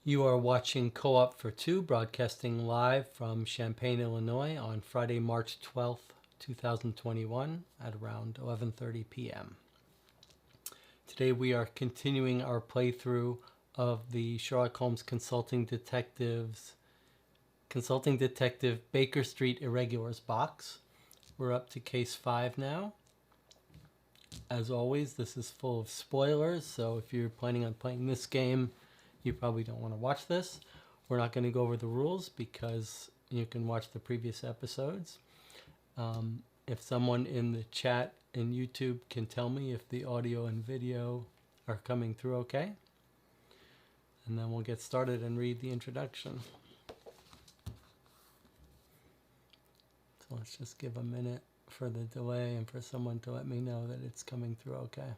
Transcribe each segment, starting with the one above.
You are watching Co-op for Two, broadcasting live from Champaign, Illinois on Friday, March 12th, 2021 at around 11:30 p.m. Today we are continuing our playthrough of the Sherlock Holmes Consulting Detective Baker Street Irregulars box. We're up to case 5 now. As always, this is full of spoilers, so if you're planning on playing this game, you probably don't want to watch this. We're not going to go over the rules because you can watch the previous episodes. If someone in the chat in YouTube can tell me if the audio and video are coming through okay. And then we'll get started and read the introduction. So let's just give a minute for the delay and for someone to let me know that it's coming through okay.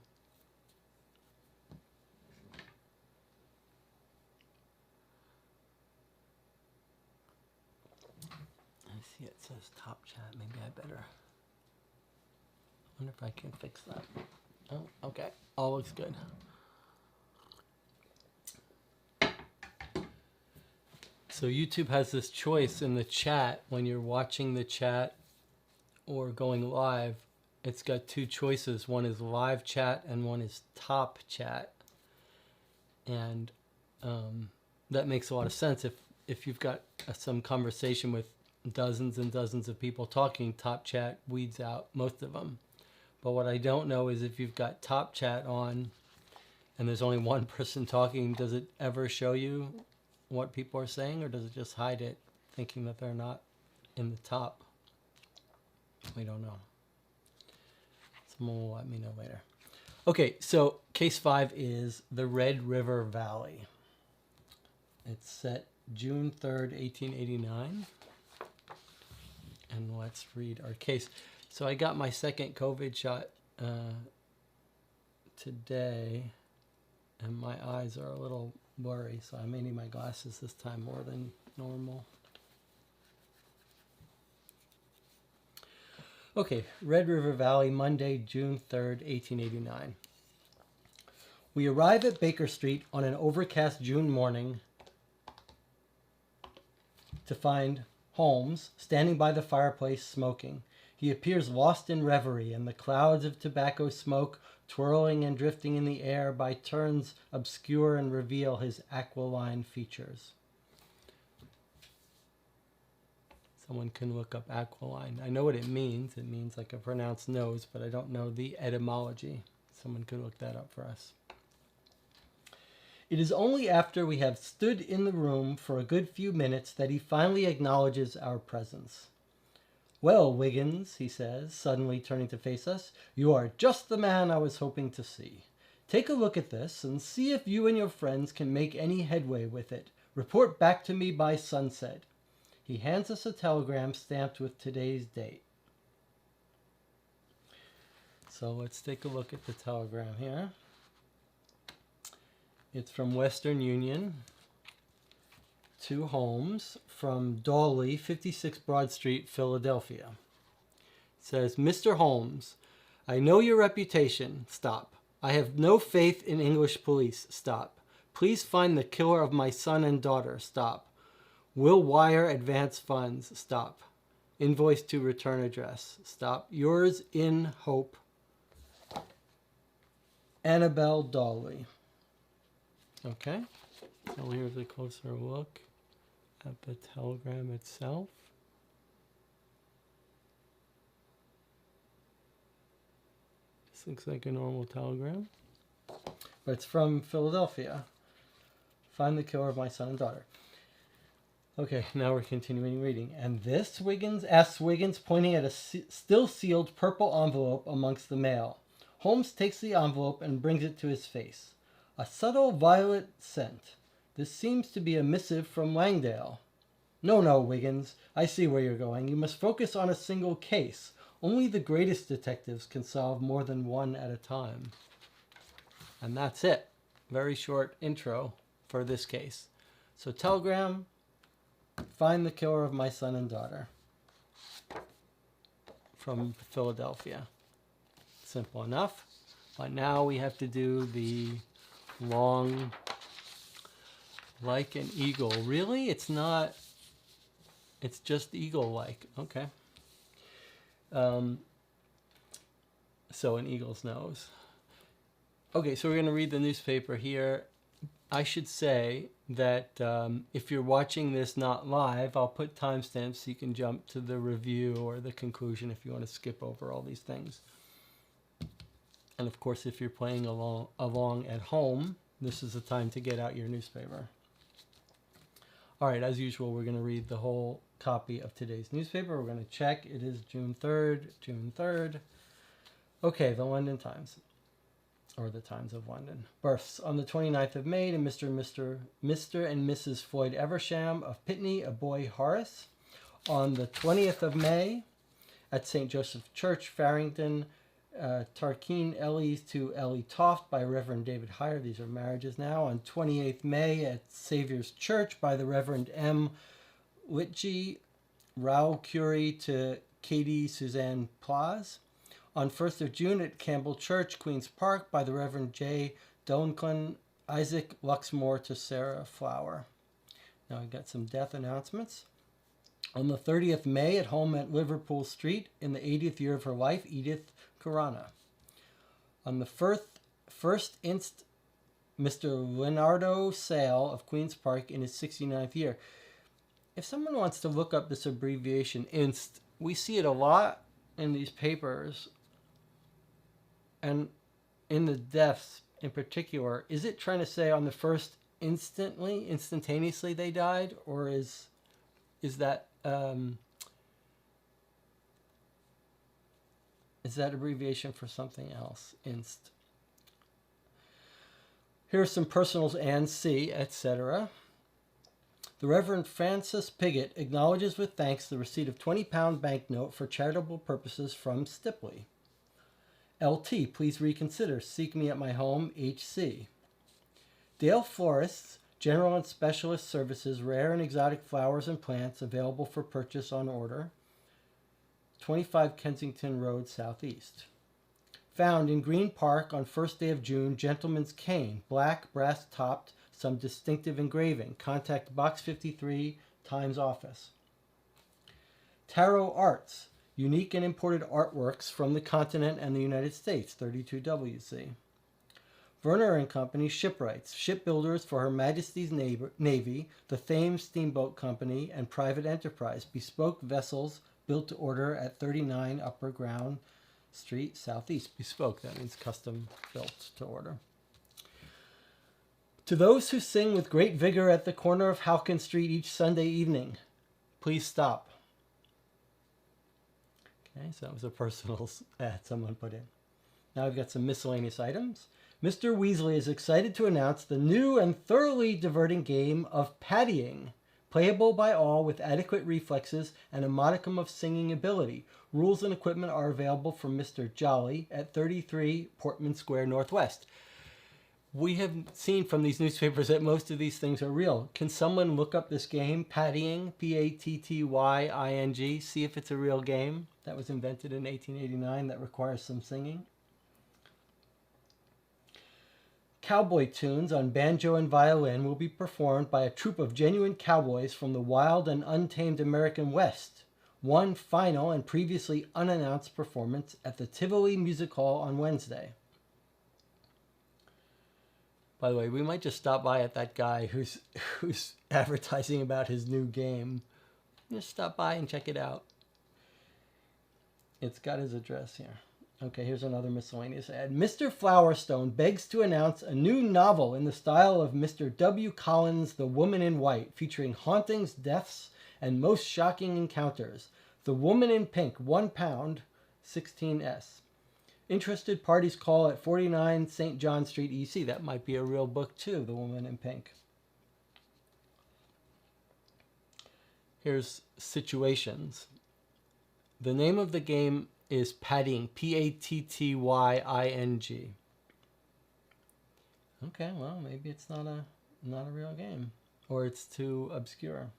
I see it says top chat. Maybe I better. I wonder if I can fix that. Oh, okay. All looks good. So YouTube has this choice in the chat when you're watching the chat or going live. It's got two choices. One is live chat and one is top chat. And that makes a lot of sense. If you've got some conversation with dozens and dozens of people talking, top chat weeds out most of them. But what I don't know is if you've got top chat on and there's only one person talking, does it ever show you what people are saying, or does it just hide it thinking that they're not in the top? We don't know. Someone will let me know later. Okay, so case 5 is the Red River Valley. It's set June 3rd, 1889. And let's read our case. So I got my second COVID shot today, and my eyes are a little blurry, so I may need my glasses this time more than normal. Okay, Red River Valley, Monday, June 3rd, 1889. We arrive at Baker Street on an overcast June morning to find Holmes standing by the fireplace smoking. He appears lost in reverie, and the clouds of tobacco smoke twirling and drifting in the air by turns obscure and reveal his aquiline features. Someone can look up aquiline. I know what it means. It means like a pronounced nose, but I don't know the etymology. Someone could look that up for us. It is only after we have stood in the room for a good few minutes that he finally acknowledges our presence. "Well, Wiggins," he says, suddenly turning to face us, "you are just the man I was hoping to see. Take a look at this and see if you and your friends can make any headway with it. Report back to me by sunset." He hands us a telegram stamped with today's date. So let's take a look at the telegram here. It's from Western Union to Holmes from Dawley, 56 Broad Street, Philadelphia. It says, "Mr. Holmes, I know your reputation. Stop. I have no faith in English police. Stop. Please find the killer of my son and daughter. Stop. Will wire advance funds. Stop. Invoice to return address. Stop. Yours in hope, Annabelle Dawley." Okay, so here's a closer look at the telegram itself. This looks like a normal telegram, but it's from Philadelphia. "Find the killer of my son and daughter." Okay, now we're continuing reading. "And this, Wiggins?" asks Wiggins, pointing at a still sealed purple envelope amongst the mail. Holmes takes the envelope and brings it to his face. "A subtle violet scent. This seems to be a missive from Langdale." No, Wiggins. I see where you're going. You must focus on a single case. Only the greatest detectives can solve more than one at a time." And that's it. Very short intro for this case. So telegram, find the killer of my son and daughter. From Philadelphia. Simple enough. But now we have to do the long Like an eagle. Really? It's not. It's just eagle-like. Okay. So an eagle's nose. Okay, so we're going to read the newspaper here. I should say that if you're watching this not live, I'll put timestamps so you can jump to the review or the conclusion if you want to skip over all these things. And of course, if you're playing along at home, this is the time to get out your newspaper. All right, as usual, we're going to read the whole copy of today's newspaper. We're going to check. It is June 3rd, June 3rd. Okay, the London Times, or the Times of London. Births on the 29th of May to Mr. and Mrs. Floyd Eversham of Pitney, a boy Horace. On the 20th of May at St. Joseph Church, Farringdon, Tarkeen Ellie to Ellie Toft by Reverend David Heyer. These are marriages now. On 28th May at Saviour's Church by the Reverend M. Litchi, Raoul Curie to Katie Suzanne Plaz. On 1st of June at Campbell Church, Queen's Park by the Reverend J. Duncan, Isaac Luxmore to Sarah Flower. Now I've got some death announcements. On the 30th May at home at Liverpool Street in the 80th year of her life, Edith Corona. On the first inst, Mr. Leonardo Sale of Queen's Park in his 69th year. If someone wants to look up this abbreviation, inst, we see it a lot in these papers. And in the deaths in particular, is it trying to say on the first instantaneously they died? Or is that abbreviation for something else? Inst. Here are some personals: and C, etc. The Reverend Francis Pigott acknowledges with thanks the receipt of £20 banknote for charitable purposes from Stipley. LT, please reconsider. Seek me at my home, HC. Dale Florists, general and specialist services, rare and exotic flowers and plants available for purchase on order. 25 Kensington Road, Southeast. Found in Green Park on first day of June, gentleman's cane, black, brass-topped, some distinctive engraving. Contact Box 53, Times Office. Tarot Arts, unique and imported artworks from the continent and the United States, 32 WC. Werner and Company Shipwrights, shipbuilders for Her Majesty's Navy, the Thames Steamboat Company, and private enterprise. Bespoke vessels built to order at 39 Upper Ground Street, Southeast. Bespoke, that means custom built to order. To those who sing with great vigor at the corner of Halkin Street each Sunday evening, please stop. Okay, so that was a personal ad someone put in. Now I've got some miscellaneous items. Mr. Weasley is excited to announce the new and thoroughly diverting game of paddying, playable by all with adequate reflexes and a modicum of singing ability. Rules and equipment are available from Mr. Jolly at 33 Portman Square Northwest. We have seen from these newspapers that most of these things are real. Can someone look up this game, paddying, P-A-T-T-Y-I-N-G, see if it's a real game that was invented in 1889 that requires some singing? Cowboy tunes on banjo and violin will be performed by a troupe of genuine cowboys from the wild and untamed American West. One final and previously unannounced performance at the Tivoli Music Hall on Wednesday. By the way, we might just stop by at that guy who's advertising about his new game. Just stop by and check it out. It's got his address here. Okay, here's another miscellaneous ad. Mr. Flowerstone begs to announce a new novel in the style of Mr. W. Collins' The Woman in White, featuring hauntings, deaths, and most shocking encounters. The Woman in Pink, £1, 16S. Interested parties call at 49 St. John Street, EC. That might be a real book, too, The Woman in Pink. Here's Situations. The name of the game is Paddying, P-A-T-T-Y-I-N-G. Okay, well, maybe it's not a real game. Or it's too obscure.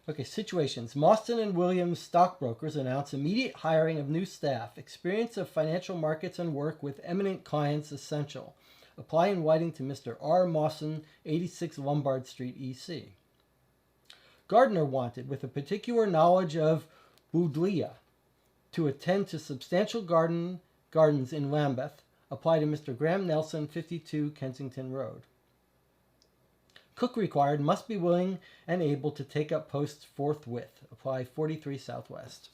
Okay, Situations. Mostyn & Williams stockbrokers announce immediate hiring of new staff. Experience of financial markets and work with eminent clients essential. Apply in writing to Mr. R. Mawson, 86 Lombard Street, EC. Gardener wanted, with a particular knowledge of Boudlia, to attend to substantial gardens in Lambeth. Apply to Mr. Graham Nelson, 52 Kensington Road. Cook required, must be willing and able to take up posts forthwith. Apply 43 Southwest.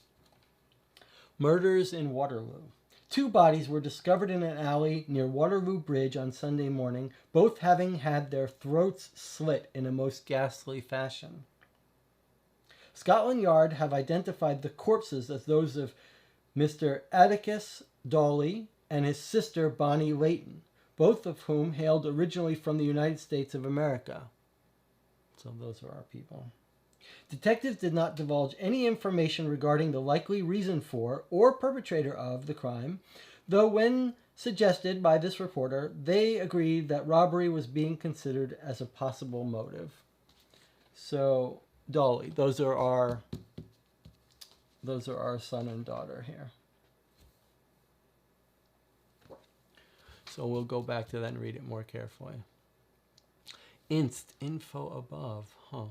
Murders in Waterloo. 2 bodies were discovered in an alley near Waterloo Bridge on Sunday morning, both having had their throats slit in a most ghastly fashion. Scotland Yard have identified the corpses as those of Mr. Atticus Dawley and his sister Bonnie Layton, both of whom hailed originally from the United States of America. So those are our people. Detectives did not divulge any information regarding the likely reason for or perpetrator of the crime, though when suggested by this reporter, they agreed that robbery was being considered as a possible motive. So, Dolly, those are our son and daughter here. So we'll go back to that and read it more carefully. Info above, huh?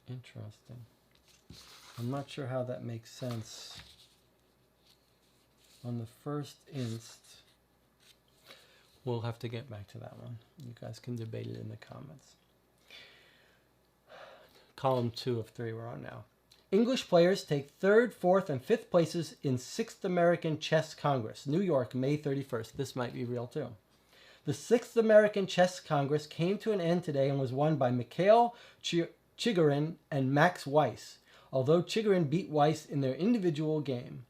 Interesting. I'm not sure how that makes sense. On the first inst, we'll have to get back to that one. You guys can debate it in the comments. Column 2 of 3 we're on now. English players take 3rd, 4th, and 5th places in 6th American Chess Congress, New York, May 31st. This might be real too. The 6th American Chess Congress came to an end today and was won by Mikhail Chigorin and Max Weiss, although Chigorin beat Weiss in their individual game.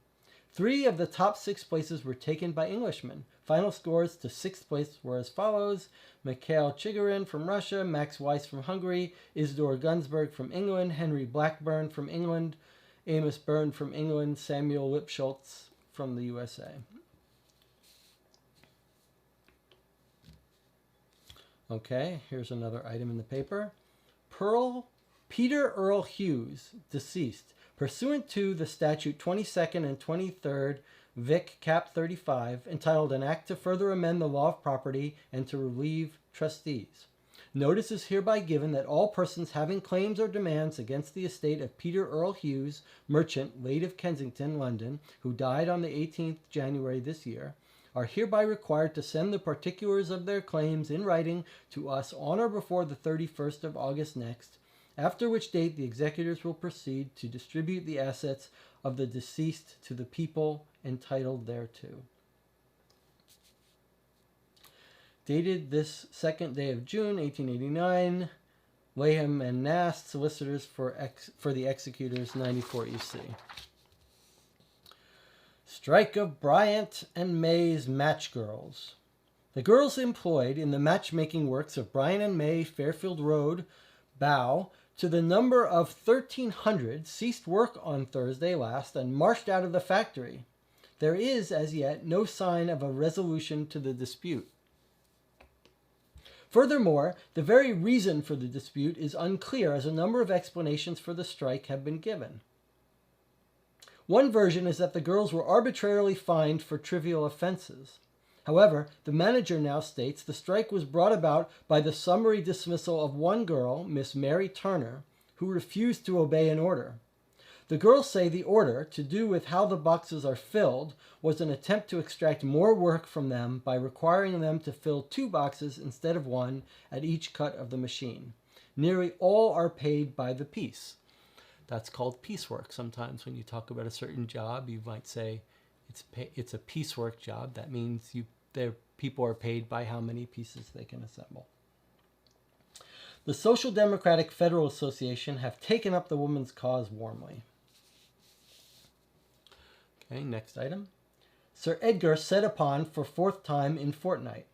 3 of the top 6 places were taken by Englishmen. Final scores to 6th place were as follows: Mikhail Chigorin from Russia, Max Weiss from Hungary, Isidore Gunsberg from England, Henry Blackburn from England, Amos Byrne from England, Samuel Lipschultz from the USA. Okay, here's another item in the paper. Peter Earl Hughes, deceased, pursuant to the statute 22nd and 23rd Vic Cap 35, entitled An Act to Further Amend the Law of Property and to Relieve Trustees. Notice is hereby given that all persons having claims or demands against the estate of Peter Earl Hughes, merchant, late of Kensington, London, who died on the 18th January this year, are hereby required to send the particulars of their claims in writing to us on or before the 31st of August next, after which date the executors will proceed to distribute the assets of the deceased to the people entitled thereto. Dated this 2nd day of June, 1889, Laham and Nast, solicitors for the executors, 94 EC. Strike of Bryant and May's match girls. The girls employed in the matchmaking works of Bryant and May, Fairfield Road, Bow, to the number of 1,300, ceased work on Thursday last and marched out of the factory. There is, as yet, no sign of a resolution to the dispute. Furthermore, the very reason for the dispute is unclear, as a number of explanations for the strike have been given. One version is that the girls were arbitrarily fined for trivial offenses. However, the manager now states the strike was brought about by the summary dismissal of one girl, Miss Mary Turner, who refused to obey an order. The girls say the order, to do with how the boxes are filled, was an attempt to extract more work from them by requiring them to fill 2 boxes instead of 1 at each cut of the machine. Nearly all are paid by the piece. That's called piecework. Sometimes when you talk about a certain job, you might say it's a piecework job. That means people are paid by how many pieces they can assemble. The Social Democratic Federal Association have taken up the women's cause warmly. Okay, next item. Sir Edgar set upon for 4th time in fortnight.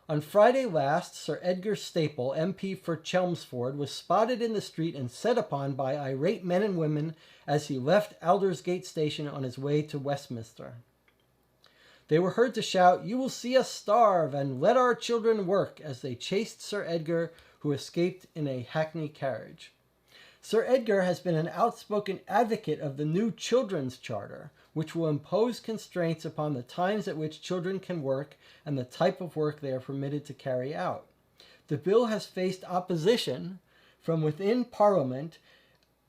On Friday last, Sir Edgar Staple, MP for Chelmsford, was spotted in the street and set upon by irate men and women as he left Aldersgate Station on his way to Westminster. They were heard to shout, "You will see us starve, and let our children work," as they chased Sir Edgar, who escaped in a hackney carriage. Sir Edgar has been an outspoken advocate of the new children's charter, which will impose constraints upon the times at which children can work and the type of work they are permitted to carry out. The bill has faced opposition from within Parliament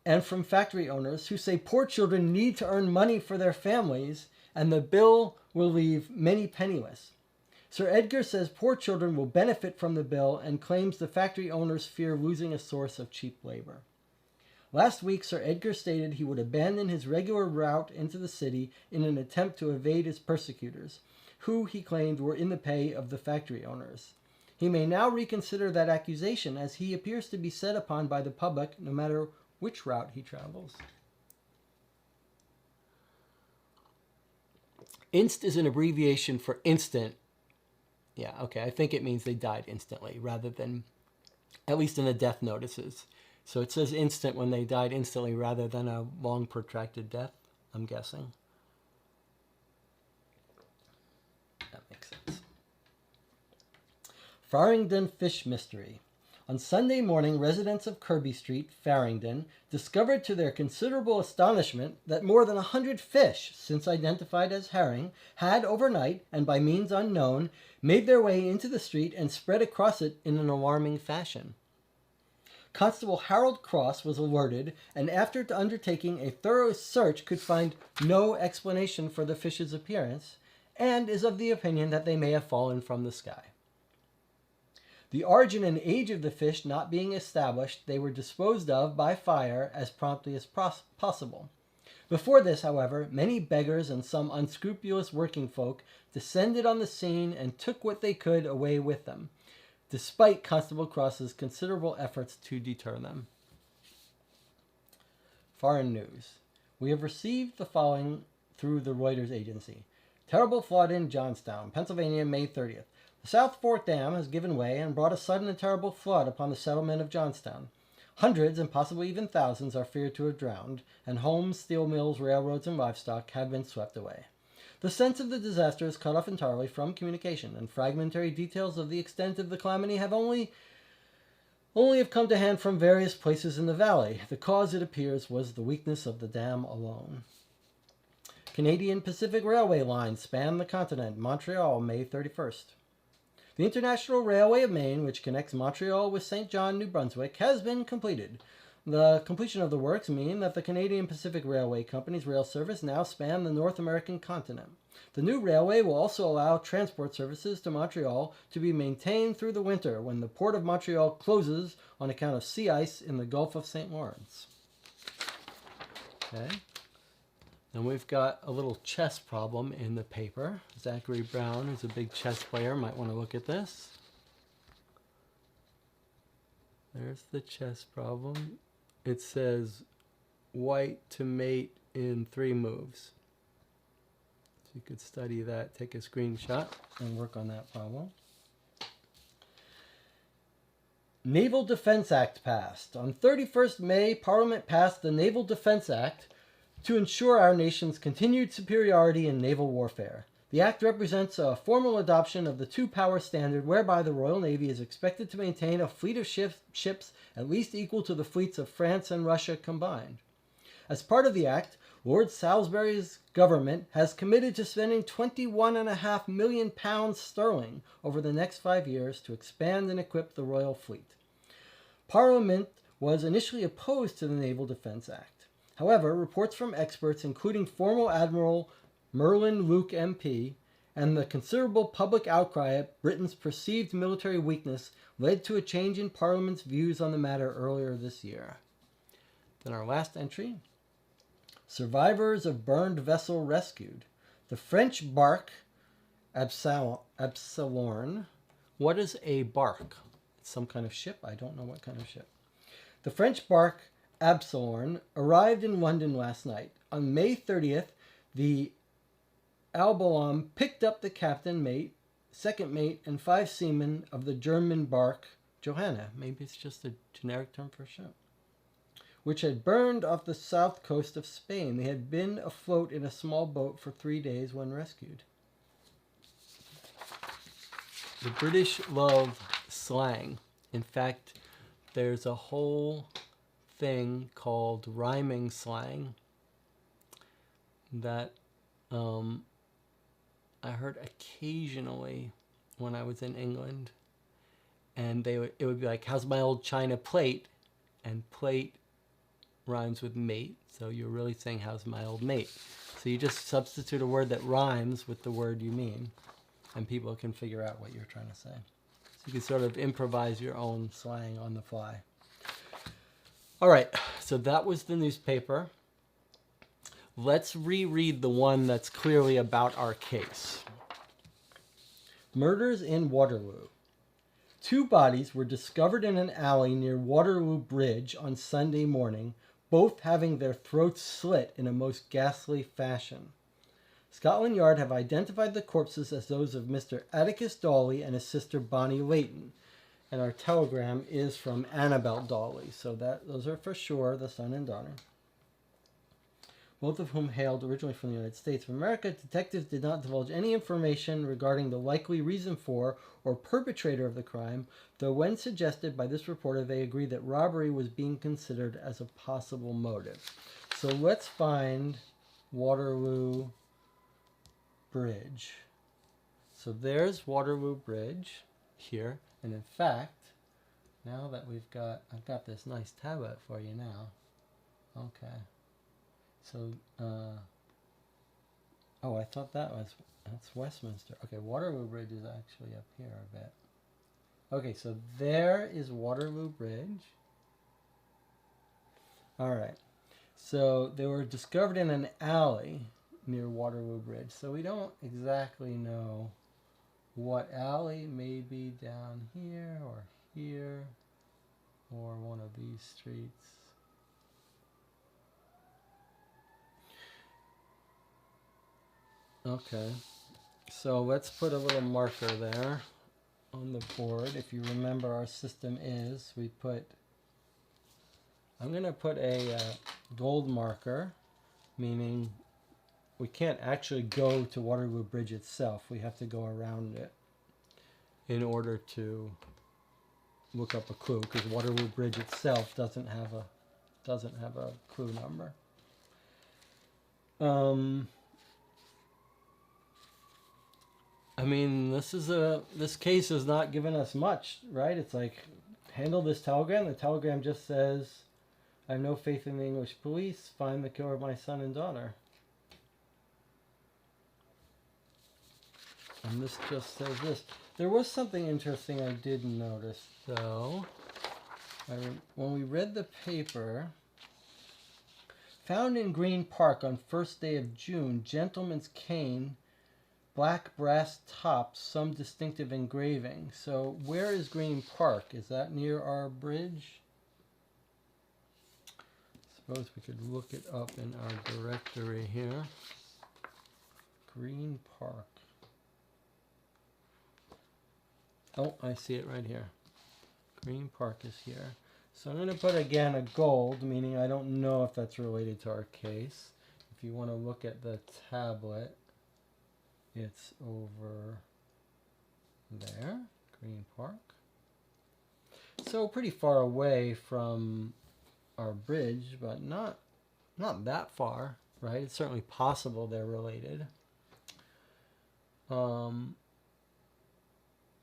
and from factory owners who say poor children need to earn money for their families, and the bill will leave many penniless. Sir Edgar says poor children will benefit from the bill and claims the factory owners fear losing a source of cheap labor. Last week, Sir Edgar stated he would abandon his regular route into the city in an attempt to evade his persecutors, who he claimed were in the pay of the factory owners. He may now reconsider that accusation, as he appears to be set upon by the public no matter which route he travels. Inst is an abbreviation for instant. Yeah, okay, I think it means they died instantly rather than, at least in the death notices. So it says instant when they died instantly rather than a long protracted death, I'm guessing. That makes sense. Farringdon Fish Mystery. On Sunday morning, residents of Kirby Street, Farringdon, discovered to their considerable astonishment that more than 100 fish, since identified as herring, had overnight, and by means unknown, made their way into the street and spread across it in an alarming fashion. Constable Harold Cross was alerted, and after undertaking a thorough search could find no explanation for the fish's appearance, and is of the opinion that they may have fallen from the sky. The origin and age of the fish not being established, they were disposed of by fire as promptly as possible. Before this, however, many beggars and some unscrupulous working folk descended on the scene and took what they could away with them, despite Constable Cross's considerable efforts to deter them. Foreign news. We have received the following through the Reuters agency. Terrible flood in Johnstown, Pennsylvania, May 30th. The South Fork Dam has given way and brought a sudden and terrible flood upon the settlement of Johnstown. Hundreds and possibly even thousands are feared to have drowned, and homes, steel mills, railroads, and livestock have been swept away. The sense of the disaster is cut off entirely from communication, and fragmentary details of the extent of the calamity have only have come to hand from various places in the valley. The cause, it appears, was the weakness of the dam alone. Canadian Pacific Railway lines span the continent. Montreal, May 31st. The International Railway of Maine, which connects Montreal with St. John, New Brunswick, has been completed. The completion of the works mean that the Canadian Pacific Railway Company's rail service now span the North American continent. The new railway will also allow transport services to Montreal to be maintained through the winter when the Port of Montreal closes on account of sea ice in the Gulf of St. Lawrence. Okay. Then we've got a little chess problem in the paper. Zachary Brown, who's a big chess player, might want to look at this. There's the chess problem. It says white to mate in 3 moves. So you could study that, take a screenshot, and work on that problem. Naval Defense Act passed. On 31st May, Parliament passed the Naval Defense Act to ensure our nation's continued superiority in naval warfare. The act represents a formal adoption of the two-power standard whereby the Royal Navy is expected to maintain a fleet of ships at least equal to the fleets of France and Russia combined. As part of the act, Lord Salisbury's government has committed to spending £21.5 million sterling over the next 5 years to expand and equip the Royal Fleet. Parliament was initially opposed to the Naval Defense Act. However, reports from experts, including former Admiral Merlin Luke MP, and the considerable public outcry at Britain's perceived military weakness led to a change in Parliament's views on the matter earlier this year. Then our last entry. Survivors of burned vessel rescued. The French bark Absalon. What is a bark? It's some kind of ship? I don't know what kind of ship. The French bark Absalon arrived in London last night. On May 30th, the Albalom picked up the captain, mate, second mate, and 5 seamen of the German bark Johanna. Maybe it's just a generic term for a ship. Which had burned off the south coast of Spain. They had been afloat in a small boat for 3 days when rescued. The British love slang. In fact, there's a whole thing called rhyming slang that I heard occasionally when I was in England, and it would be like, how's my old china plate? And plate rhymes with mate, so you're really saying, how's my old mate? So you just substitute a word that rhymes with the word you mean, and people can figure out what you're trying to say. So you can sort of improvise your own slang on the fly. All right, so that was the newspaper. Let's reread the one that's clearly about our case. Murders in Waterloo. 2 bodies were discovered in an alley near Waterloo Bridge on Sunday morning, both having their throats slit in a most ghastly fashion. Scotland Yard have identified the corpses as those of Mr. Atticus Dawley and his sister Bonnie Layton. And our telegram is from Annabel Dawley, so those are for sure the son and daughter. Both of whom hailed originally from the United States of America. Detectives did not divulge any information regarding the likely reason for or perpetrator of the crime, though when suggested by this reporter, they agreed that robbery was being considered as a possible motive. So let's find Waterloo Bridge. So there's Waterloo Bridge here. And in fact, now that I've got this nice tablet for you now. Okay. So, oh, I thought that's Westminster. Okay, Waterloo Bridge is actually up here a bit. Okay, so there is Waterloo Bridge. All right. So they were discovered in an alley near Waterloo Bridge. So we don't exactly know what alley, maybe down here or one of these streets. Okay, so let's put a little marker there on the board. If you remember, our system is I'm going to put a gold marker, meaning we can't actually go to Waterloo Bridge itself. We have to go around it in order to look up a clue, because Waterloo Bridge itself doesn't have a clue number. I mean, this case is not giving us much, right? It's like, handle this telegram. The telegram just says, I have no faith in the English police. Find the killer of my son and daughter. And this just says this. There was something interesting I did notice, though. When we read the paper, found in Green Park on first day of June, gentleman's cane, black brass tops, some distinctive engraving. So where is Green Park? Is that near our bridge? Suppose we could look it up in our directory here. Green Park. Oh, I see it right here. Green Park is here. So I'm going to put, again, a gold, meaning I don't know if that's related to our case. If you want to look at the tablet, it's over there, Green Park. So pretty far away from our bridge, but not that far, right? It's certainly possible they're related.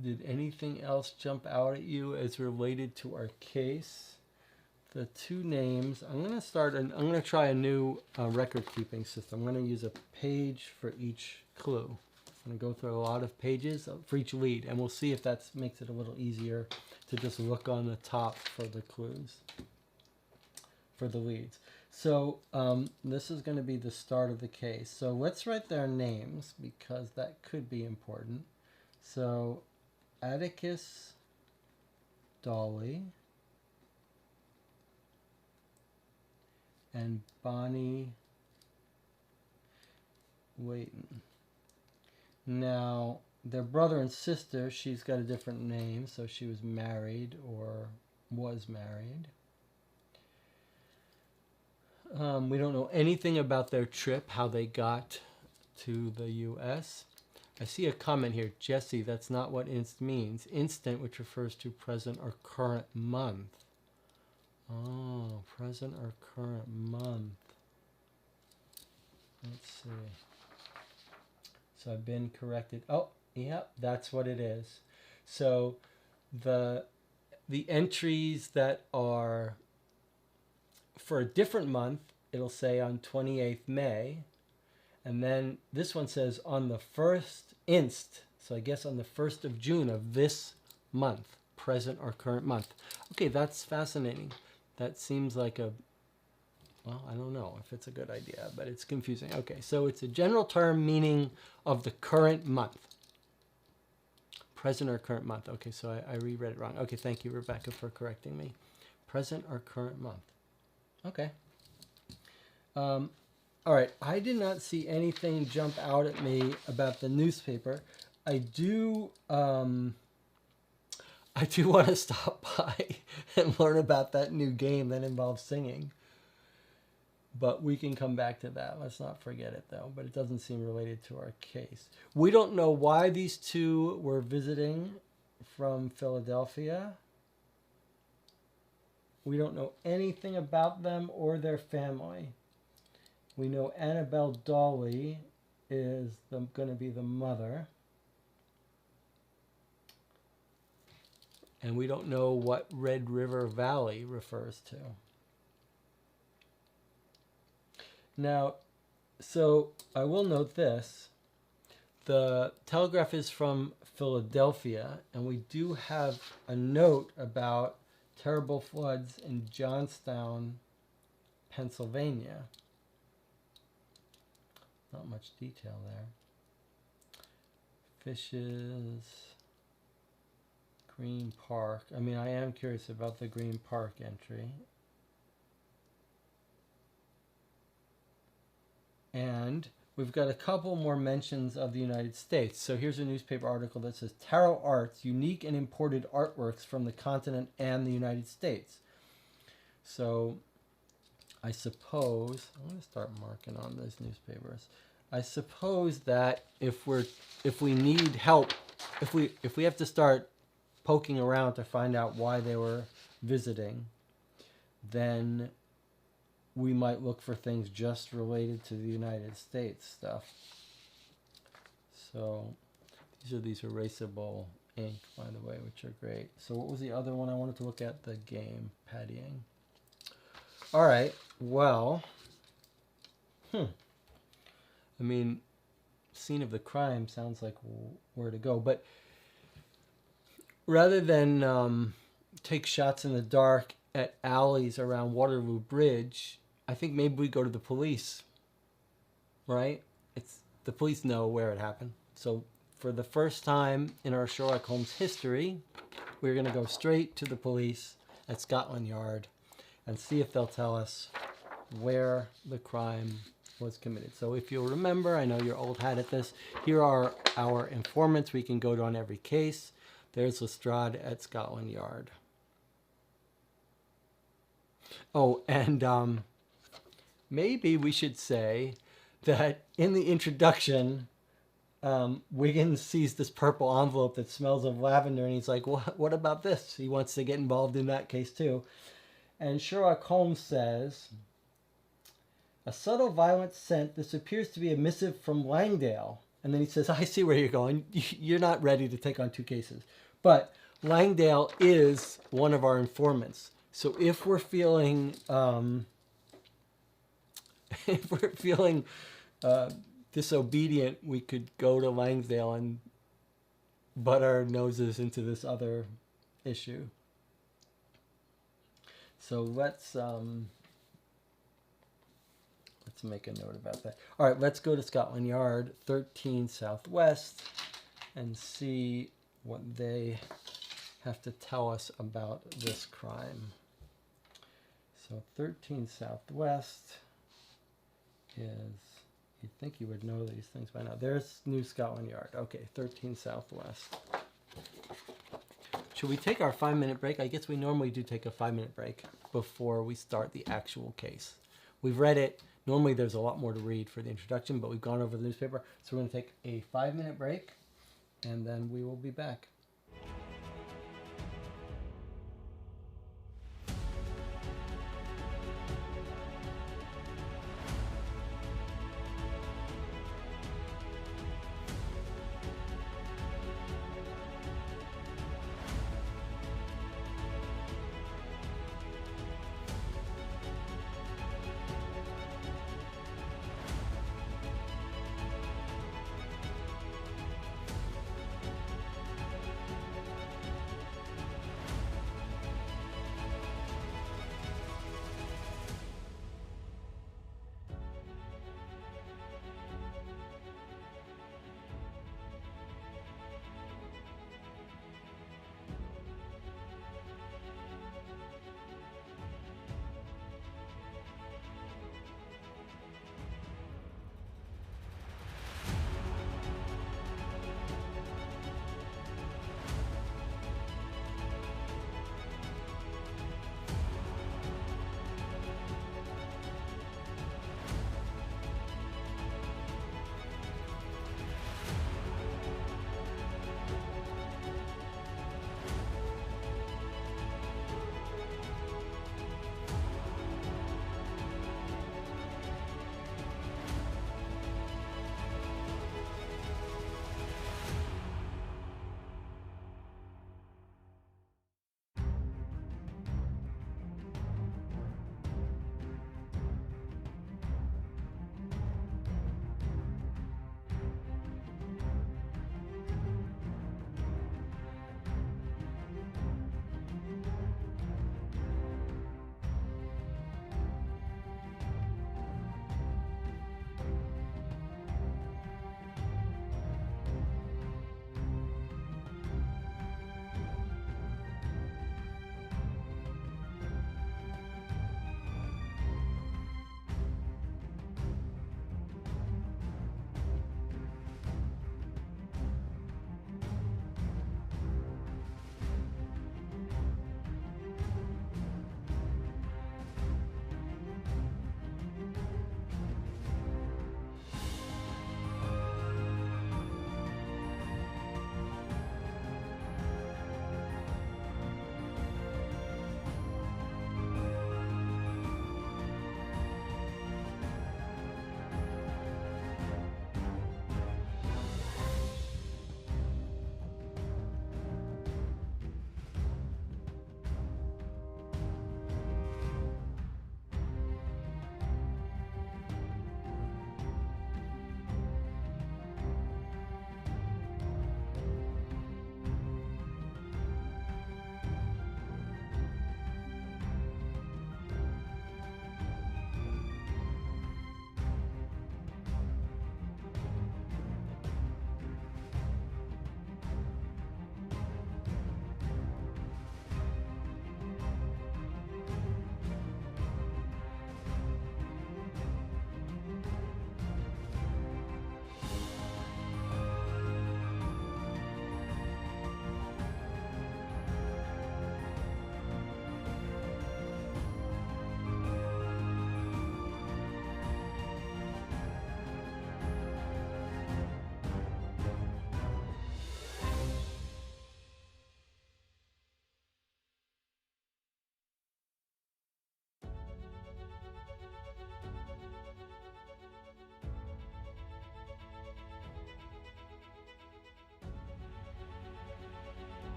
Did anything else jump out at you as related to our case? The 2 names. I'm going to try a new record keeping system. I'm going to use a page for each clue. I'm going to go through a lot of pages for each lead, and we'll see if that makes it a little easier to just look on the top for the clues, for the leads. So this is going to be the start of the case. So let's write their names, because that could be important. So Atticus Dawley and Bonnie Layton. Now, their brother and sister, she's got a different name, so she was married or was married. We don't know anything about their trip, how they got to the U.S. I see a comment here, Jesse, that's not what inst means. Instant, which refers to present or current month. Oh, present or current month. Let's see. So I've been corrected. Oh, yep, that's what it is. So the entries that are for a different month, it'll say on 28th May. And then this one says on the 1st inst. So I guess on the 1st of June of this month, present or current month. Okay, that's fascinating. That seems like a, well, I don't know if it's a good idea, but it's confusing. Okay, so it's a general term meaning of the current month. Present or current month. Okay, so I reread it wrong. Okay, thank you, Rebecca, for correcting me. Present or current month. Okay. All right, I did not see anything jump out at me about the newspaper. I do want to stop by and learn about that new game that involves singing. But we can come back to that. Let's not forget it, though. But it doesn't seem related to our case. We don't know why these two were visiting from Philadelphia. We don't know anything about them or their family. We know Annabelle Dawley is going to be the mother. And we don't know what Red River Valley refers to. Now, so I will note this. The Telegraph is from Philadelphia, and we do have a note about terrible floods in Johnstown, Pennsylvania. Not much detail there. Fishes, Green Park. I mean, I am curious about the Green Park entry. And we've got a couple more mentions of the United States. So here's a newspaper article that says Tarot Arts, unique and imported artworks from the continent and the United States. So I suppose, I'm going to start marking on those newspapers. I suppose that if we need help, if we have to start poking around to find out why they were visiting, then we might look for things just related to the United States stuff. So these are erasable ink, by the way, which are great. So what was the other one I wanted to look at? The game, paddying. All right, well, I mean, scene of the crime sounds like where to go. But rather than take shots in the dark at alleys around Waterloo Bridge, I think maybe we go to the police, right? The police know where it happened. So for the first time in our Sherlock Holmes history, we're going to go straight to the police at Scotland Yard and see if they'll tell us where the crime was committed. So if you'll remember, I know you're old hat at this, here are our informants we can go to on every case. There's Lestrade at Scotland Yard. Oh, and maybe we should say that in the introduction, Wiggins sees this purple envelope that smells of lavender, and he's like, what about this? He wants to get involved in that case too. And Sherlock Holmes says, a subtle violent scent, this appears to be a missive from Langdale. And then he says, I see where you're going. You're not ready to take on two cases. But Langdale is one of our informants. So if we're feeling disobedient, we could go to Langsdale and butt our noses into this other issue. So let's make a note about that. All right, let's go to Scotland Yard, 13 Southwest, and see what they have to tell us about this crime. So 13 Southwest is, you'd think you would know these things by now. There's New Scotland Yard. Okay, 13 Southwest. Should we take our 5-minute break? I guess we normally do take a 5-minute break before we start the actual case. We've read it. Normally there's a lot more to read for the introduction, but we've gone over the newspaper. So we're going to take a 5-minute break, and then we will be back.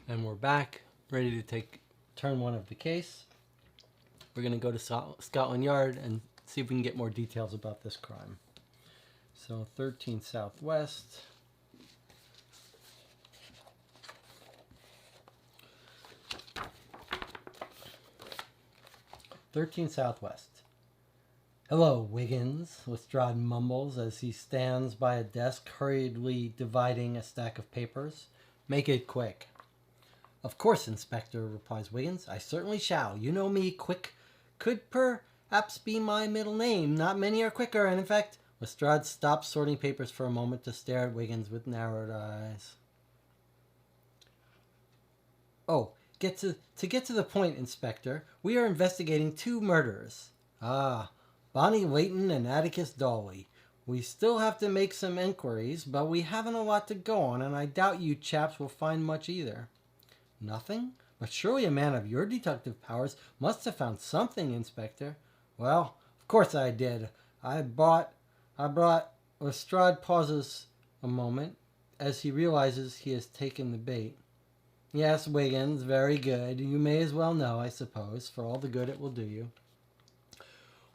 And we're back, ready to take turn one of the case. We're going to go to Scotland Yard and see if we can get more details about this crime. So 13 Southwest. Hello, Wiggins, Lestrade mumbles as he stands by a desk hurriedly dividing a stack of papers. Make it quick. Of course, Inspector, replies Wiggins. I certainly shall. You know me, quick could perhaps be my middle name. Not many are quicker, and in fact, Lestrade stops sorting papers for a moment to stare at Wiggins with narrowed eyes. Oh, to get to the point, Inspector, we are investigating 2 murders. Ah, Bonnie Layton and Atticus Dawley. We still have to make some enquiries, but we haven't a lot to go on, and I doubt you chaps will find much either. Nothing? But surely a man of your detective powers must have found something, Inspector. Well, of course I did. I brought... Lestrade pauses a moment as he realizes he has taken the bait. Yes, Wiggins, very good. You may as well know, I suppose, for all the good it will do you.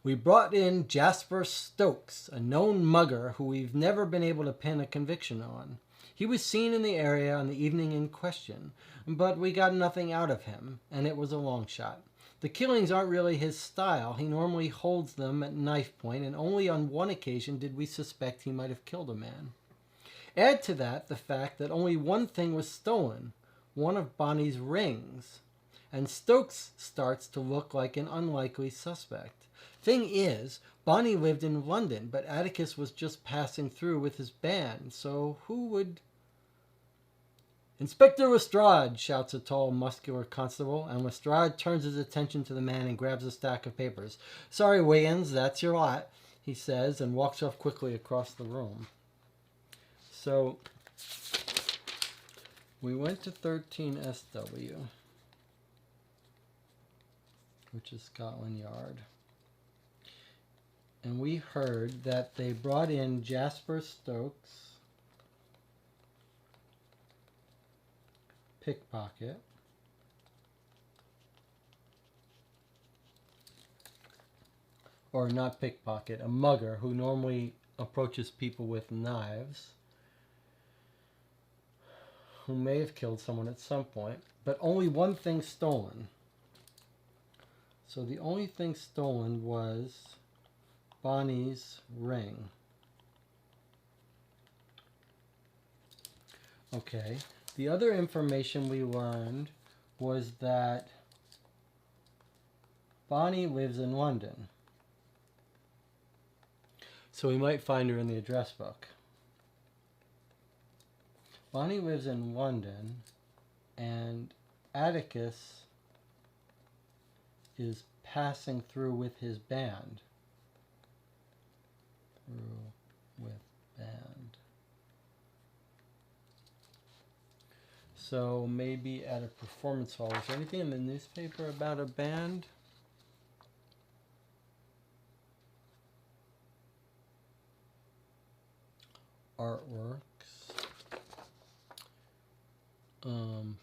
We brought in Jasper Stokes, a known mugger who we've never been able to pin a conviction on. He was seen in the area on the evening in question, but we got nothing out of him, and it was a long shot. The killings aren't really his style. He normally holds them at knife point, and only on one occasion did we suspect he might have killed a man. Add to that the fact that only one thing was stolen, one of Bonnie's rings, and Stokes starts to look like an unlikely suspect. Thing is, Bonnie lived in London, but Atticus was just passing through with his band, so who would... Inspector Lestrade, shouts a tall, muscular constable, and Lestrade turns his attention to the man and grabs a stack of papers. Sorry, Wiggins, that's your lot, he says, and walks off quickly across the room. So, we went to 13 SW, which is Scotland Yard. And we heard that they brought in Jasper Stokes, pickpocket, or not pickpocket, a mugger who normally approaches people with knives, who may have killed someone at some point, but only one thing stolen. So the only thing stolen was Bonnie's ring. Okay. The other information we learned was that Bonnie lives in London. So we might find her in the address book. Bonnie lives in London, and Atticus is passing through with his band. So maybe at a performance hall. Is there anything in the newspaper about a band? Artworks.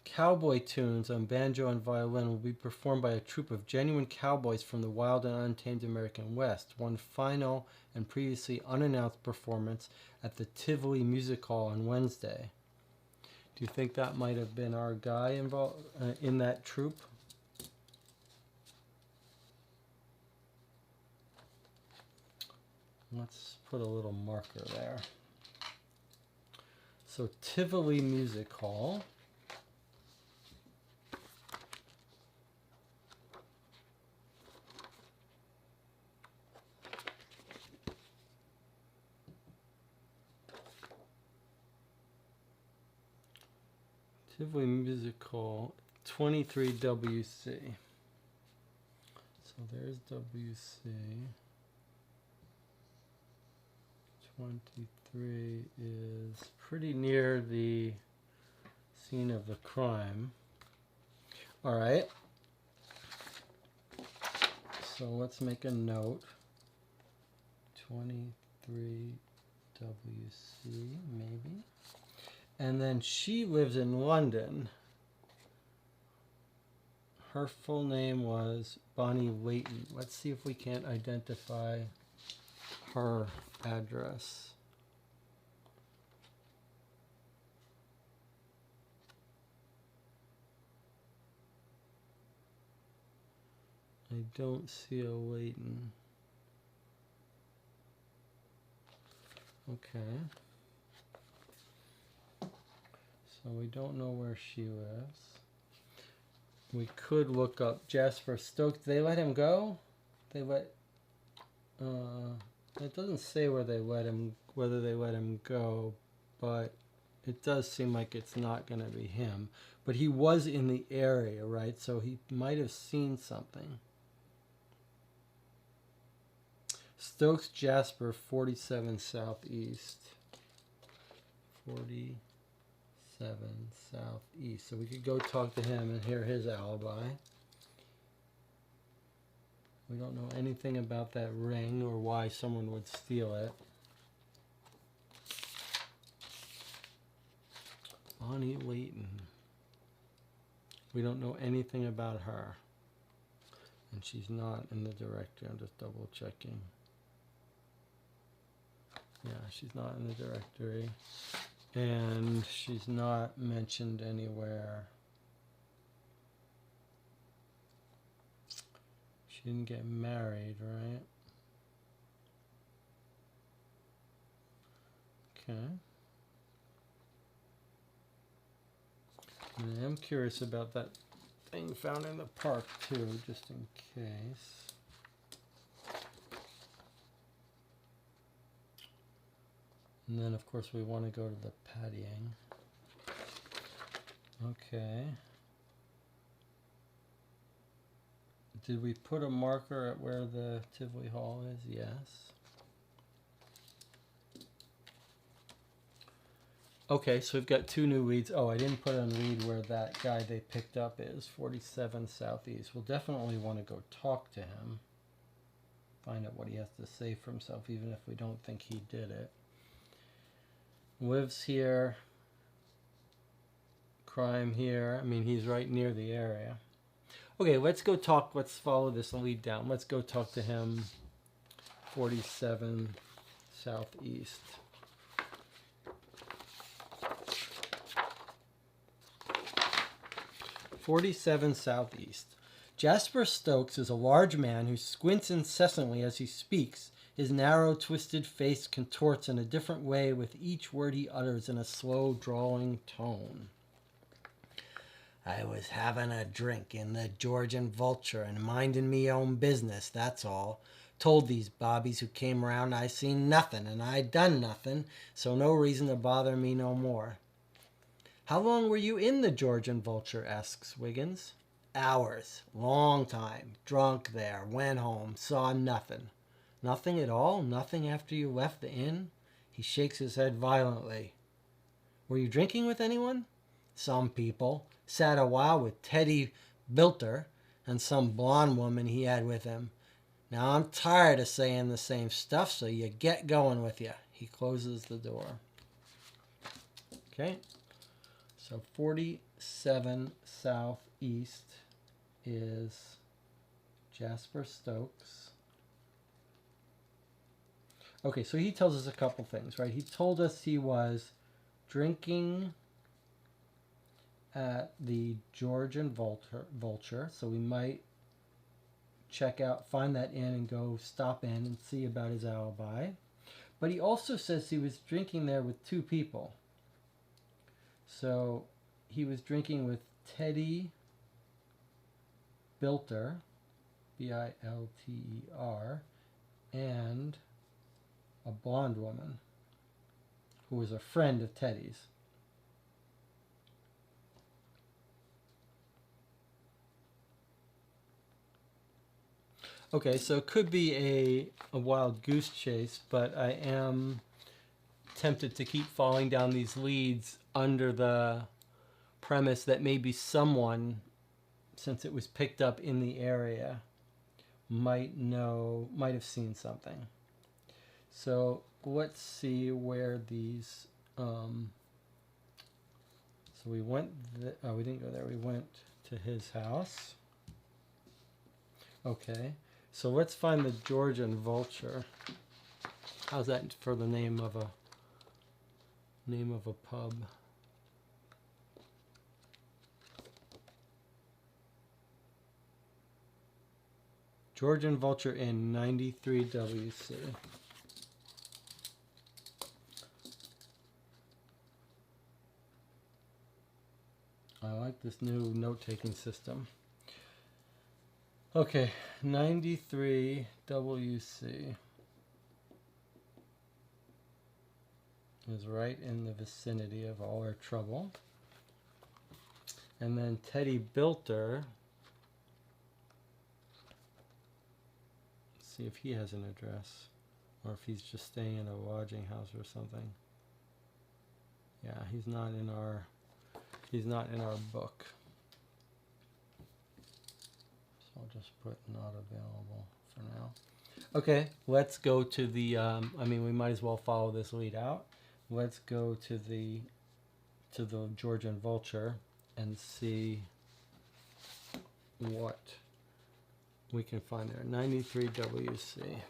Cowboy tunes on banjo and violin will be performed by a troupe of genuine cowboys from the wild and untamed American West. One final and previously unannounced performance at the Tivoli Music Hall on Wednesday. Do you think that might have been our guy involved in that troupe? Let's put a little marker there. So Tivoli Music Hall. Tivoli Music Hall, 23WC. So there's WC. 23 is pretty near the scene of the crime. All right. So let's make a note. 23WC, maybe. And then she lives in London. Her full name was Bonnie Layton. Let's see if we can't identify her address. I don't see a Layton. Okay. So we don't know where she lives. We could look up Jasper Stokes. They let him go? They let... it doesn't say where they let him, whether they let him go, but it does seem like it's not going to be him. But he was in the area, right? So he might have seen something. Stokes Jasper, 47 Southeast. 47 Southeast. So we could go talk to him and hear his alibi. We don't know anything about that ring or why someone would steal it. Bonnie Layton. We don't know anything about her. And she's not in the directory. I'm just double checking. Yeah, she's not in the directory. And she's not mentioned anywhere. She didn't get married, right? Okay. And I am curious about that thing found in the park too, just in case. And then of course we want to go to the patioing. Okay. Did we put a marker at where the Tivoli Hall is? Yes. Okay, so we've got two new leads. Oh, I didn't put on lead where that guy they picked up is, 47 Southeast. We'll definitely want to go talk to him. Find out what he has to say for himself, even if we don't think he did it. Lives here. Crime here. I mean, he's right near the area. Okay, let's go talk. Let's follow this lead down. Let's go talk to him. 47 Southeast. .47 Southeast. Jasper Stokes is a large man who squints incessantly as he speaks. His narrow, twisted face contorts in a different way with each word he utters in a slow, drawling tone. I was having a drink in the Georgian Vulture and minding me own business, that's all. Told these bobbies who came round I seen nothing and I done nothing, so no reason to bother me no more. How long were you in the Georgian Vulture, asks Wiggins. Hours. Long time. Drunk there. Went home. Saw nothing. Nothing at all? Nothing after you left the inn? He shakes his head violently. Were you drinking with anyone? Some people. Sat a while with Teddy Bilter and some blonde woman he had with him. Now I'm tired of saying the same stuff, so you get going with you. He closes the door. Okay. So 47 Southeast is Jasper Stokes. Okay, so he tells us a couple things, right? He told us he was drinking at the Georgian Vulture, so we might find that inn and go stop in and see about his alibi. But he also says he was drinking there with two people. So he was drinking with Teddy Bilter, B-I-L-T-E-R, and a blonde woman who was a friend of Teddy's. Okay, so it could be a wild goose chase, but I am tempted to keep falling down these leads under the premise that maybe someone, since it was picked up in the area, might have seen something. So let's see where these, so we went, we didn't go there, we went to his house. Okay, so let's find the Georgian Vulture. How's that for the name of a pub? Georgian Vulture Inn, 93 WC. I like this new note-taking system. Okay, 93 WC is right in the vicinity of all our trouble. And then Teddy Bilter, let's see if he has an address or if he's just staying in a lodging house or something. Yeah, he's not in our book. So I'll just put not available for now. Okay, let's go to the, I mean, we might as well follow this lead out. Let's go to the Georgian Vulture and see what we can find there. 93 WC.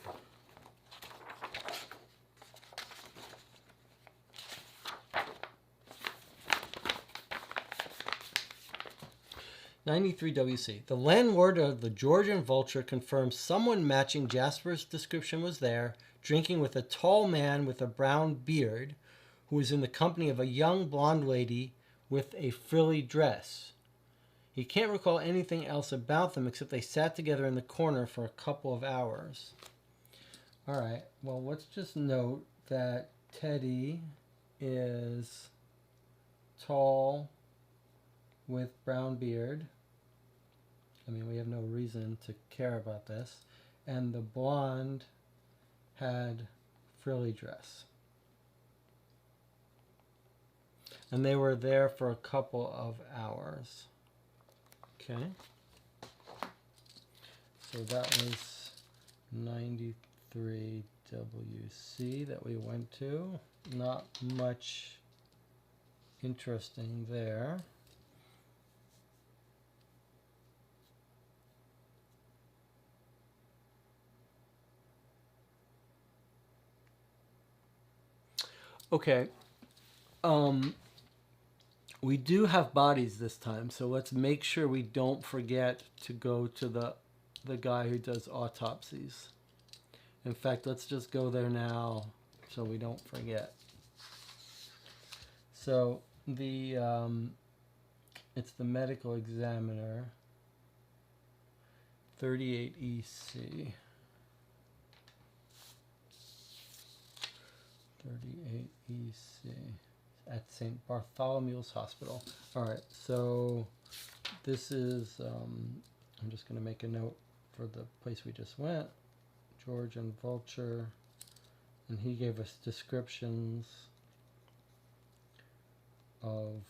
WC. The landlord of the Georgian Vulture confirms someone matching Jasper's description was there, drinking with a tall man with a brown beard, who was in the company of a young blonde lady with a frilly dress. He can't recall anything else about them except they sat together in the corner for a couple of hours. All right, well, let's just note that Teddy is tall with brown beard. I mean, we have no reason to care about this. And the blonde had frilly dress. And they were there for a couple of hours. Okay. So that was 93 WC that we went to. Not much interesting there. Okay. We do have bodies this time, so let's make sure we don't forget to go to the guy who does autopsies. In fact, let's just go there now so we don't forget. So the it's the medical examiner, 38 EC. 38 EC at St. Bartholomew's Hospital. All right, so this is, I'm just going to make a note for the place we just went, Georgian Vulture, and he gave us descriptions of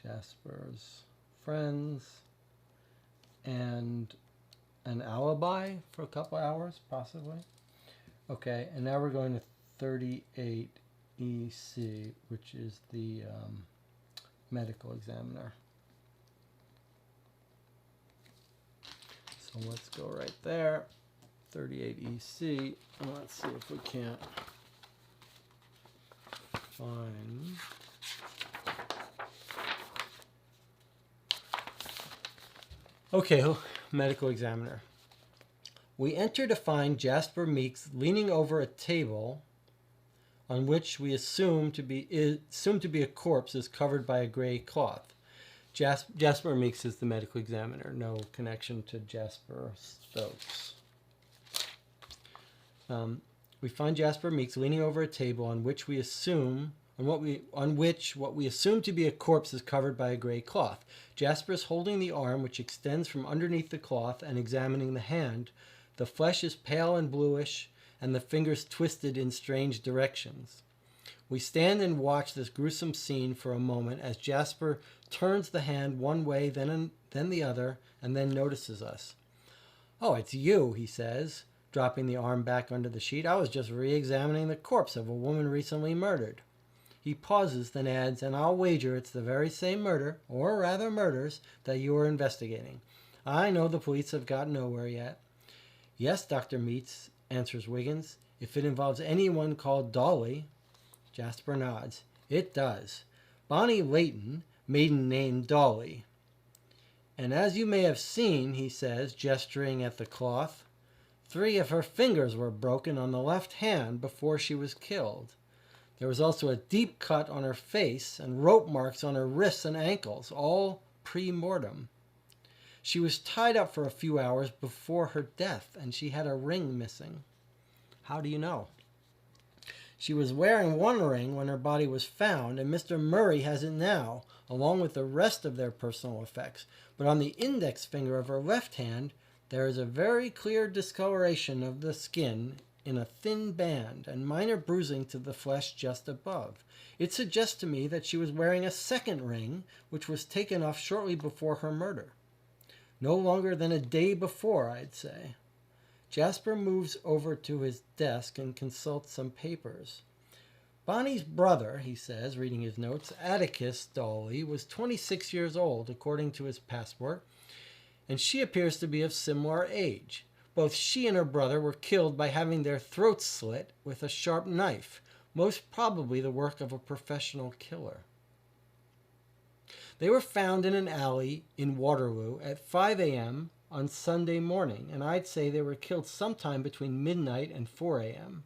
Jasper's friends and an alibi for a couple hours, possibly. Okay, and now we're going to 38 EC, which is the medical examiner. So let's go right there, 38 EC, and let's see if we can't find. Okay, medical examiner. We enter to find Jasper Meeks leaning over a table on which we assume to be a corpse is covered by a gray cloth. Jasper Meeks is the medical examiner, no connection to Jasper Stokes. We find Jasper Meeks leaning over a table on which we assume what we assume to be a corpse is covered by a gray cloth. Jasper is holding the arm which extends from underneath the cloth and examining the hand. The flesh is pale and bluish, and the fingers twisted in strange directions. We stand and watch this gruesome scene for a moment as Jasper turns the hand one way, then the other, and then notices us. "Oh, it's you," he says, dropping the arm back under the sheet. "I was just re-examining the corpse of a woman recently murdered." He pauses, then adds, "And I'll wager it's the very same murder, or rather murders, that you are investigating. I know the police have gotten nowhere yet. Yes, Dr. Meats, answers Wiggins. If it involves anyone called Dolly. Jasper nods. It does. Bonnie Layton, maiden name Dolly. And as you may have seen, he says, gesturing at the cloth, 3 of her fingers were broken on the left hand before she was killed. There was also a deep cut on her face and rope marks on her wrists and ankles, all pre-mortem. She was tied up for a few hours before her death, and she had a ring missing. How do you know? She was wearing one ring when her body was found, and Mr. Murray has it now, along with the rest of their personal effects. But on the index finger of her left hand, there is a very clear discoloration of the skin in a thin band and minor bruising to the flesh just above. It suggests to me that she was wearing a second ring, which was taken off shortly before her murder. No longer than a day before, I'd say. Jasper moves over to his desk and consults some papers. Bonnie's brother, he says, reading his notes, Atticus Dolly, was 26 years old, according to his passport, and she appears to be of similar age. Both she and her brother were killed by having their throats slit with a sharp knife, most probably the work of a professional killer. They were found in an alley in Waterloo at 5 a.m. on Sunday morning, and I'd say they were killed sometime between midnight and 4 a.m.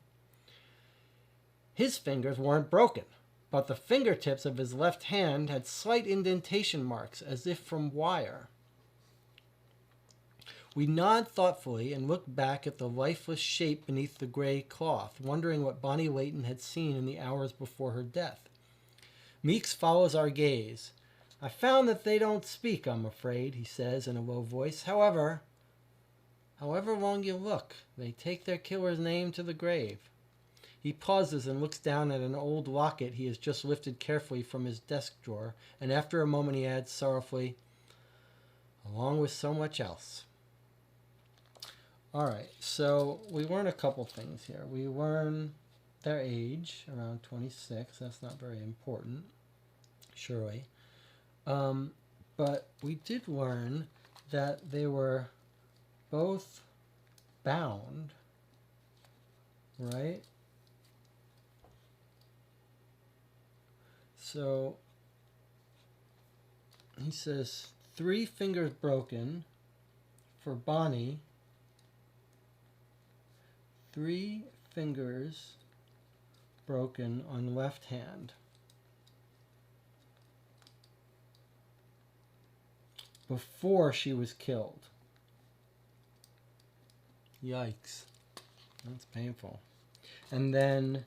His fingers weren't broken, but the fingertips of his left hand had slight indentation marks, as if from wire. We nod thoughtfully and look back at the lifeless shape beneath the gray cloth, wondering what Bonnie Layton had seen in the hours before her death. Meeks follows our gaze. I found that they don't speak, I'm afraid, he says in a low voice. However long you look, they take their killer's name to the grave. He pauses and looks down at an old locket he has just lifted carefully from his desk drawer, and after a moment he adds sorrowfully, along with so much else. All right, so we learn a couple things here. We learn their age, around 26. That's not very important, surely. But we did learn that they were both bound, right? So he says 3 fingers broken for Bonnie. 3 fingers broken on left hand. Before she was killed. Yikes. That's painful. And then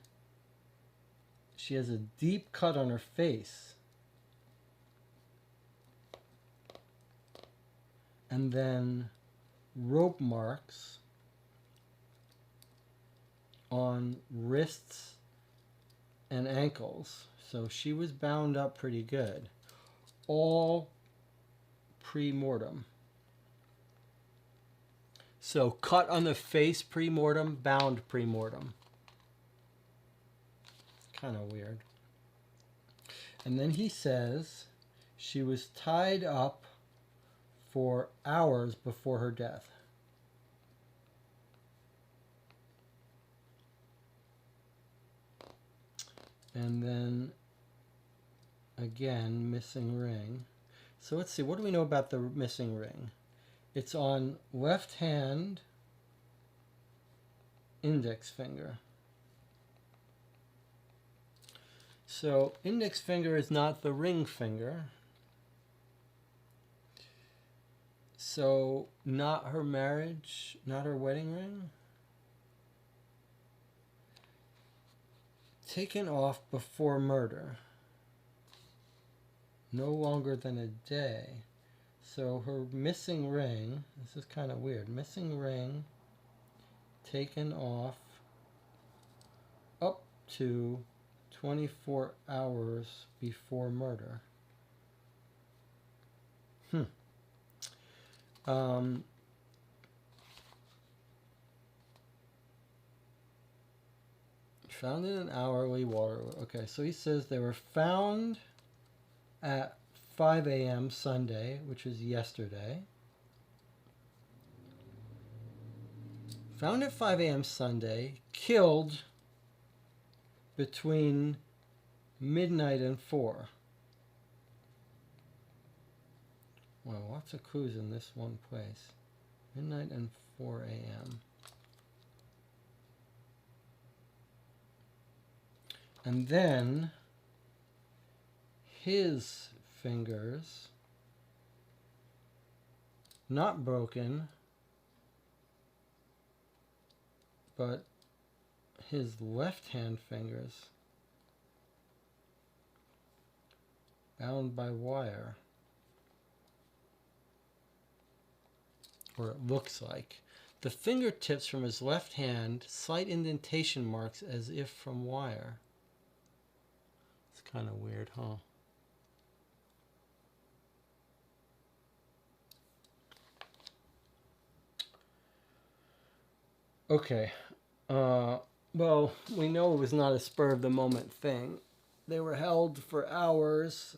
she has a deep cut on her face. And then rope marks on wrists and ankles. So she was bound up pretty good. All pre-mortem. So cut on the face pre-mortem, bound pre-mortem. Kind of weird. And then he says she was tied up for hours before her death. And then again, missing ring. So let's see, what do we know about the missing ring? It's on left hand index finger. So index finger is not the ring finger. So not her marriage, not her wedding ring. Taken off before murder. No longer than a day. So her missing ring, this is kind of weird, missing ring taken off up to 24 hours before murder. Found in an hourly water. Okay, so he says they were found at 5 a.m. Sunday, which is yesterday. Found at 5 a.m. Sunday, killed between midnight and 4. Well, lots of clues in this one place. Midnight and 4 a.m. And then his fingers, not broken, but his left hand fingers bound by wire. Or it looks like. The fingertips from his left hand, slight indentation marks as if from wire. It's kind of weird, huh? Okay. Well, we know it was not a spur of the moment thing. They were held for hours,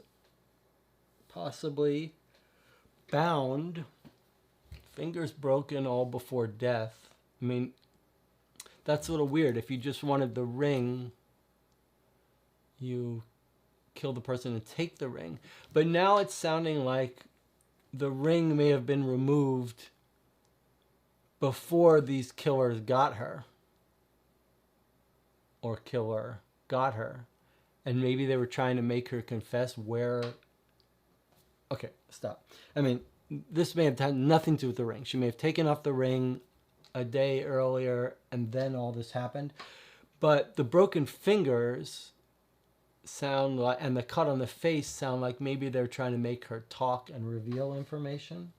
possibly bound, fingers broken all before death. I mean, that's a little weird. If you just wanted the ring, you kill the person and take the ring. But now it's sounding like the ring may have been removed before these killers got her. Or killer got her. And maybe they were trying to make her confess where... Okay, stop. I mean, this may have had nothing to do with the ring. She may have taken off the ring a day earlier and then all this happened. But the broken fingers sound like, and the cut on the face sound like maybe they're trying to make her talk and reveal information.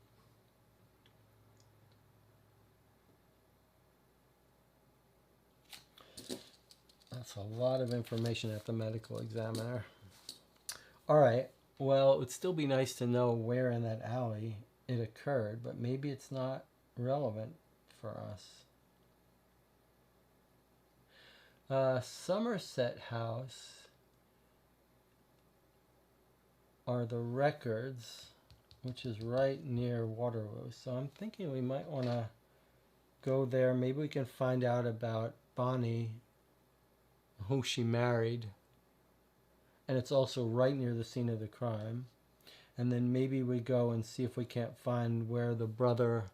That's a lot of information at the medical examiner. All right. Well, it would still be nice to know where in that alley it occurred, but maybe it's not relevant for us. Somerset House are the records, which is right near Waterloo. So I'm thinking we might want to go there. Maybe we can find out about Bonnie, who she married. And it's also right near the scene of the crime. And then maybe we go and see if we can't find where the brother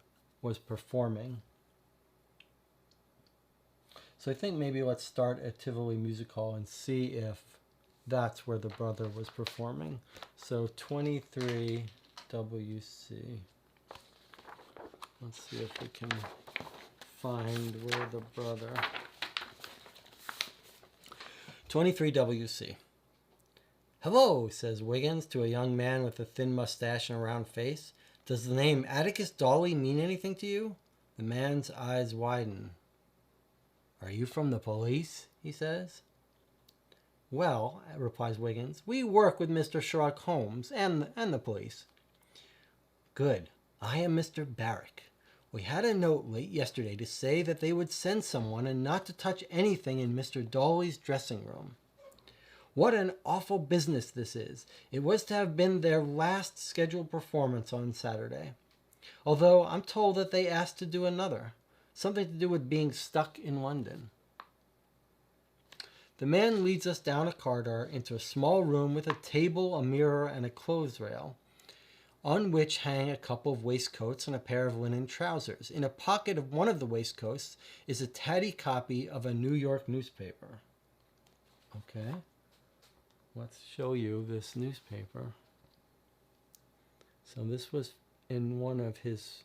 was performing. So I think maybe let's start at Tivoli Music Hall and see if that's where the brother was performing. So 23 WC. Let's see if we can find where the brother... 23 WC. Hello, says Wiggins to a young man with a thin mustache and a round face. Does the name Atticus Dawley mean anything to you? The man's eyes widen. Are you from the police? He says. Well, replies Wiggins, we work with Mr. Sherlock Holmes and the police. Good. I am Mr. Barrick. We had a note late yesterday to say that they would send someone and not to touch anything in Mr. Dawley's dressing room. What an awful business this is. It was to have been their last scheduled performance on Saturday. Although I'm told that they asked to do another. Something to do with being stuck in London. The man leads us down a corridor into a small room with a table, a mirror, and a clothes rail, on which hang a couple of waistcoats and a pair of linen trousers. In a pocket of one of the waistcoats is a tatty copy of a New York newspaper. Okay. Let's show you this newspaper. So this was in one of his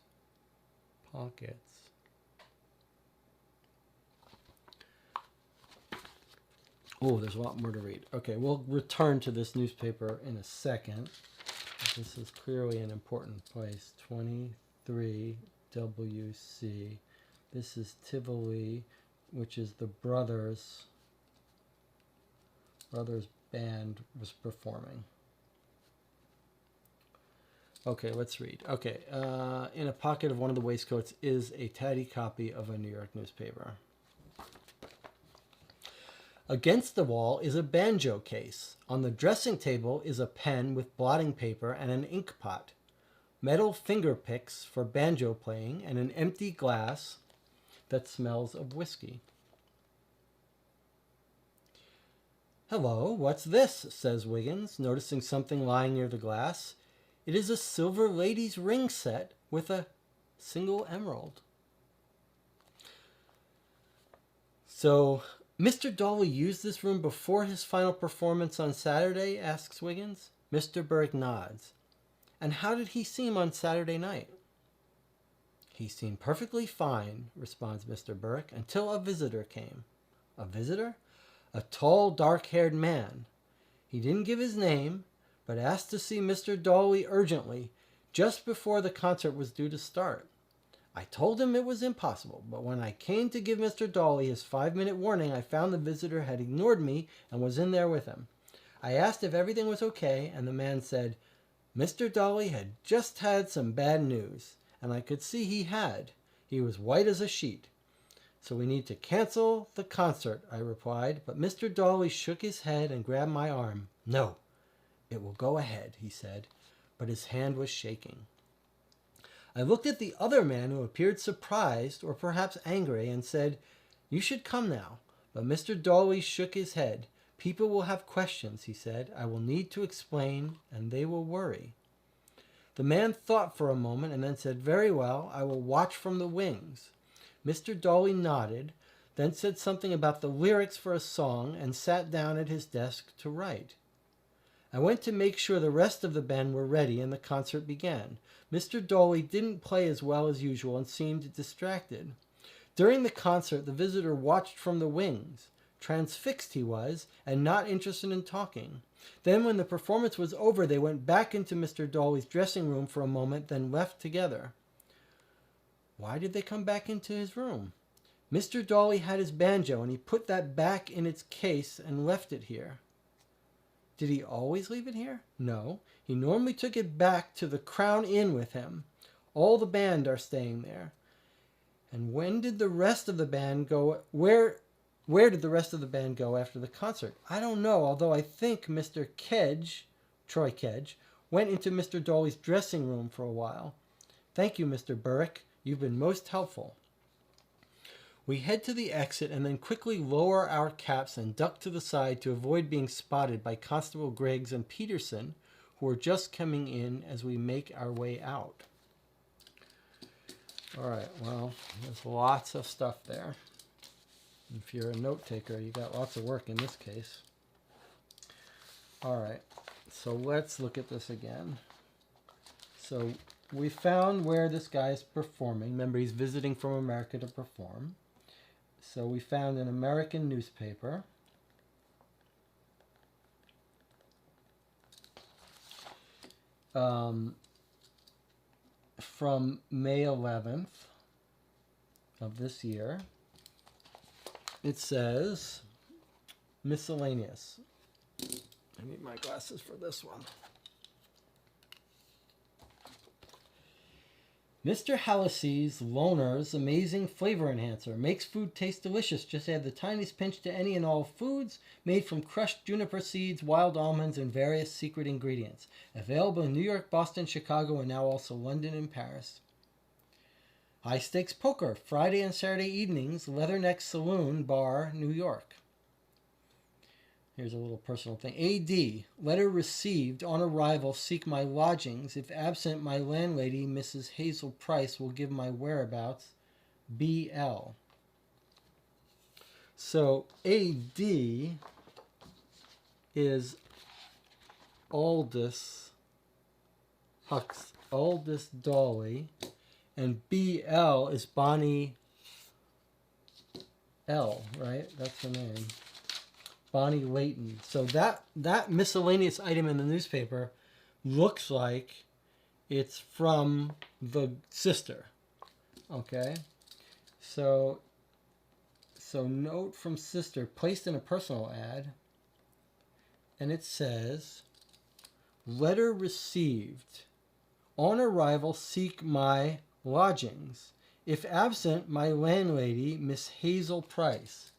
pockets. Oh, there's a lot more to read. Okay, we'll return to this newspaper in a second. This is clearly an important place. 23 WC. This is Tivoli, which is the brothers band was performing. Okay, let's read. Okay, in a pocket of one of the waistcoats is a tatty copy of a New York newspaper. Against the wall is a banjo case. On the dressing table is a pen with blotting paper and an ink pot. Metal finger picks for banjo playing and an empty glass. that smells of whiskey. "Hello, what's this?" says Wiggins, noticing something lying near the glass. It is a silver lady's ring set with a single emerald. "So, Mr. Dolly used this room before his final performance on Saturday?" asks Wiggins. Mr. Burke nods. "And how did he seem on Saturday night?" "He seemed perfectly fine," responds Mr. Burke, "until a visitor came." "A visitor?" "A tall, dark-haired man. He didn't give his name, but asked to see Mr. Dolly urgently, just before the concert was due to start. I told him it was impossible, but when I came to give Mr. Dolly his 5-minute warning, I found the visitor had ignored me and was in there with him. I asked if everything was okay, and the man said, Mr. Dolly had just had some bad news, and I could see he had. He was white as a sheet. So we need to cancel the concert, I replied, but Mr. Dolly shook his head and grabbed my arm. No, it will go ahead, he said, but his hand was shaking. I looked at the other man who appeared surprised or perhaps angry and said, You should come now. But Mr. Dolly shook his head. People will have questions, he said. I will need to explain, and they will worry. The man thought for a moment and then said, Very well, I will watch from the wings. Mr. Dolly nodded, then said something about the lyrics for a song and sat down at his desk to write. I went to make sure the rest of the band were ready and the concert began. Mr. Dolly didn't play as well as usual and seemed distracted. During the concert, the visitor watched from the wings. Transfixed he was, and not interested in talking. Then when the performance was over, they went back into Mr. Dolly's dressing room for a moment, then left together. Why did they come back into his room? Mr. Dolly had his banjo, and he put that back in its case and left it here. Did he always leave it here? No. He normally took it back to the Crown Inn with him. All the band are staying there. And when did the rest of the band go? Where did the rest of the band go after the concert? I don't know, although I think Mr. Kedge, Troy Kedge, went into Mr. Dolly's dressing room for a while. Thank you, Mr. Burke. You've been most helpful. We head to the exit and then quickly lower our caps and duck to the side to avoid being spotted by Constable Griggs and Peterson, who are just coming in as we make our way out. All right, well, there's lots of stuff there. If you're a note taker, you got lots of work in this case. All right, so let's look at this again. So we found where this guy is performing. Remember, he's visiting from America to perform. So we found an American newspaper. From May 11th of this year. It says, miscellaneous. I need my glasses for this one. Mr. Hallisey's Loner's amazing flavor enhancer makes food taste delicious. Just add the tiniest pinch to any and all foods, made from crushed juniper seeds, wild almonds, and various secret ingredients. Available in New York, Boston, Chicago, and now also London and Paris. High Stakes Poker, Friday and Saturday evenings, Leatherneck Saloon, Bar, New York. Here's a little personal thing. A.D. Letter received. On arrival, seek my lodgings. If absent, my landlady, Mrs. Hazel Price, will give my whereabouts. B.L. So A.D. is Aldous Dolly, and B.L. is Bonnie L., right? That's her name. Bonnie Layton. So that miscellaneous item in the newspaper looks like it's from the sister. Okay? So note from sister placed in a personal ad, and it says, letter received. On arrival, seek my lodgings. If absent, my landlady, Miss Hazel Price.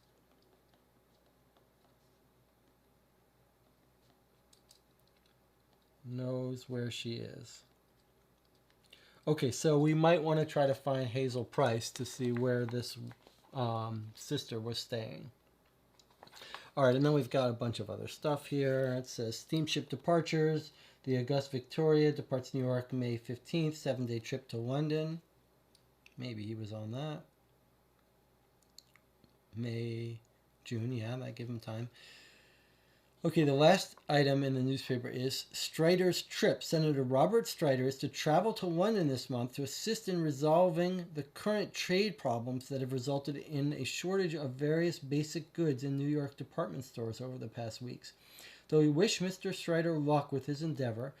Knows where she is. Okay, so we might want to try to find Hazel Price to see where this sister was staying. All right, and then we've got a bunch of other stuff here. It says steamship departures. The Augusta Victoria departs New York May 15th, 7-day trip to London. Maybe he was on that. May, June, yeah, that give him time. Okay, the last item in the newspaper is Strider's trip. Senator Robert Strider is to travel to London this month to assist in resolving the current trade problems that have resulted in a shortage of various basic goods in New York department stores over the past weeks. Though we wish Mr. Strider luck with his endeavor,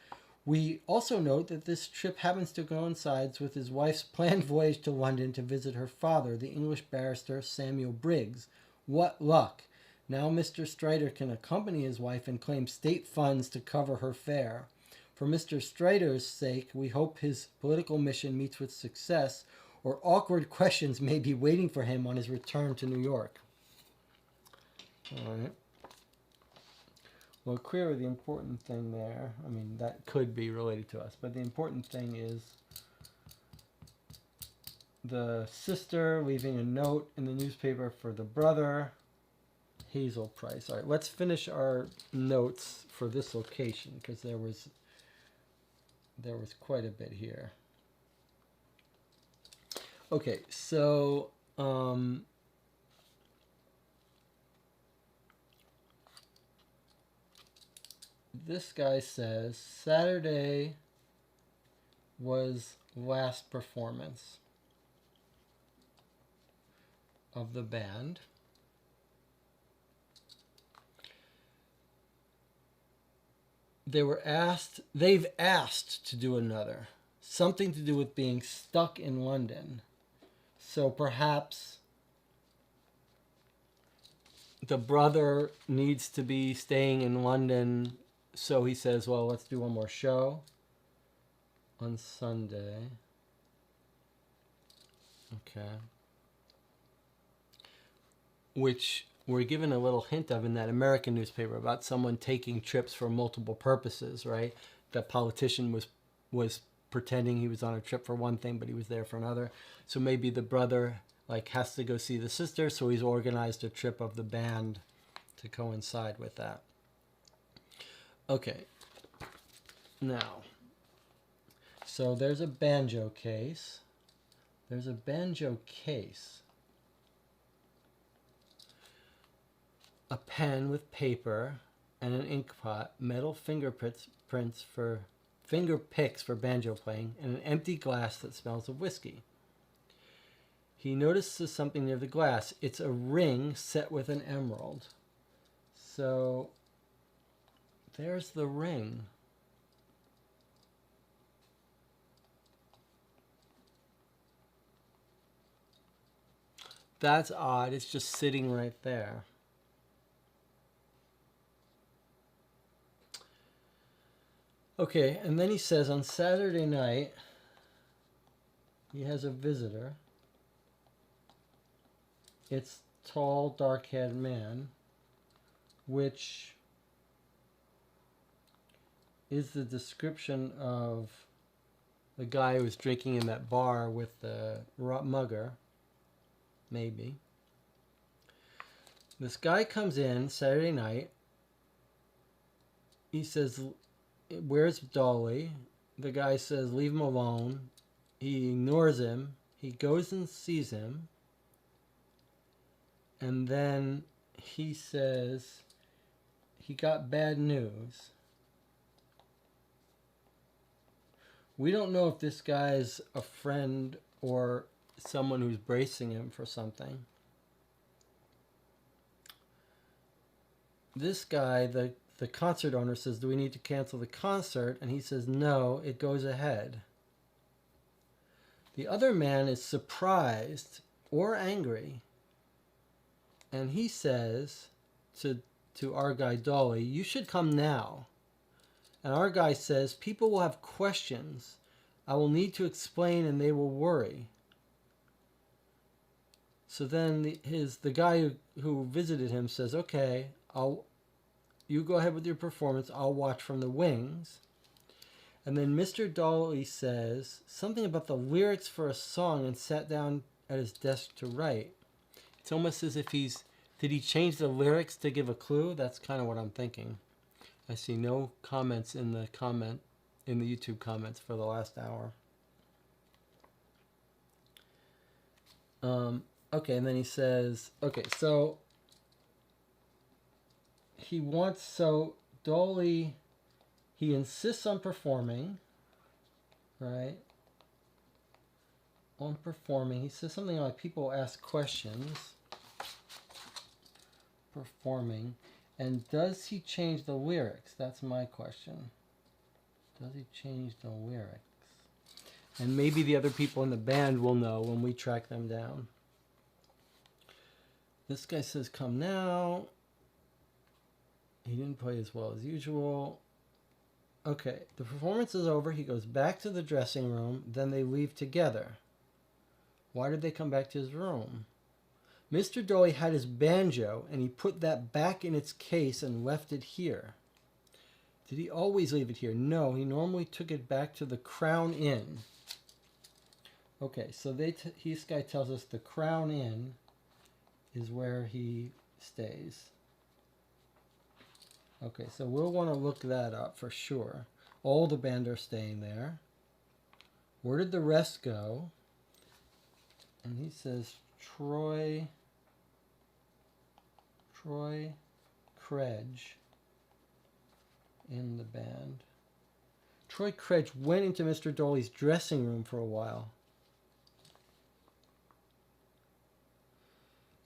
we also note that this trip happens to coincide with his wife's planned voyage to London to visit her father, the English barrister Samuel Briggs. What luck! Now Mr. Strider can accompany his wife and claim state funds to cover her fare. For Mr. Strider's sake, we hope his political mission meets with success, or awkward questions may be waiting for him on his return to New York. All right. Well, clearly the important thing there, I mean, that could be related to us, but the important thing is the sister leaving a note in the newspaper for the brother, Hazel Price. All right, let's finish our notes for this location because there was quite a bit here. Okay, so this guy says Saturday was last performance of the band. They've asked to do another. Something to do with being stuck in London. So perhaps the brother needs to be staying in London, so he says, well, let's do one more show on Sunday. Okay. Which we're given a little hint of in that American newspaper about someone taking trips for multiple purposes, right? That politician was pretending he was on a trip for one thing, but he was there for another. So maybe the brother has to go see the sister, so he's organized a trip of the band to coincide with that. Okay. Now, so there's a banjo case. There's a banjo case. A pen with paper and an ink pot, metal finger picks for banjo playing, and an empty glass that smells of whiskey. He notices something near the glass. It's a ring set with an emerald. So there's the ring. That's odd. It's just sitting right there. Okay, and then he says on Saturday night, he has a visitor. It's tall, dark-haired man, which is the description of the guy who was drinking in that bar with the mugger, maybe. This guy comes in Saturday night. He says, where's Dolly? The guy says, leave him alone. He ignores him. He goes and sees him. And then he says he got bad news. We don't know if this guy's a friend or someone who's bracing him for something. This guy, the concert owner, says, do we need to cancel the concert? And he says, no, it goes ahead. The other man is surprised or angry. And he says to our guy, Dolly, you should come now. And our guy says, people will have questions. I will need to explain and they will worry. So then the guy who visited him says, okay, you go ahead with your performance. I'll watch from the wings. And then Mr. Dolly says something about the lyrics for a song and sat down at his desk to write. It's almost as if did he change the lyrics to give a clue? That's kind of what I'm thinking. I see no comments in the YouTube comments for the last hour. Okay, and then he says, okay, so Dolly, he insists on performing, right? On performing. He says something like people ask questions. Performing. And does he change the lyrics? That's my question. Does he change the lyrics? And maybe the other people in the band will know when we track them down. This guy says, come now. He didn't play as well as usual. Okay, the performance is over. He goes back to the dressing room. Then they leave together. Why did they come back to his room? Mr. Dolly had his banjo, and he put that back in its case and left it here. Did he always leave it here? No, he normally took it back to the Crown Inn. Okay, so this guy tells us the Crown Inn is where he stays. Okay, so we'll want to look that up for sure. All the band are staying there. Where did the rest go? And he says Troy Kredge in the band. Troy Kredge went into Mr. Dolly's dressing room for a while.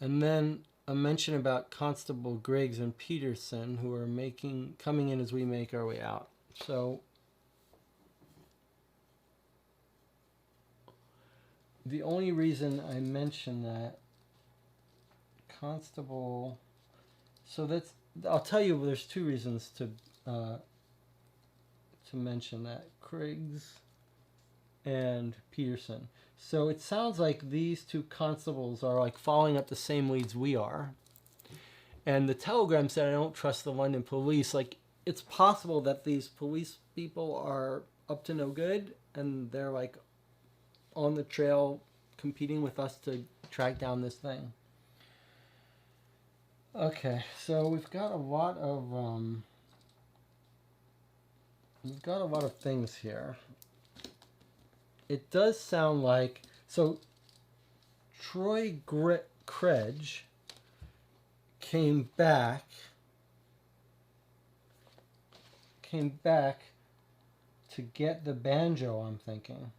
And then a mention about Constable Griggs and Peterson, who are coming in as we make our way out. So the only reason I mention that Constable, I'll tell you, there's two reasons to mention that, Griggs and Peterson. So it sounds like these two constables are like following up the same leads we are. And the Telegram said, I don't trust the London police. Like, it's possible that these police people are up to no good and they're like on the trail competing with us to track down this thing. Okay, so we've got a lot of things here. It does sound like, so Troy Kredge came back to get the banjo, I'm thinking,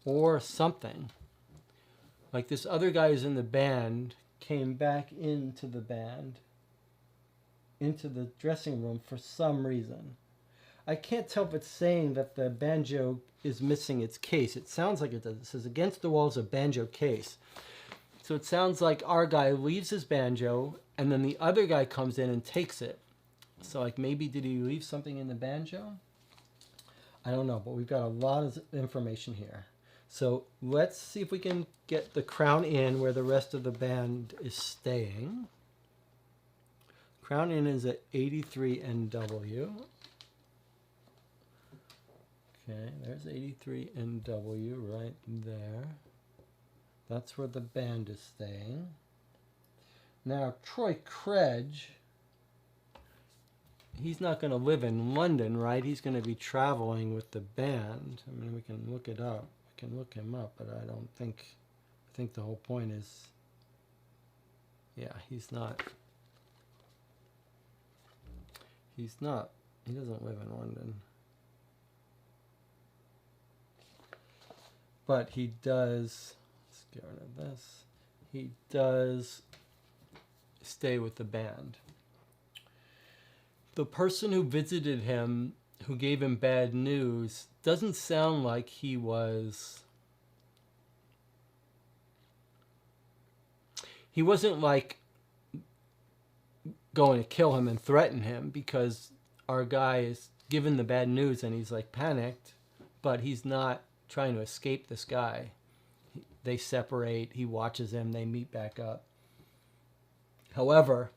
or something. Like this other guy who's in the band came back into the band, into the dressing room for some reason. I can't tell if it's saying that the banjo is missing its case. It sounds like it does. It says, against the walls, a banjo case. So it sounds like our guy leaves his banjo, and then the other guy comes in and takes it. So like maybe did he leave something in the banjo? I don't know, but we've got a lot of information here. So let's see if we can get the Crown Inn where the rest of the band is staying. Crown Inn is at 83 NW. Okay, there's 83 NW right there. That's where the band is staying. Now, Troy Kredge, he's not going to live in London, right? He's going to be traveling with the band. I mean, we can look it up. We can look him up, but I think the whole point is, yeah, he doesn't live in London. But he does, let's get rid of this, he does stay with the band. The person who visited him, who gave him bad news, doesn't sound like he wasn't like going to kill him and threaten him, because our guy is given the bad news and he's like panicked, but he's not trying to escape this guy. They separate, he watches him, they meet back up. However,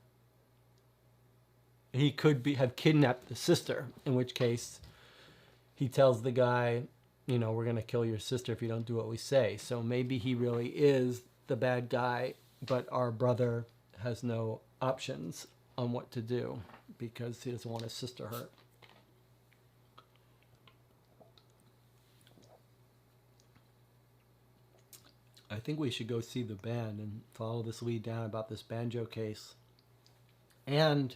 he could have kidnapped the sister, in which case he tells the guy, you know, we're going to kill your sister if you don't do what we say. So maybe he really is the bad guy, but our brother has no options on what to do because he doesn't want his sister hurt. I think we should go see the band and follow this lead down about this banjo case. And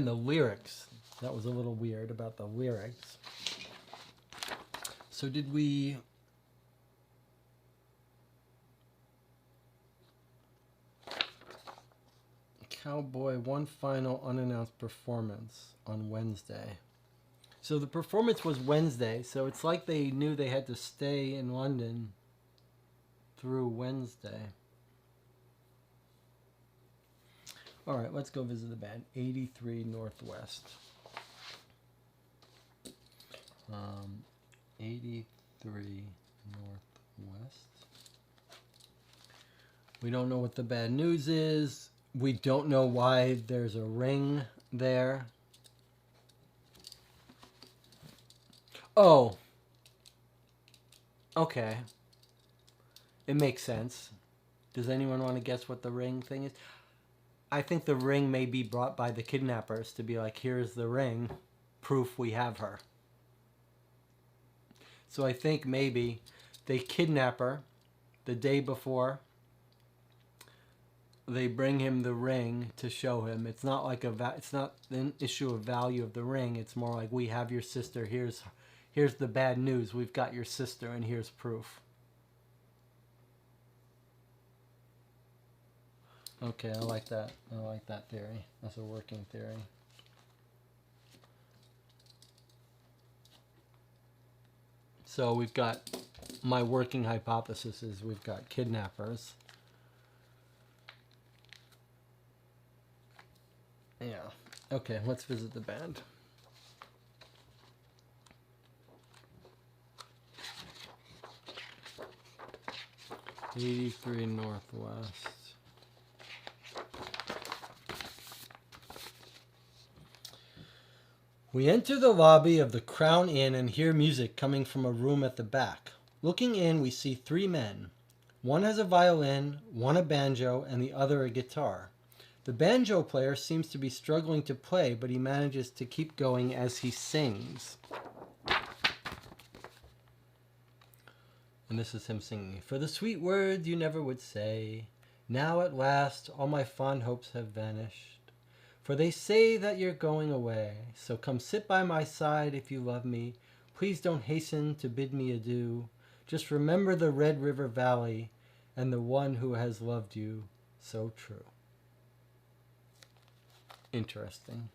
the lyrics. That was a little weird about the lyrics. So did we... Cowboy, one final unannounced performance on Wednesday. So the performance was Wednesday, so it's like they knew they had to stay in London through Wednesday. All right, let's go visit the band. 83 Northwest. 83 Northwest. We don't know what the bad news is. We don't know why there's a ring there. Oh. Okay. It makes sense. Does anyone want to guess what the ring thing is? I think the ring may be brought by the kidnappers to be like, here's the ring, proof we have her. So I think maybe they kidnap her the day before. They bring him the ring to show him. It's not like it's not an issue of value of the ring. It's more like, we have your sister. Here's the bad news. We've got your sister, and here's proof. Okay, I like that. I like that theory. That's a working theory. So we've got, my working hypothesis is we've got kidnappers. Yeah. Okay, let's visit the band. '83 Northwest. We enter the lobby of the Crown Inn and hear music coming from a room at the back. Looking in, we see three men. One has a violin, one a banjo, and the other a guitar. The banjo player seems to be struggling to play, but he manages to keep going as he sings. And this is him singing. For the sweet words you never would say, now at last all my fond hopes have vanished. For they say that you're going away, so come sit by my side if you love me. Please don't hasten to bid me adieu. Just remember the Red River Valley and the one who has loved you so true. Interesting.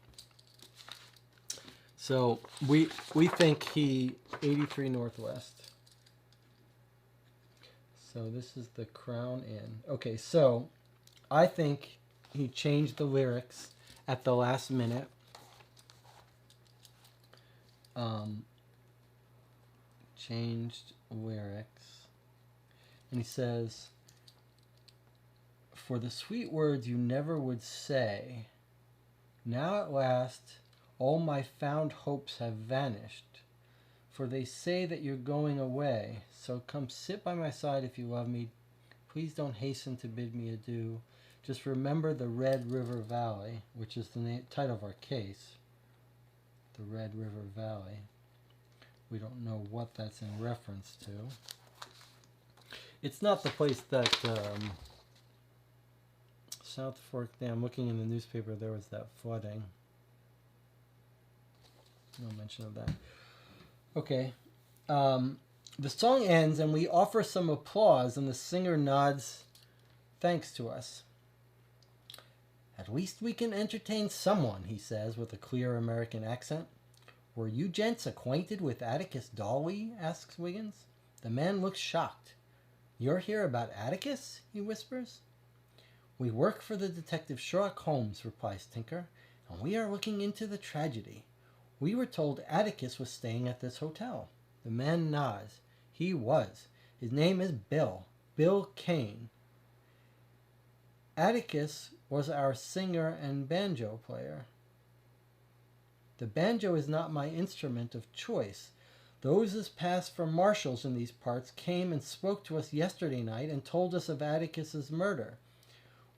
So we think he 83 Northwest. So this is the Crown Inn. Okay, so I think he changed the lyrics at the last minute. Changed lyrics. And he says, for the sweet words you never would say, now at last all my found hopes have vanished. For they say that you're going away, so come sit by my side if you love me. Please don't hasten to bid me adieu. Just remember the Red River Valley, which is the title of our case. The Red River Valley. We don't know what that's in reference to. It's not the place that South Fork Dam. Looking in the newspaper, there was that flooding. No mention of that. Okay. The song ends and we offer some applause and the singer nods thanks to us. At least we can entertain someone, he says with a clear American accent. Were you gents acquainted with Atticus Dawley? Asks Wiggins. The man looks shocked. You're here about Atticus? He whispers. We work for the detective Sherlock Holmes, replies Tinker, and we are looking into the tragedy. We were told Atticus was staying at this hotel. The man nods. He was. His name is Bill. Bill Kane. Atticus was our singer and banjo player. The banjo is not my instrument of choice. Those as passed for marshals in these parts came and spoke to us yesterday night and told us of Atticus's murder.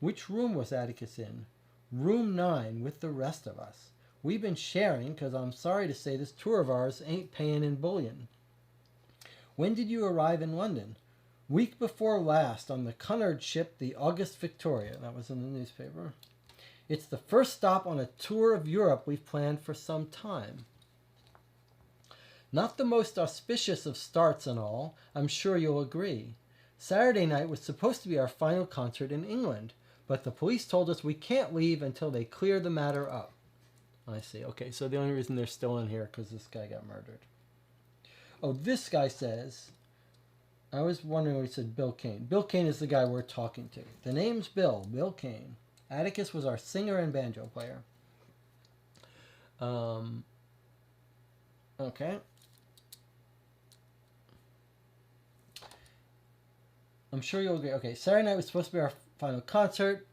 Which room was Atticus in? Room 9 with the rest of us. We've been sharing, because I'm sorry to say this tour of ours ain't paying in bullion. When did you arrive in London? Week before last on the Cunard ship, the August Victoria. That was in the newspaper. It's the first stop on a tour of Europe we've planned for some time. Not the most auspicious of starts and all, I'm sure you'll agree. Saturday night was supposed to be our final concert in England, but the police told us we can't leave until they clear the matter up. I see. Okay, so the only reason they're still in here because this guy got murdered. Oh, this guy says... I was wondering what he said, Bill Kane. Bill Kane is the guy we're talking to. The name's Bill Kane. Atticus was our singer and banjo player. Okay. I'm sure you'll agree. Okay, Saturday night was supposed to be our final concert.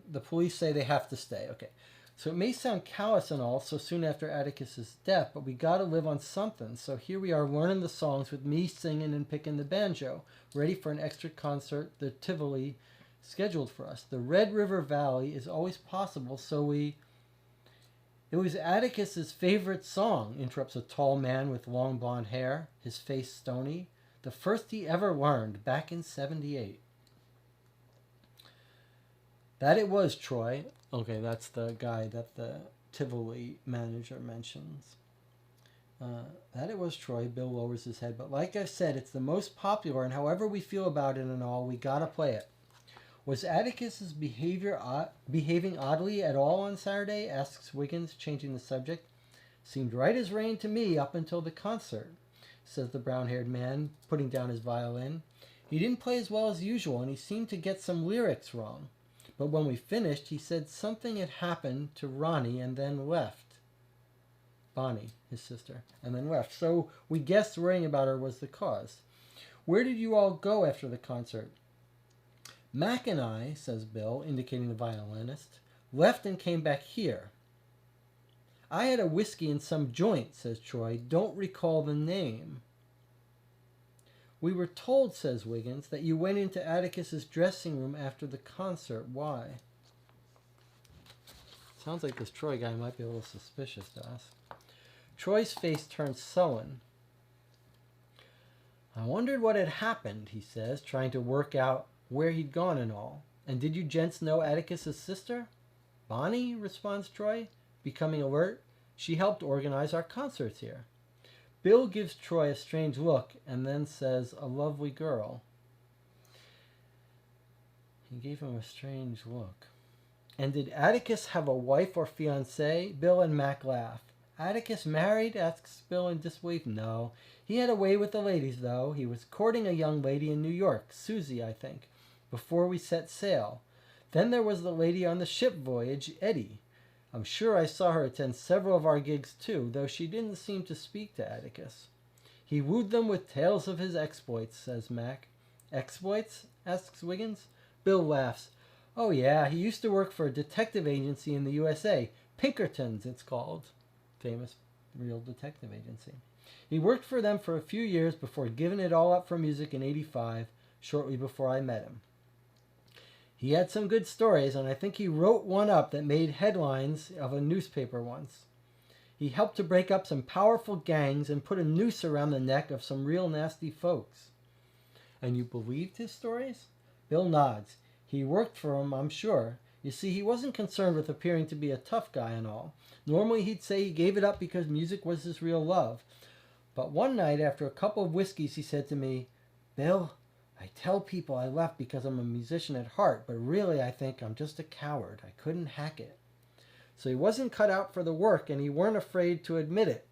The police say they have to stay. Okay. So it may sound callous and all so soon after Atticus's death, but we got to live on something. So here we are learning the songs with me singing and picking the banjo, ready for an extra concert, the Tivoli, scheduled for us. The Red River Valley is always possible, so we... It was Atticus's favorite song, interrupts a tall man with long blonde hair, his face stony. The first he ever learned, back in 78. That it was, Troy. Okay, that's the guy that the Tivoli manager mentions. That it was, Troy. Bill lowers his head. But like I said, it's the most popular, and however we feel about it and all, we gotta play it. Was Atticus's behaving oddly at all on Saturday? Asks Wiggins, changing the subject. Seemed right as rain to me up until the concert, says the brown-haired man, putting down his violin. He didn't play as well as usual, and he seemed to get some lyrics wrong. But when we finished, he said something had happened to Ronnie and then left. Bonnie, his sister, and then left. So we guessed worrying about her was the cause. Where did you all go after the concert? Mac and I, says Bill, indicating the violinist, left and came back here. I had a whiskey in some joint, says Troy. Don't recall the name. We were told, says Wiggins, that you went into Atticus's dressing room after the concert. Why? Sounds like this Troy guy might be a little suspicious to us. Troy's face turns sullen. I wondered what had happened, he says, trying to work out where he'd gone and all. And did you gents know Atticus's sister? Bonnie, responds Troy, becoming alert. She helped organize our concerts here. Bill gives Troy a strange look and then says, a lovely girl. He gave him a strange look. And did Atticus have a wife or fiancée? Bill and Mac laugh. Atticus married? Asks Bill in disbelief. No. He had a way with the ladies, though. He was courting a young lady in New York, Susie, I think, before we set sail. Then there was the lady on the ship voyage, Eddie. I'm sure I saw her attend several of our gigs, too, though she didn't seem to speak to Atticus. He wooed them with tales of his exploits, says Mac. Exploits? Asks Wiggins. Bill laughs. Oh, yeah, he used to work for a detective agency in the USA. Pinkerton's, it's called. Famous real detective agency. He worked for them for a few years before giving it all up for music in '85, shortly before I met him. He had some good stories, and I think he wrote one up that made headlines of a newspaper once. He helped to break up some powerful gangs and put a noose around the neck of some real nasty folks. And you believed his stories? Bill nods. He worked for him, I'm sure. You see, he wasn't concerned with appearing to be a tough guy and all. Normally he'd say he gave it up because music was his real love. But one night, after a couple of whiskeys, he said to me, Bill, I tell people I left because I'm a musician at heart, but really I think I'm just a coward. I couldn't hack it. So he wasn't cut out for the work, and he weren't afraid to admit it.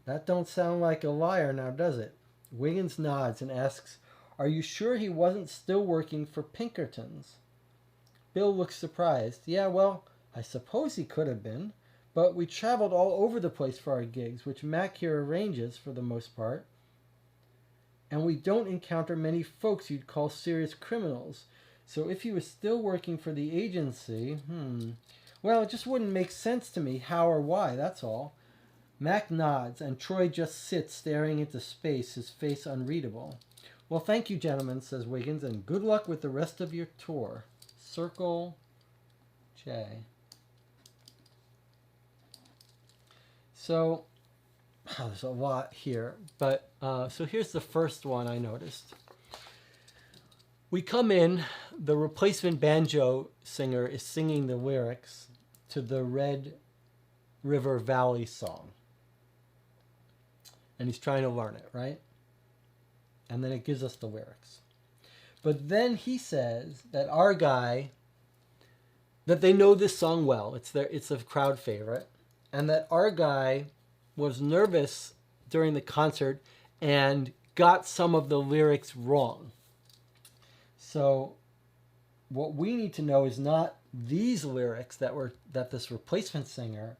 That don't sound like a liar now, does it? Wiggins nods and asks, are you sure he wasn't still working for Pinkerton's? Bill looks surprised. Yeah, well, I suppose he could have been, but we traveled all over the place for our gigs, which Mac here arranges for the most part. And we don't encounter many folks you'd call serious criminals. So if he was still working for the agency, well, it just wouldn't make sense to me how or why, that's all. Mac nods, and Troy just sits staring into space, his face unreadable. Well, thank you, gentlemen, says Wiggins, and good luck with the rest of your tour. Circle J. So, there's a lot here, but so here's the first one I noticed. We come in, the replacement banjo singer is singing the lyrics to the Red River Valley song. And he's trying to learn it, right? And then it gives us the lyrics. But then he says that our guy, that they know this song well. It's a crowd favorite. And that our guy was nervous during the concert and got some of the lyrics wrong. So what we need to know is not these lyrics that this replacement singer,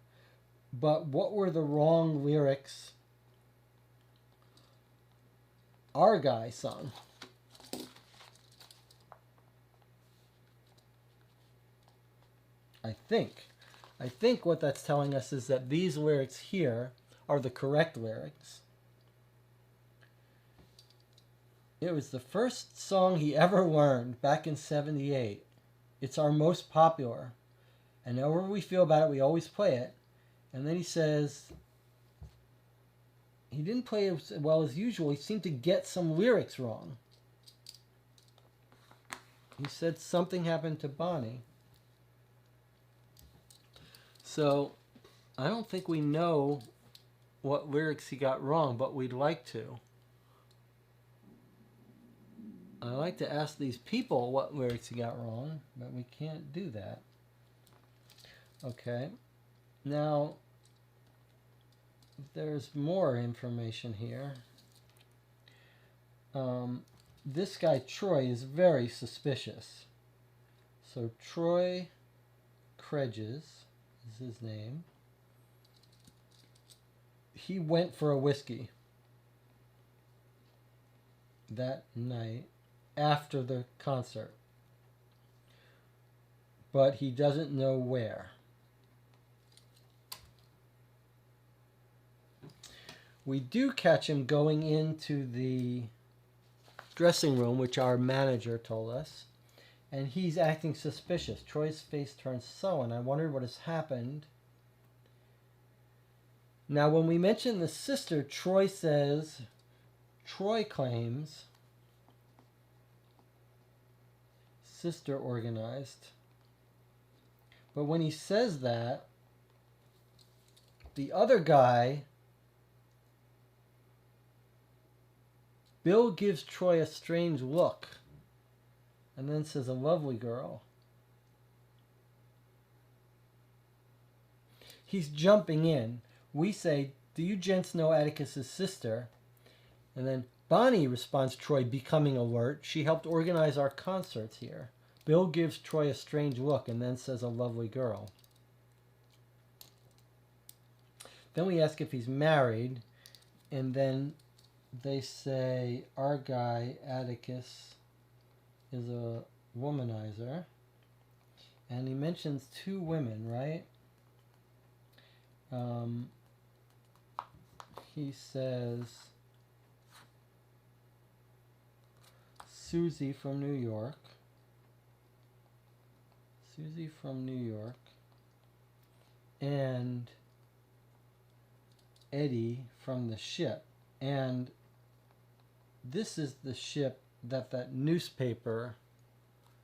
but what were the wrong lyrics our guy sung. I think what that's telling us is that these lyrics here are the correct lyrics. It was the first song he ever learned back in '78. It's our most popular. And however we feel about it, we always play it. And then he says, he didn't play as well as usual. He seemed to get some lyrics wrong. He said something happened to Bonnie. So, I don't think we know what lyrics he got wrong, but we'd like to. I like to ask these people what lyrics he got wrong, but we can't do that. Okay. Now, there's more information here. This guy, Troy, is very suspicious. So, Troy Kredges is his name. He went for a whiskey that night after the concert, but he doesn't know where. We do catch him going into the dressing room, which our manager told us, and he's acting suspicious. Troy's face turns sullen. I wondered what has happened. Now, when we mention the sister, Troy claims sister organized. But when he says that, the other guy, Bill, gives Troy a strange look and then says, a lovely girl. He's jumping in. We say, do you gents know Atticus's sister? And then Bonnie, responds Troy, becoming alert. She helped organize our concerts here. Bill gives Troy a strange look and then says, a lovely girl. Then we ask if he's married, and then they say, our guy, Atticus, is a womanizer. And he mentions two women, right? He says Susie from New York. Susie from New York. And Eddie from the ship. And this is the ship that newspaper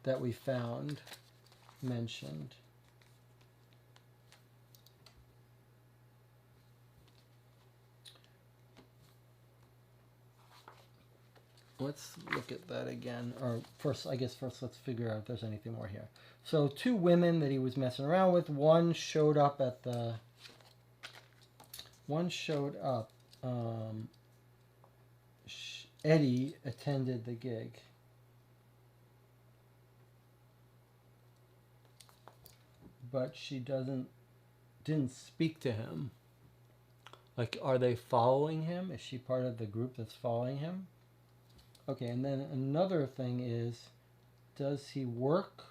that we found mentioned. Let's look at that again. Or first let's figure out if there's anything more here. So two women that he was messing around with. One showed up. Eddie attended the gig. But she didn't speak to him. Like, are they following him? Is she part of the group that's following him? Okay, and then another thing is does he work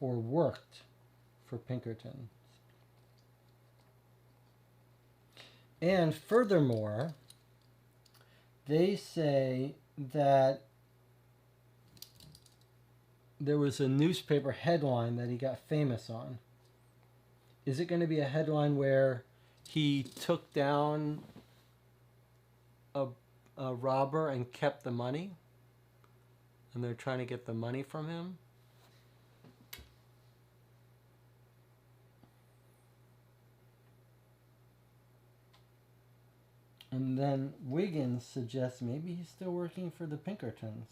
or worked for Pinkerton? And furthermore, they say that there was a newspaper headline that he got famous on. Is it going to be a headline where he took down a robber and kept the money? And they're trying to get the money from him? And then Wiggins suggests maybe he's still working for the Pinkertons.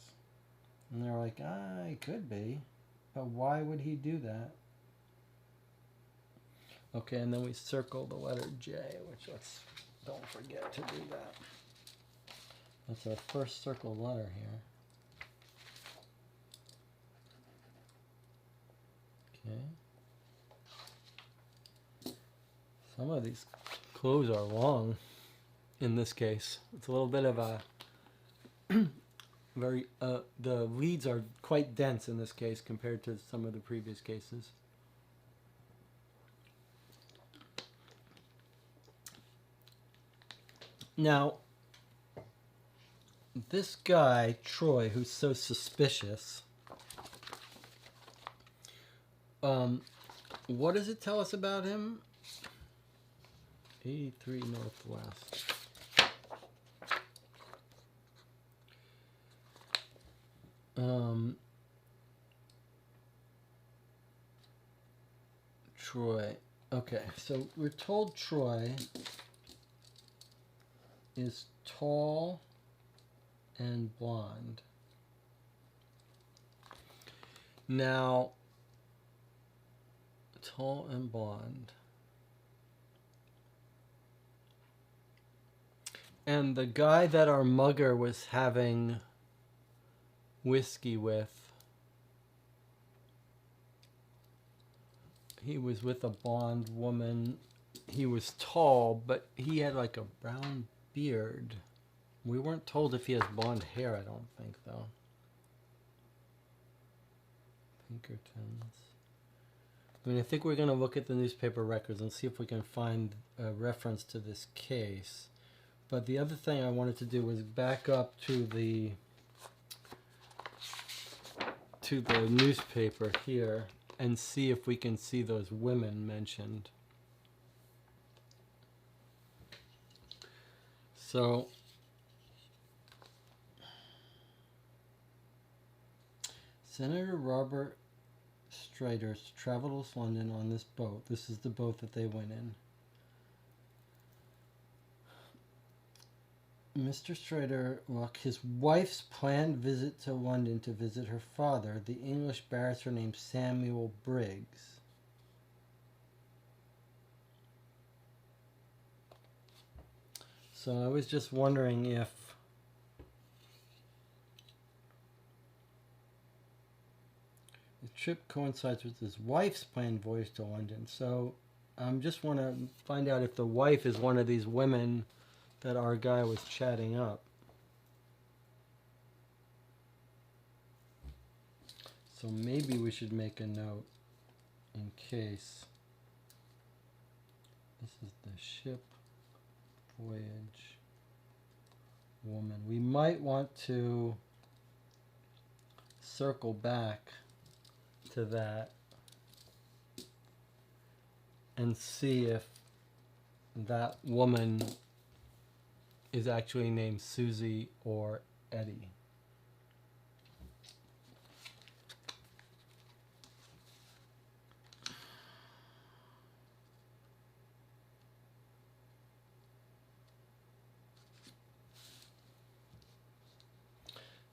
And they're like, he could be. But why would he do that? Okay, and then we circle the letter J, which don't forget to do that. That's our first circled letter here. Okay. Some of these clues are long in this case. It's a little bit of a very, the leads are quite dense in this case compared to some of the previous cases. Now, this guy, Troy, who's so suspicious, what does it tell us about him? 83 Northwest. Troy. Okay, so we're told Troy is tall and blonde. Now, tall and blonde. And the guy that our mugger was having whiskey with, he was with a blonde woman. He was tall, but he had like a brown beard. We weren't told if he has blonde hair, I don't think, though. Pinkertons. I mean, I think we're going to look at the newspaper records and see if we can find a reference to this case. But the other thing I wanted to do was back up to the newspaper here and see if we can see those women mentioned. So, Senator Robert Striders traveled to London on this boat. This is the boat that they went in. Mr. Strider, his wife's planned visit to London to visit her father, the English barrister named Samuel Briggs. So I was just wondering if the trip coincides with his wife's planned voyage to London. So I just want to find out if the wife is one of these women that our guy was chatting up. So maybe we should make a note in case. This is the ship voyage woman. We might want to circle back to that and see if that woman is actually named Susie or Eddie.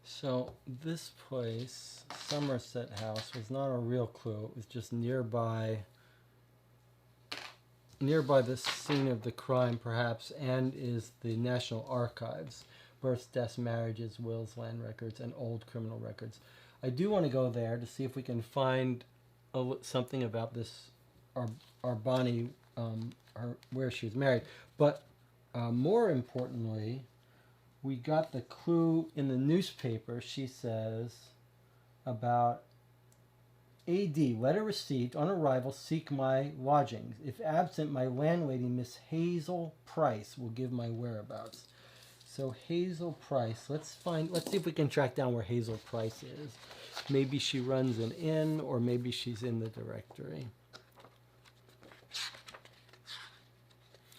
So this place, Somerset House, was not a real clue. It was just nearby the scene of the crime, perhaps, and is the National Archives. Births, deaths, marriages, wills, land records, and old criminal records. I do want to go there to see if we can find something about this, our Bonnie, where she was married. But more importantly, we got the clue in the newspaper, she says, about AD, letter received. On arrival, seek my lodgings. If absent, my landlady, Miss Hazel Price, will give my whereabouts. So Hazel Price, let's see if we can track down where Hazel Price is. Maybe she runs an inn, or maybe she's in the directory.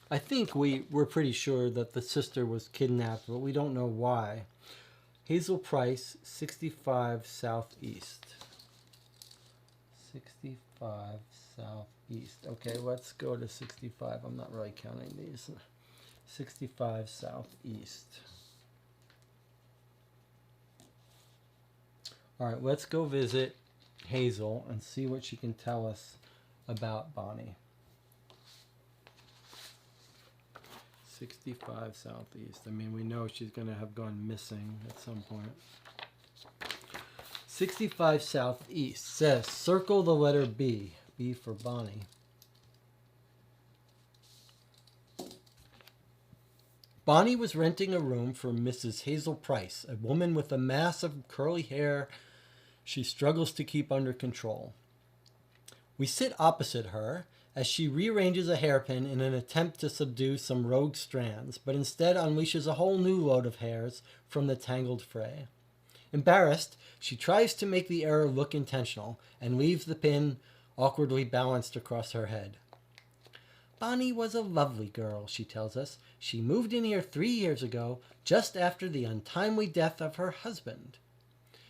I think we're pretty sure that the sister was kidnapped, but we don't know why. Hazel Price, 65 Southeast. 65 Southeast. Okay, let's go to 65. I'm not really counting these. 65 Southeast. All right, let's go visit Hazel and see what she can tell us about Bonnie. 65 Southeast. I mean, we know she's going to have gone missing at some point. 65 Southeast says, circle the letter B. B for Bonnie. Bonnie was renting a room for Mrs. Hazel Price, a woman with a mass of curly hair she struggles to keep under control. We sit opposite her as she rearranges a hairpin in an attempt to subdue some rogue strands, but instead unleashes a whole new load of hairs from the tangled fray. Embarrassed, she tries to make the error look intentional and leaves the pin awkwardly balanced across her head. Bonnie was a lovely girl, she tells us. She moved in here 3 years ago, just after the untimely death of her husband.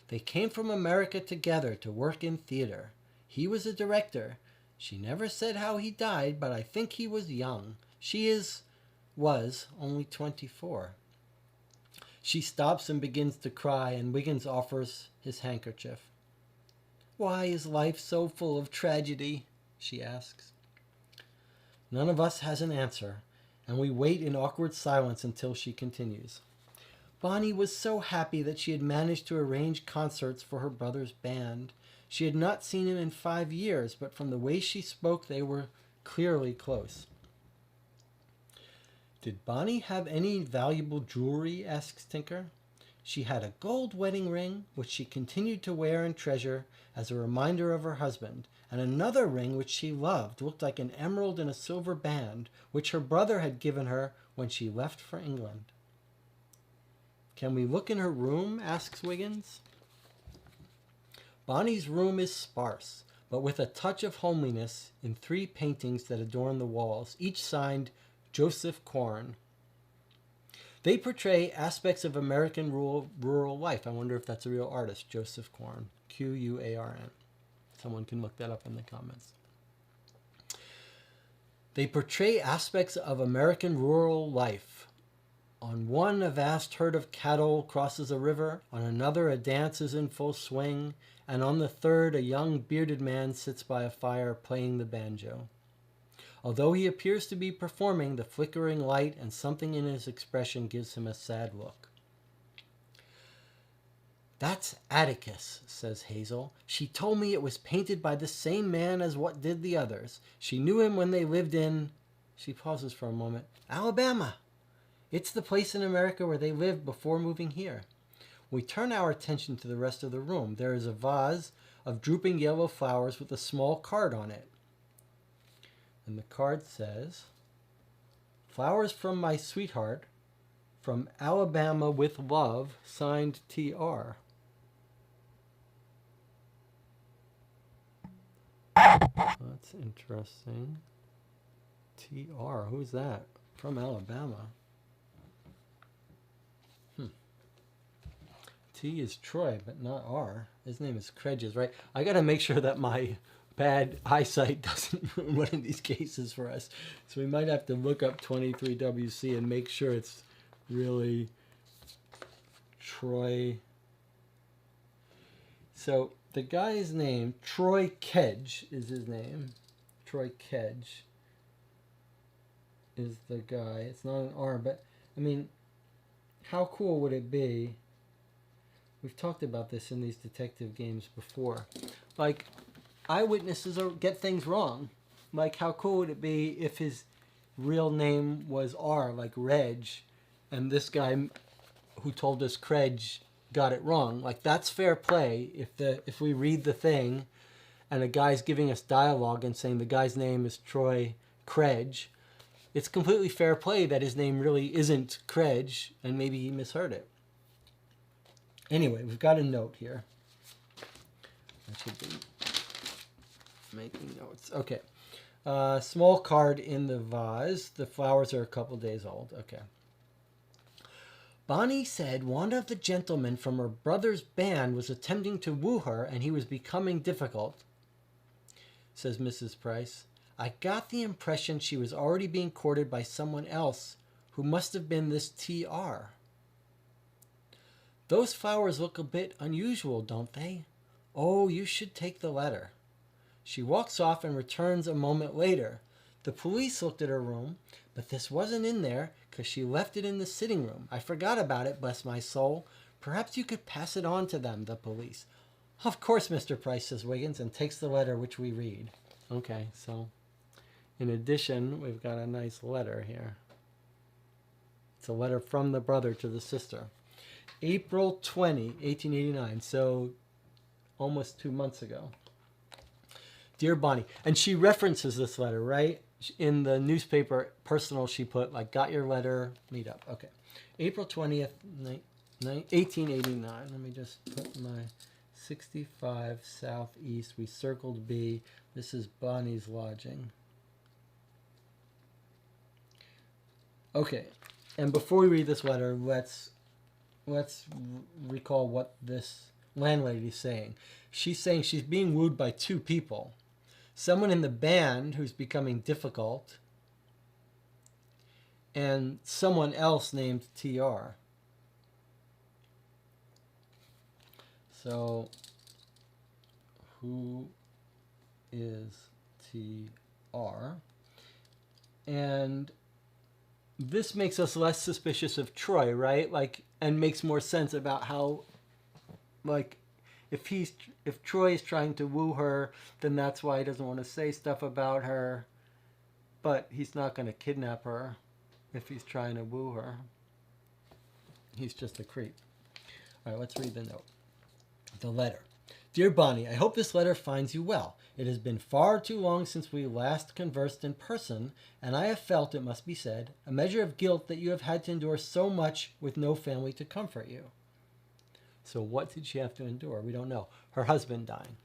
They came from America together to work in theater. He was a director. She never said how he died, but I think he was young. She was only 24. She stops and begins to cry, and Wiggins offers his handkerchief. Why is life so full of tragedy? She asks. None of us has an answer, and we wait in awkward silence until she continues. Bonnie was so happy that she had managed to arrange concerts for her brother's band. She had not seen him in 5 years, but from the way she spoke, they were clearly close. Did Bonnie have any valuable jewelry? Asks Tinker. She had a gold wedding ring, which she continued to wear and treasure as a reminder of her husband, and another ring which she loved, looked like an emerald in a silver band, which her brother had given her when she left for England. Can we look in her room? Asks Wiggins. Bonnie's room is sparse, but with a touch of homeliness in 3 paintings that adorn the walls, each signed Joseph Corn. They portray aspects of American rural life. I wonder if that's a real artist, Joseph Corn, Q-U-A-R-N. Someone can look that up in the comments. They portray aspects of American rural life. On one, a vast herd of cattle crosses a river. On another, a dance is in full swing. And on the third, a young bearded man sits by a fire playing the banjo. Although he appears to be performing, the flickering light and something in his expression gives him a sad look. That's Atticus, says Hazel. She told me it was painted by the same man as what did the others. She knew him when they lived in, she pauses for a moment, Alabama. It's the place in America where they lived before moving here. We turn our attention to the rest of the room. There is a vase of drooping yellow flowers with a small card on it. And the card says, flowers from my sweetheart, from Alabama with love, signed TR. That's interesting. TR, who's that? From Alabama. T is Troy, but not R. His name is Credges, right? I got to make sure that my bad eyesight doesn't ruin one of these cases for us. So we might have to look up 23WC and make sure it's really Troy. So the guy's name, Troy Kedge is his name. Troy Kedge is the guy. It's not an R, but I mean, how cool would it be? We've talked about this in these detective games before. Like, eyewitnesses get things wrong. Like, how cool would it be if his real name was R, like Reg, and this guy who told us Credge got it wrong? Like, that's fair play if we read the thing and a guy's giving us dialogue and saying the guy's name is Troy Kredge, it's completely fair play that his name really isn't Kredge, and maybe he misheard it. Anyway, we've got a note here. I should be making notes. Okay. Small card in the vase. The flowers are a couple days old. Okay. Bonnie said one of the gentlemen from her brother's band was attempting to woo her and he was becoming difficult, says Mrs. Price. I got the impression she was already being courted by someone else who must have been this T.R. Those flowers look a bit unusual, don't they? Oh, you should take the letter. She walks off and returns a moment later. The police looked at her room, but this wasn't in there because she left it in the sitting room. I forgot about it, bless my soul. Perhaps you could pass it on to them, the police. Of course, Mr. Price, says Wiggins, and takes the letter, which we read. Okay, so in addition, we've got a nice letter here. It's a letter from the brother to the sister. April 20, 1889, so almost 2 months ago. Dear Bonnie, and she references this letter, right? In the newspaper personal, she put, like, got your letter, meet up. Okay. April 20th, 1889. Let me just put my 65 Southeast. We circled B. This is Bonnie's lodging. Okay. And before we read this letter, let's recall what this landlady's saying. She's saying she's being wooed by two people. Someone in the band who's becoming difficult, and someone else named TR. So, who is TR? And this makes us less suspicious of Troy, right? Like, and makes more sense about how, like, if Troy is trying to woo her, then that's why he doesn't want to say stuff about her. But he's not going to kidnap her if he's trying to woo her. He's just a creep. All right, let's read the note. The letter. Dear Bonnie, I hope this letter finds you well. It has been far too long since we last conversed in person, and I have felt, it must be said, a measure of guilt that you have had to endure so much with no family to comfort you. So what did she have to endure? We don't know. Her husband dying.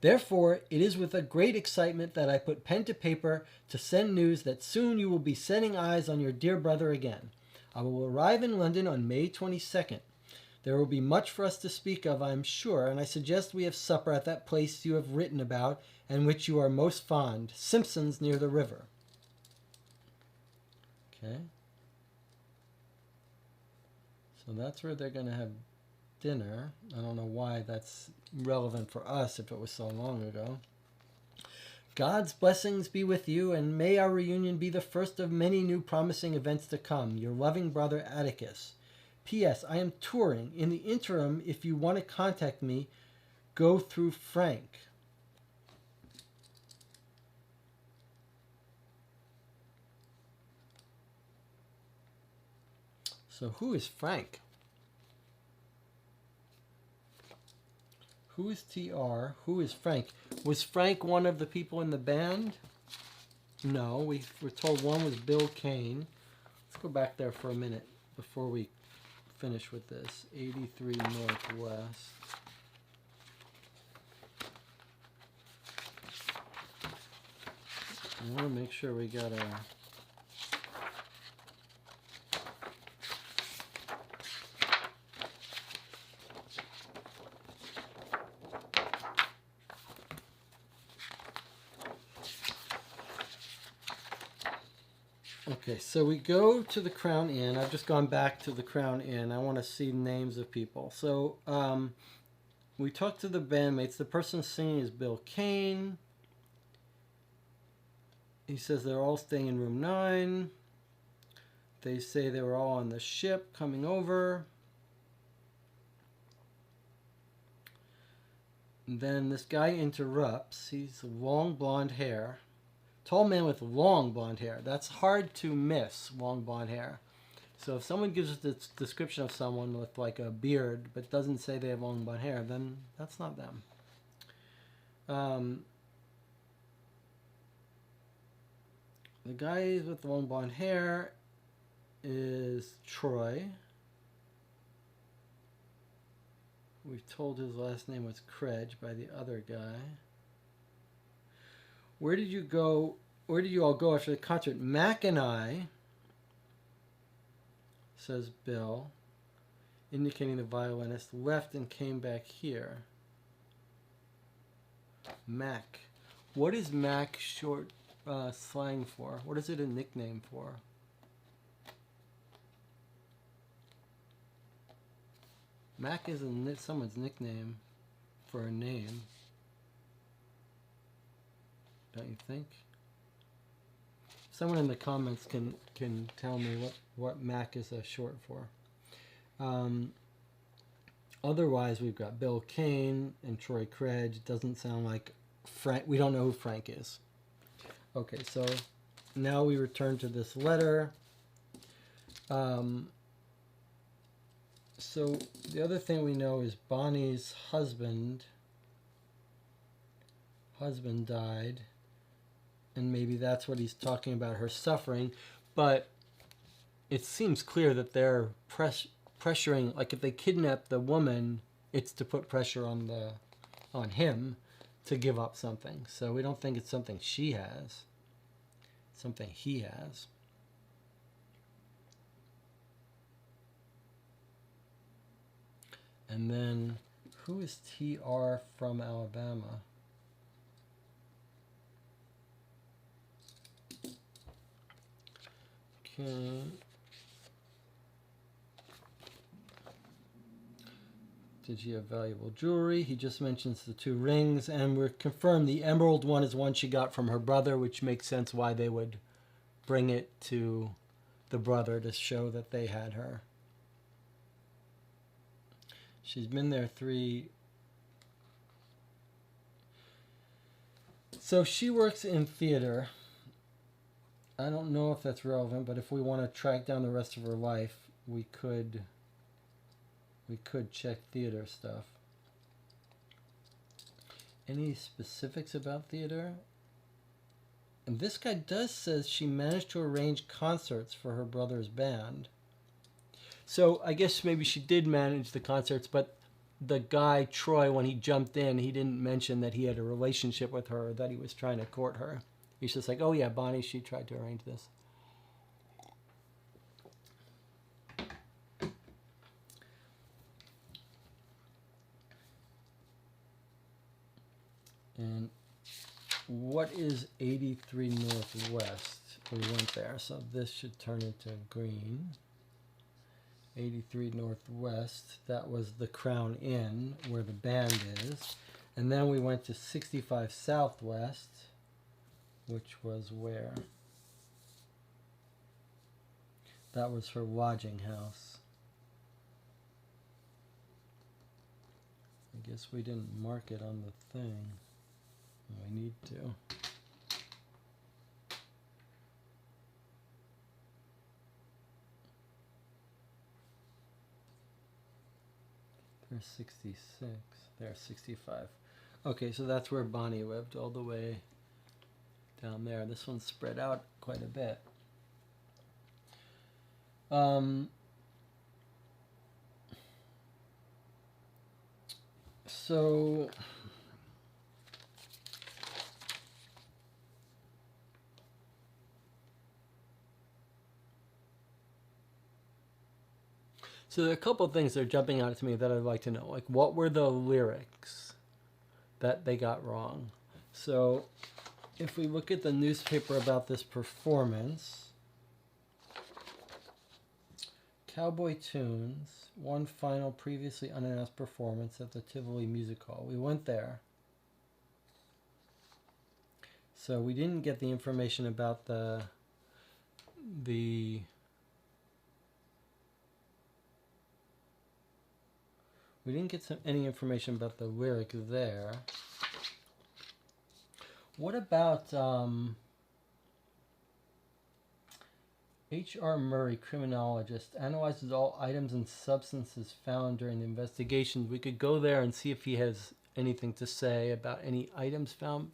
Therefore, it is with a great excitement that I put pen to paper to send news that soon you will be setting eyes on your dear brother again. I will arrive in London on May 22nd. There will be much for us to speak of, I am sure, and I suggest we have supper at that place you have written about and which you are most fond, Simpson's near the river. Okay. So that's where they're going to have dinner. I don't know why that's relevant for us if it was so long ago. God's blessings be with you, and may our reunion be the first of many new promising events to come. Your loving brother, Atticus. P.S. I am touring. In the interim, if you want to contact me, go through Frank. So who is Frank? Who is TR? Who is Frank? Was Frank one of the people in the band? No, we were told one was Bill Kane. Let's go back there for a minute before we finish with this. 83 Northwest. I want to make sure we got a... Okay, so we go to the Crown Inn. I've just gone back to the Crown Inn. I want to see names of people. So we talked to the bandmates. The person singing is Bill Kane. He says they're all staying in room 9. They say they were all on the ship coming over. And then this guy interrupts. He's long blonde hair. Tall man with long blonde hair. That's hard to miss, long blonde hair. So if someone gives us this description of someone with like a beard but doesn't say they have long blonde hair, then that's not them. The guy with the long blonde hair is Troy. We've told his last name was Credge by the other guy. Where did you go? Where did you all go after the concert? Mac and I, says Bill, indicating the violinist, left and came back here. Mac. What is Mac short slang for? What is it a nickname for? Mac is someone's nickname for a name. Don't you think? Someone in the comments can tell me what Mac is short for. Otherwise, we've got Bill Kane and Troy Credge. Doesn't sound like Frank. We don't know who Frank is. Okay, so now we return to this letter. So the other thing we know is Bonnie's husband died, and maybe that's what he's talking about, her suffering. But it seems clear that they're pressuring, like if they kidnap the woman, it's to put pressure on him to give up something. So we don't think it's something she has, it's something he has. And then, who is TR from Alabama? Okay. Did she have valuable jewelry? He just mentions the 2 rings, and we're confirmed the emerald one is one she got from her brother, which makes sense why they would bring it to the brother to show that they had her. She's been there 3. So she works in theater. I don't know if that's relevant, but if we want to track down the rest of her life, we could check theater stuff. Any specifics about theater? And this guy does says she managed to arrange concerts for her brother's band. So I guess maybe she did manage the concerts, but the guy, Troy, when he jumped in, he didn't mention that he had a relationship with her, or that he was trying to court her. He's just like, oh yeah, Bonnie, she tried to arrange this. And what is 83 Northwest? We went there, so this should turn into green. 83 Northwest, that was the Crown Inn, where the band is. And then we went to 65 Southwest, which was where? That was her lodging house. I guess we didn't mark it on the thing. We need to. There's 66. There's 65. Okay, so that's where Bonnie lived, all the way down there. This one's spread out quite a bit. So there are a couple of things that are jumping out to me that I'd like to know. Like, what were the lyrics that they got wrong? So if we look at the newspaper about this performance, Cowboy Tunes, one final previously unannounced performance at the Tivoli Music Hall. We went there. So we didn't get the information about the we didn't get any information about the lyric there. What about H.R. Murray, criminologist, analyzes all items and substances found during the investigations. We could go there and see if he has anything to say about any items found.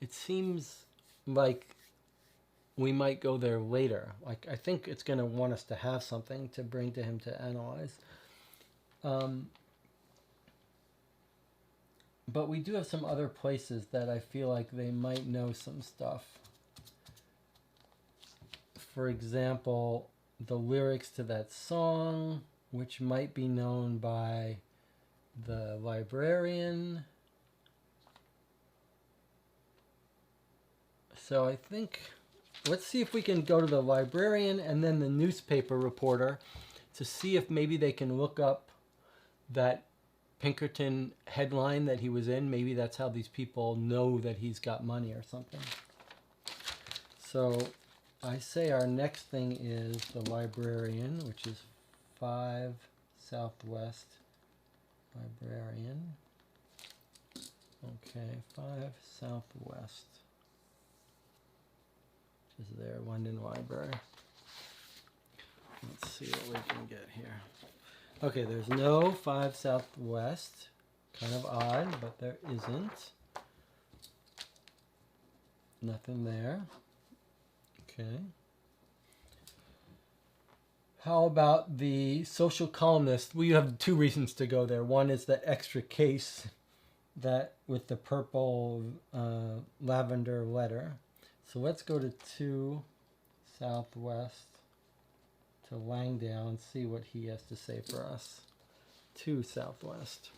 It seems like we might go there later. Like, I think it's going to want us to have something to bring to him to analyze. But we do have some other places that I feel like they might know some stuff. For example, the lyrics to that song, which might be known by the librarian. So I think, let's see if we can go to the librarian and then the newspaper reporter to see if maybe they can look up that Pinkerton headline that he was in. Maybe that's how these people know that he's got money or something. So I say our next thing is the librarian, which is 5 Southwest Librarian. Okay, 5 Southwest. Which is their London Library. Let's see what we can get here. Okay, there's no 5 Southwest. Kind of odd, but there isn't. Nothing there. Okay. How about the social columnist? We have 2 reasons to go there. One is that extra case that with the purple lavender letter. So let's go to 2 Southwest to Langdale and see what he has to say for us. 2 Southwest.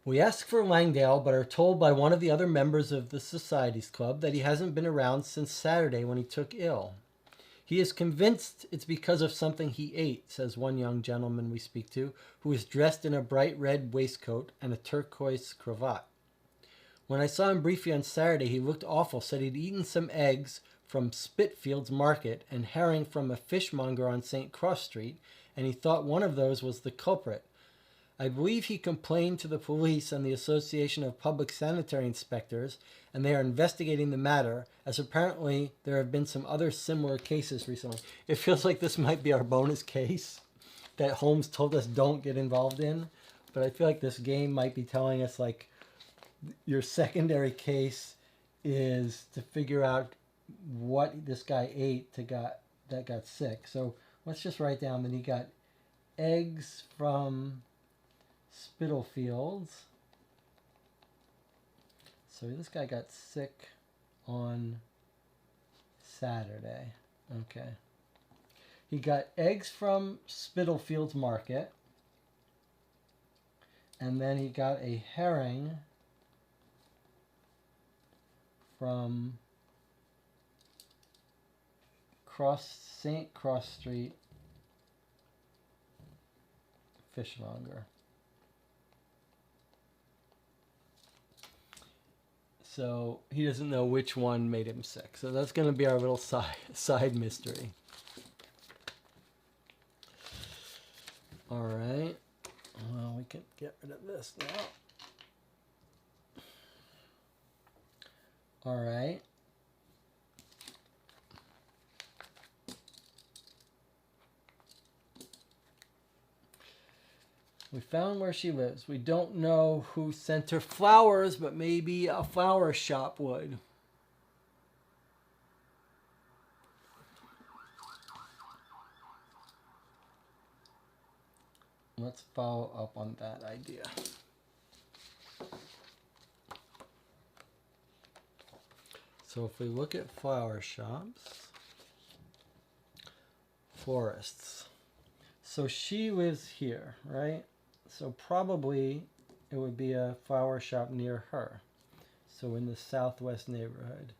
We ask for Langdale, but are told by one of the other members of the Societies Club that he hasn't been around since Saturday when he took ill. He is convinced it's because of something he ate, says one young gentleman we speak to, who is dressed in a bright red waistcoat and a turquoise cravat. When I saw him briefly on Saturday, he looked awful, said he'd eaten some eggs from Spitfield's Market and herring from a fishmonger on St. Cross Street, and he thought one of those was the culprit. I believe he complained to the police and the Association of Public Sanitary Inspectors, and they are investigating the matter, as apparently there have been some other similar cases recently. It feels like this might be our bonus case that Holmes told us don't get involved in, but I feel like this game might be telling us, like, your secondary case is to figure out what this guy ate that got sick. So let's just write down that he got eggs from Spitalfields. So this guy got sick on Saturday. Okay. He got eggs from Spitalfields Market. And then he got a herring from St. Cross Street fishmonger. So he doesn't know which one made him sick. So that's going to be our little side mystery. All right. Well, we can get rid of this now. All right. We found where she lives. We don't know who sent her flowers, but maybe a flower shop would. Let's follow up on that idea. So if we look at flower shops, florists. So she lives here, right? So probably it would be a flower shop near her. So in the Southwest neighborhood.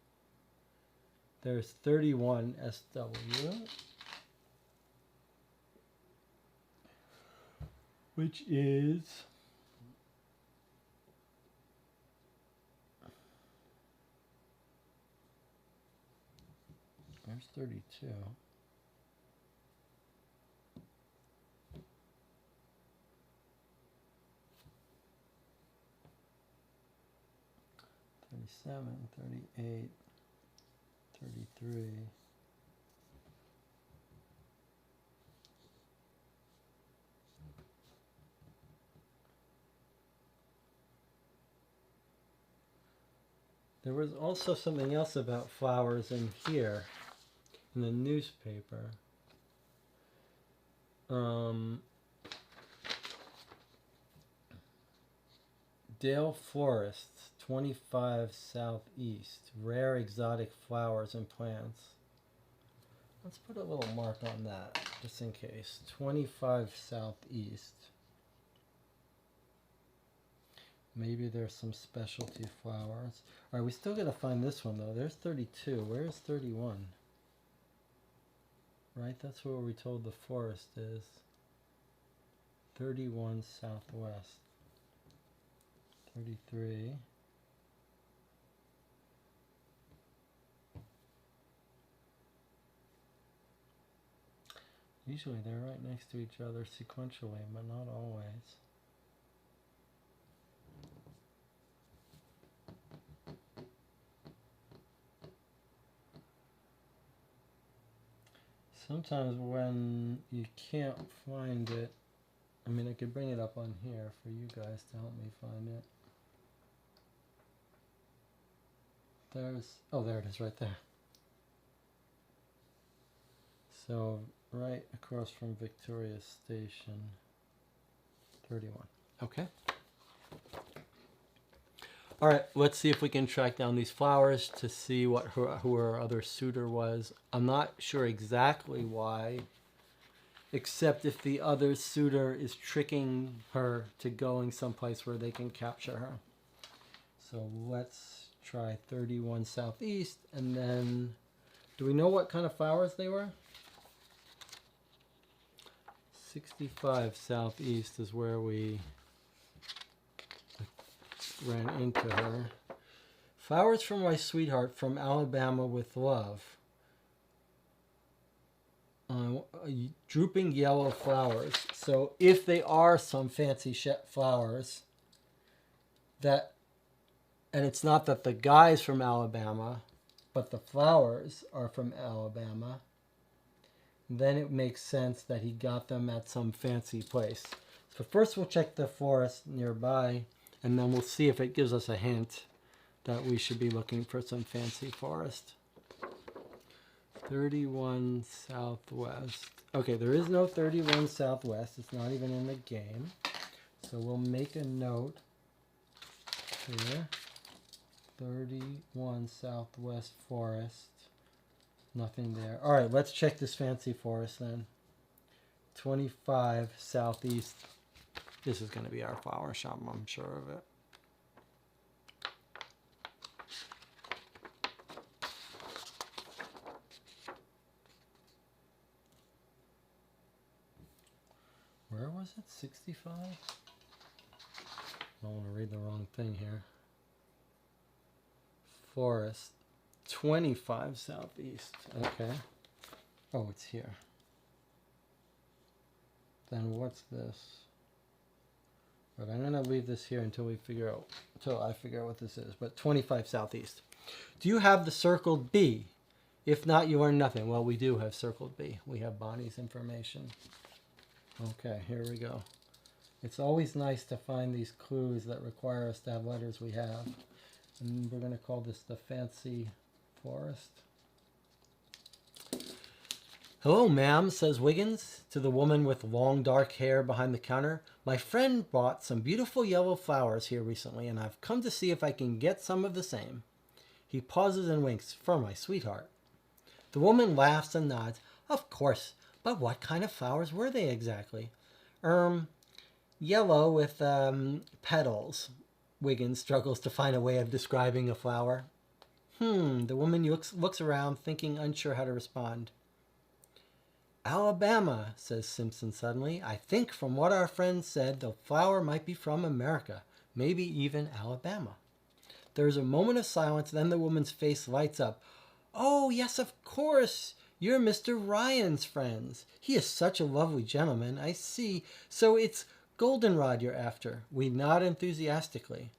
There's 31 SW. Which is there's 32. $37, $38, $33. There was also something else about flowers in here, in the newspaper. Dale Forests, 25 Southeast. Rare exotic flowers and plants. Let's put a little mark on that, just in case. 25 Southeast. Maybe there's some specialty flowers. All right, we still got to find this one, though. There's 32. Where's 31? Right, that's where we told the forest is. 31 Southwest. 33. Usually they're right next to each other sequentially, but not always. Sometimes when you can't find it, I mean, I could bring it up on here for you guys to help me find it. Oh, there it is right there. So right across from Victoria Station, 31. Okay. All right, let's see if we can track down these flowers to see who her other suitor was. I'm not sure exactly why, except if the other suitor is tricking her to going someplace where they can capture her. So let's try 31 Southeast, and then, do we know what kind of flowers they were? 65 Southeast is where we ran into her. Flowers from my sweetheart from Alabama with love. Drooping yellow flowers. So if they are some fancy flowers, that, and it's not that the guy's from Alabama, but the flowers are from Alabama, then it makes sense that he got them at some fancy place. So first we'll check the forest nearby, and then we'll see if it gives us a hint that we should be looking for some fancy forest. 31 Southwest. Okay, there is no 31 Southwest. It's not even in the game. So we'll make a note here. 31 Southwest Forest. Nothing there. All right, let's check this fancy forest then. 25 Southeast. This is going to be our flower shop, I'm sure of it. Where was it? 65? I don't want to read the wrong thing here. Forest. 25 Southeast. Okay. Oh, it's here. Then what's this? But I'm going to leave this here until I figure out what this is. But 25 Southeast. Do you have the circled B? If not, you learn nothing. Well, we do have circled B. We have Bonnie's information. Okay, here we go. It's always nice to find these clues that require us to have letters we have. And we're going to call this the fancy forest. Hello, ma'am, says Wiggins to the woman with long dark hair behind the counter. My friend bought some beautiful yellow flowers here recently, and I've come to see if I can get some of the same. He pauses and winks. For my sweetheart. The woman laughs and nods. Of course, but what kind of flowers were they exactly? Yellow with petals. Wiggins struggles to find a way of describing a flower. The woman looks around, thinking unsure how to respond. Alabama, says Simpson suddenly. I think from what our friend said, the flower might be from America, maybe even Alabama. There's a moment of silence, then the woman's face lights up. Oh, yes, of course. You're Mr. Ryan's friends. He is such a lovely gentleman, I see. So it's goldenrod you're after. We nod enthusiastically.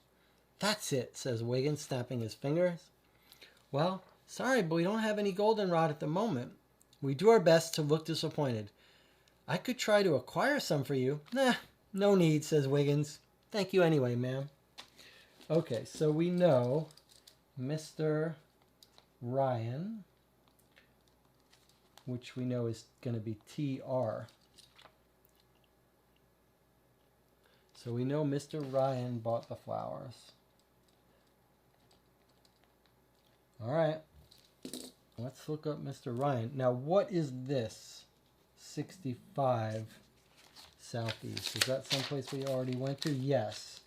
That's it, says Wiggins, snapping his fingers. Well, sorry, but we don't have any goldenrod at the moment. We do our best to look disappointed. I could try to acquire some for you. Nah, no need, says Wiggins. Thank you anyway, ma'am. Okay, so we know Mr. Ryan, which we know is going to be TR. So we know Mr. Ryan bought the flowers. All right. Let's look up Mr. Ryan. Now, what is this? 65 Southeast. Is that someplace we already went to? Yes.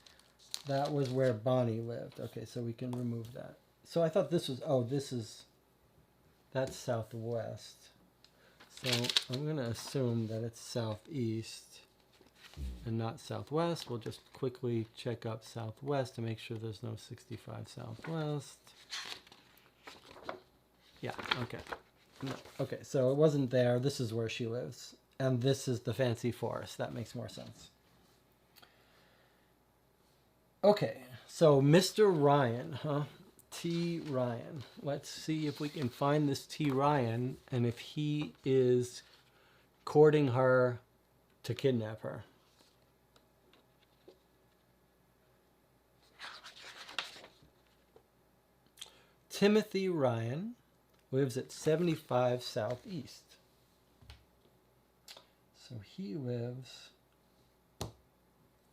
That was where Bonnie lived. Okay, so we can remove that. So I thought this was, oh, that's Southwest. So I'm going to assume that it's Southeast and not Southwest. We'll just quickly check up Southwest to make sure there's no 65 Southwest. Yeah, okay. No, okay, so it wasn't there. This is where she lives. And this is the fancy forest. That makes more sense. Okay, so Mr. Ryan, huh? T. Ryan. Let's see if we can find this T. Ryan and if he is courting her to kidnap her. Timothy Ryan lives at 75 Southeast. So he lives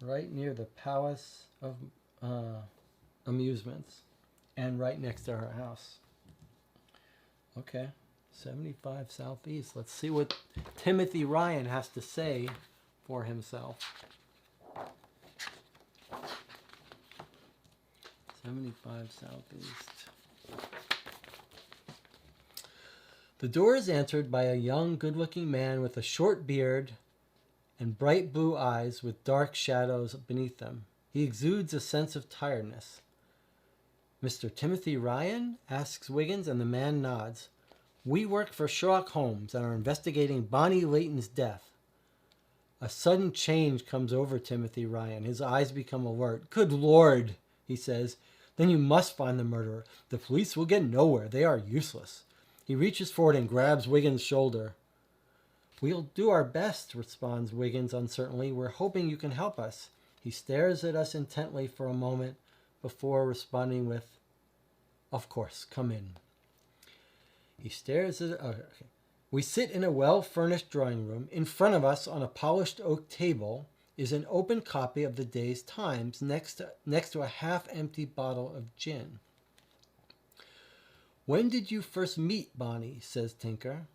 right near the Palace of Amusements and right next to her house. Okay, 75 Southeast. Let's see what Timothy Ryan has to say for himself. 75 Southeast. The door is answered by a young, good-looking man with a short beard and bright blue eyes with dark shadows beneath them. He exudes a sense of tiredness. Mr. Timothy Ryan? Asks Wiggins, and the man nods. We work for Sherlock Holmes and are investigating Bonnie Layton's death. A sudden change comes over Timothy Ryan. His eyes become alert. Good Lord, he says. Then you must find the murderer. The police will get nowhere. They are useless. He reaches forward and grabs Wiggins' shoulder. We'll do our best, responds Wiggins uncertainly. We're hoping you can help us. He stares at us intently for a moment before responding with, of course, come in. He stares at... Okay. We sit in a well-furnished drawing room. In front of us, on a polished oak table, is an open copy of the day's Times next to a half-empty bottle of gin. When did you first meet Bonnie? Says Tinker.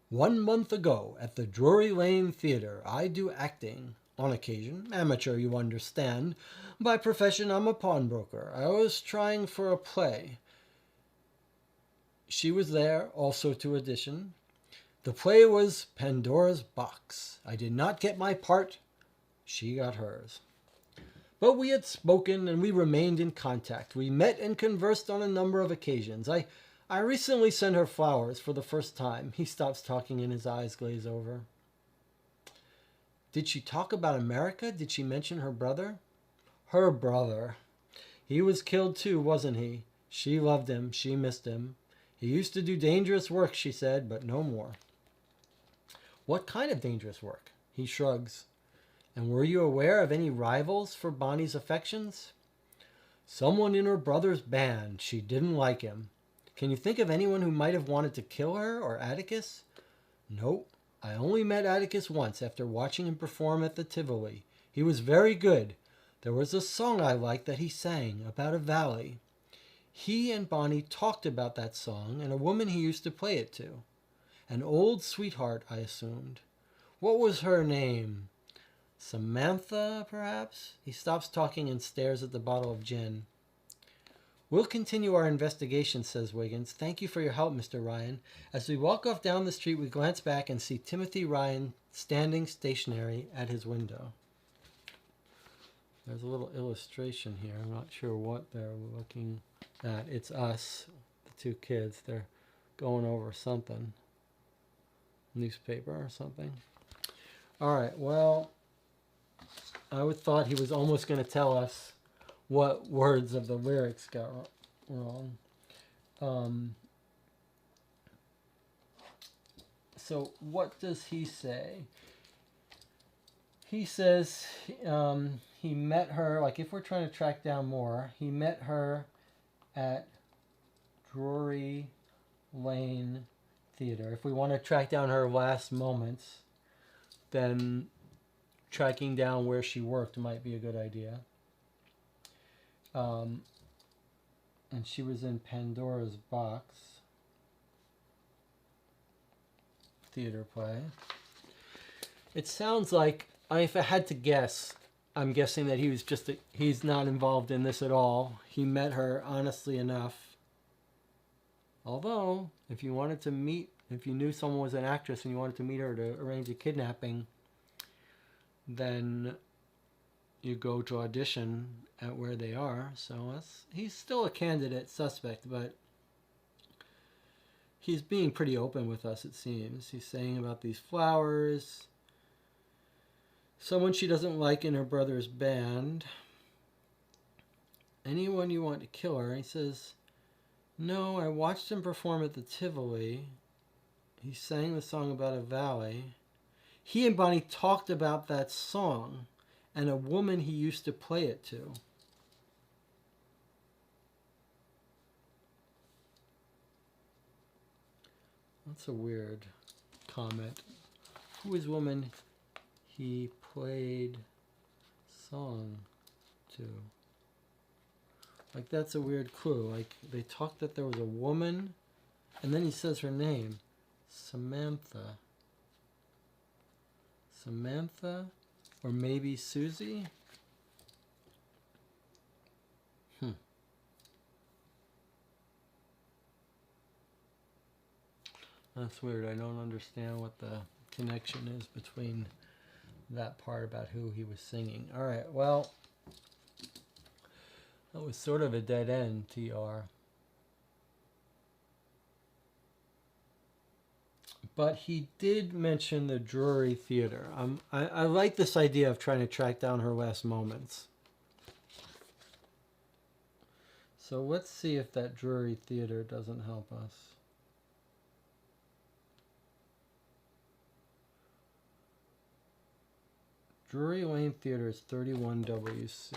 1 month ago at the Drury Lane Theatre. I do acting. On occasion. Amateur, you understand. By profession, I'm a pawnbroker. I was trying for a play. She was there, also to audition. The play was Pandora's Box. I did not get my part. She got hers. But we had spoken and we remained in contact. We met and conversed on a number of occasions. I recently sent her flowers for the first time. He stops talking and his eyes glaze over. Did she talk about America? Did she mention her brother? Her brother. He was killed too, wasn't he? She loved him. She missed him. He used to do dangerous work, she said, but no more. What kind of dangerous work? He shrugs. And were you aware of any rivals for Bonnie's affections? Someone in her brother's band. She didn't like him. Can you think of anyone who might have wanted to kill her or Atticus? Nope. I only met Atticus once after watching him perform at the Tivoli. He was very good. There was a song I liked that he sang about a valley. He and Bonnie talked about that song and a woman he used to play it to. An old sweetheart, I assumed. What was her name? Samantha, perhaps? He stops talking and stares at the bottle of gin. We'll continue our investigation, says Wiggins. Thank you for your help, Mr. Ryan. As we walk off down the street, we glance back and see Timothy Ryan standing stationary at his window. There's a little illustration here. I'm not sure what they're looking at. It's us, the two kids. They're going over something. Newspaper or something. All right, well, I would thought he was almost going to tell us what words of the lyrics got wrong. So what does he say? He says he met her, like if we're trying to track down more, he met her at Drury Lane Theater. If we want to track down her last moments, then tracking down where she worked might be a good idea. And she was in Pandora's Box theater play. It sounds like, if I had to guess, I'm guessing that he's not involved in this at all. He met her honestly enough. Although, if you knew someone was an actress and you wanted to meet her to arrange a kidnapping, then you go to audition at where they are. So he's still a candidate suspect, but he's being pretty open with us, it seems. He's saying about these flowers, someone she doesn't like in her brother's band, anyone you want to kill her. He says, no, I watched him perform at the Tivoli. He sang the song about a valley. He and Bonnie talked about that song and a woman he used to play it to. That's a weird comment. Who is woman he played song to? Like, that's a weird clue. Like, they talked that there was a woman, and then he says her name. Samantha. Samantha? Or maybe Susie? That's weird. I don't understand what the connection is between that part about who he was singing. All right, well, that was sort of a dead end, TR. But he did mention the Drury Theater. I like this idea of trying to track down her last moments. So let's see if that Drury Theater doesn't help us. Drury Lane Theater is 31 WC.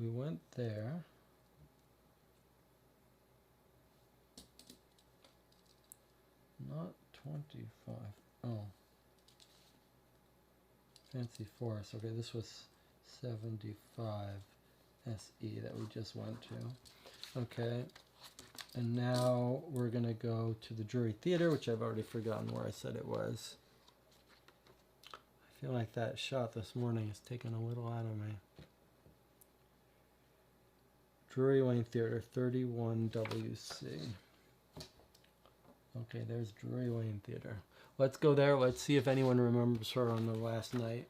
We went there. Not 25. Oh. Fancy Forest. Okay, this was 75 SE that we just went to. Okay. And now we're going to go to the Drury Theater, which I've already forgotten where I said it was. I feel like that shot this morning has taken a little out of me. Drury Lane Theater, 31 WC. Okay, there's Drury Lane Theater. Let's go there. Let's see if anyone remembers her on the last night.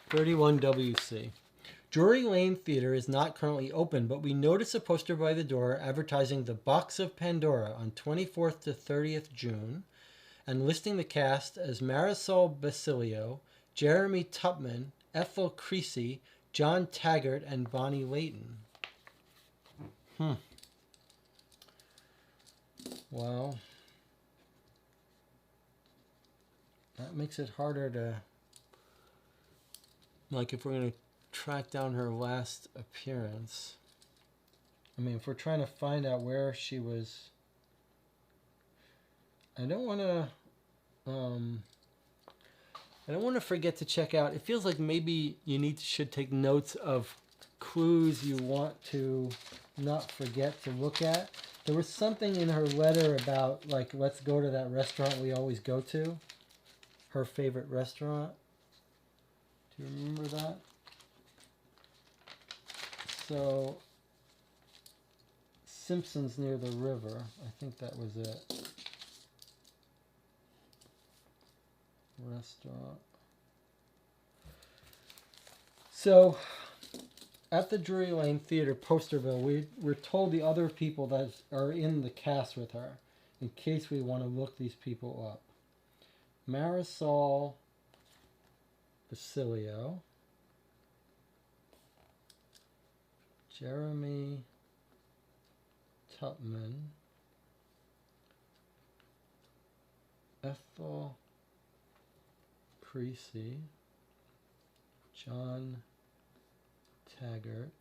(31 WC). Drury Lane Theater is not currently open, but we notice a poster by the door advertising the Box of Pandora on 24th to 30th June and listing the cast as Marisol Basilio, Jeremy Tupman, Ethel Creasy, John Taggart, and Bonnie Layton. Well, that makes it harder to, like, if we're going to track down her last appearance. I mean, if we're trying to find out where she was, I don't want to forget to check out. It feels like maybe you should take notes of clues you want to not forget to look at. There was something in her letter about, like, let's go to that restaurant we always go to. Her favorite restaurant. Do you remember that? So, Simpsons near the river. I think that was it. Restaurant. So, at the Drury Lane Theater, Posterville, we're told the other people that are in the cast with her, in case we want to look these people up. Marisol Basilio, Jeremy Tupman, Ethel Creasy, John Taggart,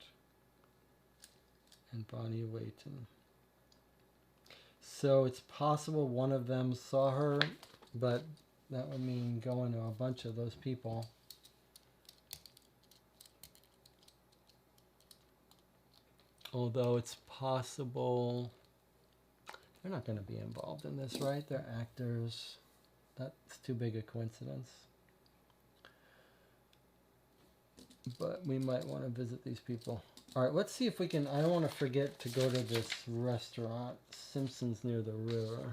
and Bonnie Wayton. So it's possible one of them saw her, but that would mean going to a bunch of those people. Although it's possible they're not going to be involved in this, right? They're actors. That's too big a coincidence. But we might want to visit these people. All right, let's see if we can. I don't want to forget to go to this restaurant, Simpsons near the river.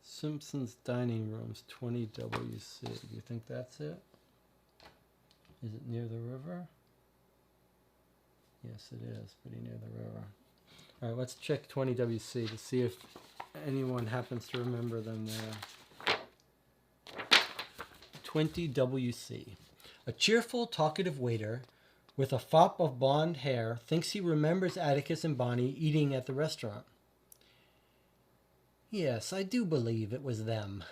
Simpsons Dining Rooms, 20WC. Do you think that's it? Is it near the river? Yes, it is. Pretty near the river. All right, let's check 20WC to see if anyone happens to remember them there. 20WC. A cheerful, talkative waiter with a fop of blonde hair thinks he remembers Atticus and Bonnie eating at the restaurant. Yes, I do believe it was them.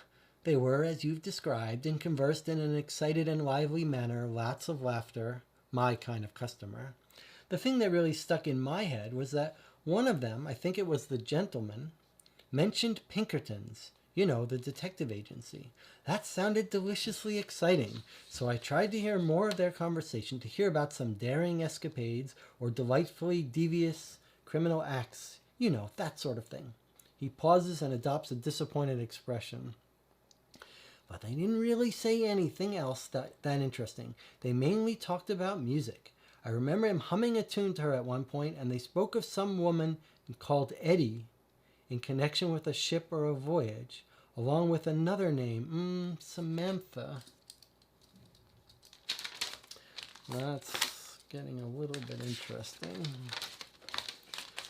They were, as you've described, and conversed in an excited and lively manner, lots of laughter, my kind of customer. The thing that really stuck in my head was that one of them, I think it was the gentleman, mentioned Pinkerton's, you know, the detective agency. That sounded deliciously exciting, so I tried to hear more of their conversation, to hear about some daring escapades or delightfully devious criminal acts, you know, that sort of thing. He pauses and adopts a disappointed expression. But they didn't really say anything else that interesting. They mainly talked about music. I remember him humming a tune to her at one point, and they spoke of some woman called Eddie in connection with a ship or a voyage, along with another name, Samantha. That's getting a little bit interesting.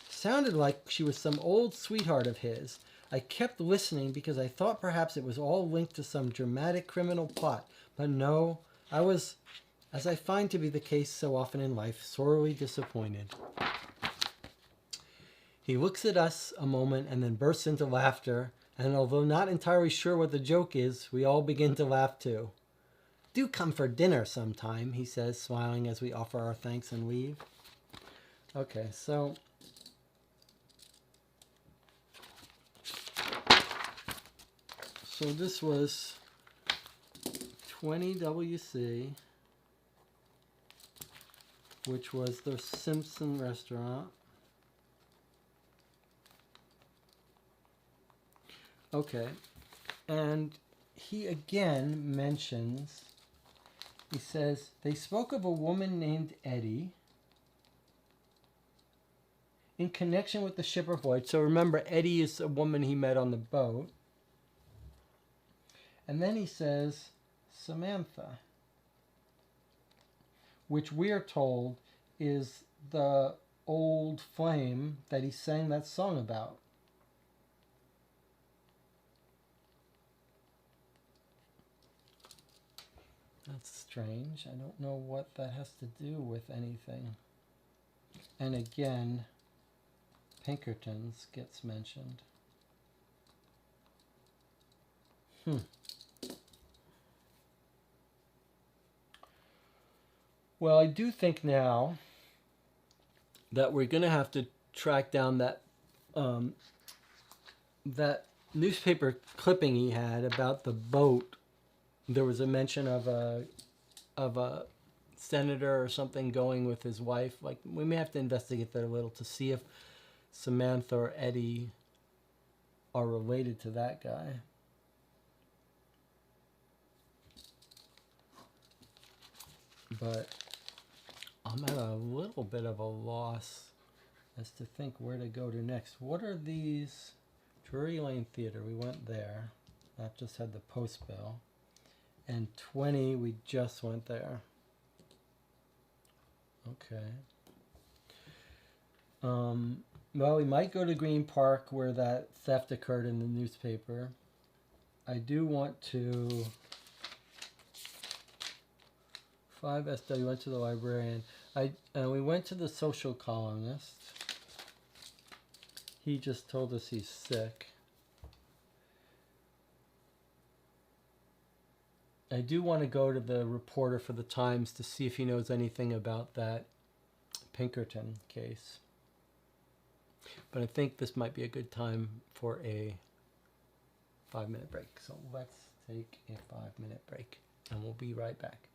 Sounded like she was some old sweetheart of his. I kept listening because I thought perhaps it was all linked to some dramatic criminal plot. But no, I was, as I find to be the case so often in life, sorely disappointed. He looks at us a moment and then bursts into laughter, and although not entirely sure what the joke is, we all begin to laugh too. Do come for dinner sometime, he says, smiling as we offer our thanks and leave. Okay, so this was 20WC, which was the Simpson restaurant. Okay, and he again mentions, he says, they spoke of a woman named Eddie in connection with the ship or voyage. So remember, Eddie is a woman he met on the boat. And then he says Samantha, which we are told is the old flame that he sang that song about. That's strange. I don't know what that has to do with anything. And again, Pinkerton's gets mentioned. Well, I do think now that we're going to have to track down that that newspaper clipping he had about the boat. There was a mention of a senator or something going with his wife. Like, we may have to investigate that a little to see if Samantha or Eddie are related to that guy. But I'm at a little bit of a loss as to think where to go to next. What are these? Drury Lane Theater, we went there. That just had the post bill. And 20, we just went there. Okay. Well, we might go to Green Park where that theft occurred in the newspaper. I do want to... 5SW, went to the librarian. We went to the social columnist. He just told us he's sick. I do want to go to the reporter for the Times to see if he knows anything about that Pinkerton case. But I think this might be a good time for a 5-minute break. So let's take a 5-minute break and we'll be right back.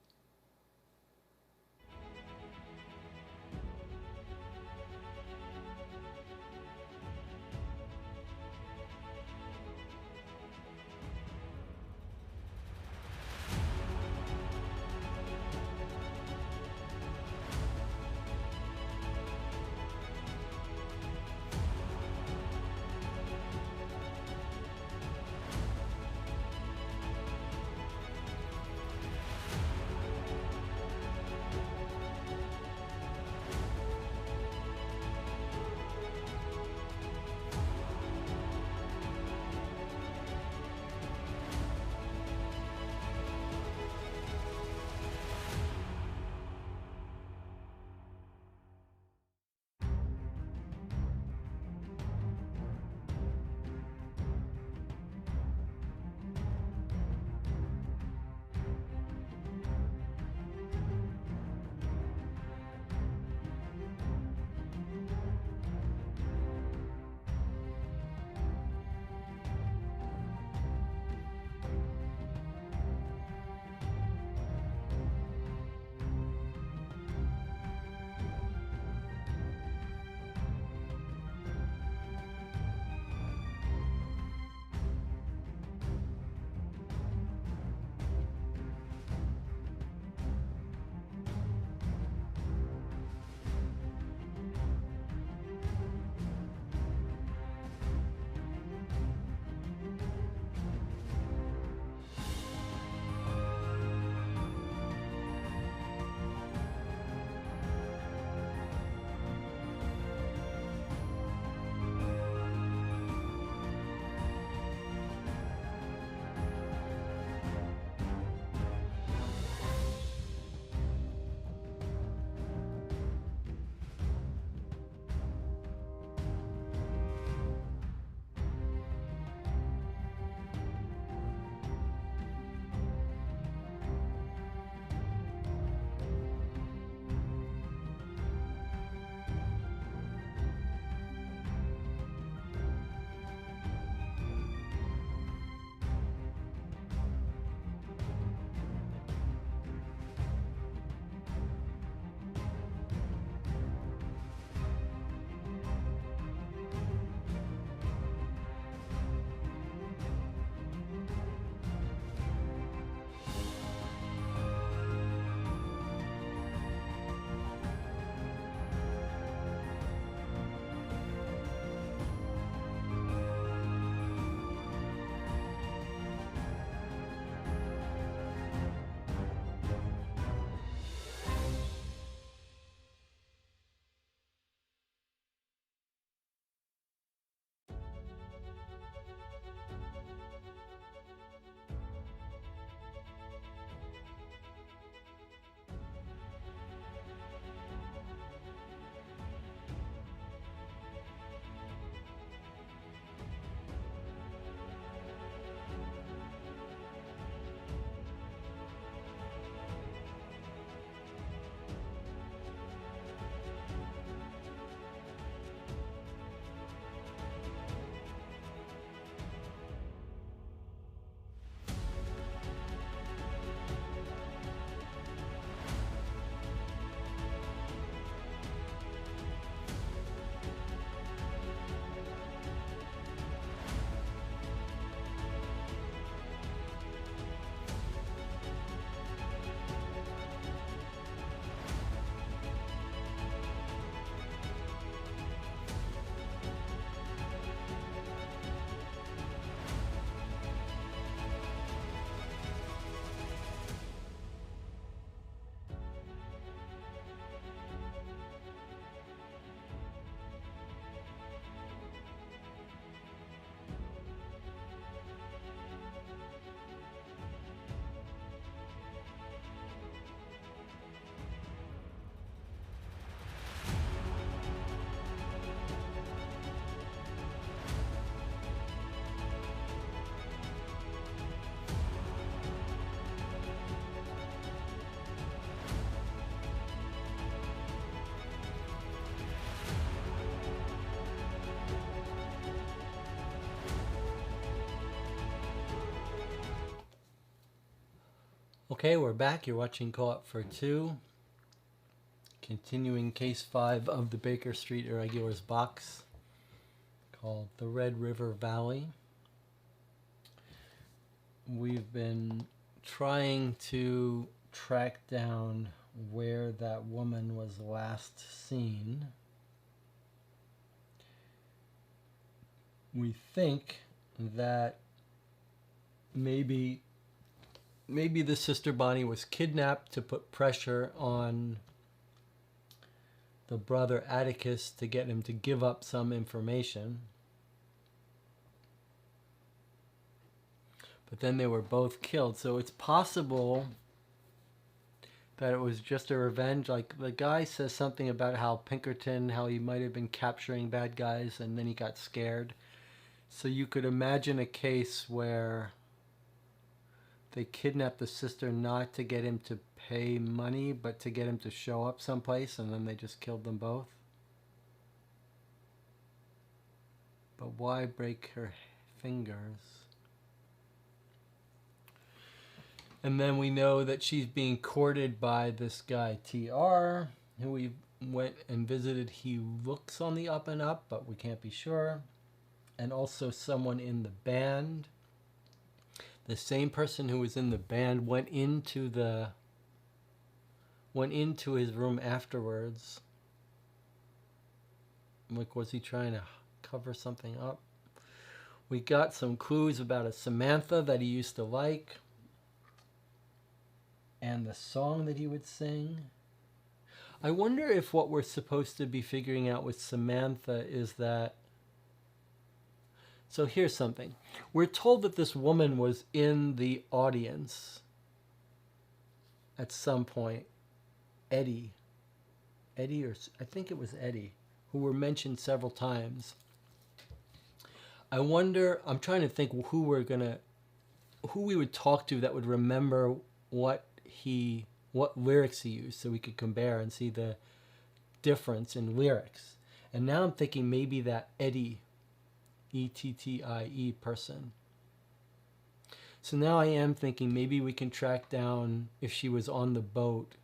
Okay, we're back. You're watching Co-op for Two. Continuing case 5 of the Baker Street Irregulars box called the Red River Valley. We've been trying to track down where that woman was last seen. We think that maybe the sister Bonnie was kidnapped to put pressure on the brother Atticus to get him to give up some information. But then they were both killed. So it's possible that it was just a revenge. Like the guy says something about how Pinkerton, how he might have been capturing bad guys and then he got scared. So you could imagine a case where they kidnapped the sister not to get him to pay money, but to get him to show up someplace, and then they just killed them both. But why break her fingers? And then we know that she's being courted by this guy, TR, who we went and visited. He looks on the up and up, but we can't be sure. And also someone in the band. The same person who was in the band went into his room afterwards. Like, was he trying to cover something up? We got some clues about a Samantha that he used to like. And the song that he would sing. I wonder if what we're supposed to be figuring out with Samantha is that... So here's something. We're told that this woman was in the audience at some point. Eddie, or I think it was Eddie, who were mentioned several times. I wonder, I'm trying to think who we would talk to that would remember what lyrics he used so we could compare and see the difference in lyrics. And now I'm thinking maybe that Eddie, E-T-T-I-E person. So now I am thinking maybe we can track down if she was on the boat.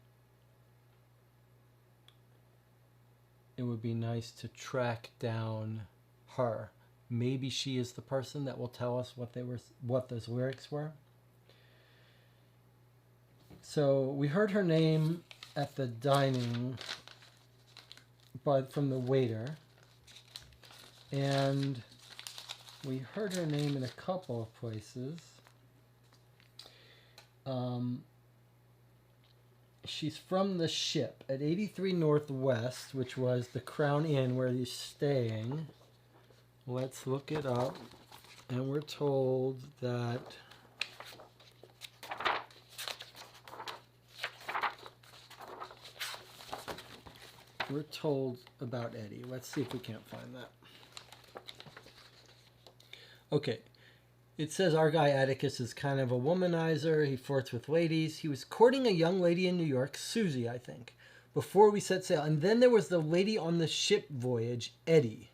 It would be nice to track down her. Maybe she is the person that will tell us what those lyrics were. So we heard her name at the dining, but from the waiter, and we heard her name in a couple of places. She's from the Ship at 83 Northwest, which was the Crown Inn where he's staying. Let's look it up. And we're told that we're told about Eddie. Let's see if we can't find that. Okay. It says our guy Atticus is kind of a womanizer. He flirts with ladies. He was courting a young lady in New York, Susie, I think, before we set sail. And then there was the lady on the ship voyage, Eddie.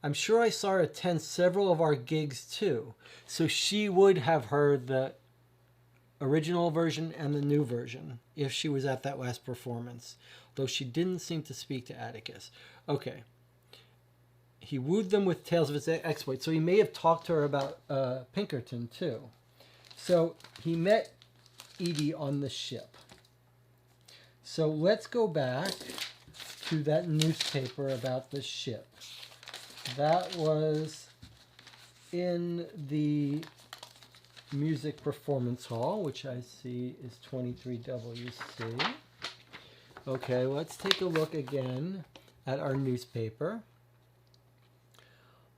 I'm sure I saw her attend several of our gigs too. So she would have heard the original version and the new version if she was at that last performance, though she didn't seem to speak to Atticus. Okay. He wooed them with tales of his exploits. So he may have talked to her about Pinkerton, too. So he met Edie on the ship. So let's go back to that newspaper about the ship. That was in the Music Performance Hall, which I see is 23WC. Okay, let's take a look again at our newspaper.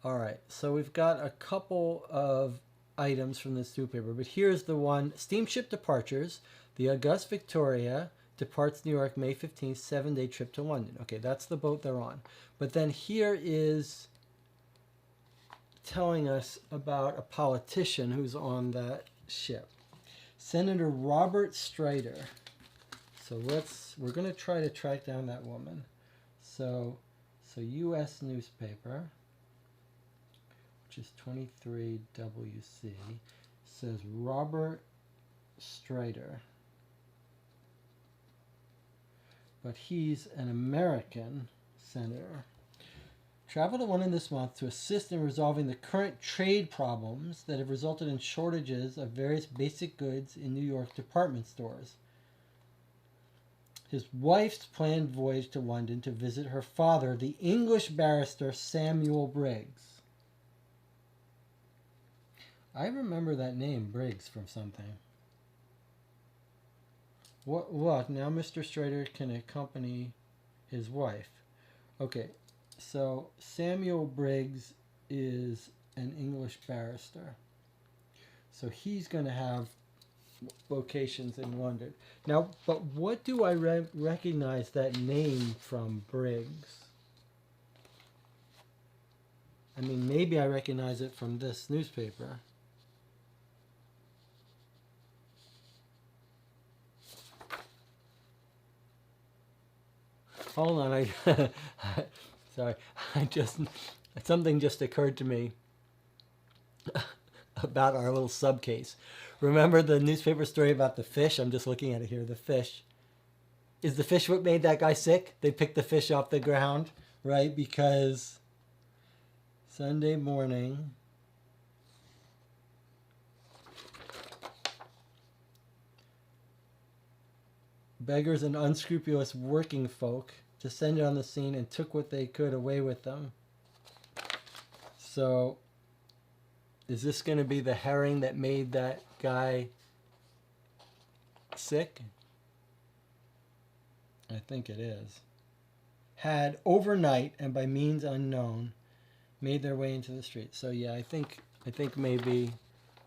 All right, so we've got a couple of items from this newspaper, but here's the one. Steamship departures. The Auguste Victoria departs New York May 15th, 7-day trip to London. Okay, that's the boat they're on. But then here is telling us about a politician who's on that ship. Senator Robert Strider. So we're going to try to track down that woman. So U.S. newspaper, which is 23WC, says Robert Strider. but he's an American senator. Traveled to London this month to assist in resolving the current trade problems that have resulted in shortages of various basic goods in New York department stores. His wife's planned voyage to London to visit her father, the English barrister Samuel Briggs. I remember that name, Briggs, from something. What luck, now Mr. Strider can accompany his wife. Okay, so Samuel Briggs is an English barrister. So he's going to have locations in London. Now, but what do I recognize that name from, Briggs? I mean, maybe I recognize it from this newspaper. Hold on, sorry, something just occurred to me about our little sub case. Remember the newspaper story about the fish? I'm just looking at it here. The fish. Is the fish what made that guy sick? They picked the fish off the ground, right? Because Sunday morning, beggars and unscrupulous working folk descended on the scene and took what they could away with them. So, is this going to be the herring that made that guy sick? I think it is. Had overnight and by means unknown made their way into the street. So yeah, I think maybe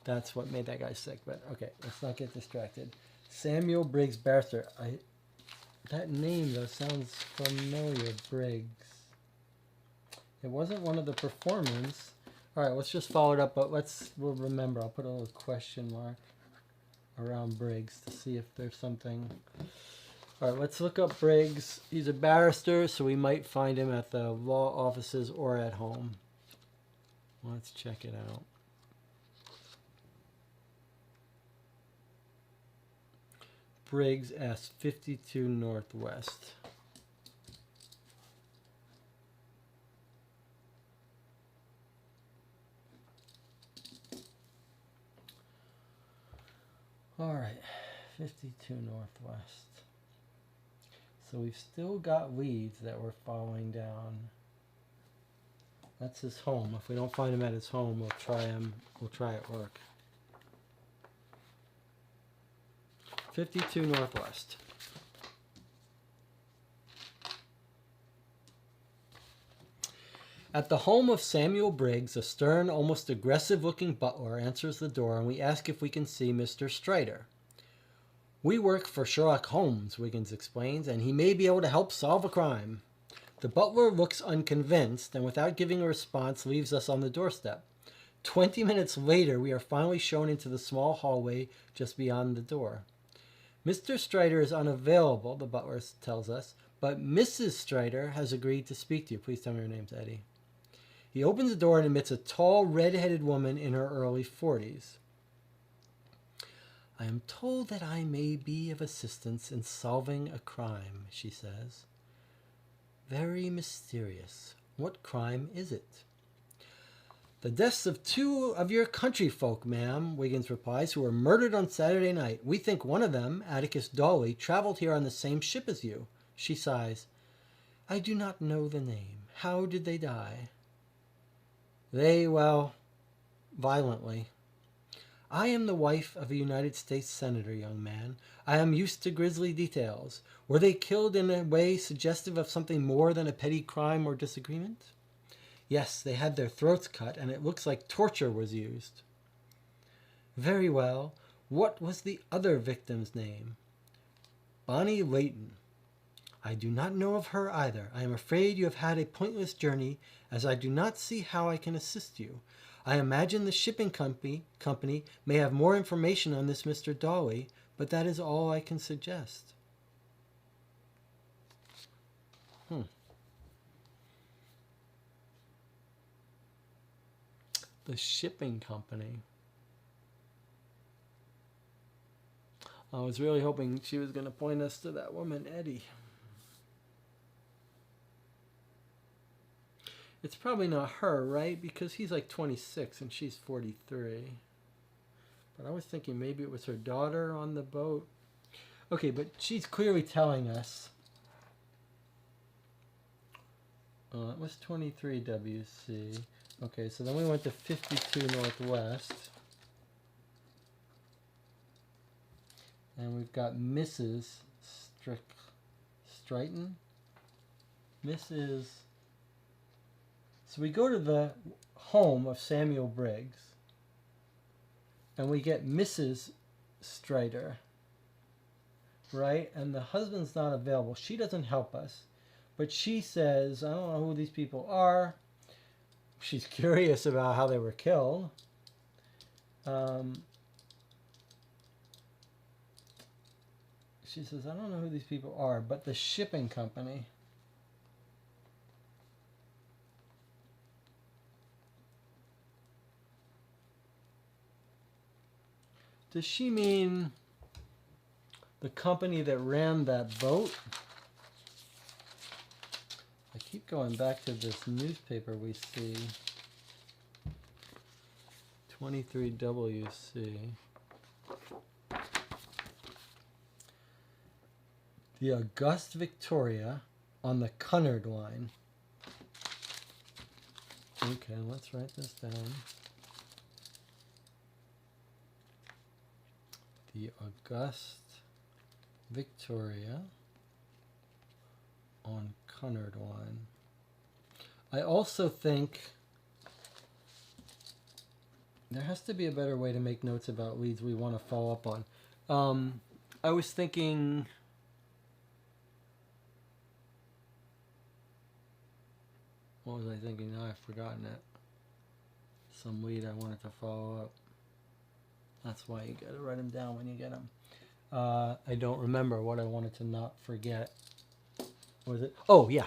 that's what made that guy sick. But okay, let's not get distracted. Samuel Briggs Barrister. That name though sounds familiar. Briggs. It wasn't one of the performers. All right, let's just follow it up. But we'll remember. I'll put a little question mark around Briggs to see if there's something. All right, let's look up Briggs. He's a barrister, so we might find him at the law offices or at home. Let's check it out. Briggs S 52 Northwest. All right, 52 Northwest. So we've still got leads that we're following down. That's his home. If we don't find him at his home, we'll try him. We'll try at work. 52 Northwest. At the home of Samuel Briggs, a stern, almost aggressive-looking butler answers the door, and we ask if we can see Mr. Strider. We work for Sherlock Holmes, Wiggins explains, and he may be able to help solve a crime. The butler looks unconvinced, and without giving a response, leaves us on the doorstep. 20 minutes later, we are finally shown into the small hallway just beyond the door. Mr. Strider is unavailable, the butler tells us, but Mrs. Strider has agreed to speak to you. Please tell me your name's Eddie. He opens the door and admits a tall, red-headed woman in her early 40s. I am told that I may be of assistance in solving a crime, she says. Very mysterious. What crime is it? The deaths of 2 of your country folk, ma'am, Wiggins replies, who were murdered on Saturday night. We think one of them, Atticus Dawley, traveled here on the same ship as you. She sighs. I do not know the name. How did they die? They, well, violently. I am the wife of a United States senator, young man. I am used to grisly details. Were they killed in a way suggestive of something more than a petty crime or disagreement? Yes, they had their throats cut, and it looks like torture was used. Very well. What was the other victim's name? Bonnie Layton. I do not know of her either. I am afraid you have had a pointless journey, as I do not see how I can assist you. I imagine the shipping company may have more information on this Mr. Dawley, but that is all I can suggest. The shipping company. I was really hoping she was going to point us to that woman, Eddie. It's probably not her, right? Because he's like 26 and she's 43. But I was thinking maybe it was her daughter on the boat. Okay, but she's clearly telling us. It was 23 WC. Okay, so then we went to 52 Northwest. And we've got Mrs. Stryton. Mrs. So we go to the home of Samuel Briggs. And we get Mrs. Strider. Right? And the husband's not available. She doesn't help us. But she says, I don't know who these people are. She's curious about how they were killed. She says, I don't know who these people are, but the shipping company. Does she mean the company that ran that boat? I keep going back to this newspaper we see. 23WC. The August Victoria on the Cunard line. Okay, let's write this down. The August Victoria on Cunard line. I also think there has to be a better way to make notes about leads we want to follow up on. I was thinking... What was I thinking? Now I've forgotten it. Some lead I wanted to follow up. That's why you gotta write them down when you get them. I don't remember what I wanted to not forget. What was it? Oh, yeah.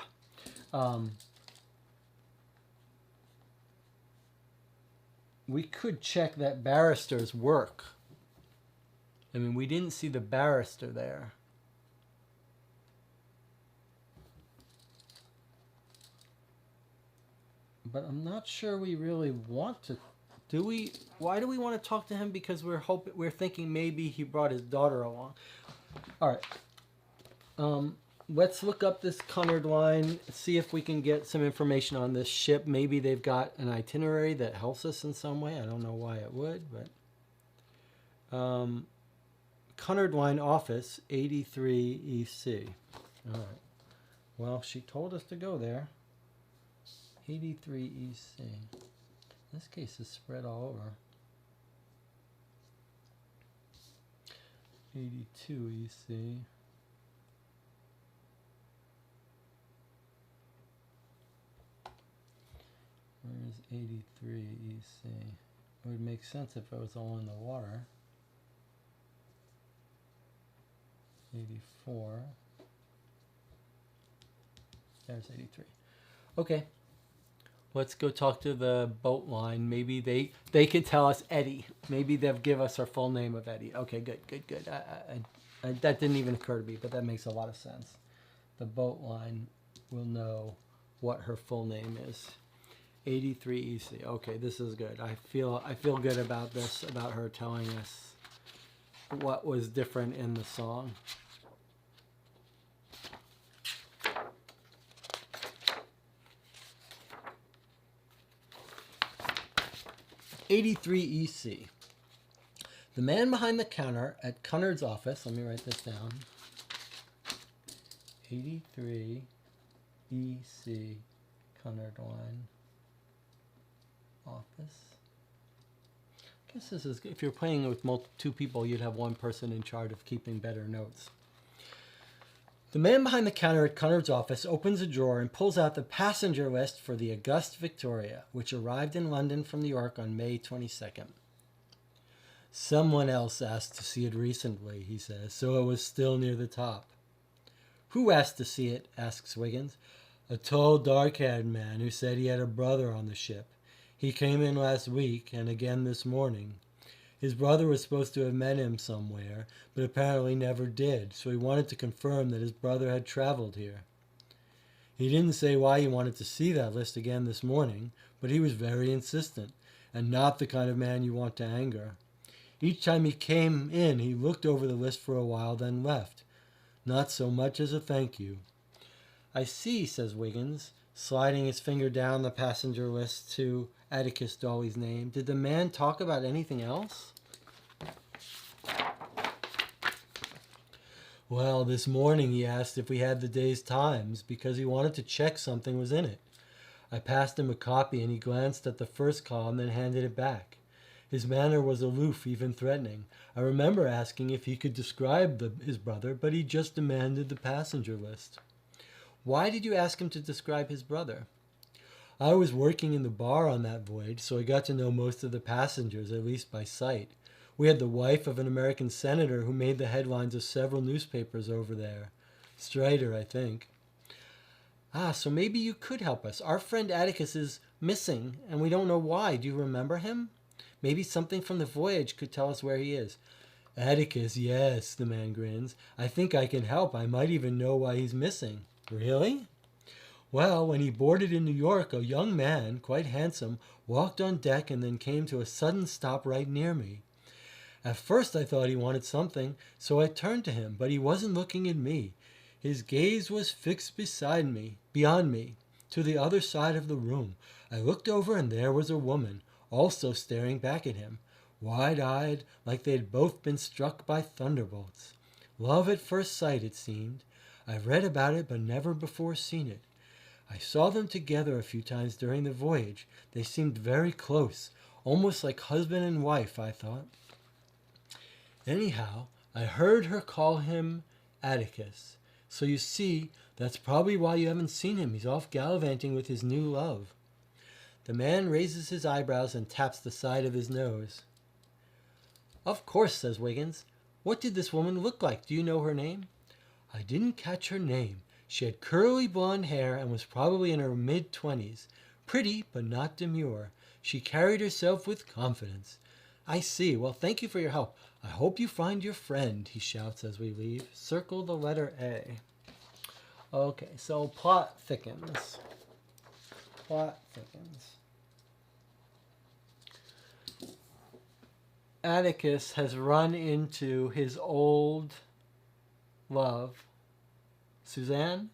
We could check that barrister's work. I mean, we didn't see the barrister there. But I'm not sure we really want to. Do we? Why do we want to talk to him? Because we're thinking maybe he brought his daughter along. All right. Let's look up this Cunard line. See if we can get some information on this ship. Maybe they've got an itinerary that helps us in some way. I don't know why it would, but Cunard line office 83 EC. All right. Well, she told us to go there. 83 EC. This case is spread all over. 82 EC. Where is 83 EC? It would make sense if it was all in the water. 84. There's 83. Okay. Let's go talk to the boat line. Maybe they can tell us Eddie. Maybe they'll give us her full name of Eddie. Okay, good. That didn't even occur to me, but that makes a lot of sense. The boat line will know what her full name is. 83 EC. Okay, this is good. I feel good about this, about her telling us what was different in the song. '83 EC. The man behind the counter at Cunard's office, let me write this down. 83 EC Cunard line office. I guess this is, if you're playing with two people, you'd have one person in charge of keeping better notes. The man behind the counter at Cunard's office opens a drawer and pulls out the passenger list for the August Victoria, which arrived in London from New York on May 22nd. Someone else asked to see it recently, he says, so it was still near the top. Who asked to see it? Asks Wiggins. A tall, dark-haired man who said he had a brother on the ship. He came in last week and again this morning. His brother was supposed to have met him somewhere, but apparently never did, so he wanted to confirm that his brother had traveled here. He didn't say why he wanted to see that list again this morning, but he was very insistent, and not the kind of man you want to anger. Each time he came in, he looked over the list for a while, then left. Not so much as a thank you. I see, says Wiggins, sliding his finger down the passenger list to Atticus Dolly's name. Did the man talk about anything else? Well, this morning he asked if we had the day's Times because he wanted to check something was in it. I passed him a copy and he glanced at the first column, then handed it back. His manner was aloof, even threatening. I remember asking if he could describe his brother, but he just demanded the passenger list. Why did you ask him to describe his brother? I was working in the bar on that voyage, so I got to know most of the passengers, at least by sight. We had the wife of an American senator who made the headlines of several newspapers over there. Strider, I think. Ah, so maybe you could help us. Our friend Atticus is missing, and we don't know why. Do you remember him? Maybe something from the voyage could tell us where he is. Atticus, yes, the man grins. I think I can help. I might even know why he's missing. Really? Well, when he boarded in New York, a young man, quite handsome, walked on deck and then came to a sudden stop right near me. At first I thought he wanted something, so I turned to him, but he wasn't looking at me. His gaze was fixed beyond me, to the other side of the room. I looked over and there was a woman, also staring back at him, wide-eyed, like they'd both been struck by thunderbolts. Love at first sight, it seemed. I've read about it, but never before seen it. I saw them together a few times during the voyage. They seemed very close, almost like husband and wife, I thought. Anyhow, I heard her call him Atticus. So you see, that's probably why you haven't seen him. He's off gallivanting with his new love. The man raises his eyebrows and taps the side of his nose. Of course, says Wiggins. What did this woman look like? Do you know her name? I didn't catch her name. She had curly blonde hair and was probably in her mid-20s. Pretty, but not demure. She carried herself with confidence. I see. Well, thank you for your help. I hope you find your friend, he shouts as we leave. Circle the letter A. Okay, so plot thickens. Plot thickens. Atticus has run into his old love, Suzanne,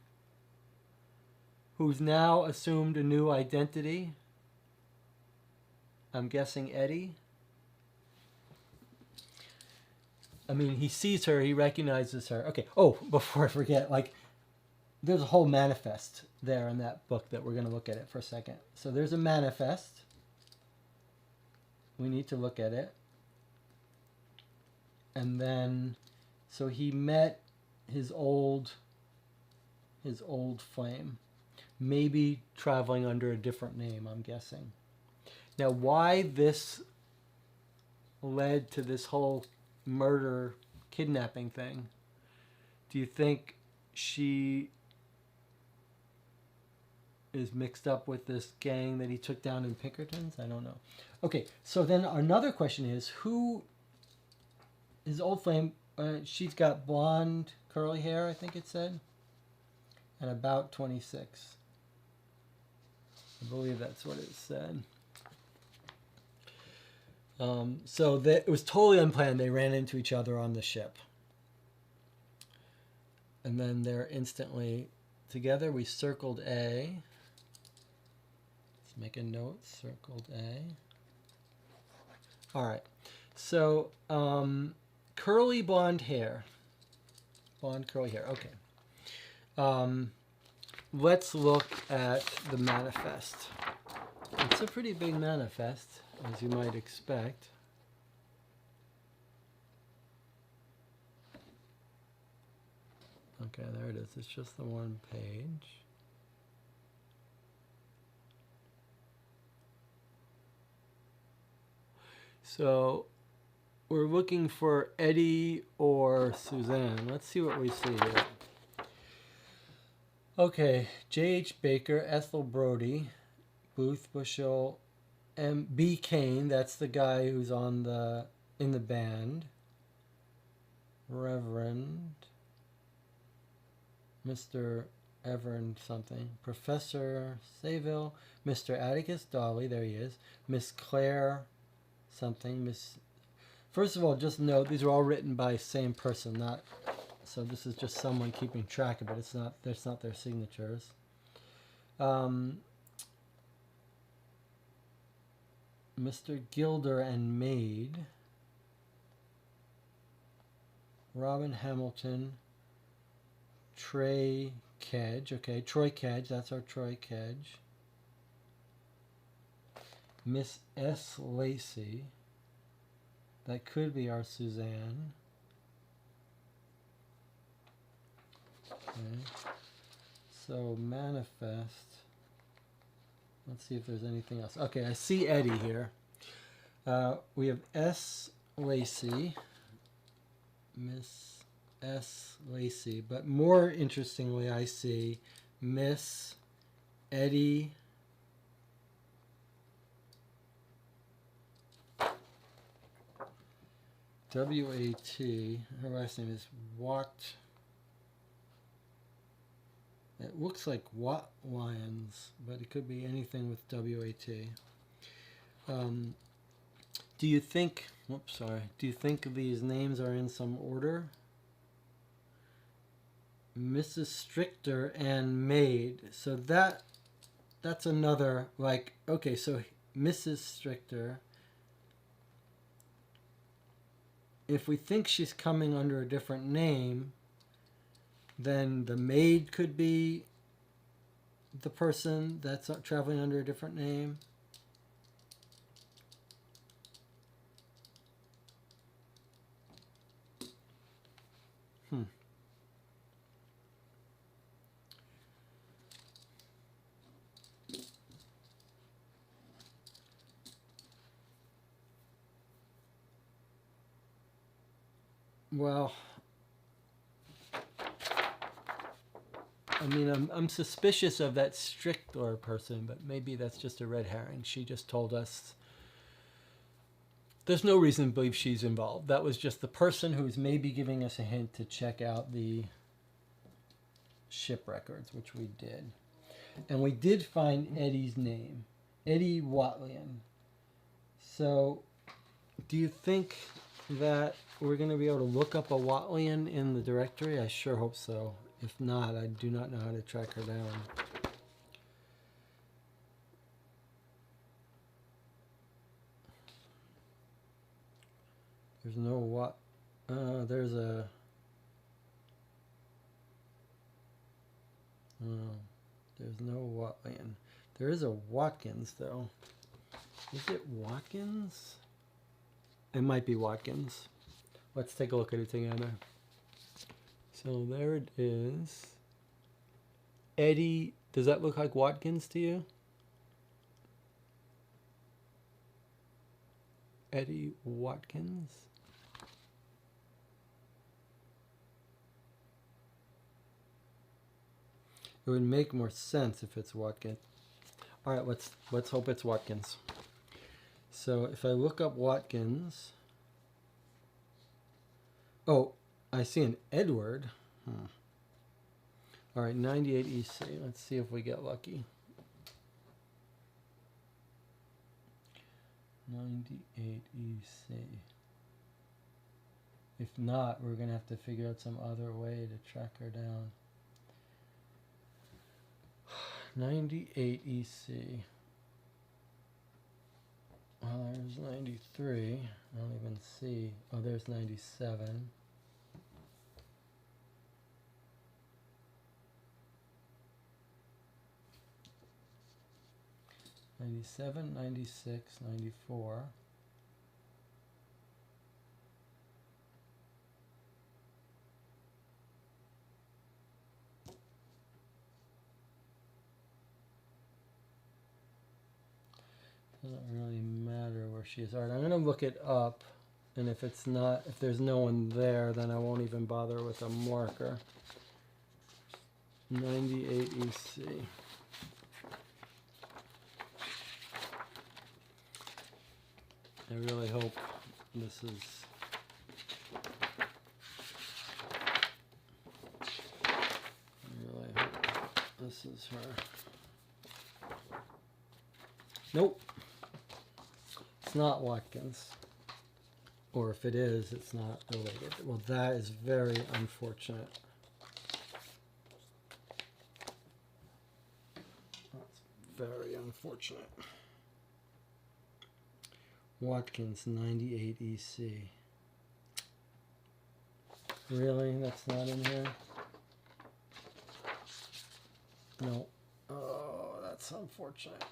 who's now assumed a new identity. I'm guessing Eddie. I mean, he sees her, he recognizes her. Okay, oh, before I forget, there's a whole manifest there in that book that we're going to look at it for a second. So there's a manifest. We need to look at it. And then, so he met his old flame. Maybe traveling under a different name, I'm guessing. Now, why this led to this whole murder, kidnapping thing? Do you think she is mixed up with this gang that he took down in Pinkerton's? I don't know. Okay, so then another question is, who, his old flame, she's got blonde, curly hair, I think it said, and about 26. I believe that's what it said. So it was totally unplanned. They ran into each other on the ship. And then they're instantly together. We circled A. Let's make a note. Circled A. All right. So curly blonde hair. Blonde curly hair. Okay. Let's look at the manifest. It's a pretty big manifest, as you might expect. Okay, there it is. It's just the one page. So we're looking for Eddie or Suzanne. Let's see what we see here. Okay, J.H. Baker, Ethel Brody, Booth Bushell, B. Kane, that's the guy who's in the band. Reverend Mr. Evern something. Professor Sayville, Mr. Atticus Dolly, there he is. Miss Claire something. Miss. First of all, just note these are all written by same person, not. So this is just someone keeping track of it. It's not. That's not their signatures. Mr. Gilder and Maid. Robin Hamilton. Trey Kedge. Okay, Troy Kedge. That's our Troy Kedge. Miss S. Lacey. That could be our Suzanne. Okay. So manifest. Let's see if there's anything else. Okay, I see Eddie here. We have S. Lacey. Miss S. Lacey. But more interestingly, I see Miss Eddie W-A-T. Her last name is Watt. It looks like Watt Lions, but it could be anything with W-A-T. Do you think, whoops, sorry, do you think these names are in some order? Mrs. Strichter and Maid. So that's another, like, okay, so Mrs. Strichter, if we think she's coming under a different name, then the maid could be the person that's traveling under a different name. Well, I mean, I'm suspicious of that Strickler person, but maybe that's just a red herring. She just told us there's no reason to believe she's involved. That was just the person who's maybe giving us a hint to check out the ship records, which we did. And we did find Eddie's name, Eddie Watlian. So do you think that we're going to be able to look up a Watlian in the directory? I sure hope so. If not, I do not know how to track her down. There's no what. There's a. There's no Watlian. There is a Watkins though. Is it Watkins? It might be Watkins. Let's take a look at it together. So there it is. Eddie, does that look like Watkins to you? Eddie Watkins? It would make more sense if it's Watkins. All right, let's hope it's Watkins. So if I look up Watkins, oh, I see an Edward. All right, 98 EC. Let's see if we get lucky. 98 EC. If not, we're going to have to figure out some other way to track her down. 98 EC. Well, there's 93. I don't even see. Oh, there's 97. 97, 96, 94. Doesn't really matter where she is. All right, I'm going to look it up, and if it's not, if there's no one there, then I won't even bother with a marker. 98 EC. I really hope this is. I really hope. this is her. Nope. It's not Watkins. Or if it is, it's not related. Well, that is very unfortunate. That's very unfortunate. Watkins 98 EC. Really? That's not in here? No. Oh, that's unfortunate.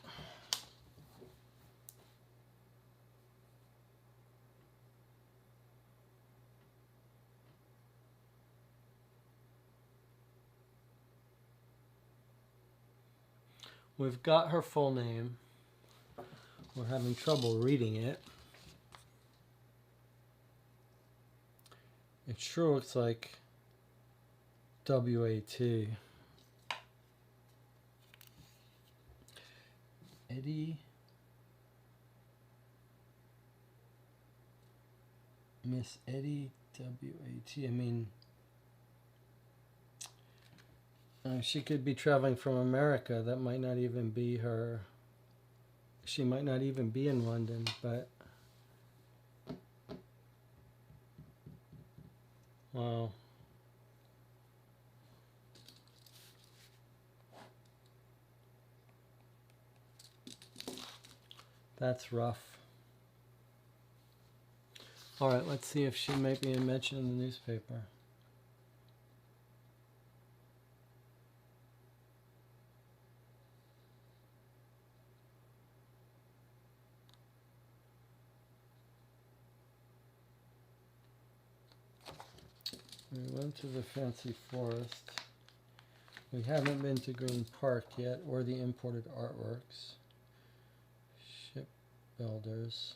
We've got her full name. We're having trouble reading it. It sure looks like W-A-T. Eddie. Miss Eddie W-A-T. I mean, she could be traveling from America. That might not even be her. She might not even be in London, but wow. That's rough. All right, let's see if she might be mentioned in the newspaper. We went to the fancy forest. We haven't been to Green Park yet, or the imported artworks. Shipbuilders.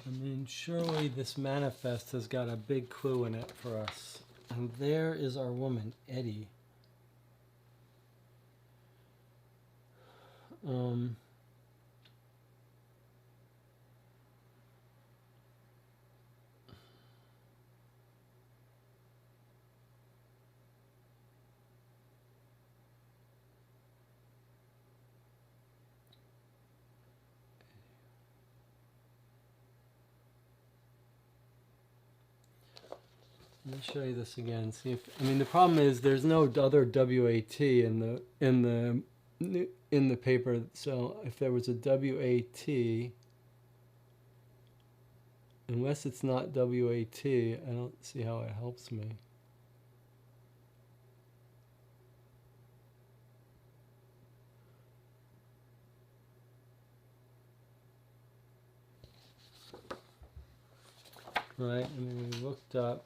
I mean, surely this manifest has got a big clue in it for us. And there is our woman, Eddie. Let me show you this again. See if I mean the problem is there's no other WAT in the paper. So if there was a WAT, unless it's not WAT, I don't see how it helps me. Right, I mean we looked up.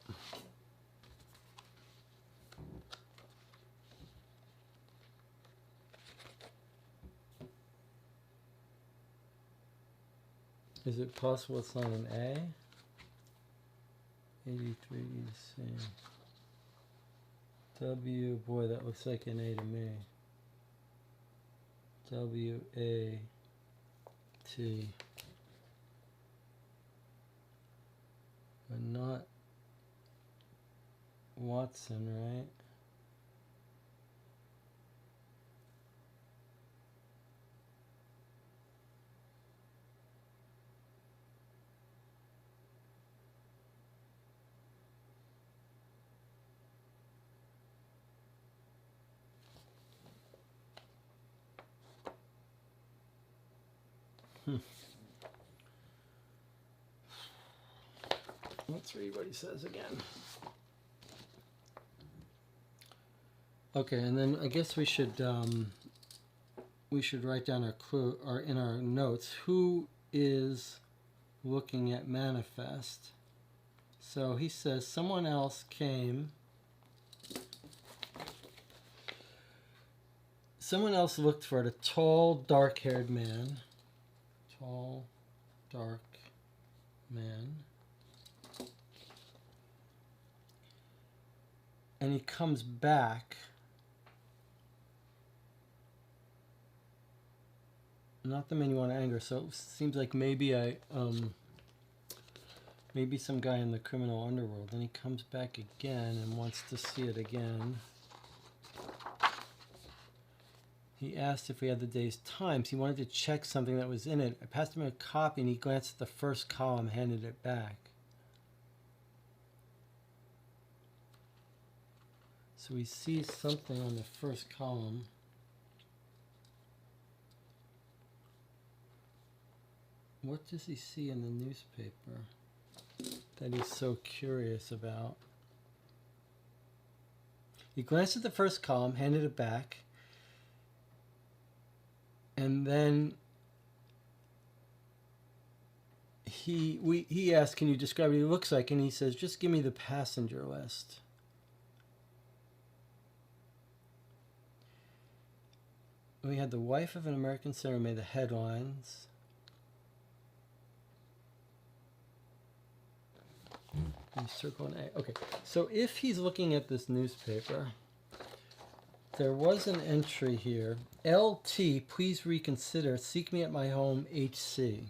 Is it possible it's not an A? 83 EC. W, boy, that looks like an A to me. WAT. But not Watson, right? Let's read what he says again. Okay, and then I guess we should write down our clue, or in our notes, who is looking at manifest. So he says someone else came. Someone else looked for it, a tall, dark-haired man. Tall, dark man. And he comes back. Not the man you want to anger, so it seems like maybe maybe some guy in the criminal underworld. Then he comes back again and wants to see it again. He asked if we had the day's times. He wanted to check something that was in it. I passed him a copy and he glanced at the first column, handed it back. So he sees something on the first column. What does he see in the newspaper that he's so curious about? He glanced at the first column, handed it back, and then he asked, can you describe what he looks like? And he says, just give me the passenger list. We had the wife of an American senator made the headlines. And circle an A. Okay, so if he's looking at this newspaper, there was an entry here. LT, please reconsider. Seek me at my home, HC.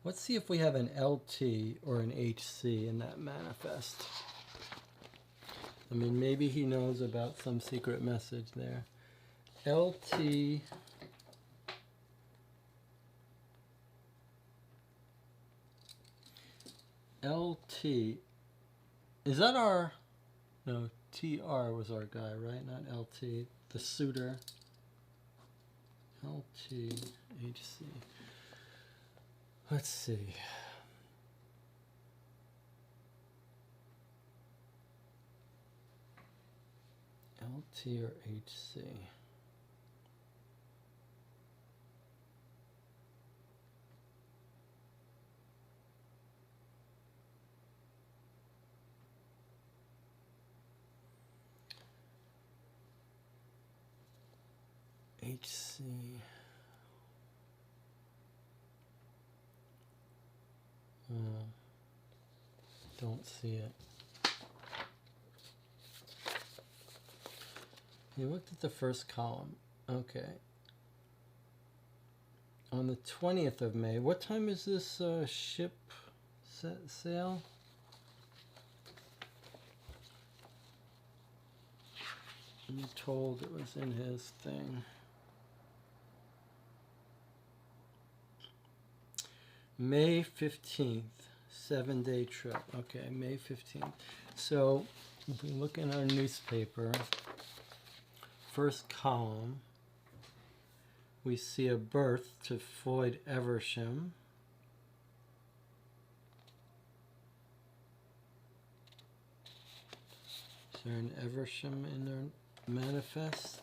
Let's see if we have an LT or an HC in that manifest. I mean, maybe he knows about some secret message there. LT. LT. Is that our... No, TR was our guy, right? Not LT. The suitor. LT, HC. Let's see. LT or HC? HC. Don't see it. He looked at the first column. Okay. On the 20th of May. What time is this ship sail? I'm told it was in his thing. May 15th, 7-day trip. Okay, May 15th. So if we look in our newspaper, first column, we see a birth to Floyd Eversham. Is there an Eversham in their manifest?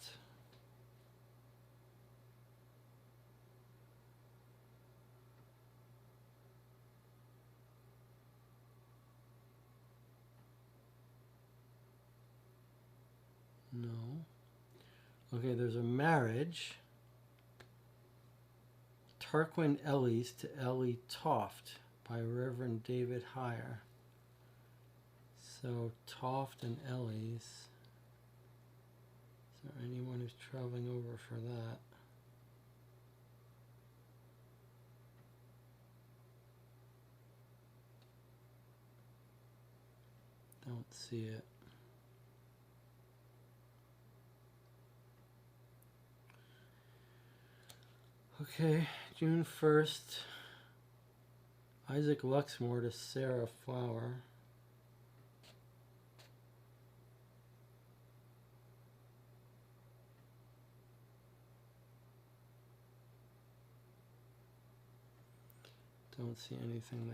No. Okay, there's a marriage. Tarquin Ellis to Ellie Toft by Reverend David Heyer. So Toft and Ellis. Is there anyone who's traveling over for that? Don't see it. Okay, June 1st, Isaac Luxmore to Sarah Flower. Don't see anything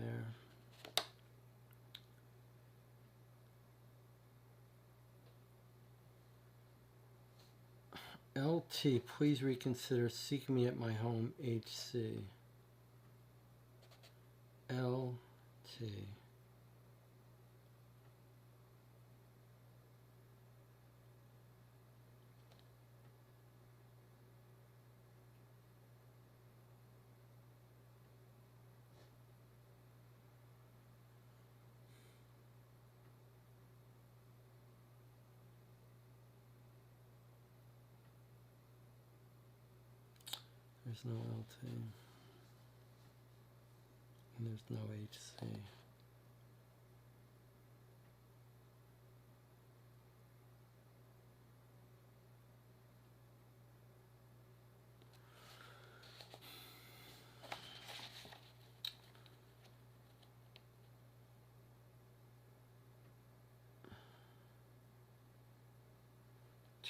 there. LT, please reconsider. Seek me at my home. HC. LT. There's no LT. And there's no HC.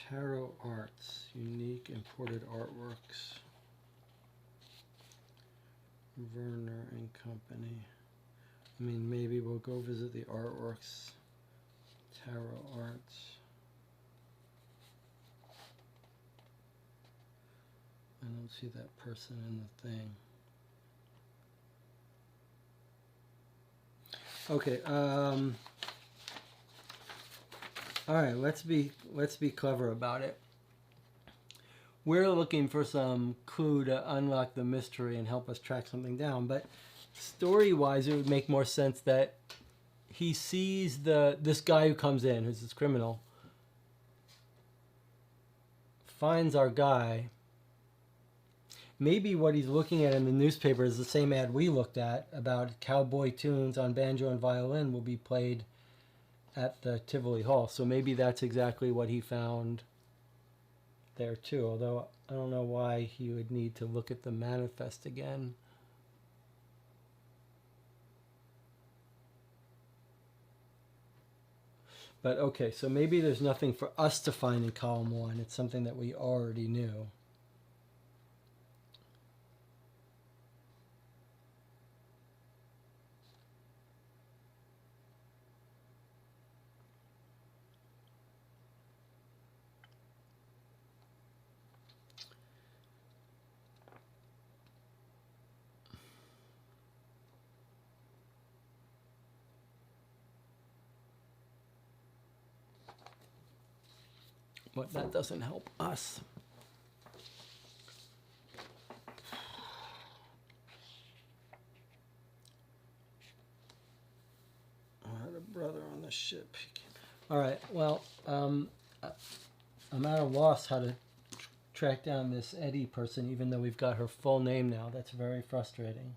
Tarot Arts, unique imported artworks. Werner and Company. I mean, maybe we'll go visit the artworks. Tarot Arts. I don't see that person in the thing. Okay, all right, let's be clever about it. We're looking for some clue to unlock the mystery and help us track something down, but story-wise, it would make more sense that he sees this guy who comes in, who's this criminal, finds our guy. Maybe what he's looking at in the newspaper is the same ad we looked at about cowboy tunes on banjo and violin will be played at the Tivoli Hall. So maybe that's exactly what he found there too, although I don't know why he would need to look at the manifest again. But okay, so maybe there's nothing for us to find in column 1. It's something that we already knew. But that doesn't help us. I had a brother on the ship. All right, well, I'm at a loss how to track down this Eddie person, even though we've got her full name now. That's very frustrating.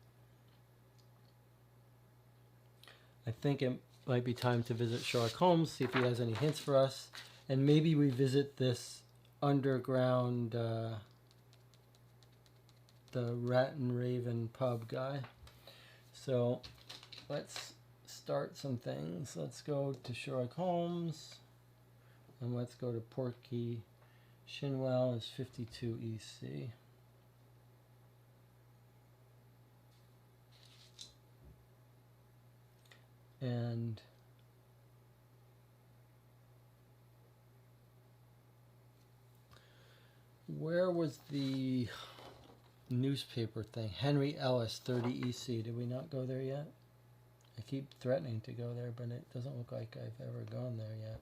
I think it might be time to visit Sherlock Holmes, see if he has any hints for us. And maybe we visit this underground, the Rat and Raven pub guy. So let's start some things. Let's go to Sherlock Holmes. And let's go to Porky Shinwell is 52 EC. And where was the newspaper thing? Henry Ellis, 30 EC. Did we not go there yet? I keep threatening to go there, but it doesn't look like I've ever gone there yet.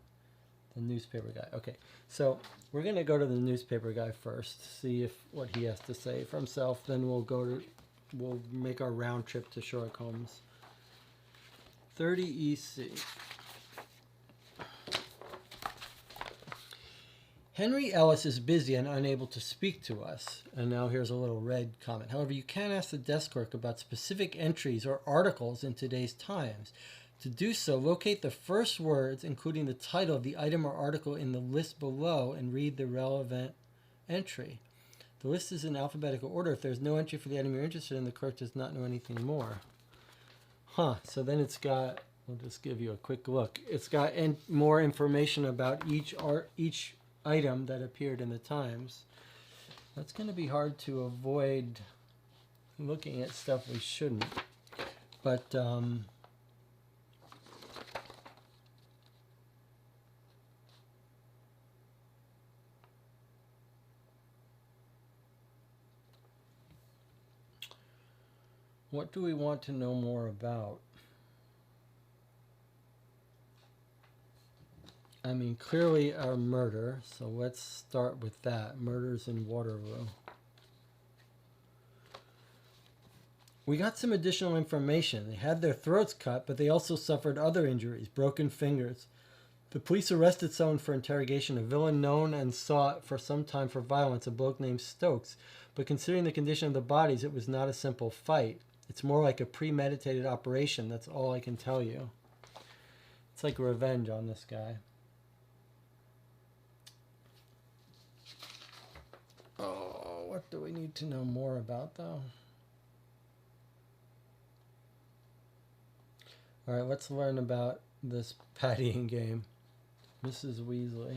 The newspaper guy. Okay, so we're going to go to the newspaper guy first, see if what he has to say for himself. Then we'll make our round trip to Sherlock Holmes. 30 EC. Henry Ellis is busy and unable to speak to us. And now here's a little red comment. However, you can ask the desk clerk about specific entries or articles in today's Times. To do so, locate the first words, including the title of the item or article in the list below, and read the relevant entry. The list is in alphabetical order. If there's no entry for the item you're interested in, the clerk does not know anything more. So then it's got, we'll just give you a quick look. It's got more information about each item that appeared in the Times. That's going to be hard to avoid looking at stuff we shouldn't. But what do we want to know more about? I mean, clearly a murder, so let's start with that. Murders in Waterloo. We got some additional information. They had their throats cut, but they also suffered other injuries, broken fingers. The police arrested someone for interrogation, a villain known and sought for some time for violence, a bloke named Stokes. But considering the condition of the bodies, it was not a simple fight. It's more like a premeditated operation, that's all I can tell you. It's like revenge on this guy. Oh, what do we need to know more about, though? All right, let's learn about this pattying game. Mrs. Weasley.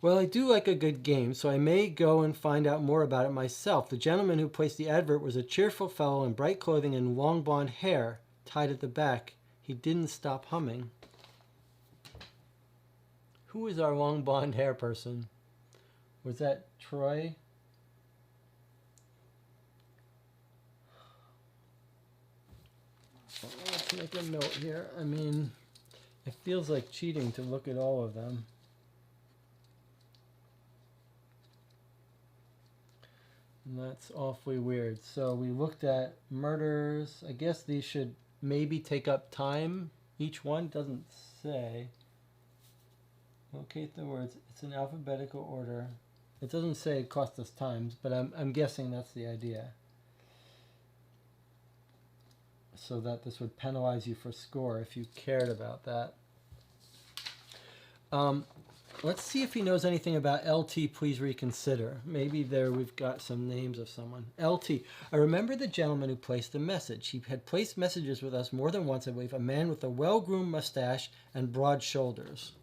Well, I do like a good game, so I may go and find out more about it myself. The gentleman who placed the advert was a cheerful fellow in bright clothing and long blonde hair tied at the back. He didn't stop humming. Who is our long blonde hair person? Was that Troy? Let's make a note here. I mean, it feels like cheating to look at all of them. And that's awfully weird. So we looked at murders. I guess these should maybe take up time. Each one doesn't say. Locate the words. It's in alphabetical order. It doesn't say it cost us time, but I'm guessing that's the idea. So that this would penalize you for score if you cared about that. Let's see if he knows anything about LT, please reconsider. Maybe there we've got some names of someone. LT. I remember the gentleman who placed the message. He had placed messages with us more than once, I believe. A man with a well-groomed mustache and broad shoulders.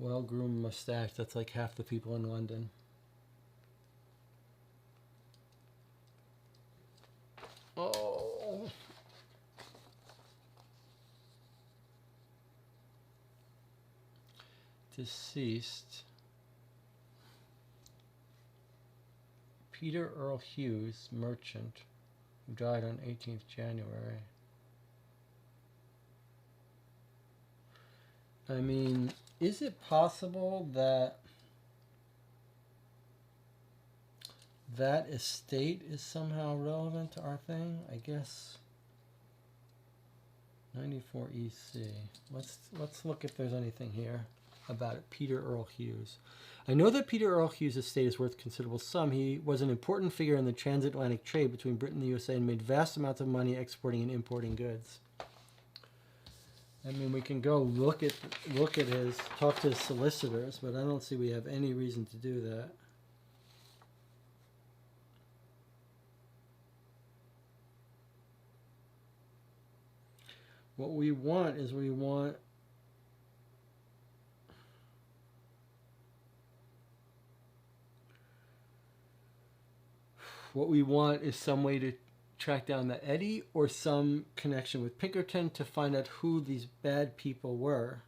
Well-groomed mustache. That's like half the people in London. Oh. Deceased. Peter Earl Hughes, merchant, who died on 18th January. I mean, is it possible that that estate is somehow relevant to our thing? I guess 94 EC. Let's look if there's anything here about it. Peter Earl Hughes. I know that Peter Earl Hughes' estate is worth a considerable sum. He was an important figure in the transatlantic trade between Britain and the USA and made vast amounts of money exporting and importing goods. I mean, we can go look at talk to his solicitors, but I don't see we have any reason to do that. What we want is some way to track down the Eddie or some connection with Pinkerton to find out who these bad people were.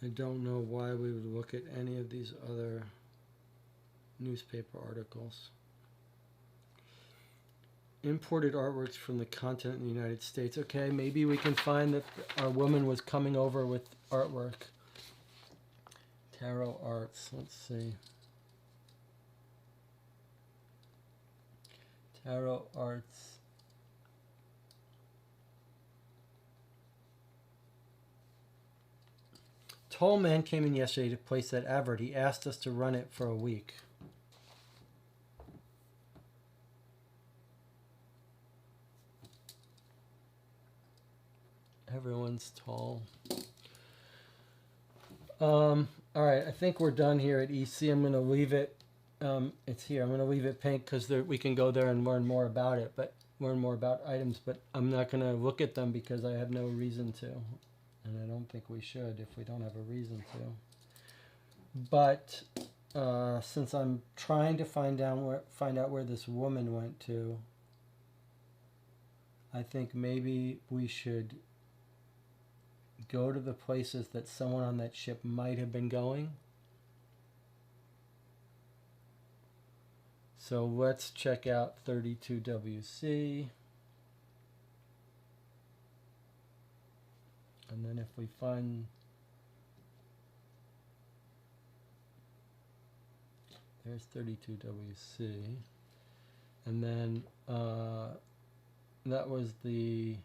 I don't know why we would look at any of these other newspaper articles. Imported artworks from the continent in the United States. Okay, maybe we can find that our woman was coming over with artwork. Tarot Arts, let's see. Tarot Arts. tall man came in yesterday to place that advert. He asked us to run it for a week. Everyone's tall. All right, I think we're done here at EC. I'm going to leave it. It's here. I'm going to leave it pink because we can go there and learn more about it, but learn more about items. But I'm not going to look at them because I have no reason to, and I don't think we should if we don't have a reason to. But since I'm trying to find out where this woman went to, I think maybe we should go to the places that someone on that ship might have been going. So let's check out 32WC. And then if we find... There's 32WC. And then that was the...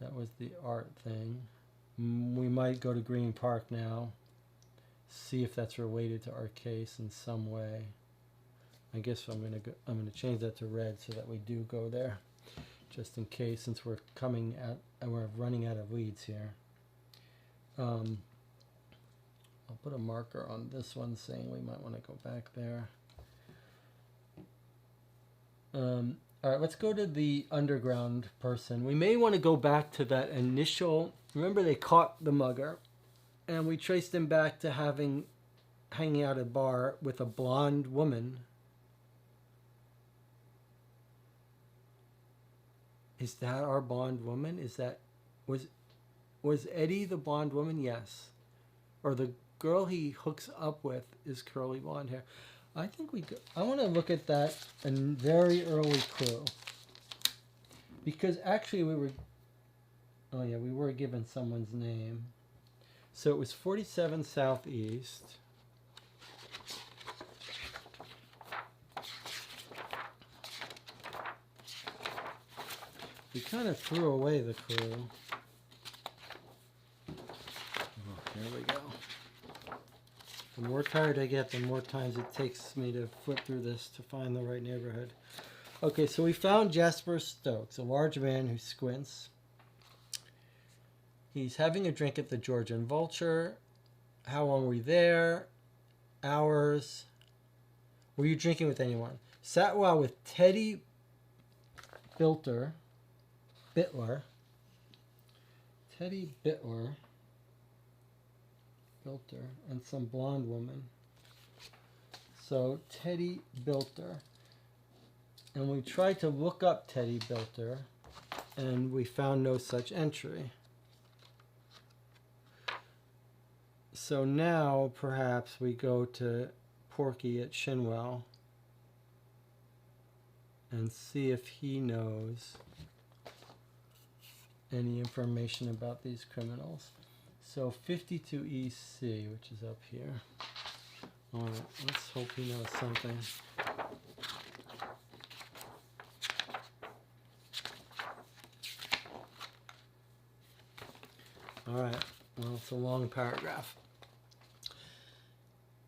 That was the art thing. We might go to Green Park now. See if that's related to our case in some way. I guess I'm gonna change that to red so that we do go there, just in case, since we're running out of leads here. I'll put a marker on this one saying we might want to go back there. All right, let's go to the underground person. We may want to go back to that initial... Remember, they caught the mugger, and we traced him back to hanging out at a bar with a blonde woman. Is that our blonde woman? Is that... Was Eddie the blonde woman? Yes. Or the girl he hooks up with is curly blonde hair. I think I want to look at that in very early clue. Because actually we were given someone's name. So it was 47 Southeast. We kind of threw away the clue. Oh, here we go. The more tired I get, the more times it takes me to flip through this to find the right neighborhood. Okay, so we found Jasper Stokes, a large man who squints. He's having a drink at the Georgian Vulture. How long were you there? Hours. Were you drinking with anyone? Sat while with Teddy Bittler. Teddy Bittler. And some blonde woman. So Teddy Bilter. And we tried to look up Teddy Bilter, and we found no such entry. So now perhaps we go to Porky at Shinwell and see if he knows any information about these criminals. So 52EC, which is up here. All right, let's hope he knows something. All right, well, it's a long paragraph.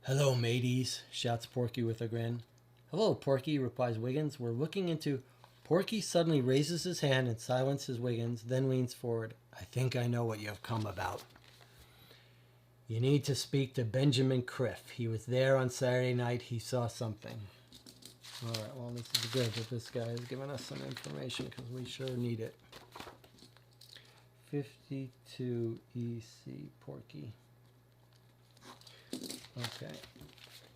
Hello, mateys, shouts Porky with a grin. Hello, Porky, replies Wiggins. We're looking into... Porky suddenly raises his hand and silences Wiggins, then leans forward. I think I know what you have come about. You need to speak to Benjamin Criff. He was there on Saturday night. He saw something. All right, well, this is good that this guy has given us some information because we sure need it. 52EC Porky. Okay,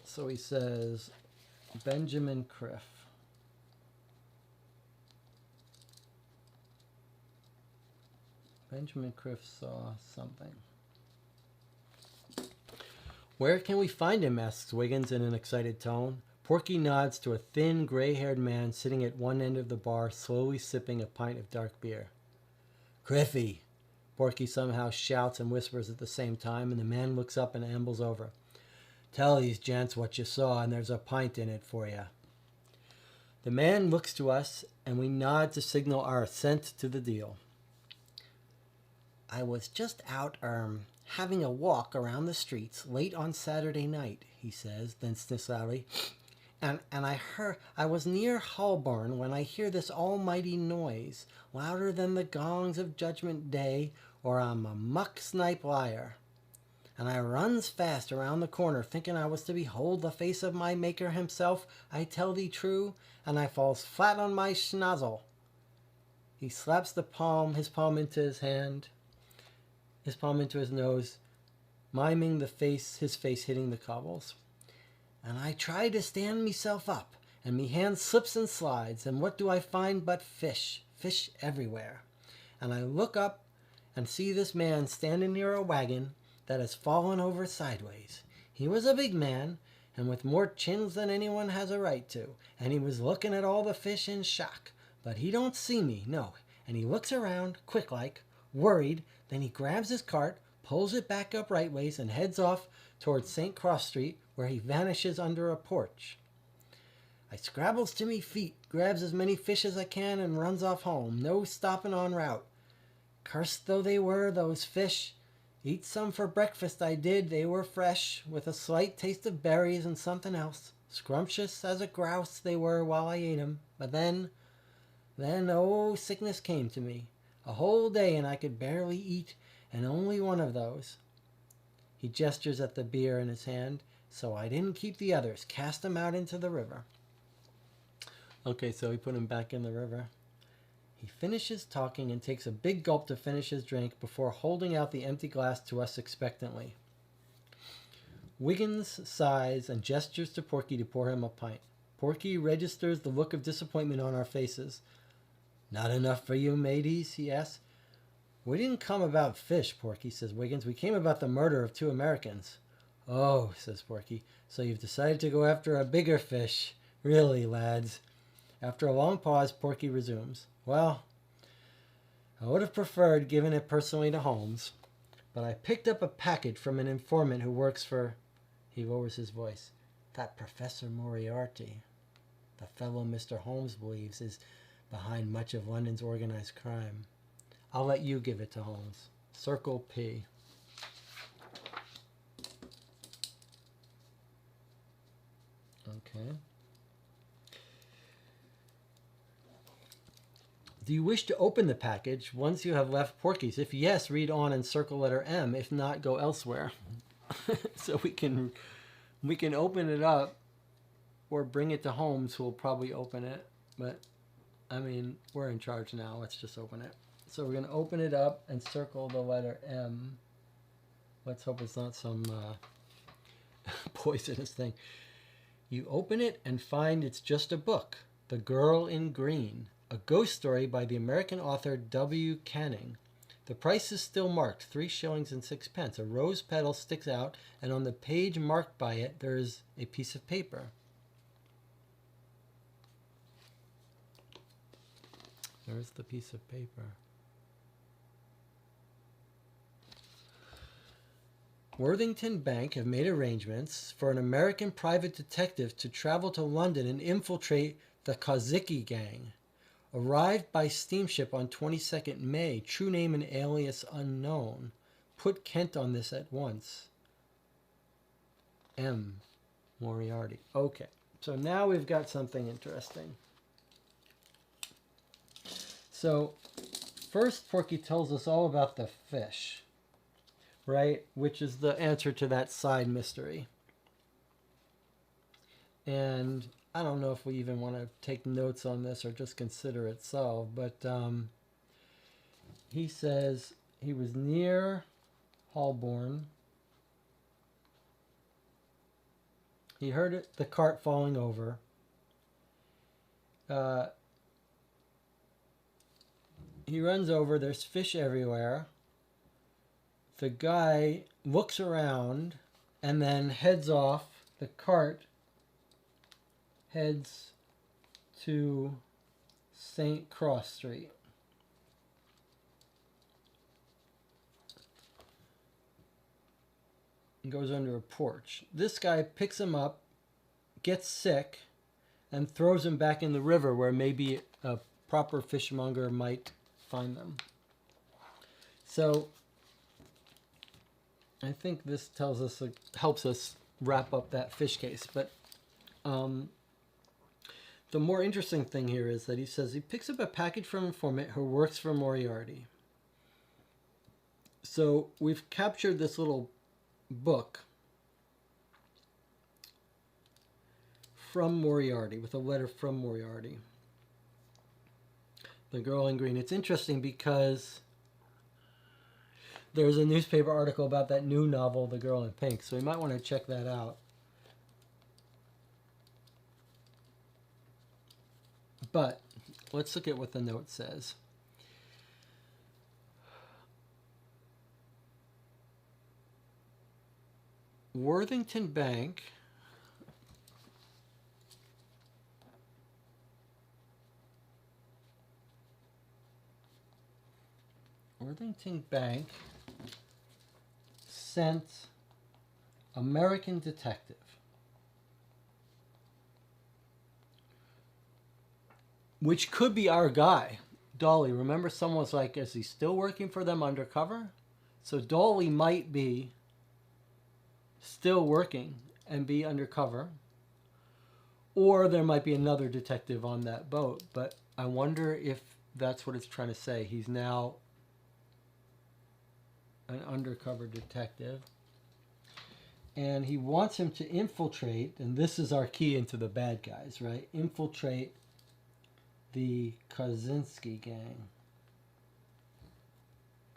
so he says Benjamin Criff. Benjamin Criff saw something. Where can we find him? Asks Wiggins in an excited tone. Porky nods to a thin, gray-haired man sitting at one end of the bar, slowly sipping a pint of dark beer. Criffy! Porky somehow shouts and whispers at the same time, and the man looks up and ambles over. Tell these gents what you saw, and there's a pint in it for you. The man looks to us, and we nod to signal our assent to the deal. I was just out, having a walk around the streets late on Saturday night, he says, then sniffs loudly. And I was near Holborn when I hear this almighty noise, louder than the gongs of Judgment Day, or I'm a muck-snipe liar. And I runs fast around the corner, thinking I was to behold the face of my Maker himself, I tell thee true, and I falls flat on my schnozzle. He slaps his palm into his hand, his palm into his nose, miming his face hitting the cobbles. And I try to stand myself up, and me hand slips and slides, and what do I find but fish everywhere. And I look up and see this man standing near a wagon that has fallen over sideways. He was a big man, and with more chins than anyone has a right to, and he was looking at all the fish in shock. But he don't see me, no, and he looks around, quick-like, worried, then he grabs his cart, pulls it back up right ways, and heads off towards St. Cross Street, where he vanishes under a porch. I scrabbles to me feet, grabs as many fish as I can, and runs off home, no stopping en route. Cursed though they were, those fish. Eat some for breakfast I did, they were fresh, with a slight taste of berries and something else. Scrumptious as a grouse they were while I ate 'em, but then, oh, sickness came to me. A whole day and I could barely eat, and only one of those. He gestures at the beer in his hand, so I didn't keep the others, cast them out into the river. Okay, so he put him back in the river. He finishes talking and takes a big gulp to finish his drink before holding out the empty glass to us expectantly. Wiggins sighs and gestures to Porky to pour him a pint. Porky registers the look of disappointment on our faces. Not enough for you, mateys? He asks. We didn't come about fish, Porky, says Wiggins. We came about the murder of 2 Americans. Oh, says Porky, so you've decided to go after a bigger fish. Really, lads. After a long pause, Porky resumes. Well, I would have preferred giving it personally to Holmes, but I picked up a package from an informant who works for, he lowers his voice, that Professor Moriarty. The fellow Mr. Holmes believes is behind much of London's organized crime. I'll let you give it to Holmes. Circle P. Okay. Do you wish to open the package once you have left Porky's? If yes, read on and circle letter M. If not, go elsewhere. So we can open it up or bring it to Holmes, who will probably open it. But, I mean, we're in charge now. Let's just open it. So we're going to open it up and circle the letter M. Let's hope it's not some poisonous thing. You open it and find it's just a book, The Girl in Green, a ghost story by the American author W. Canning. The price is still marked, 3 shillings and 6 pence. A rose petal sticks out, and on the page marked by it, there is a piece of paper. There's the piece of paper. Worthington Bank have made arrangements for an American private detective to travel to London and infiltrate the Kozicki gang. Arrived by steamship on 22nd May. True name and alias unknown. Put Kent on this at once. M. Moriarty. Okay, so now we've got something interesting. So, first Porky tells us all about the fish, right? Which is the answer to that side mystery. And I don't know if we even want to take notes on this or just consider it solved, but he says he was near Holborn. He heard the cart falling over. He runs over. There's fish everywhere. The guy looks around and then heads off. The cart heads to St. Cross Street. And goes under a porch. This guy picks him up, gets sick, and throws them back in the river where maybe a proper fishmonger might find them. So I think this tells us, helps us wrap up that fish case. But the more interesting thing here is that he says he picks up a package from an informant who works for Moriarty. So we've captured this little book from Moriarty, with a letter from Moriarty. The Girl in Green. It's interesting because there's a newspaper article about that new novel, The Girl in Pink, so we might want to check that out. But let's look at what the note says. Worthington Bank sent American Detective. Which could be our guy, Dolly. Remember, someone was like, is he still working for them undercover? So Dolly might be still working and be undercover. Or there might be another detective on that boat. But I wonder if that's what it's trying to say. He's now an undercover detective. And he wants him to infiltrate, and this is our key into the bad guys, right? Infiltrate the Kaczynski gang.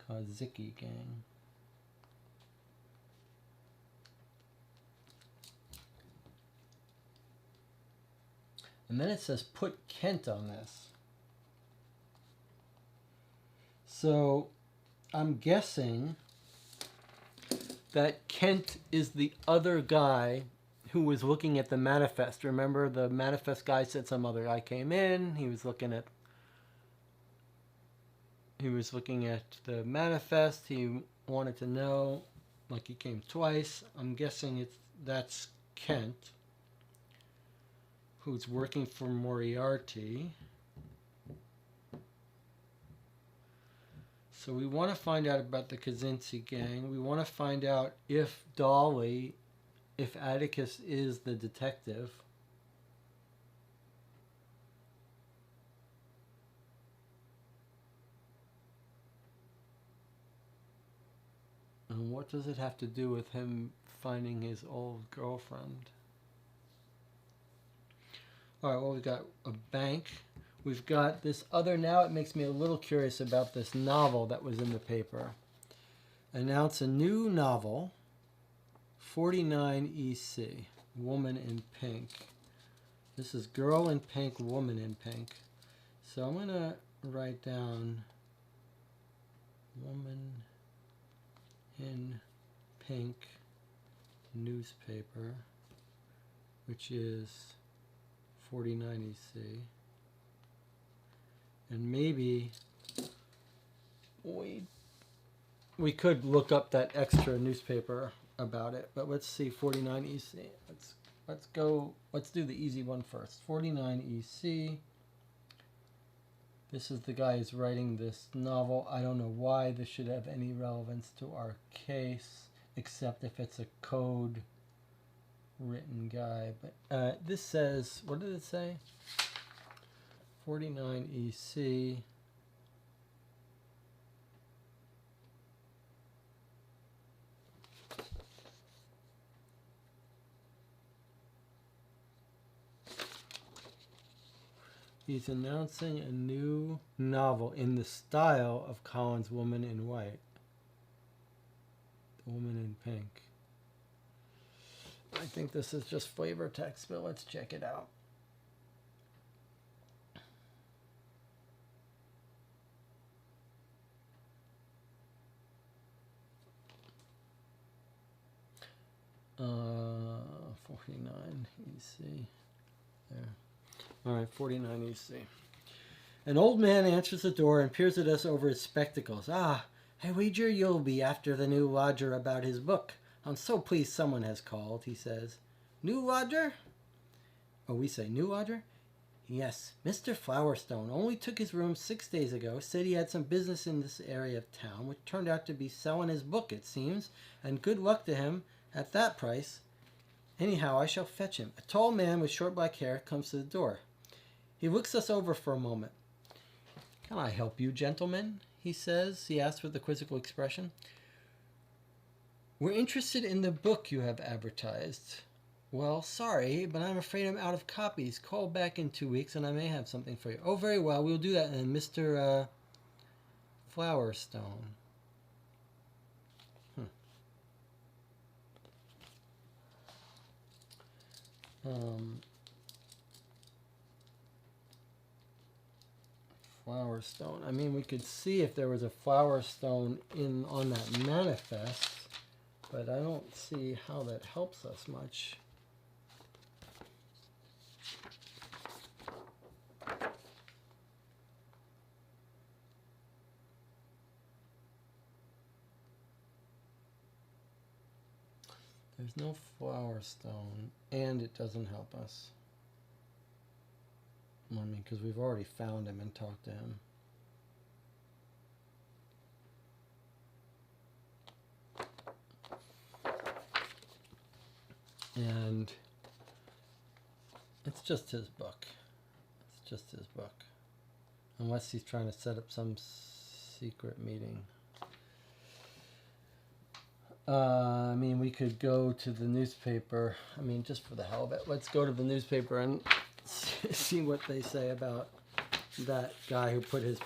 Kaczynski gang. And then it says put Kent on this. So I'm guessing that Kent is the other guy who was looking at the manifest. Remember, the manifest guy said some other guy came in. He was looking at the manifest. He wanted to know, like he came twice. I'm guessing that's Kent, who's working for Moriarty. So we want to find out about the Kaczynski gang. We want to find out if Dolly, if Atticus is the detective. And what does it have to do with him finding his old girlfriend? All right, well, we've got a bank. We've got this other, now it makes me a little curious about this novel that was in the paper. Announce a new novel, 49 EC, Woman in Pink. This is Girl in Pink, Woman in Pink. So I'm going to write down Woman in Pink newspaper, which is 49 EC. And maybe we could look up that extra newspaper about it, but let's see 49 EC. Let's do the easy one first. 49 EC. This is the guy who's writing this novel. I don't know why this should have any relevance to our case, except if it's a code written guy. But this says, what did it say? 49 EC. He's announcing a new novel in the style of Collins' Woman in White. The Woman in Pink. I think this is just flavor text, but let's check it out. Uh, 49 EC. There. All right, 49 EC. An old man answers the door and peers at us over his spectacles. Ah, I wager you'll be after the new lodger about his book. I'm so pleased someone has called, he says. New lodger? Oh, we say new lodger? Yes, Mr. Flowerstone only took his room 6 days ago, said he had some business in this area of town, which turned out to be selling his book, it seems, and good luck to him at that price. Anyhow, I shall fetch him. A tall man with short black hair comes to the door. He looks us over for a moment. Can I help you, gentlemen? He says. He asks with a quizzical expression. We're interested in the book you have advertised. Well, sorry, but I'm afraid I'm out of copies. Call back in 2 weeks and I may have something for you. Oh, very well. We'll do that then, Mr. Flowerstone. Flowerstone. I mean, we could see if there was a Flowerstone on that manifest, but I don't see how that helps us much. There's no Flowerstone, and it doesn't help us. I mean, because we've already found him and talked to him. And it's just his book. It's just his book. Unless he's trying to set up some secret meeting. I mean, we could go to the newspaper. I mean, just for the hell of it. Let's go to the newspaper and see what they say about that guy who put his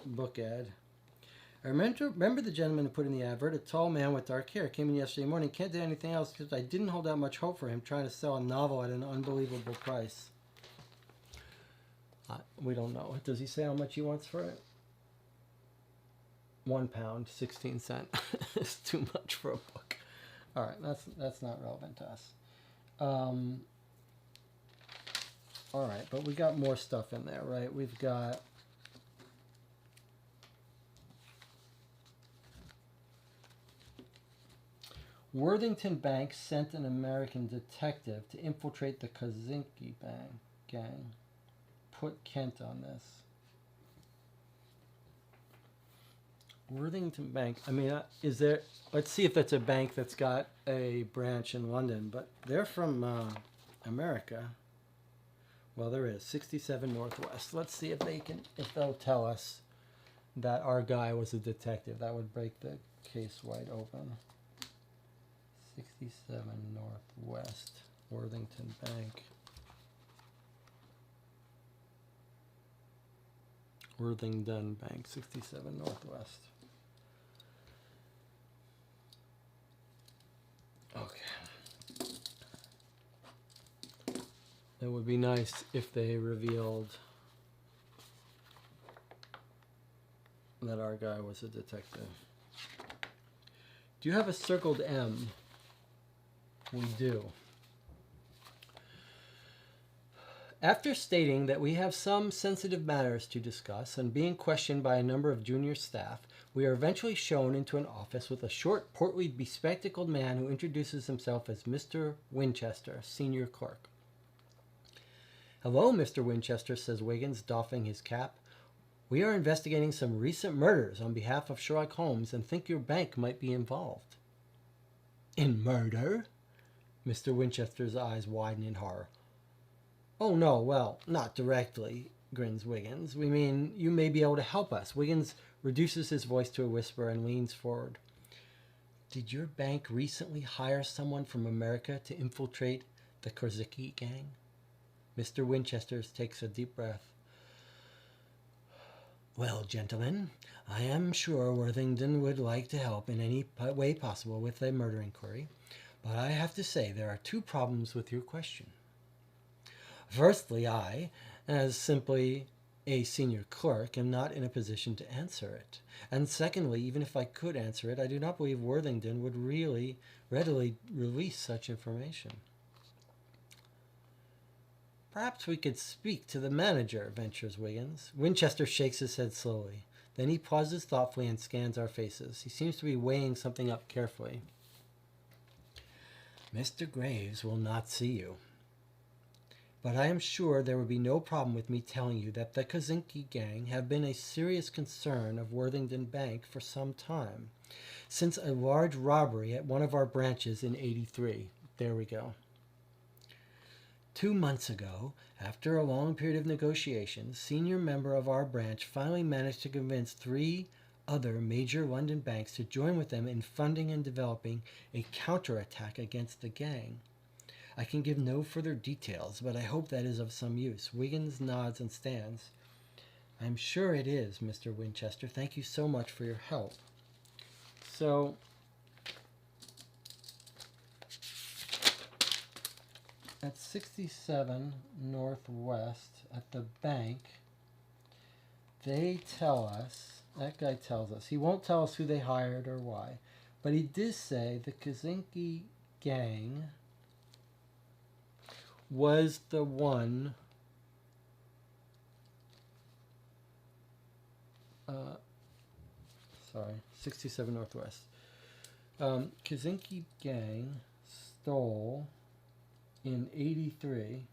book ad. I remember the gentleman who put in the advert, a tall man with dark hair, came in yesterday morning. Can't do anything else because I didn't hold out much hope for him trying to sell a novel at an unbelievable price. We don't know. Does he say how much he wants for it? £1, 16 cents. It's too much for a book. All right, that's not relevant to us. All right, but we got more stuff in there, right? We've got Worthington Bank sent an American detective to infiltrate the Kaczynski gang. Put Kent on this. Worthington Bank. I mean, is there... Let's see if that's a bank that's got a branch in London. But they're from America. Well, there is. 67 Northwest. Let's see if they'll tell us that our guy was a detective. That would break the case wide open. 67 Northwest. Worthington Bank. Worthington Bank. 67 Northwest. Okay. It would be nice if they revealed that our guy was a detective. Do you have a circled M? We do. After stating that we have some sensitive matters to discuss and being questioned by a number of junior staff, we are eventually shown into an office with a short, portly, bespectacled man who introduces himself as Mr. Winchester, senior clerk. Hello, Mr. Winchester, says Wiggins, doffing his cap. We are investigating some recent murders on behalf of Sherlock Holmes and think your bank might be involved. In murder? Mr. Winchester's eyes widen in horror. Oh, no, well, not directly, grins Wiggins. We mean you may be able to help us. Wiggins reduces his voice to a whisper and leans forward. Did your bank recently hire someone from America to infiltrate the Kaczynski gang? Mr. Winchester takes a deep breath. Well, gentlemen, I am sure Worthington would like to help in any way possible with a murder inquiry, but I have to say there are two problems with your question. Firstly, I, as simply a senior clerk, am not in a position to answer it. And secondly, even if I could answer it, I do not believe Worthington would really readily release such information. Perhaps we could speak to the manager, ventures Wiggins. Winchester shakes his head slowly. Then he pauses thoughtfully and scans our faces. He seems to be weighing something up carefully. Mr. Graves will not see you. but I am sure there would be no problem with me telling you that the Kaczynski gang have been a serious concern of Worthington Bank for some time, since a large robbery at one of our branches in '83. There we go. 2 months ago, after a long period of negotiations, senior member of our branch finally managed to convince 3 other major London banks to join with them in funding and developing a counterattack against the gang. I can give no further details, but I hope that is of some use. Wiggins nods and stands. I'm sure it is, Mr. Winchester. Thank you so much for your help. So, at 67 Northwest at the bank, they tell us, that guy tells us, he won't tell us who they hired or why, but he did say the Kaczynski gang was the one 67 Northwest. Kaczynski gang stole in '83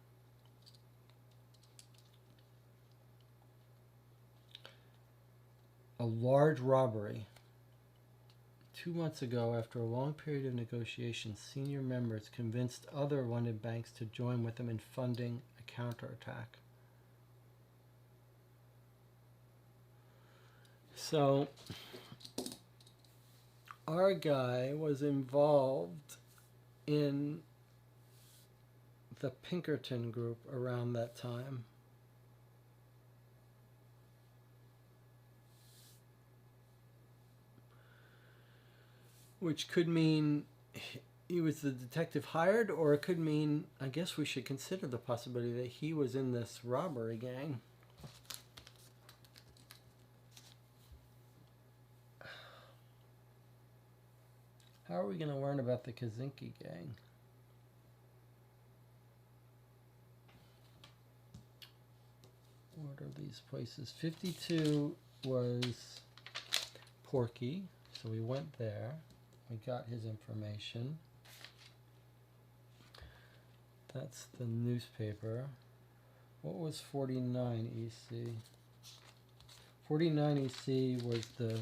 a large robbery. 2 months ago, after a long period of negotiations, senior members convinced other London banks to join with them in funding a counterattack. So, our guy was involved in the Pinkerton group around that time. Which could mean he was the detective hired, or it could mean, I guess we should consider the possibility that he was in this robbery gang. How are we going to learn about the Kaczynski gang? What are these places? 52 was Porky, so we went there. We got his information. That's the newspaper. What was 49 EC? 49 EC was the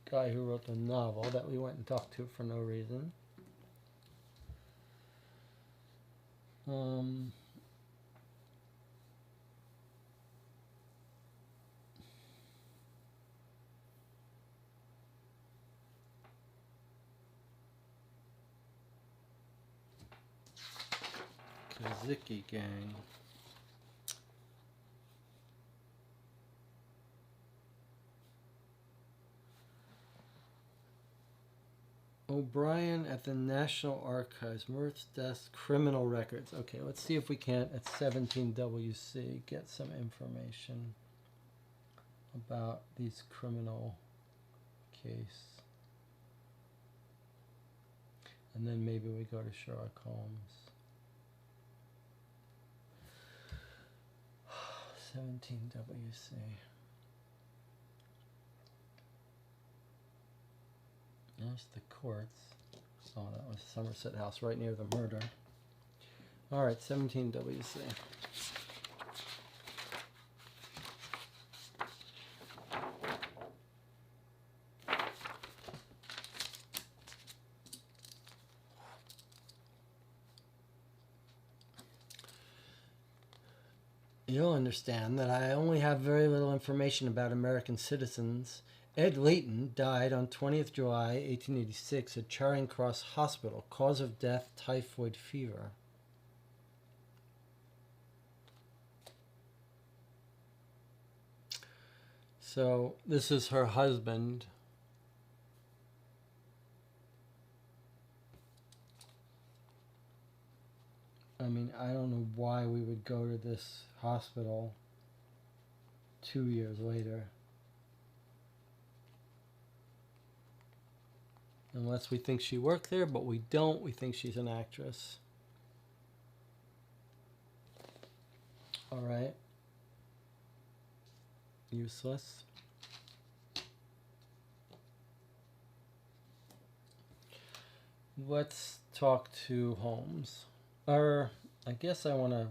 guy who wrote the novel that we went and talked to for no reason. Kaczynski gang. O'Brien at the National Archives, Murth's desk, criminal records. Okay, let's see if we can't, at 17WC, get some information about these criminal case. And then maybe we go to Sherlock Holmes. 17WC. There's the courts. Oh, that was Somerset House, right near the murder. All right, 17WC. You'll understand that I only have very little information about American citizens. Ed Layton died on 20th July 1886 at Charing Cross Hospital. Cause of death, typhoid fever. So this is her husband. I mean, I don't know why we would go to this hospital 2 years later. Unless we think she worked there, but we don't. We think she's an actress. All right. Useless. Let's talk to Holmes. Or I guess I want to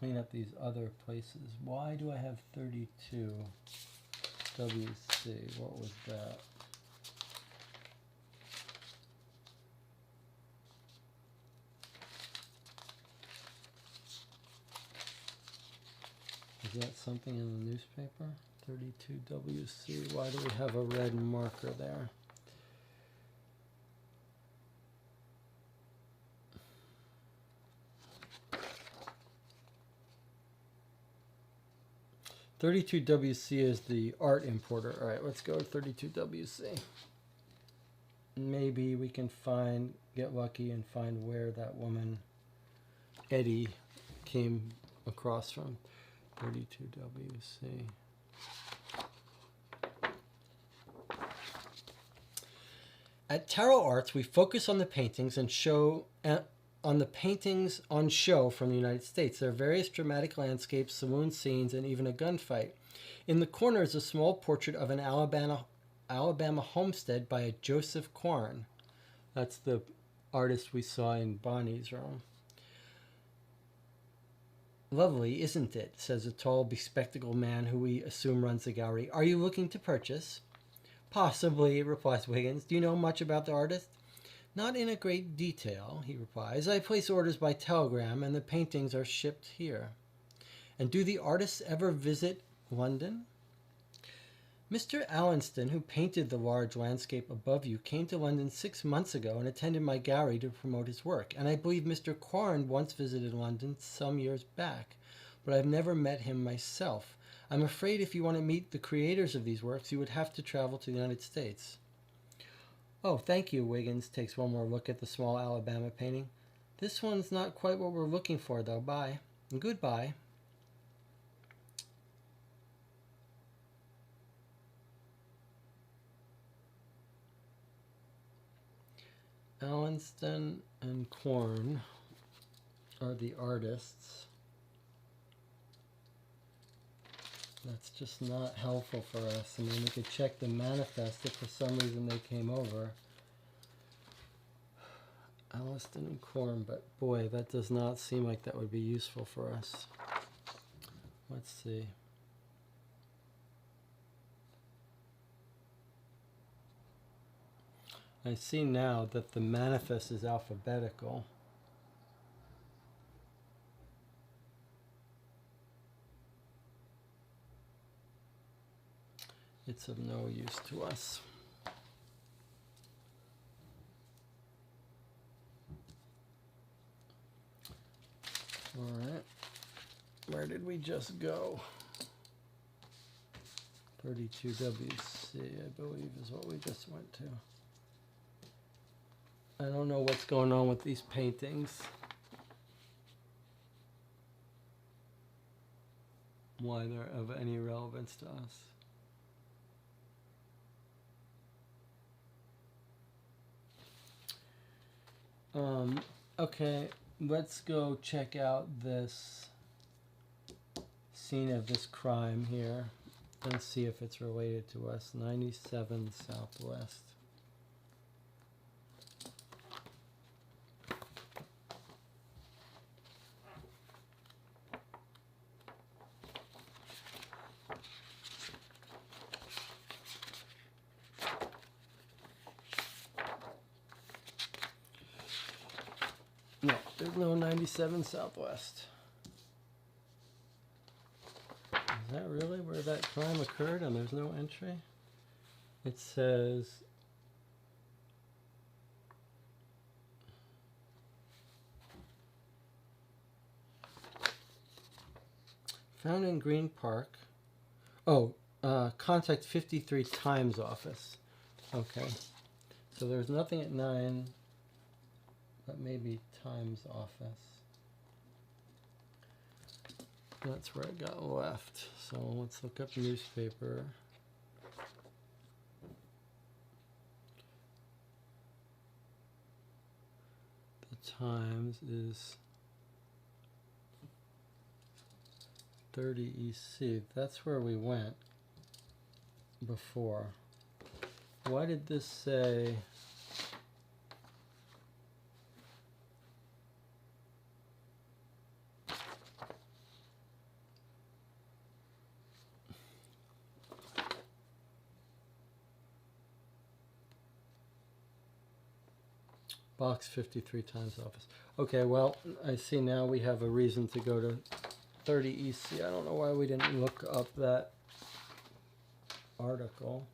clean up these other places. Why do I have 32 WC? What was that? Is that something in the newspaper? 32 WC. Why do we have a red marker there? .32WC is the art importer. All right, let's go to 32WC. Maybe we can get lucky and find where that woman, Eddie, came across from. 32WC. At Tarot Arts, we focus on the paintings and on the paintings on show from the United States. There are various dramatic landscapes, saloon scenes, and even a gunfight. In the corner is a small portrait of an Alabama homestead by a Joseph Quarren. That's the artist we saw in Bonnie's room. Lovely, isn't it? Says a tall, bespectacled man who we assume runs the gallery. Are you looking to purchase? Possibly, replies Wiggins. Do you know much about the artist? Not in a great detail, he replies. I place orders by telegram, and the paintings are shipped here. And do the artists ever visit London? Mr. Allenston, who painted the large landscape above you, came to London 6 months ago and attended my gallery to promote his work. And I believe Mr. Quarren once visited London some years back, but I've never met him myself. I'm afraid if you want to meet the creators of these works, you would have to travel to the United States. Oh, thank you, Wiggins takes one more look at the small Alabama painting. This one's not quite what we're looking for, though. Bye. And goodbye. Allenston and Quarren are the artists. That's just not helpful for us. And then we could check the manifest if for some reason they came over. Allenston and Quarren, but boy, that does not seem like that would be useful for us. Let's see. I see now that the manifest is alphabetical. It's of no use to us. All right. Where did we just go? 32WC, I believe, is what we just went to. I don't know what's going on with these paintings. Why they're of any relevance to us. Okay, let's go check out this scene of this crime here and see if it's related to us. 97 Southwest. No, there's no 97 Southwest. Is that really where that crime occurred and there's no entry? It says found in Green Park. Oh, contact 53 Times office. Okay. So there's nothing at 9, but maybe Times office. That's where it got left. So let's look up newspaper. The Times is 30 EC. That's where we went before. Why did this say Box 53 times office. Okay, well, I see now we have a reason to go to 30 EC. I don't know why we didn't look up that article.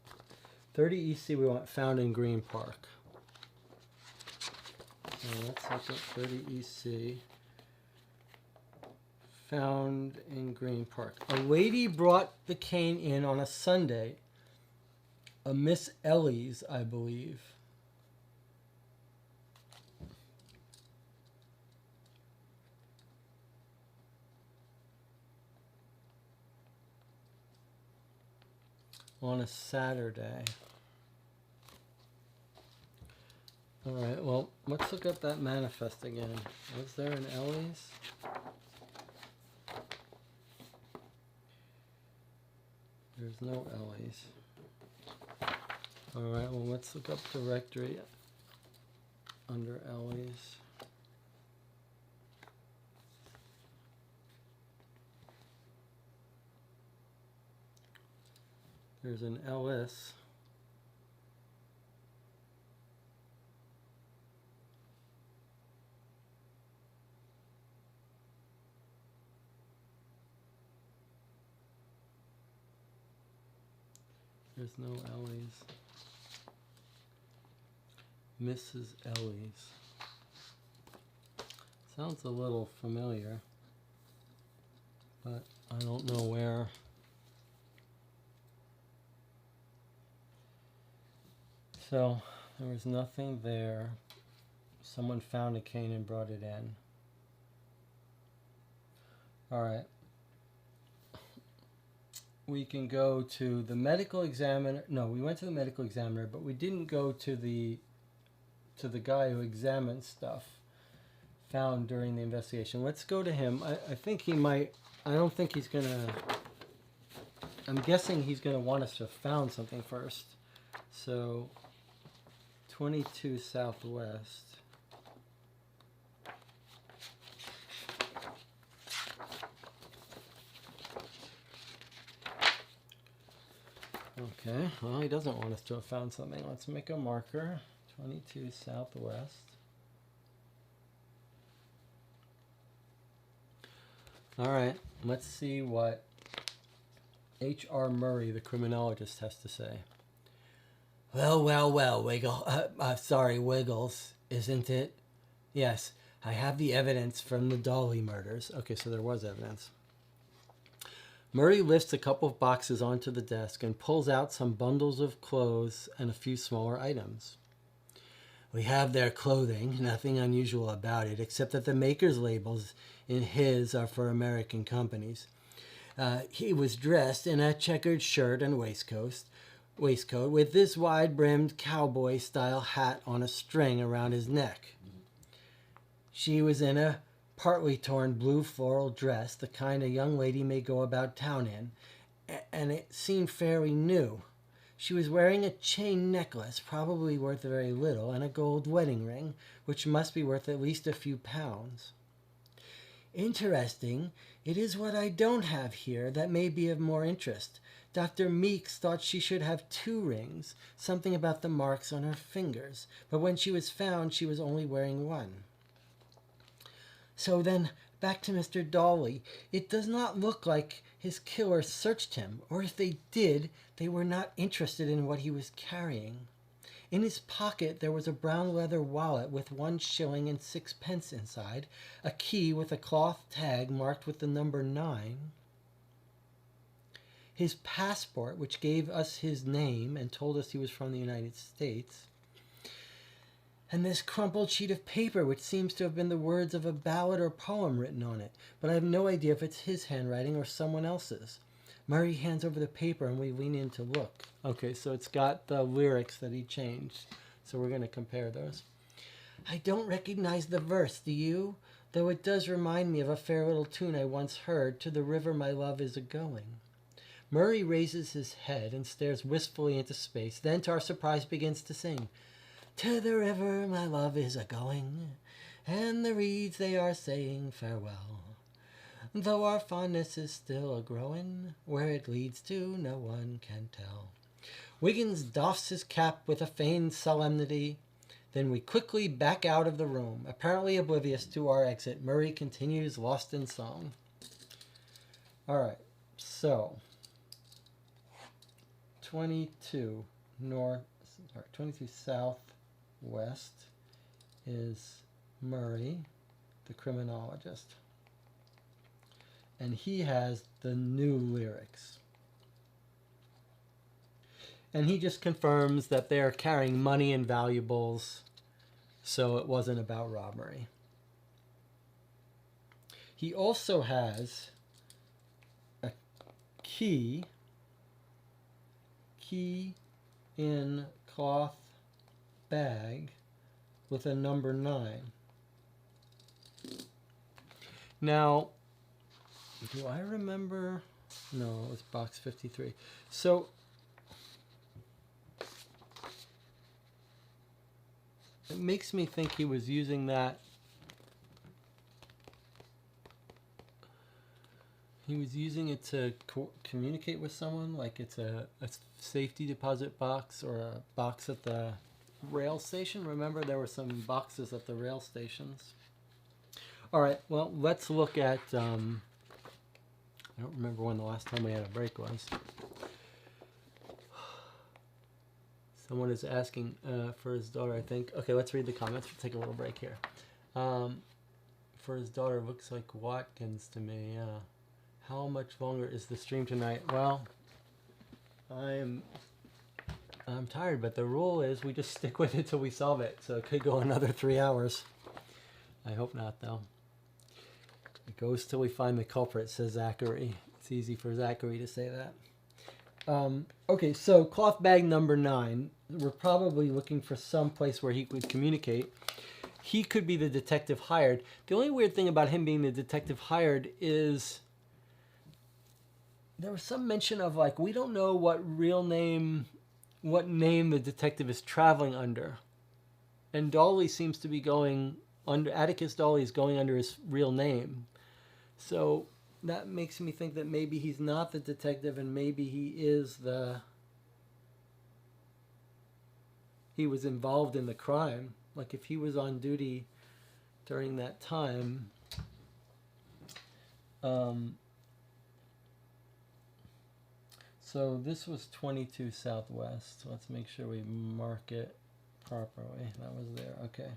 30 EC we want found in Green Park. So let's look at 30 EC. Found in Green Park. A lady brought the cane in on a Sunday. A Miss Ellie's, I believe. On a Saturday. All right, well, let's look up that manifest again. Was there an Ellie's? There's no Ellie's. All right, well, let's look up directory under Ellie's. There's an Ellis. There's no Ellie's. Mrs. Ellie's. Sounds a little familiar, but I don't know where. So there was nothing there. Someone found a cane and brought it in. All right. We can go to the medical examiner. No, we went to the medical examiner, but we didn't go to the guy who examined stuff found during the investigation. Let's go to him. I think he might. I don't think he's gonna. I'm guessing he's gonna want us to have found something first. So 22 Southwest. Okay, well, he doesn't want us to have found something. Let's make a marker. 22 Southwest. All right, let's see what H.R. Murray, the criminologist, has to say. Well, Wiggles, isn't it? Yes, I have the evidence from the Dolly murders. Okay, so there was evidence. Murray lifts a couple of boxes onto the desk and pulls out some bundles of clothes and a few smaller items. We have their clothing, nothing unusual about it, except that the maker's labels in his are for American companies. He was dressed in a checkered shirt and waistcoat with this wide-brimmed cowboy-style hat on a string around his neck. She was in a partly torn blue floral dress, the kind a young lady may go about town in, and it seemed fairly new. She was wearing a chain necklace, probably worth very little, and a gold wedding ring, which must be worth at least a few pounds. Interesting, it is what I don't have here that may be of more interest. Dr. Meeks thought she should have 2 rings, something about the marks on her fingers, but when she was found, she was only wearing 1. So then, back to Mr. Dolly. It does not look like his killer searched him, or if they did, they were not interested in what he was carrying. In his pocket there was a brown leather wallet with 1 shilling and 6 pence inside, a key with a cloth tag marked with the number 9. His passport, which gave us his name and told us he was from the United States. And this crumpled sheet of paper, which seems to have been the words of a ballad or poem written on it, but I have no idea if it's his handwriting or someone else's. Murray hands over the paper and we lean in to look. Okay, so it's got the lyrics that he changed, so we're going to compare those. I don't recognize the verse, do you? Though it does remind me of a fair little tune I once heard, To the river my love is a-going. Murray raises his head and stares wistfully into space, then to our surprise begins to sing. To the river my love is a-going, and the reeds they are saying farewell. Though our fondness is still a-growing, where it leads to no one can tell. Wiggins doffs his cap with a feigned solemnity. Then we quickly back out of the room. Apparently oblivious to our exit, Murray continues lost in song. All right, so 22 southwest is Murray, the criminologist. And he has the new lyrics. And he just confirms that they're carrying money and valuables, so it wasn't about robbery. He also has a key in cloth bag with a number 9. Now, do I remember? No, it was box 53. So it makes me think he was using that. He was using it to communicate with someone, like it's a safety deposit box or a box at the rail station. Remember, there were some boxes at the rail stations. All right, well, let's look at, I don't remember when the last time we had a break was. Someone is asking for his daughter, I think. Okay, let's read the comments. We'll take a little break here. For his daughter, looks like Watkins to me, yeah. How much longer is the stream tonight? Well, I'm tired, but the rule is we just stick with it till we solve it. So it could go another 3 hours. I hope not, though. It goes till we find the culprit, says Zachary. It's easy for Zachary to say that. Okay, so cloth bag number 9. We're probably looking for some place where he could communicate. He could be the detective hired. The only weird thing about him being the detective hired is there was some mention of, like, we don't know what name the detective is traveling under. And Dawley seems to be going under, Atticus Dawley is going under his real name. So that makes me think that maybe he's not the detective and maybe he was involved in the crime. Like if he was on duty during that time. So this was 22 Southwest. Let's make sure we mark it properly. That was there. Okay.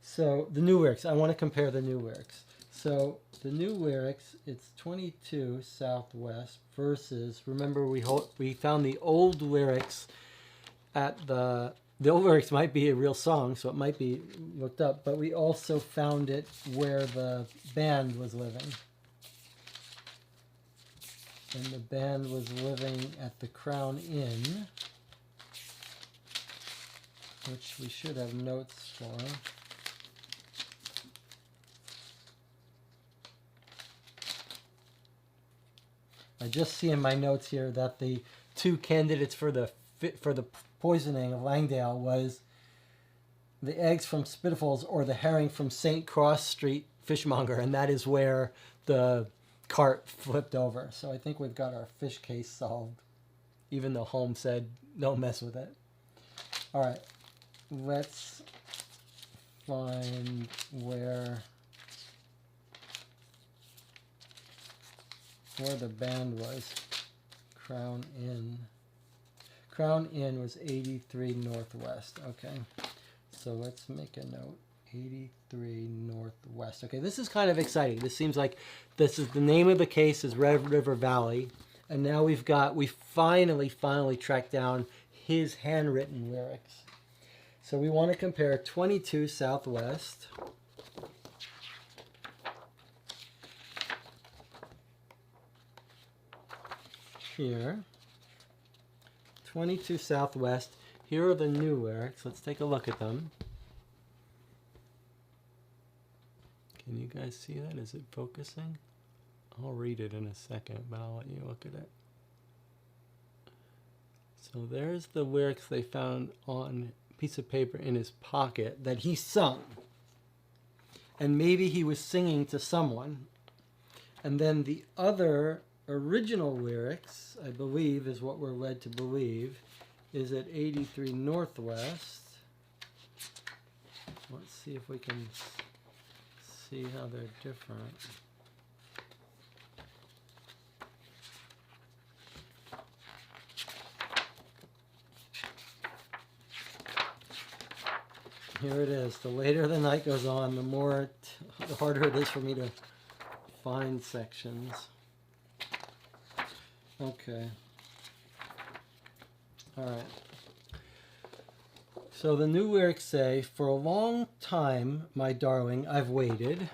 So the new lyrics. I want to compare the new lyrics. So the new lyrics, it's 22 Southwest versus, remember we found the old lyrics at the old lyrics might be a real song, so it might be looked up, but we also found it where the band was living. And the band was living at the Crown Inn, which we should have notes for. I just see in my notes here that the 2 candidates for the poisoning of Langdale was the eggs from Spitalfields or the herring from St. Cross Street Fishmonger, and that is where the cart flipped over. So I think we've got our fish case solved, even though Holmes said don't mess with it. All right, let's find where the band was. Crown Inn. Crown Inn was 83 Northwest. Okay, so let's make a note. 83 Northwest. Okay, this is kind of exciting. This seems like this is the name of the case is Red River Valley, and now we finally tracked down his handwritten lyrics. So we want to compare 22 Southwest here. 22 Southwest. Here are the new lyrics. Let's take a look at them. Can you guys see that? Is it focusing? I'll read it in a second, but I'll let you look at it. So there's the lyrics they found on a piece of paper in his pocket that he sung. And maybe he was singing to someone. And then the other original lyrics, I believe, is what we're led to believe, is at 83 Northwest. Let's see if we can see how they're different. Here it is. The later the night goes on, the harder it is for me to find sections. Okay. All right. So the new lyrics say, "For a long time, my darling, I've waited."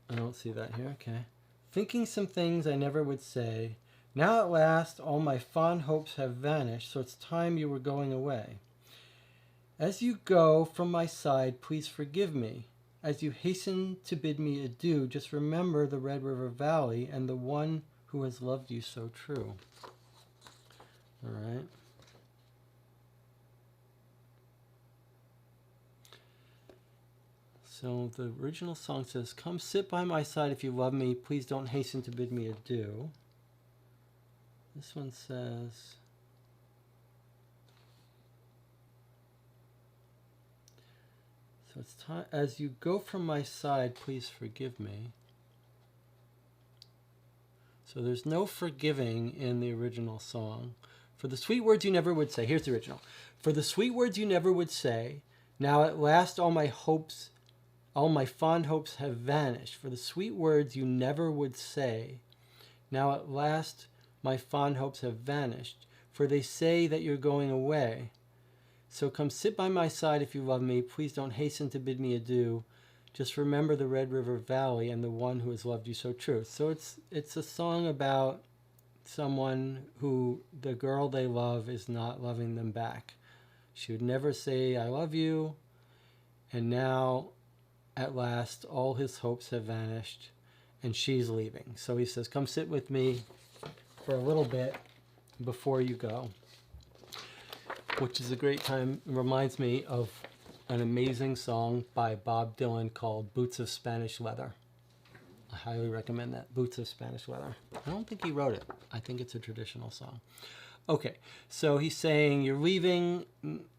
I don't see that here. Okay. "Thinking some things I never would say. Now at last, all my fond hopes have vanished, so it's time you were going away. As you go from my side, please forgive me. As you hasten to bid me adieu, just remember the Red River Valley and the one who has loved you so true." All right. So the original song says, "Come sit by my side if you love me. Please don't hasten to bid me adieu." This one says, so it's time, "As you go from my side, please forgive me." So there's no forgiving in the original song. "For the sweet words you never would say." Here's the original. "For the sweet words you never would say. Now at last all my fond hopes have vanished. For the sweet words you never would say. Now at last my fond hopes have vanished. For they say that you're going away. So come sit by my side if you love me. Please don't hasten to bid me adieu. Just remember the Red River Valley and the one who has loved you so true." So it's a song about someone who the girl they love is not loving them back. She would never say, "I love you." And now, at last, all his hopes have vanished and she's leaving. So he says, "Come sit with me for a little bit before you go," which is a great time. It reminds me of an amazing song by Bob Dylan called "Boots of Spanish Leather." I highly recommend that, "Boots of Spanish Leather." I don't think he wrote it. I think it's a traditional song. Okay, so he's saying, "You're leaving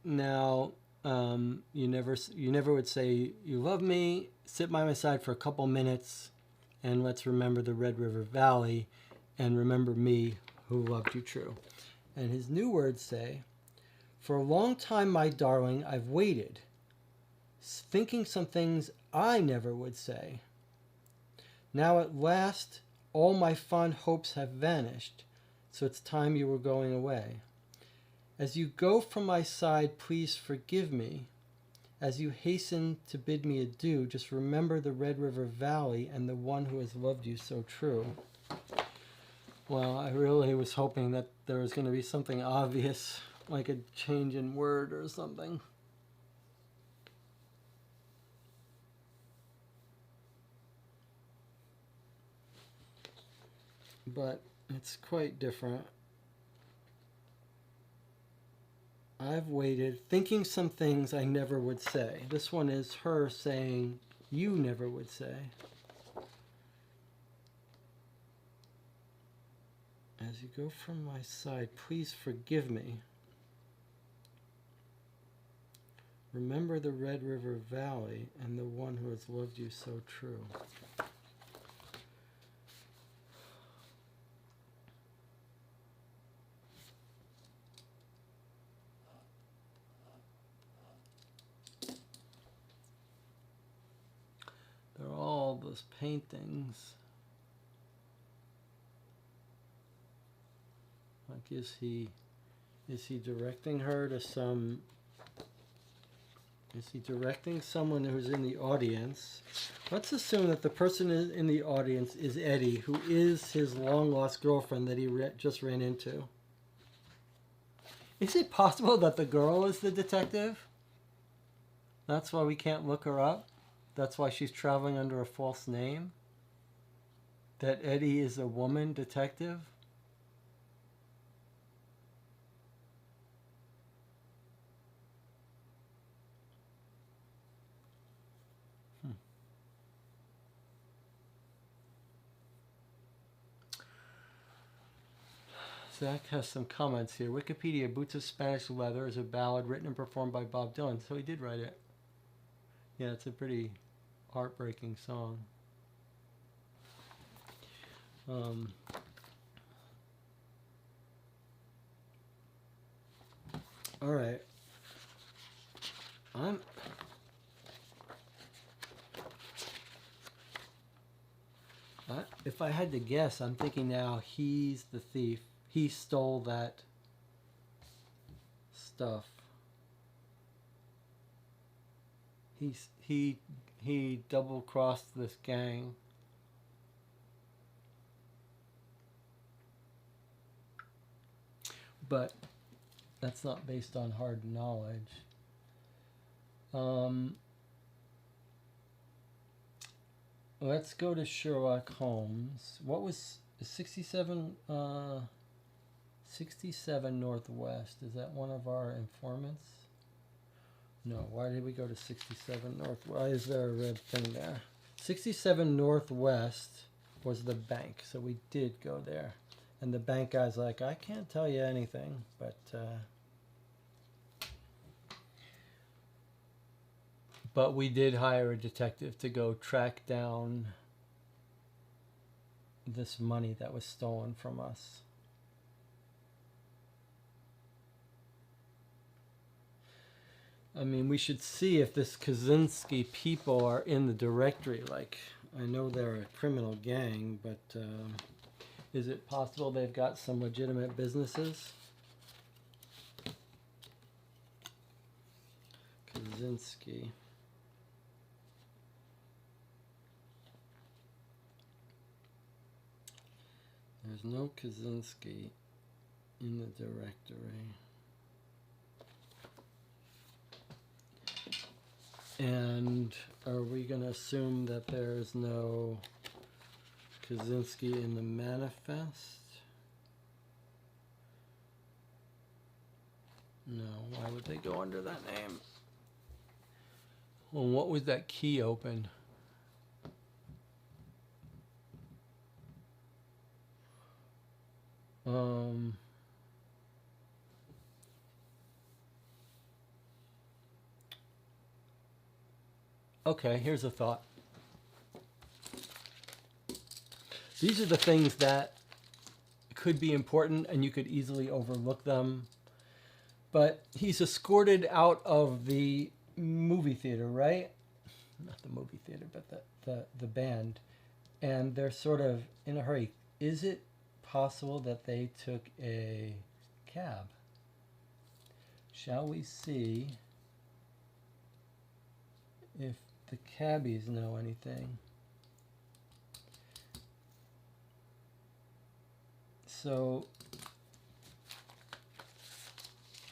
now. You never would say you love me. Sit by my side for a couple minutes, and let's remember the Red River Valley, and remember me who loved you true." And his new words say, "For a long time, my darling, I've waited, thinking some things I never would say. Now at last, all my fond hopes have vanished, so it's time you were going away. As you go from my side, please forgive me. As you hasten to bid me adieu, just remember the Red River Valley and the one who has loved you so true." Well, I really was hoping that there was going to be something obvious, like a change in word or something. But it's quite different. "I've waited, thinking some things I never would say." This one is her saying, "You never would say." "As you go from my side, please forgive me. Remember the Red River Valley and the one who has loved you so true." They're all those paintings. Like, is he directing her to some? Is he directing someone who's in the audience? Let's assume that the person in the audience is Eddie, who is his long-lost girlfriend that he just ran into. Is it possible that the girl is the detective? That's why we can't look her up? That's why she's traveling under a false name? That Eddie is a woman detective? Zach has some comments here. Wikipedia, Boots of Spanish Leather is a ballad written and performed by Bob Dylan. So he did write it. Yeah, it's a pretty heartbreaking song. All right. If I had to guess, I'm thinking now he's the thief. He stole that stuff. He double-crossed this gang. But that's not based on hard knowledge. Let's go to Sherlock Holmes. What was 67? 67 Northwest. Is that one of our informants? No. Why did we go to 67 North? Why is there a red thing there? 67 Northwest was the bank, so we did go there. And the bank guy's like, I can't tell you anything, but we did hire a detective to go track down this money that was stolen from us. I mean, we should see if this Kaczynski people are in the directory. Like, I know they're a criminal gang, but is it possible they've got some legitimate businesses? Kaczynski. There's no Kaczynski in the directory. And are we going to assume that there's no Kaczynski in the manifest? No, why would they go under that name? Well, what was that key open? Okay, here's a thought. These are the things that could be important and you could easily overlook them. But he's escorted out of the movie theater, right? Not the movie theater, but the band. And they're sort of in a hurry. Is it possible that they took a cab? Shall we see if the cabbies know anything? So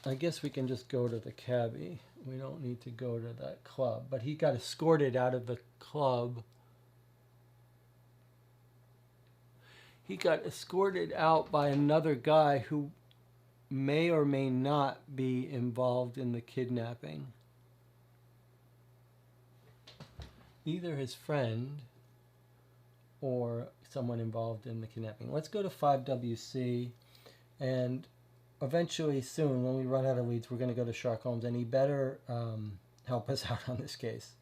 I guess we can just go to the cabbie. We don't need to go to that club. But he got escorted out of the club. He got escorted out by another guy who may or may not be involved in the kidnapping. Either his friend or someone involved in the kidnapping. Let's go to 5WC, and eventually soon, when we run out of leads, we're going to go to Sherlock Holmes, and he better help us out on this case.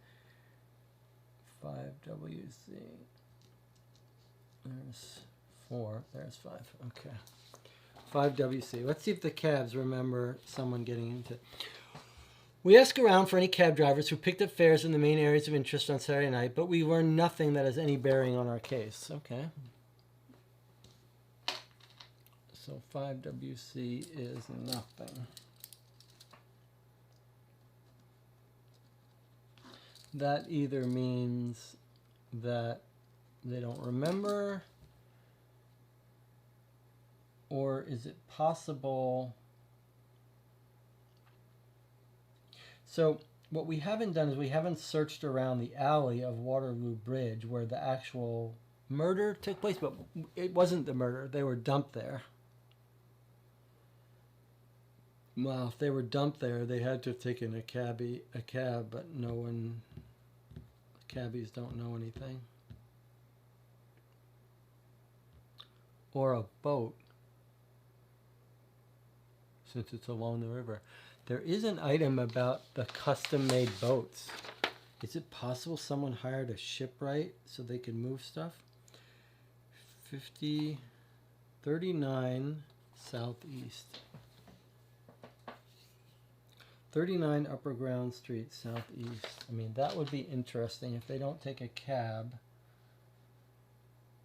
5WC. There's 4. There's 5. Okay. 5WC. Let's see if the cabs remember someone getting into it. We ask around for any cab drivers who picked up fares in the main areas of interest on Saturday night, but we learn nothing that has any bearing on our case. Okay. So 5WC is nothing. That either means that they don't remember, or is it possible? So what we haven't done is we haven't searched around the alley of Waterloo Bridge where the actual murder took place, but it wasn't the murder. They were dumped there. Well, if they were dumped there, they had to have taken a cab, but no one, cabbies don't know anything. Or a boat. since it's along the river. There is an item about the custom-made boats. Is it possible someone hired a shipwright so they could move stuff? 39 Southeast. 39 Upper Ground Street, Southeast. I mean, that would be interesting if they don't take a cab.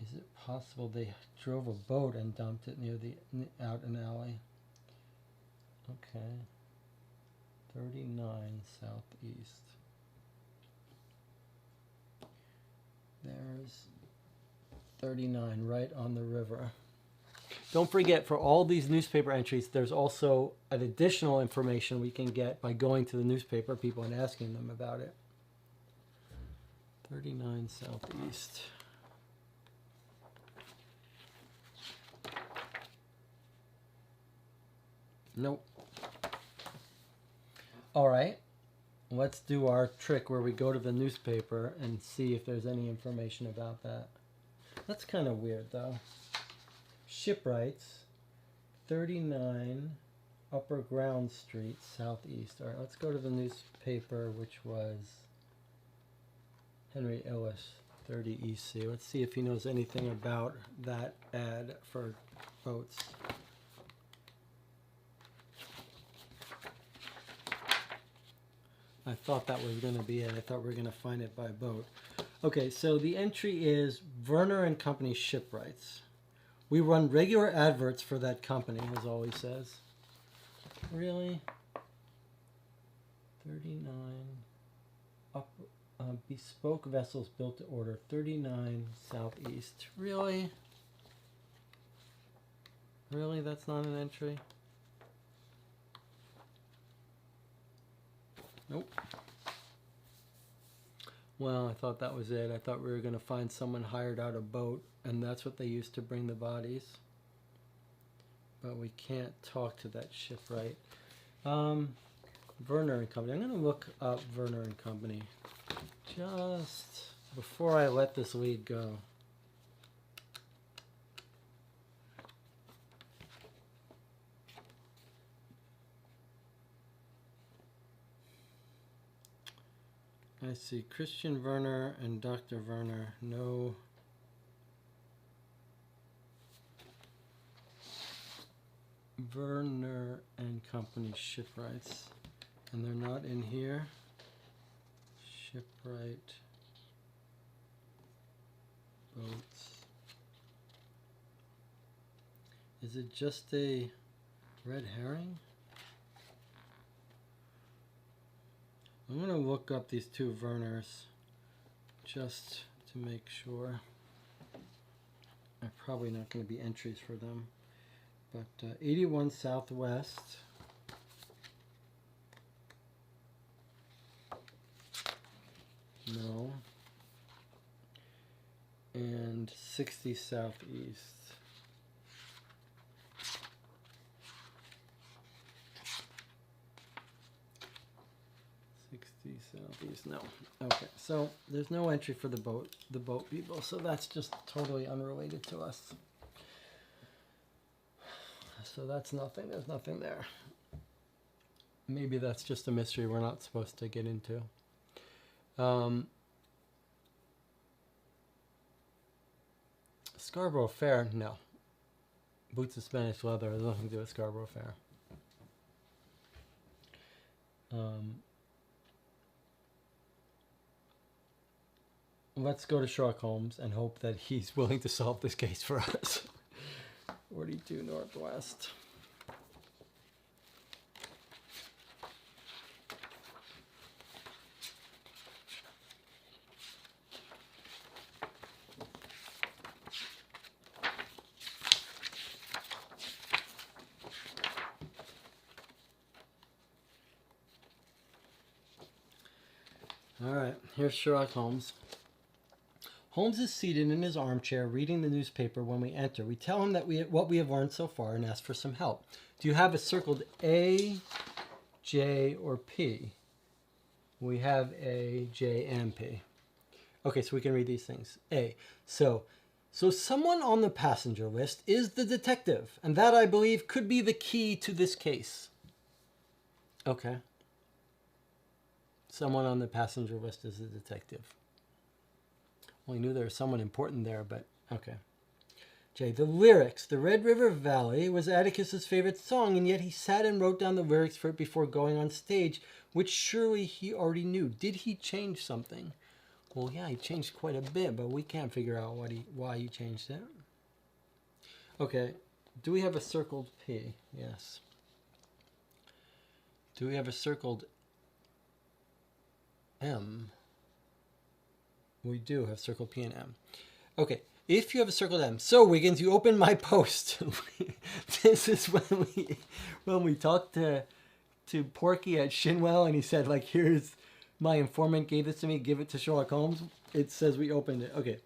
Is it possible they drove a boat and dumped it near the out an alley? Okay. 39 Southeast. There's 39 right on the river. Don't forget, for all these newspaper entries, there's also an additional information we can get by going to the newspaper people and asking them about it. 39 Southeast. Nope. All right. Let's do our trick where we go to the newspaper and see if there's any information about that. That's kind of weird, though. Shipwrights, 39 Upper Ground Street, Southeast. All right, let's go to the newspaper, which was Henry Ellis, 30 EC. Let's see if he knows anything about that ad for boats. I thought that was going to be it. I thought we were going to find it by boat. Okay, so the entry is Werner and Company Shipwrights. We run regular adverts for that company, as all he says. Really? 39 bespoke vessels built to order. 39 Southeast. Really? Really? That's not an entry? Nope. Well, I thought that was it. I thought we were going to find someone hired out a boat, and that's what they used to bring the bodies. But we can't talk to that shipwright. Werner and Company. I'm going to look up Werner and Company just before I let this lead go. I see Christian Werner and Dr. Werner. No. Werner and Company Shipwrights. And they're not in here. Shipwright boats. Is it just a red herring? I'm going to look up these two Werners just to make sure. There are probably not going to be entries for them. But 81 Southwest. No. And 60 Southeast. 60 Southeast. No. Okay. So there's no entry for the boat people. So that's just totally unrelated to us. So that's nothing. There's nothing there. Maybe that's just a mystery we're not supposed to get into. Scarborough Fair, no. Boots of Spanish leather has nothing to do with Scarborough Fair. Let's go to Sherlock Holmes and hope that he's willing to solve this case for us. 42 Northwest. All right, here's Sherlock Holmes. Holmes is seated in his armchair reading the newspaper when we enter. We tell him that what we have learned so far and ask for some help. Do you have a circled A, J, or P? We have A, J, and P. Okay, so we can read these things. A. So, So someone on the passenger list is the detective, and that, I believe, could be the key to this case. Okay. Someone on the passenger list is the detective. Well, I knew there was someone important there, but okay. J. The lyrics. The Red River Valley was Atticus's favorite song, and yet he sat and wrote down the lyrics for it before going on stage, which surely he already knew. Did he change something? Well, yeah, he changed quite a bit, but we can't figure out why he changed it. Okay. Do we have a circled P? Yes. Do we have a circled M? We do have circled P and M. Okay. If you have a circled M, so Wiggins, you open my post. This is when we talked to Porky at Shinwell, and he said, like, here's my informant gave this to me, give it to Sherlock Holmes. It says we opened it. Okay.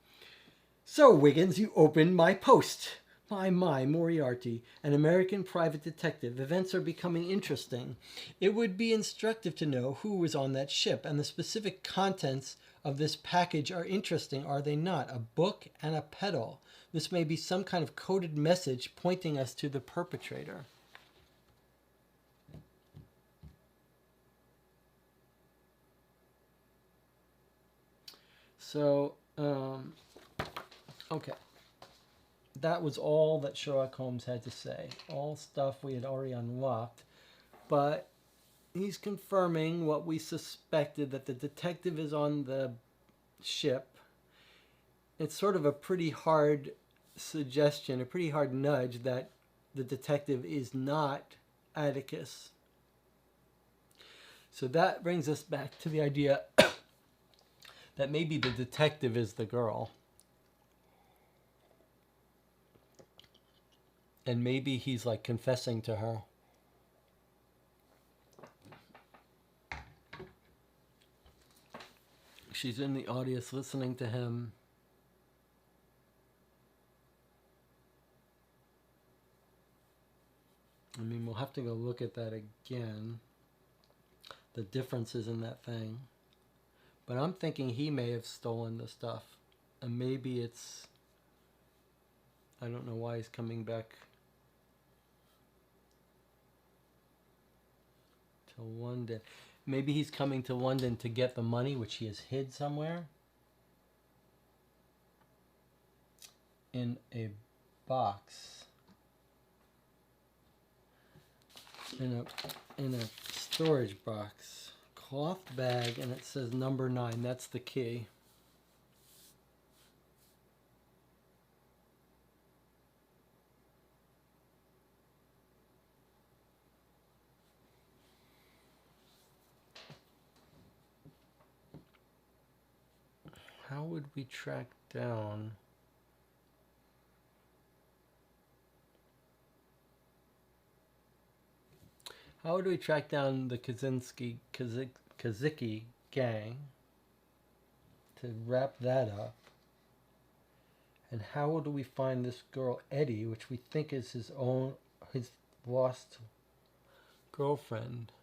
So Wiggins, you opened my post. My, Moriarty, an American private detective. Events are becoming interesting. It would be instructive to know who was on that ship, and the specific contents of this package are interesting, are they not? A book and a pedal. This may be some kind of coded message pointing us to the perpetrator. So, okay. That was all that Sherlock Holmes had to say. All stuff we had already unlocked. But he's confirming what we suspected, that the detective is on the ship. It's sort of a pretty hard suggestion, a pretty hard nudge that the detective is not Atticus. So that brings us back to the idea that maybe the detective is the girl. And maybe he's like confessing to her. She's in the audience listening to him. I mean, we'll have to go look at that again. The differences in that thing. But I'm thinking he may have stolen the stuff. And maybe it's... I don't know why he's coming back to London. Maybe he's coming to London to get the money, which he has hid somewhere. In a box. In a storage box. Cloth bag, and it says number 9. That's the key. How would we track down... How would we track down the Kazicki gang to wrap that up? And how would we find this girl Eddie, which we think is his lost girlfriend?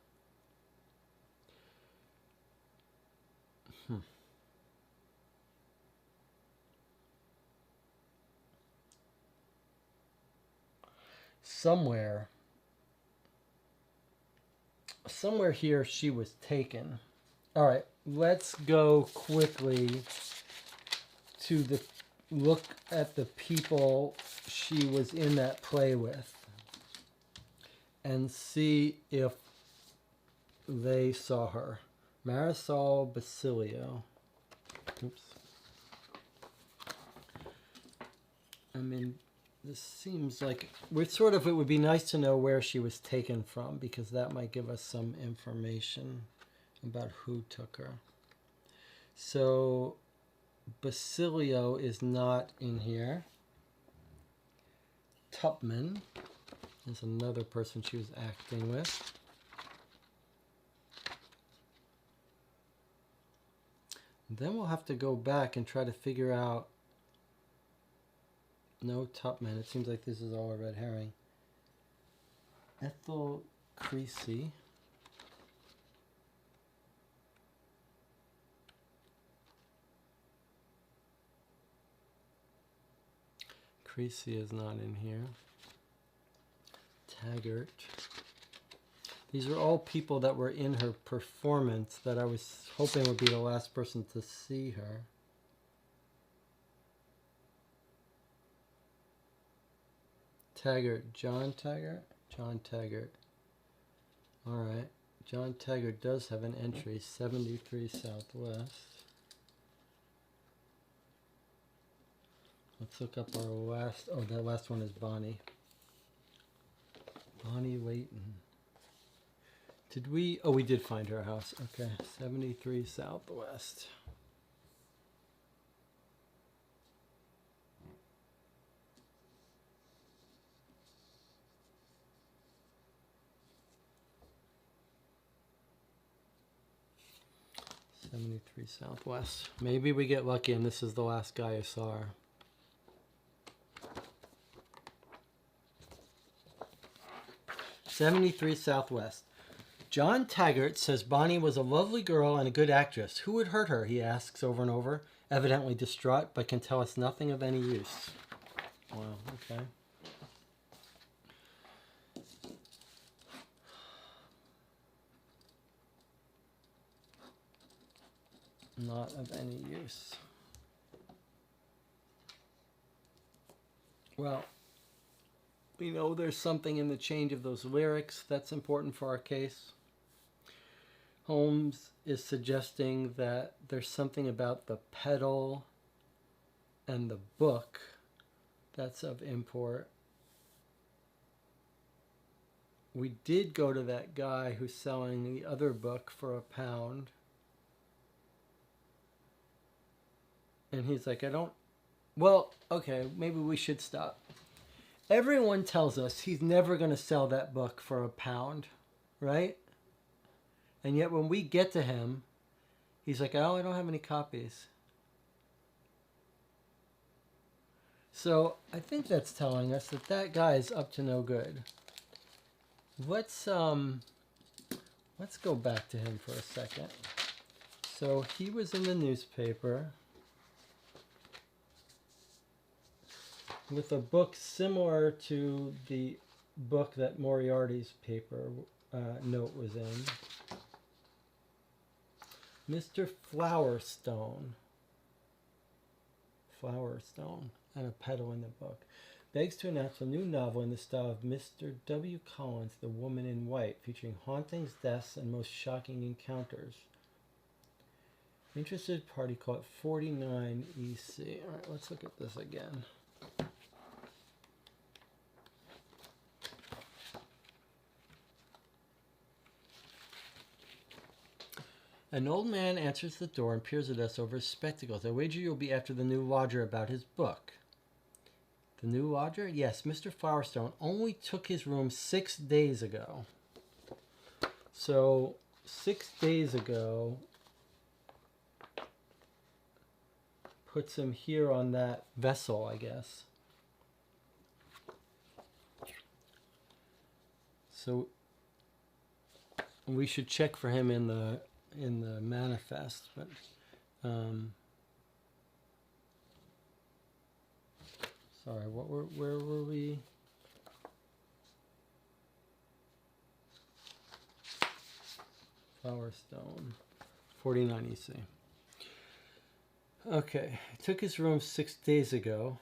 Somewhere here she was taken. All right, let's go quickly to look at the people she was in that play with and see if they saw her. Marisol Basilio. Oops. I mean, this seems like it would be nice to know where she was taken from, because that might give us some information about who took her. So Basilio is not in here. Tupman is another person she was acting with. Then we'll have to go back and try to figure out... No Tupman. It seems like this is all a red herring. Ethel Creasy. Creasy is not in here. Taggart. These are all people that were in her performance that I was hoping would be the last person to see her. Taggart. John Taggart? John Taggart. Alright. John Taggart does have an entry. 73 Southwest. Let's look up our last... Oh, that last one is Bonnie. Bonnie Layton. Did we... Oh, we did find her house. Okay. 73 Southwest. '73 Southwest. Maybe we get lucky and this is the last guy I saw her. '73 Southwest. John Taggart says Bonnie was a lovely girl and a good actress. Who would hurt her? He asks over and over, evidently distraught, but can tell us nothing of any use. Wow, okay. Not of any use. Well, we know there's something in the change of those lyrics that's important for our case. Holmes is suggesting that there's something about the pedal and the book that's of import. We did go to that guy who's selling the other book for £1. And he's like, I don't... Well, okay, maybe we should stop. Everyone tells us he's never going to sell that book for £1, right? And yet when we get to him, he's like, oh, I don't have any copies. So I think that's telling us that that guy is up to no good. Let's go back to him for a second. So he was in the newspaper with a book similar to the book that Moriarty's paper note was in. Mr. Flowerstone, and a pedal in the book, begs to announce a new novel in the style of Mr. W. Collins' The Woman in White, featuring hauntings, deaths, and most shocking encounters. Interested party call it 49 EC. All right, let's look at this again. An old man answers the door and peers at us over his spectacles. I wager you'll be after the new lodger about his book. The new lodger? Yes, Mr. Flowerstone only took his room 6 days ago. So, 6 days ago puts him here on that vessel, I guess. So, we should check for him in the manifest, but sorry, where were we? Flowerstone, 49 EC. Okay, took his room 6 days ago.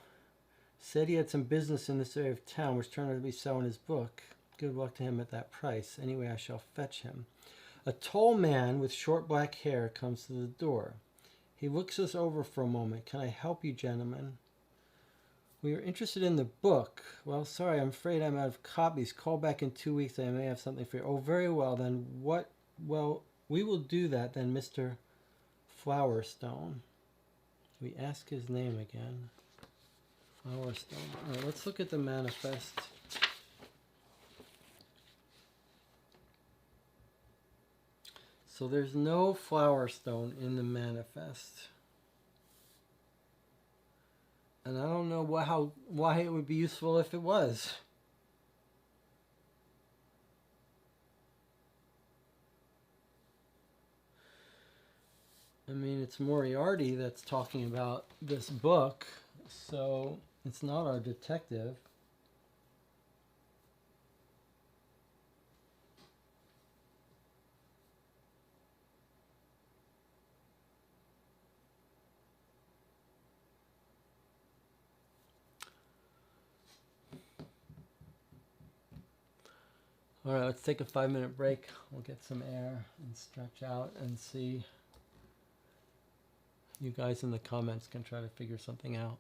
Said he had some business in this area of town, was trying to be selling his book. Good luck to him at that price. Anyway, I shall fetch him. A tall man with short black hair comes to the door. He looks us over for a moment. Can I help you, gentlemen? We are interested in the book. Well, sorry, I'm afraid I'm out of copies. Call back in 2 weeks. I may have something for you. Oh, very well, then. What? Well, we will do that then, Mr. Flowerstone. We ask his name again. Flowerstone. All right, let's look at the manifest. So there's no Flowerstone in the manifest. And I don't know why it would be useful if it was. I mean, it's Moriarty that's talking about this book. So It's not our detective. All right, let's take a 5-minute break. We'll get some air and stretch out and see. You guys in the comments can try to figure something out.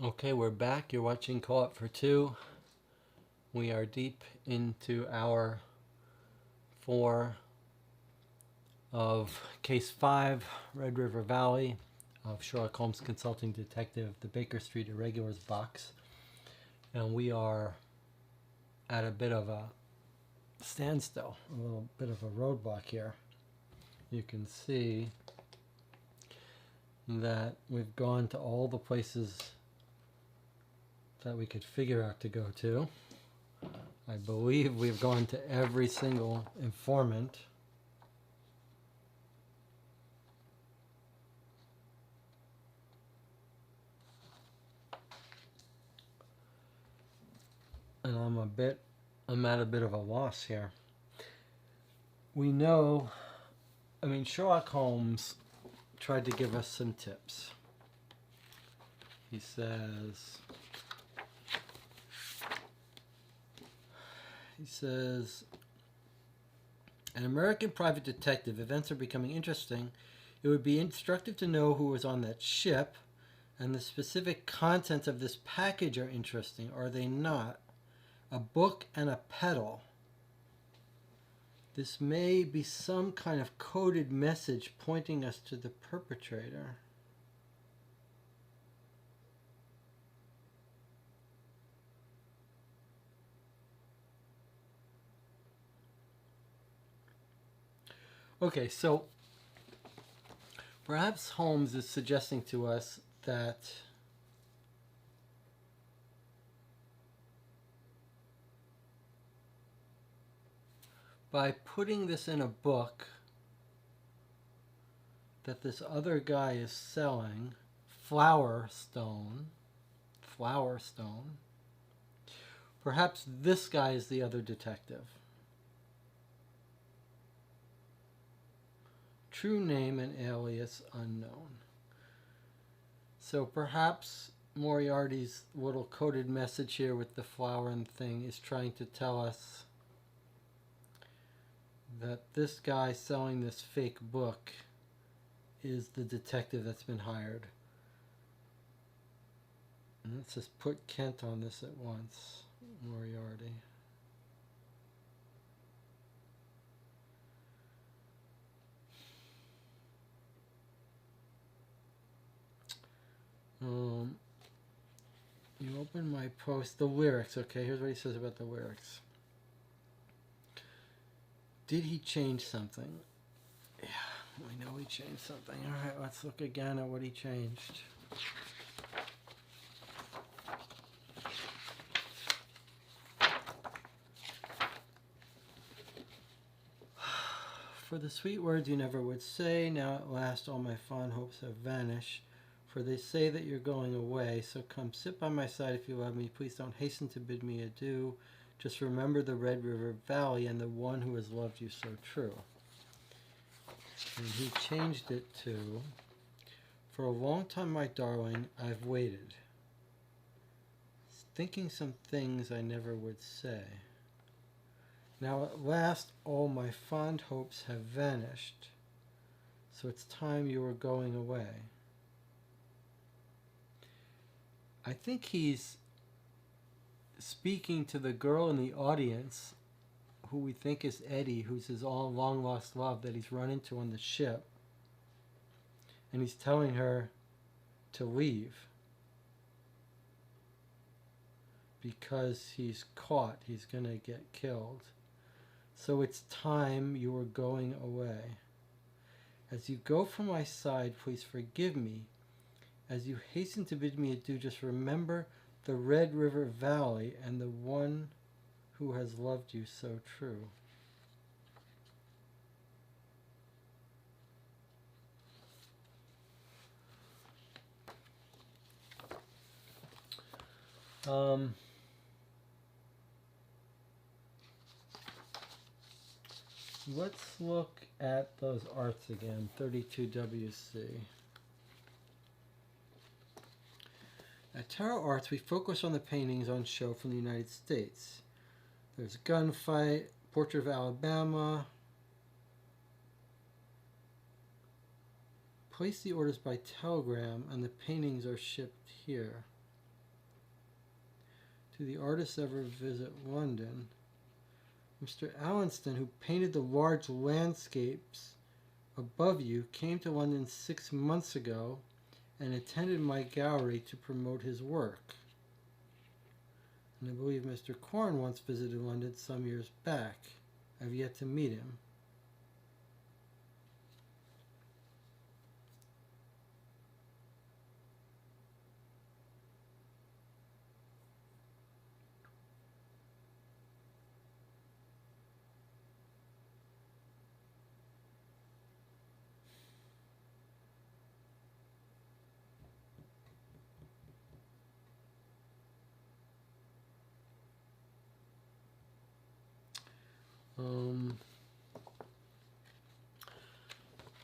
Okay, we're back. You're watching Call Up for Two. We are deep into hour 4 of Case 5, Red River Valley, of Sherlock Holmes Consulting Detective, the Baker Street Irregulars box. And we are at a bit of a standstill, a little bit of a roadblock here. You can see that we've gone to all the places that we could figure out to go to. I believe we've gone to every single informant. And I'm at a bit of a loss here. We know, Sherlock Holmes tried to give us some tips. He says, an American private detective, events are becoming interesting. It would be instructive to know who was on that ship, and the specific contents of this package are interesting, are they not? A book and a pedal. This may be some kind of coded message pointing us to the perpetrator. Okay, so perhaps Holmes is suggesting to us that by putting this in a book that this other guy is selling, Flower Stone, perhaps this guy is the other detective. True name and alias unknown. So perhaps Moriarty's little coded message here with the flower and thing is trying to tell us that this guy selling this fake book is the detective that's been hired. And let's just put Kent on this at once. Moriarty. You open my post. The lyrics. Okay, here's what he says about the lyrics. Did he change something? Yeah, we know he changed something. All right, let's look again at what he changed. For the sweet words you never would say, now at last all my fond hopes have vanished. For they say that you're going away, so come sit by my side if you love me. Please don't hasten to bid me adieu. Just remember the Red River Valley and the one who has loved you so true. And he changed it to, for a long time, my darling, I've waited, thinking some things I never would say. Now at last all my fond hopes have vanished, so it's time you were going away. I think he's speaking to the girl in the audience who we think is Eddie, who's his long lost love that he's run into on the ship. And he's telling her to leave because he's caught, he's going to get killed. So it's time you were going away. As you go from my side, please forgive me. As you hasten to bid me adieu, just remember the Red River Valley and the one who has loved you so true. Let's look at those arts again, 32WC. At Tarot Arts, we focus on the paintings on show from the United States. There's Gunfight, Portrait of Alabama. Place the orders by telegram, and the paintings are shipped here. Do the artists ever visit London? Mr. Allenston, who painted the large landscapes above you, came to London 6 months ago and attended my gallery to promote his work. And I believe Mr. Corn once visited London some years back. I've yet to meet him.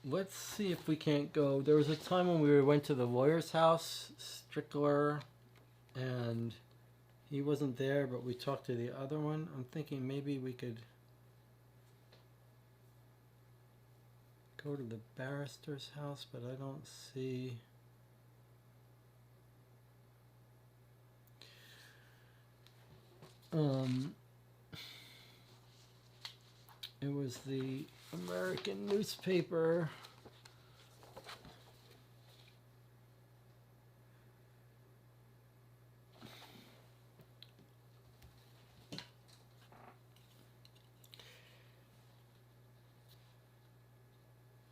Let's see if we can't go. There was a time when we went to the lawyer's house, Strickler, and he wasn't there, but we talked to the other one. I'm thinking maybe we could go to the barrister's house, but I don't see. It was the American newspaper.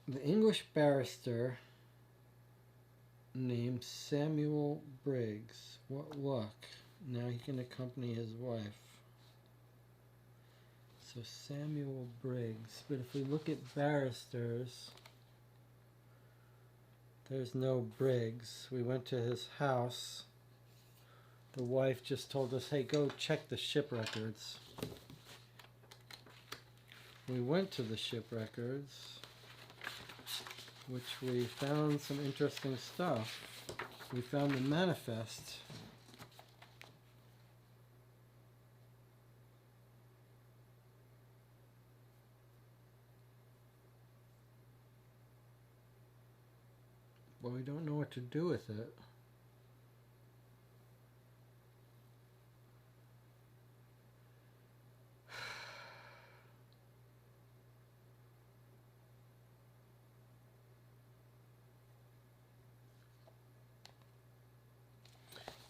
The English barrister named Samuel Briggs. What luck. Now he can accompany his wife. So Samuel Briggs. But if we look at barristers, there's no Briggs. We went to his house. The wife just told us, hey, go check the ship records. We went to the ship records, which we found some interesting stuff. We found the manifest. But we don't know what to do with it.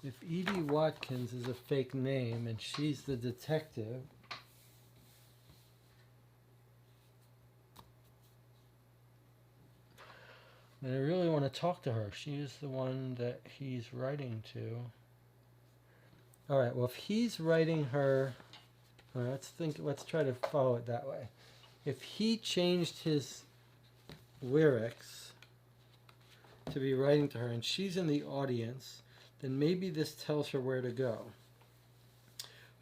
If Edie Watkins is a fake name and she's the detective, and I really want to talk to her. She is the one that he's writing to. All right, well, if he's writing her, all right, let's try to follow it that way. If he changed his lyrics to be writing to her and she's in the audience, then maybe this tells her where to go.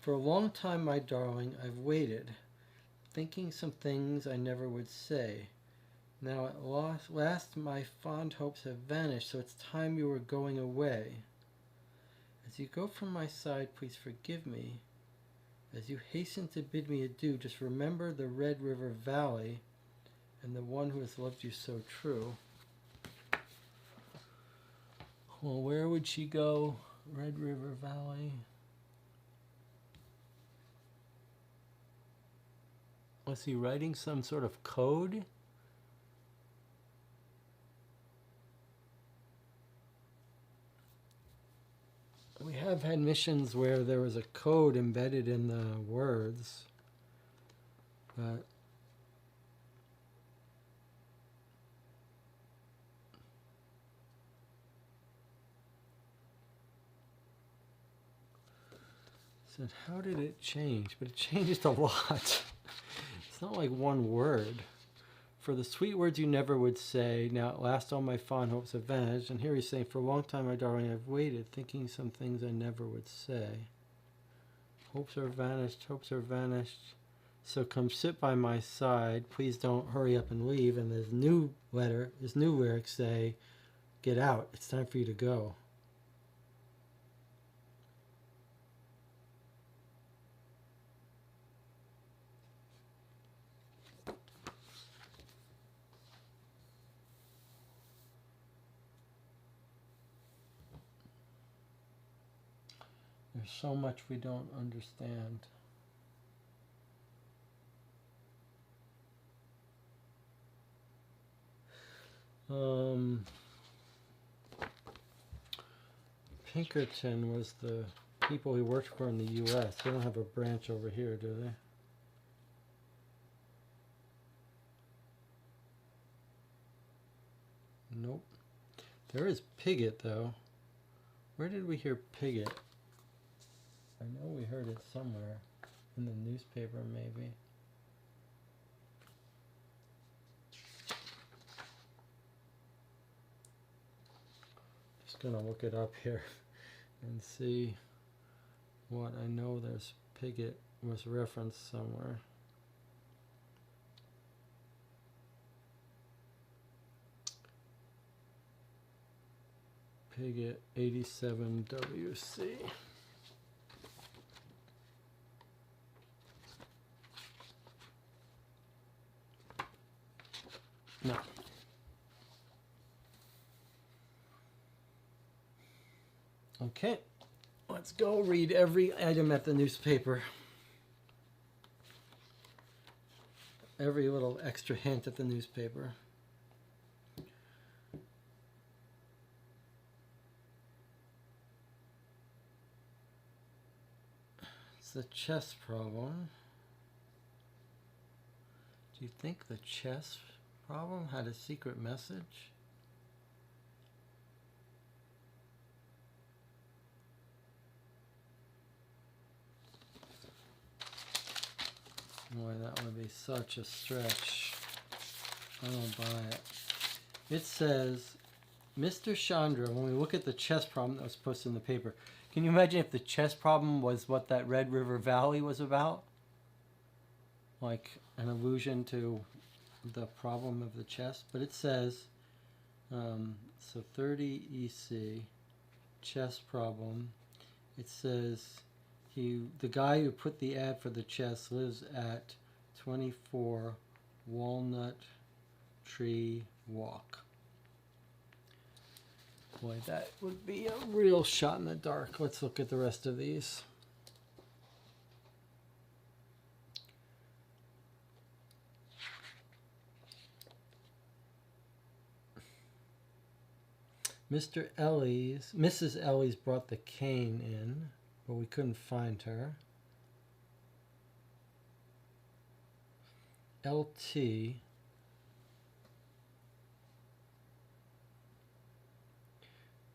For a long time, my darling, I've waited, thinking some things I never would say. Now at last my fond hopes have vanished, so it's time you were going away. As you go from my side, please forgive me. As you hasten to bid me adieu, just remember the Red River Valley and the one who has loved you so true. Well, where would she go? Red River Valley. Was he writing some sort of code? We have had missions where there was a code embedded in the words, but said, how did it change? But it changed a lot. It's not like one word. For the sweet words you never would say, now at last all my fond hopes have vanished. And here he's saying, for a long time, my darling, I've waited, thinking some things I never would say. Hopes are vanished, hopes are vanished. So come sit by my side. Please don't hurry up and leave. And this new lyrics say, get out. It's time for you to go. There's so much we don't understand. Pinkerton was the people he worked for in the U.S. They don't have a branch over here, do they? Nope. There is Pigott, though. Where did we hear Pigott? I know we heard it somewhere. In the newspaper, maybe. Just gonna look it up here and see what I know. There's Pigott was referenced somewhere. Pigott 87 WC. No. Okay, let's go read every item at the newspaper. Every little extra hint at the newspaper. It's the chess problem. Do you think the chess problem had a secret message? Boy, that would be such a stretch. I don't buy it. It says, Mr. Chandra, when we look at the chess problem that was posted in the paper, can you imagine if the chess problem was what that Red River Valley was about? Like an allusion to the problem of the chess? But it says, so 30 EC, chess problem. It says, the guy who put the ad for the chess lives at 24 Walnut Tree Walk. Boy, that would be a real shot in the dark. Let's look at the rest of these. Mrs. Ellie's brought the cane in, but we couldn't find her. LT.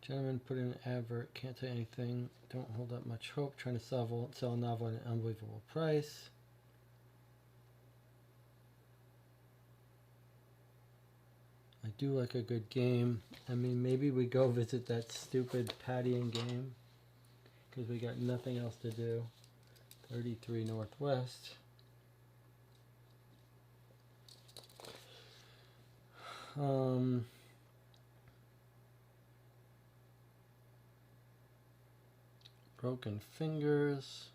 Gentleman put in an advert, can't say anything, don't hold up much hope, trying to sell a novel at an unbelievable price. I do like a good game. I mean, maybe we go visit that stupid pattying game because we got nothing else to do. 33 Northwest. Broken Fingers.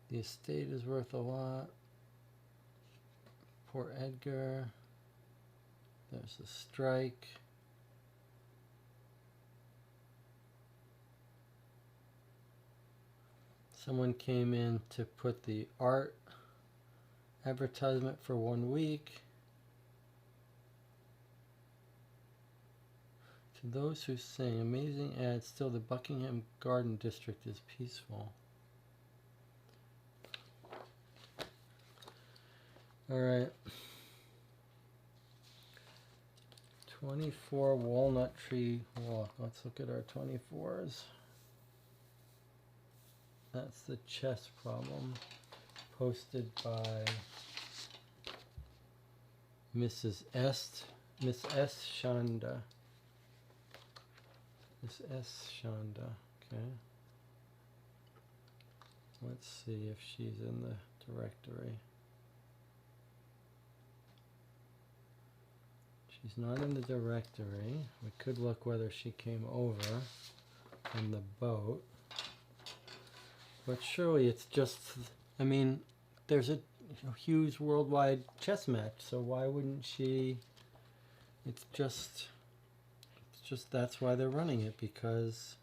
The estate is worth a lot. Poor Edgar. There's a strike. Someone came in to put the art advertisement for 1 week. To those who sing, amazing ad, still the Buckingham Garden District is peaceful. All right. 24 Walnut Tree Walk. Let's look at our 24s. That's the chess problem posted by Miss S. Shanda. Miss S. Shanda. Okay. Let's see if she's in the directory. She's not in the directory. We could look whether she came over on the boat. But surely it's just, I mean, there's a huge worldwide chess match, so why wouldn't she? It's just that's why they're running it, because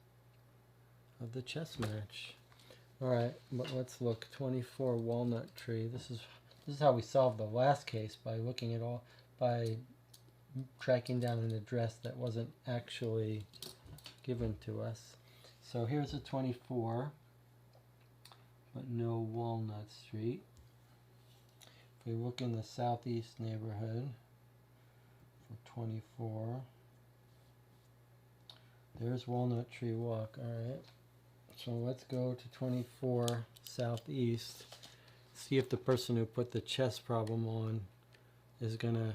of the chess match. All right, but let's look. 24 Walnut Tree. This is how we solved the last case, by looking at all, by tracking down an address that wasn't actually given to us. So here's a 24, but no Walnut Street. If we look in the southeast neighborhood for 24, there's Walnut Tree Walk. All right. So let's go to 24 southeast. See if the person who put the chess problem on is gonna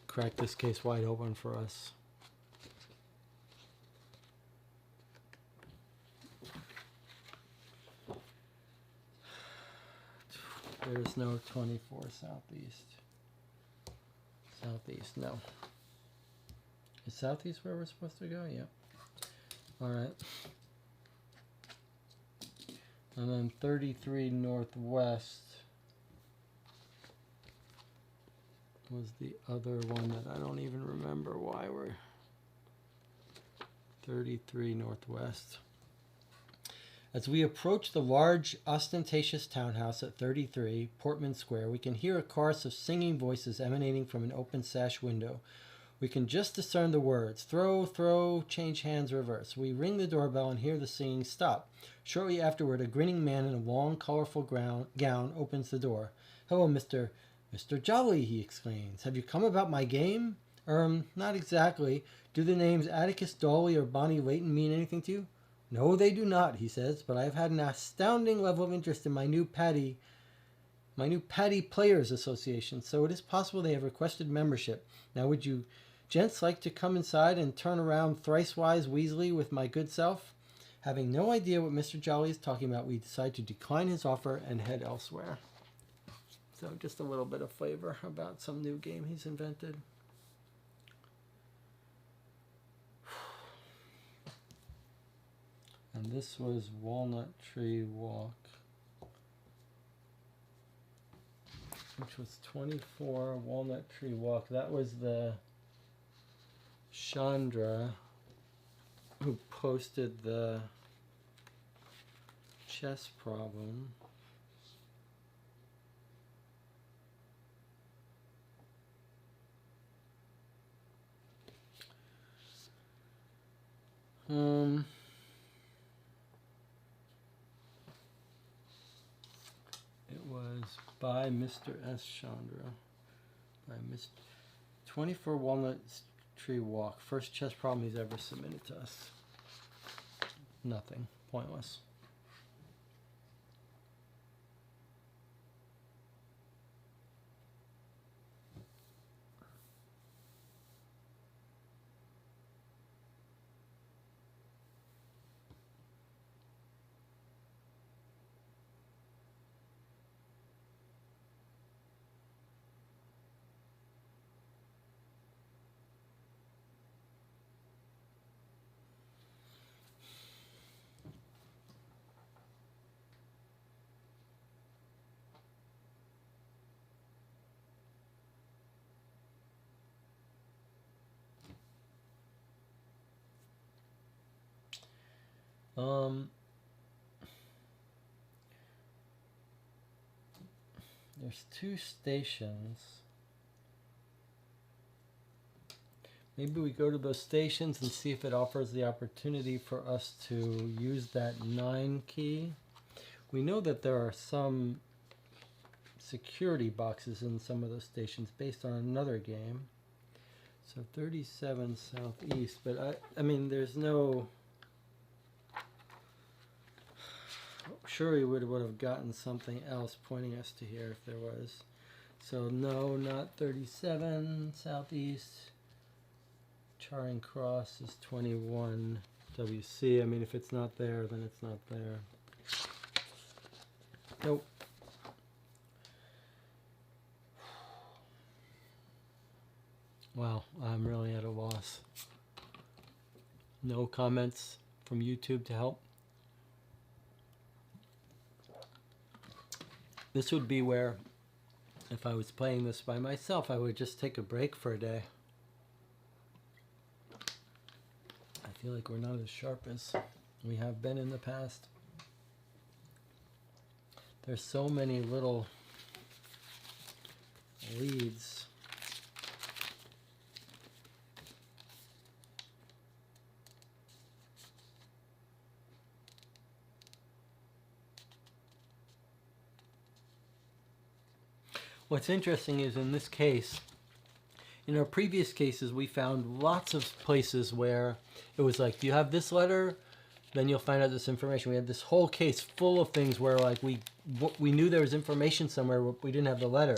crack this case wide open for us. There's no 24 southeast. Southeast, no. Is southeast where we're supposed to go? Yeah. All right. And then 33 northwest was the other one that I don't even remember why we're 33 northwest. As we approach the large, ostentatious townhouse at 33 Portman Square, we can hear a chorus of singing voices emanating from an open sash window. We can just discern the words, throw, throw, change hands, reverse. We ring the doorbell and hear the singing stop. Shortly afterward, a grinning man in a long, colorful gown opens the door. Hello, Mr. Jolly, he exclaims. Have you come about my game? Not exactly. Do the names Atticus Dawley or Bonnie Layton mean anything to you? No, they do not, he says, but I have had an astounding level of interest in my new Paddy Players Association, so it is possible they have requested membership. Now, would you gents like to come inside and turn around thrice-wise Weasley with my good self? Having no idea what Mr. Jolly is talking about, we decide to decline his offer and head elsewhere. So just a little bit of flavor about some new game he's invented. And this was Walnut Tree Walk, which was 24 Walnut Tree Walk. That was the Chandra who posted the chess problem. It was by Mr. S. Chandra. By Mr. 24 Walnut Tree Walk. First chess problem he's ever submitted to us. Nothing. Pointless. There's two stations. Maybe we go to those stations and see if it offers the opportunity for us to use that 9 key. We know that there are some security boxes in some of those stations based on another game. So 37 southeast, but I mean, there's no... Sure, we would have gotten something else pointing us to here if there was. So no, not 37 southeast. Charing Cross is 21 WC. I mean, if it's not there, then it's not there. Nope. Wow, I'm really at a loss. No comments from YouTube to help. This would be where, if I was playing this by myself, I would just take a break for a day. I feel like we're not as sharp as we have been in the past. There's so many little leads. What's interesting is in this case, in our previous cases, we found lots of places where it was like, do you have this letter? Then you'll find out this information. We had this whole case full of things where like we knew there was information somewhere, but we didn't have the letter.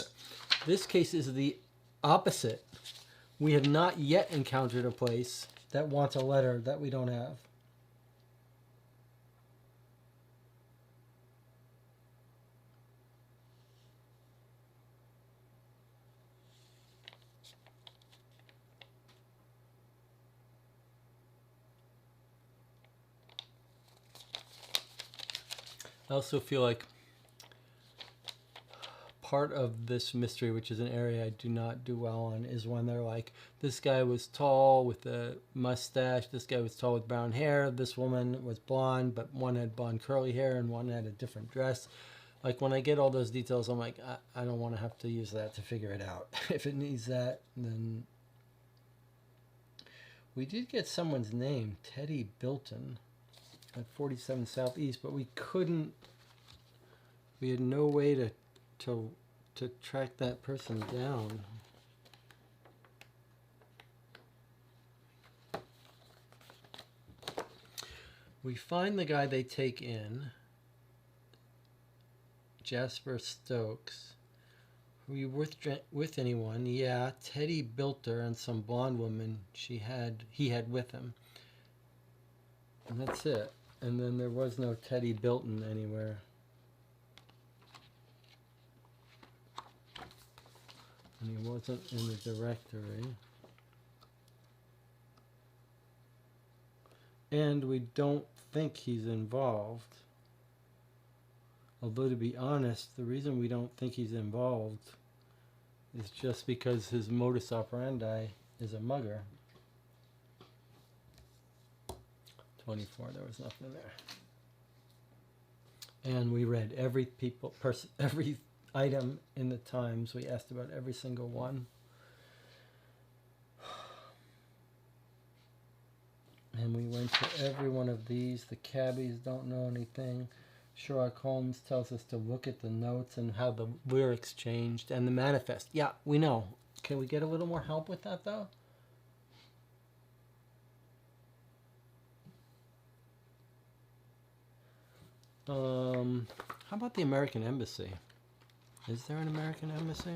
This case is the opposite. We have not yet encountered a place that wants a letter that we don't have. I also feel like part of this mystery, which is an area I do not do well on, is when they're like, this guy was tall with a mustache, this guy was tall with brown hair, this woman was blonde, but one had blonde curly hair and one had a different dress. Like when I get all those details, I'm like, I don't want to have to use that to figure it out. If it needs that, then... We did get someone's name, Teddy Bilton, at 47 Southeast, but we couldn't, we had no way to track that person down. We find the guy they take in, Jasper Stokes. Were you with anyone? Yeah, Teddy Bilter and some blonde woman he had with him. And that's it. And then there was no Teddy Bilton anywhere. And he wasn't in the directory. And we don't think he's involved. Although, to be honest, the reason we don't think he's involved is just because his modus operandi is a mugger. 24, there was nothing there. And we read every every item in the Times. We asked about every single one. And we went to every one of these. The cabbies don't know anything. Sherlock Holmes tells us to look at the notes and how the lyrics changed. And the manifest. Yeah, we know. Can we get a little more help with that, though? How about the American Embassy? Is there an American Embassy?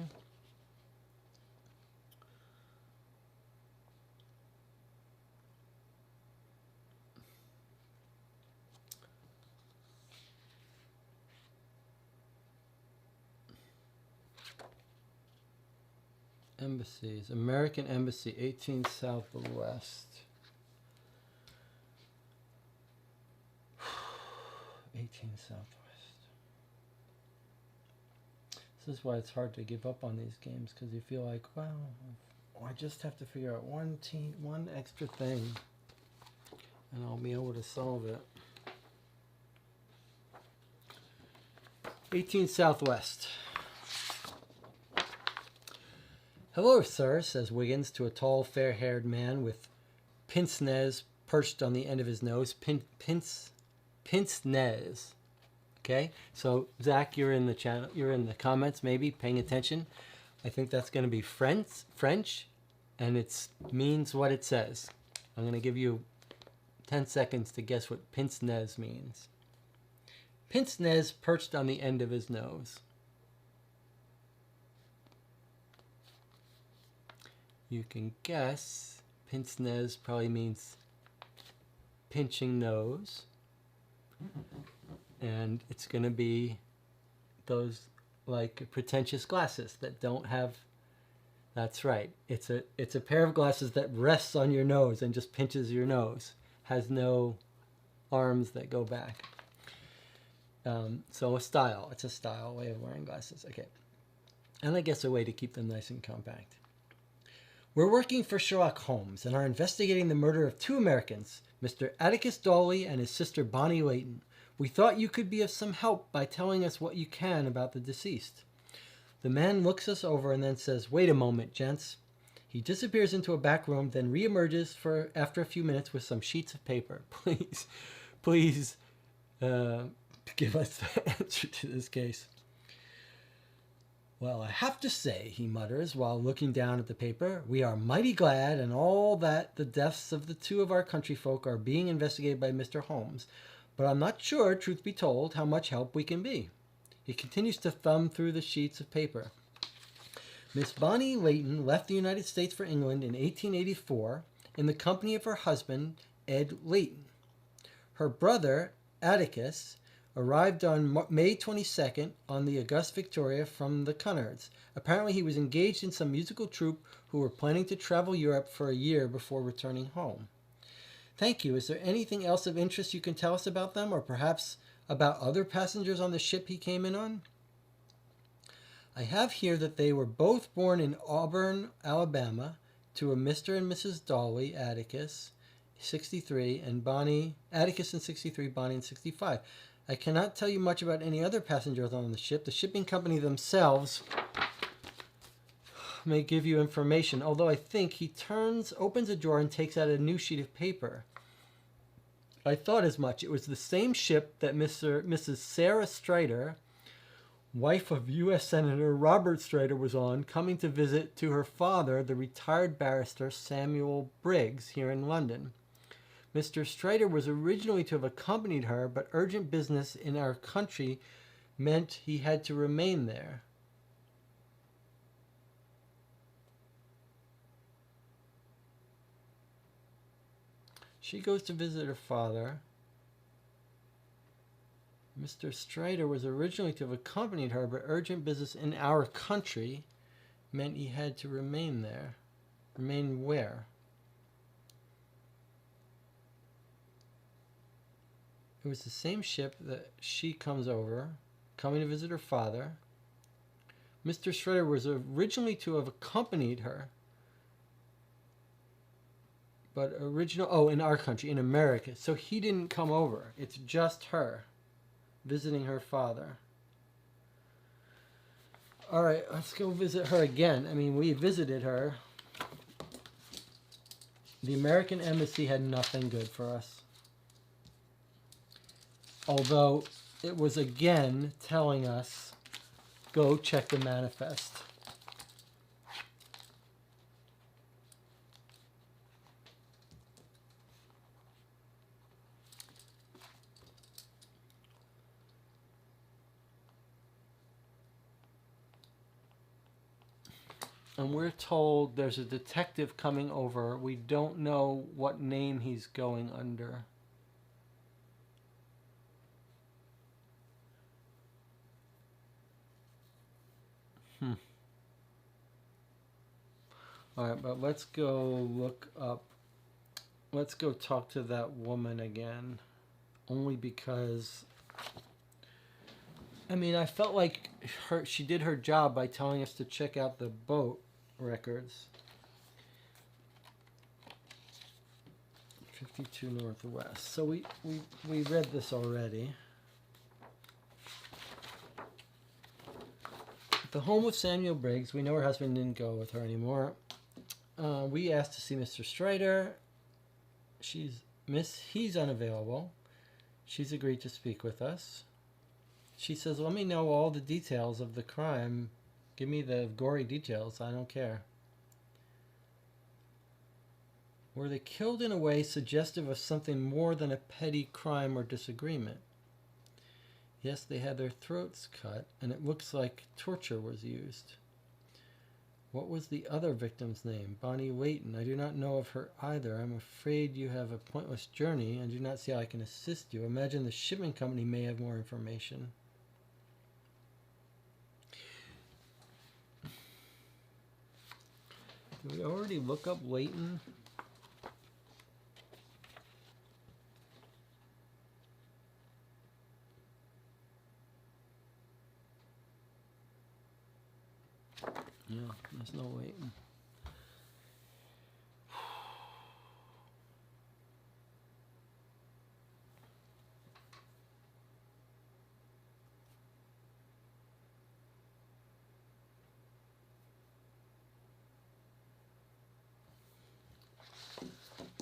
Embassies. American Embassy, 18 Southwest. 18 Southwest. This is why it's hard to give up on these games, because you feel like, well, I just have to figure out one extra thing, and I'll be able to solve it. 18 Southwest. Hello, sir, says Wiggins to a tall, fair-haired man with pince-nez perched on the end of his nose. Pince-nez. Okay, so Zach, you're in the channel. You're in the comments, maybe paying attention. I think that's going to be French, and it means what it says. I'm going to give you 10 seconds to guess what pince-nez means. Pince-nez perched on the end of his nose. You can guess pince-nez probably means pinching nose. And it's going to be those like pretentious glasses that don't have, that's right. It's a pair of glasses that rests on your nose and just pinches your nose. Has no arms that go back. So a style. It's a style way of wearing glasses. Okay. And I guess a way to keep them nice and compact. We're working for Sherlock Holmes and are investigating the murder of 2 Americans, Mr. Atticus Dawley and his sister Bonnie Layton. We thought you could be of some help by telling us what you can about the deceased. The man looks us over and then says, "Wait a moment, gents." He disappears into a back room, then reemerges after a few minutes with some sheets of paper. Please, give us the answer to this case. "Well, I have to say," he mutters while looking down at the paper, "we are mighty glad and all that the deaths of the 2 of our countryfolk are being investigated by Mr. Holmes, but I'm not sure, truth be told, how much help we can be." He continues to thumb through the sheets of paper. "Miss Bonnie Layton left the United States for England in 1884 in the company of her husband, Ed Layton. Her brother, Atticus, arrived on May 22nd on the Augusta Victoria from the Cunards. Apparently he was engaged in some musical troupe who were planning to travel Europe for a year before returning home. Thank you. Is there anything else of interest you can tell us about them, or perhaps about other passengers on the ship he came in on? I have here that they were both born in Auburn, Alabama, to a Mr. and Mrs. Dawley, Atticus, 63, and Bonnie, Atticus in 63, Bonnie in 65. I cannot tell you much about any other passengers on the ship. The shipping company themselves may give you information, although I think," he opens a drawer and takes out a new sheet of paper. "I thought as much. It was the same ship that Mrs. Sarah Strider, wife of U.S. Senator Robert Strider, was on, coming to visit to her father, the retired barrister Samuel Briggs, here in London. Mr. Strider was originally to have accompanied her, but urgent business in our country meant he had to remain there." She goes to visit her father. Mr. Strider was originally to have accompanied her, but urgent business in our country meant he had to remain there. Remain where? It was the same ship that she comes over, coming to visit her father. Mr. Strider was originally to have accompanied her, but in our country, in America. So he didn't come over. It's just her visiting her father. All right, let's go visit her again. I mean, we visited her. The American embassy had nothing good for us. Although it was again telling us, go check the manifest. And we're told there's a detective coming over. We don't know what name he's going under. All right, but let's go look up. Let's go talk to that woman again. Only because, I mean, I felt like she did her job by telling us to check out the boat records. 52 Northwest. So we read this already. The home of Samuel Briggs. We know her husband didn't go with her anymore. We asked to see Mr. Strider. He's unavailable. She's agreed to speak with us. She says, "Let me know all the details of the crime. Give me the gory details. I don't care." Were they killed in a way suggestive of something more than a petty crime or disagreement? Yes, they had their throats cut, and it looks like torture was used. What was the other victim's name? Bonnie Layton. I do not know of her either. I'm afraid you have a pointless journey and do not see how I can assist you. Imagine the shipping company may have more information. Did we already look up Layton? Yeah, there's no waiting.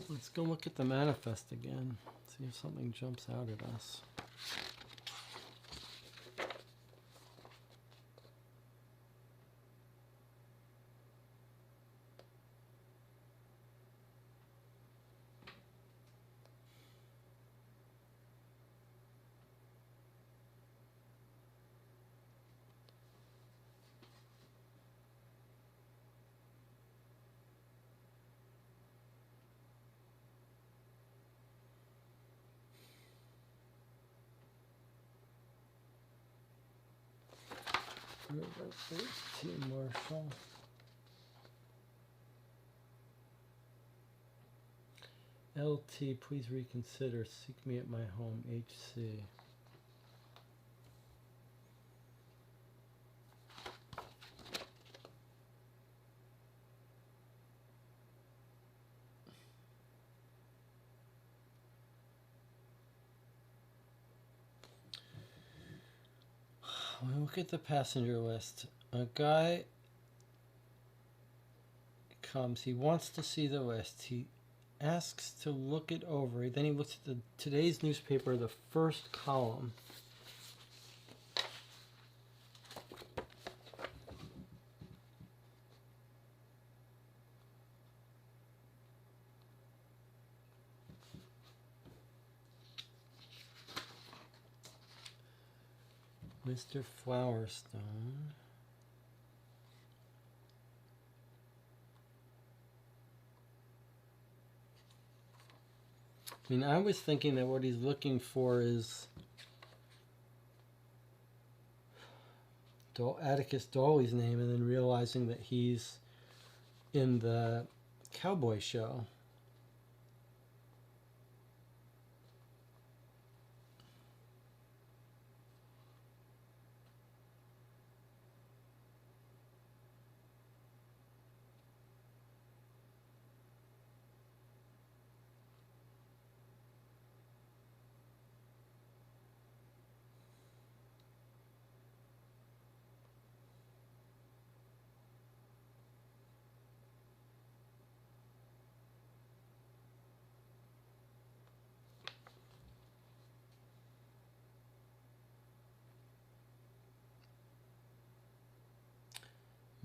Let's go look at the manifest again. See if something jumps out at us. River 13, Marshall. LT, please reconsider. Seek me at my home. HC. We look at the passenger list. A guy comes. He wants to see the list. He asks to look it over. Then he looks at today's newspaper, the first column. Mr. Flowerstone. I mean, I was thinking that what he's looking for is Atticus Dawley's name, and then realizing that he's in the cowboy show.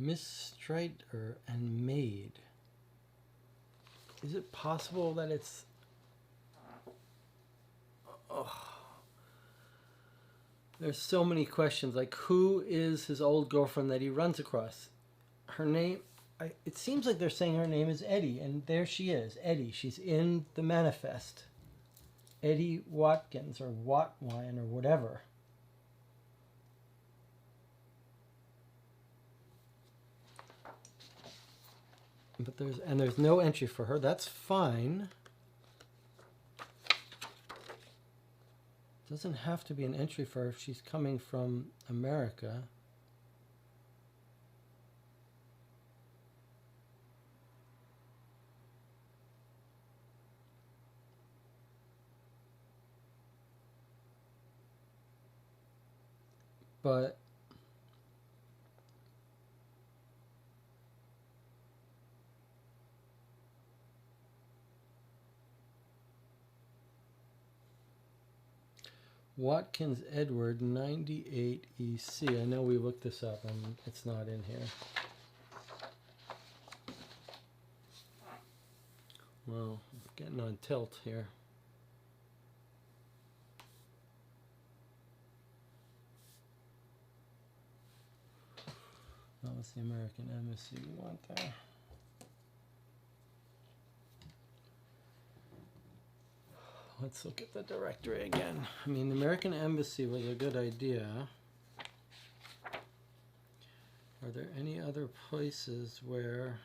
Miss Strider and Maid. Is it possible that it's... Oh. There's so many questions. Like, who is his old girlfriend that he runs across? Her name... it seems like they're saying her name is Eddie, and there she is, Eddie. She's in the manifest. Eddie Watkins, or Watwine, or whatever. But there's no entry for her. That's fine. Doesn't have to be an entry for her if she's coming from America. But Watkins Edward 98 EC. I know we looked this up and it's not in here. Well, getting on tilt here. That was the American Embassy we want there. Let's look at the directory again. I mean, the American Embassy was a good idea. Are there any other places where...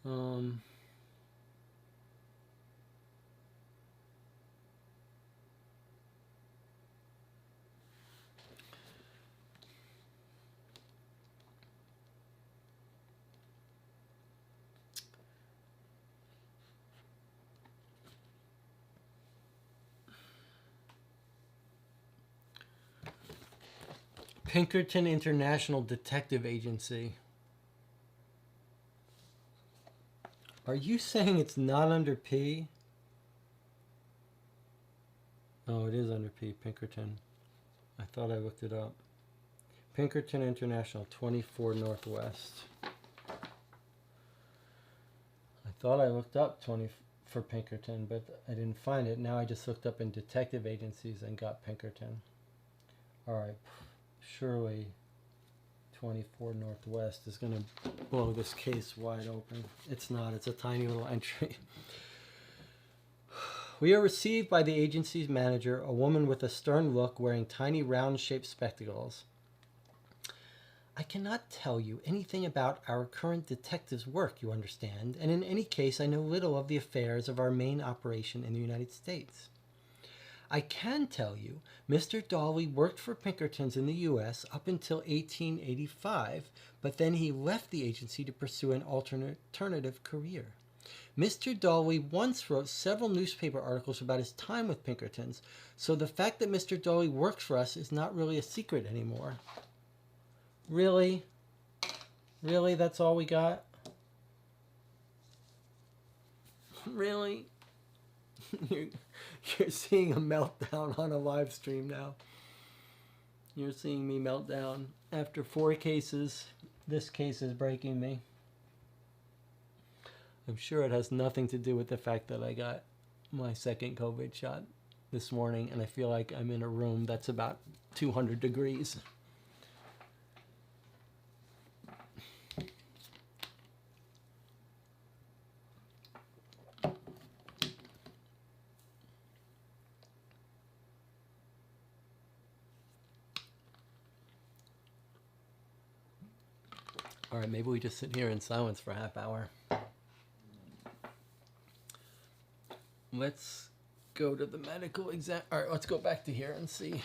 Um, Pinkerton International Detective Agency. Are you saying it's not under P? Oh, it is under P, Pinkerton. I thought I looked it up. Pinkerton International, 24 Northwest. I thought I looked up 20 for Pinkerton, but I didn't find it. Now I just looked up in detective agencies and got Pinkerton. All right, surely 24 Northwest is going to blow this case wide open. It's not. It's a tiny little entry. We are received by the agency's manager, a woman with a stern look wearing tiny round-shaped spectacles. I cannot tell you anything about our current detective's work, you understand, and in any case I know little of the affairs of our main operation in the United States. I can tell you Mr. Dawley worked for Pinkertons in the U.S. up until 1885, but then he left the agency to pursue an alternative career. Mr. Dawley once wrote several newspaper articles about his time with Pinkertons, so the fact that Mr. Dawley works for us is not really a secret anymore. Really? Really? That's all we got? Really? You're seeing a meltdown on a live stream now. You're seeing me melt down. After 4 cases, this case is breaking me. I'm sure it has nothing to do with the fact that I got my second COVID shot this morning and I feel like I'm in a room that's about 200 degrees. All right, maybe we just sit here in silence for a half hour. Let's go to the medical exam. All right, let's go back to here and see.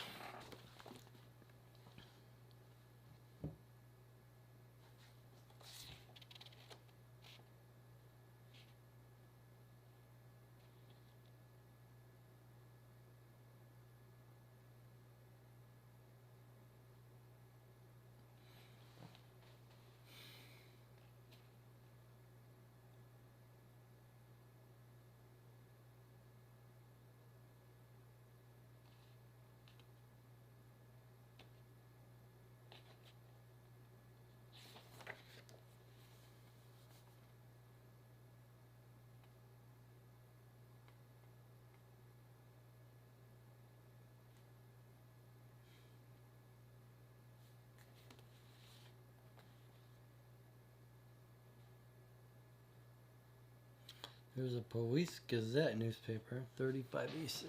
There's a Police Gazette newspaper, 35 EC.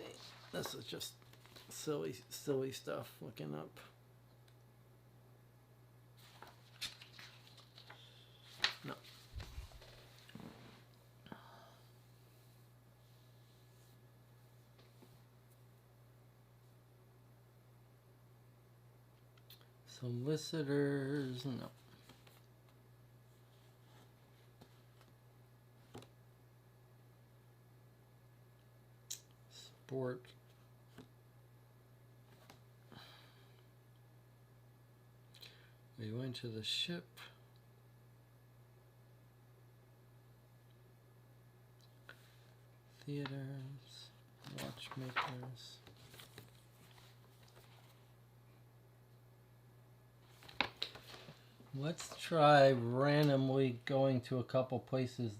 This is just silly stuff looking up. No. Solicitors, no. Sport. We went to the ship. Theaters, watchmakers. Let's try randomly going to a couple places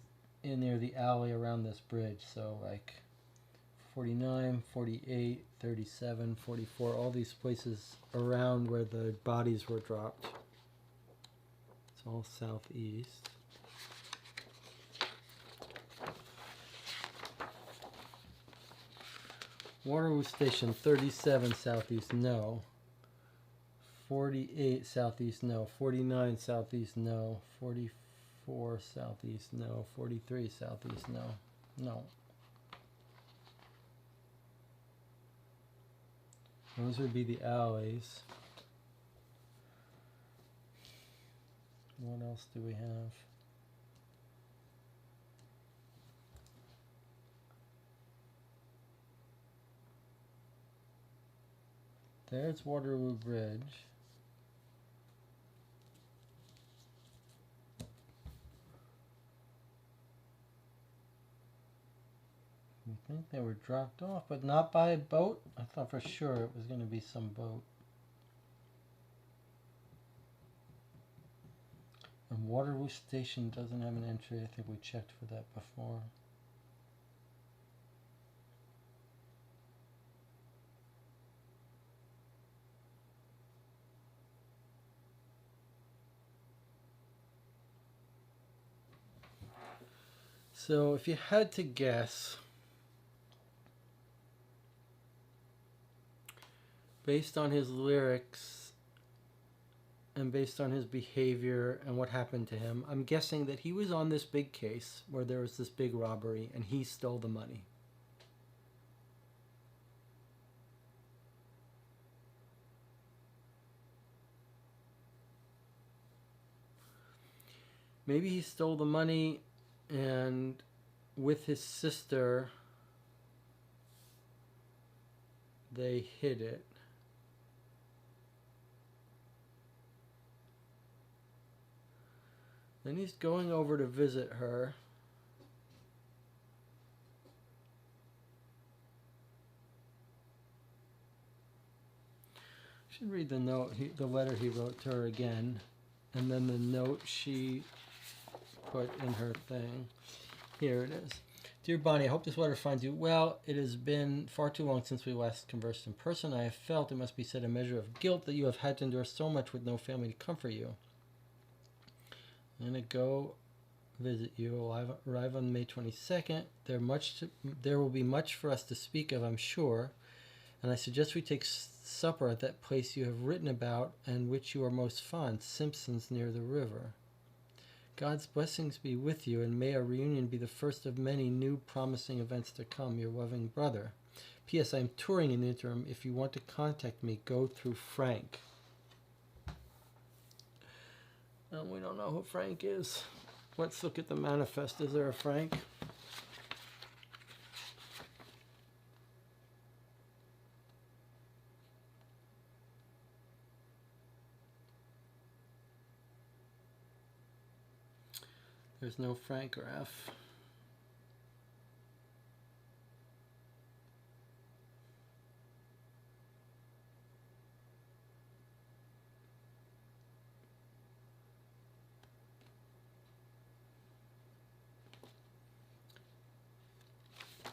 in near the alley around this bridge. So like 49, 48, 37, 44, all these places around where the bodies were dropped. It's all southeast. Waterloo Station, 37 southeast, no. 48 southeast, no. 49 southeast, no. 44 44 southeast, no. 43 southeast, no. No. Those would be the alleys. What else do we have? There's Waterloo Bridge. I think they were dropped off, but not by a boat. I thought for sure it was going to be some boat. And Waterloo Station doesn't have an entry. I think we checked for that before. So if you had to guess, based on his lyrics and based on his behavior and what happened to him, I'm guessing that he was on this big case where there was this big robbery and he stole the money. Maybe he stole the money and with his sister they hid it. Then he's going over to visit her. I should read the note, the letter he wrote to her again, and then the note she put in her thing. Here it is. Dear Bonnie, I hope this letter finds you well. It has been far too long since we last conversed in person. I have felt, it must be said, a measure of guilt that you have had to endure so much with no family to comfort you. I'm going to go visit you. I'll arrive on May 22nd. There will be much for us to speak of, I'm sure. And I suggest we take supper at that place you have written about and which you are most fond, Simpson's near the river. God's blessings be with you, and may our reunion be the first of many new promising events to come. Your loving brother. P.S. I am touring in the interim. If you want to contact me, go through Frank. We don't know who Frank is. Let's look at the manifest. Is there a Frank? There's no Frank or F.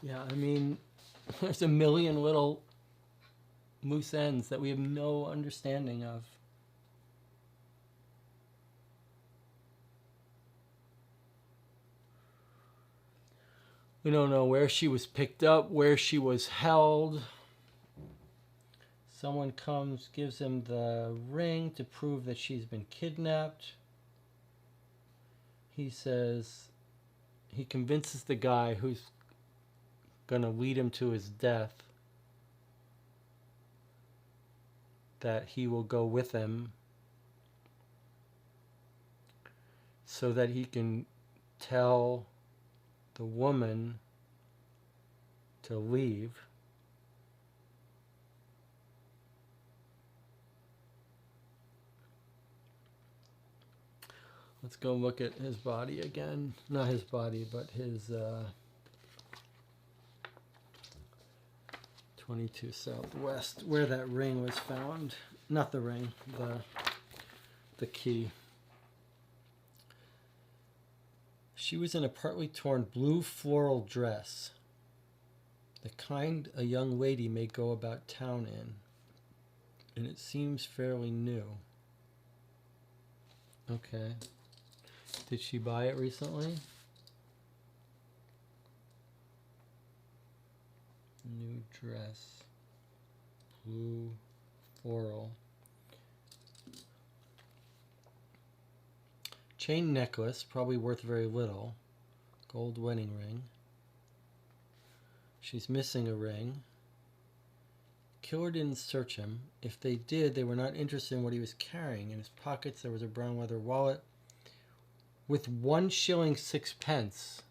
Yeah, I mean, there's a million little loose ends that we have no understanding of. We don't know where she was picked up, where she was held. Someone comes, gives him the ring to prove that she's been kidnapped. He says, he convinces the guy who's going to lead him to his death that he will go with him so that he can tell the woman to leave. Let's go look at his body again. Not his body, but his 22 Southwest, where that ring was found. Not the ring, the key. She was in a partly torn blue floral dress, the kind a young lady may go about town in, and it seems fairly new. Okay. Did she buy it recently? New dress. Blue floral. Chain necklace, probably worth very little. Gold wedding ring. She's missing a ring. Killer didn't search him. If they did, they were not interested in what he was carrying. In his pockets, there was a brown leather wallet with 1 shilling 6 pence.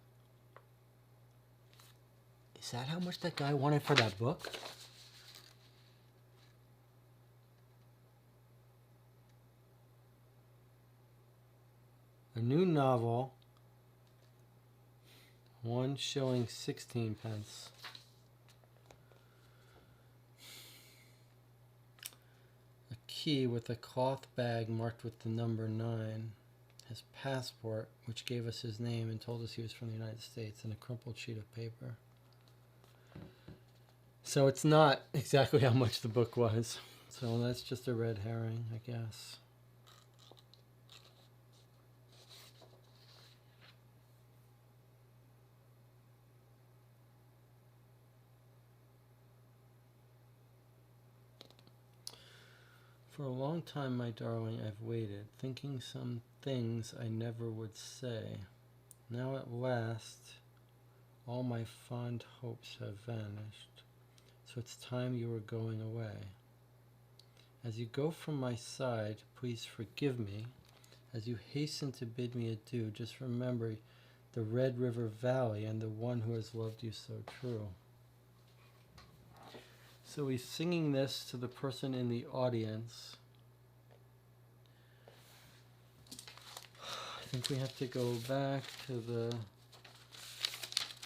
Is that how much that guy wanted for that book? A new novel. 1 shilling 16 pence. A key with a cloth bag marked with the number 9. His passport, which gave us his name and told us he was from the United States, and a crumpled sheet of paper. So it's not exactly how much the book was. So that's just a red herring, I guess. For a long time, my darling, I've waited, thinking some things I never would say. Now at last, all my fond hopes have vanished. So it's time you were going away. As you go from my side, please forgive me. As you hasten to bid me adieu, just remember the Red River Valley and the one who has loved you so true. So he's singing this to the person in the audience. I think we have to go back to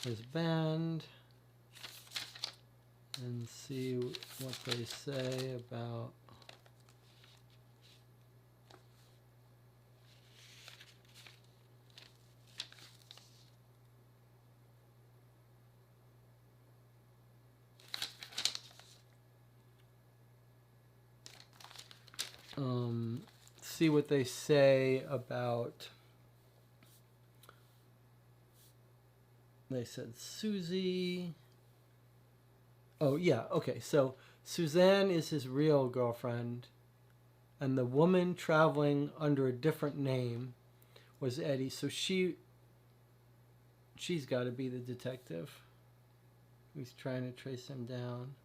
his band and see what they say about see what they say about, they said Susie. Oh yeah, okay, so Suzanne is his real girlfriend, and the woman traveling under a different name was Eddie. So she's got to be the detective who's trying to trace him down.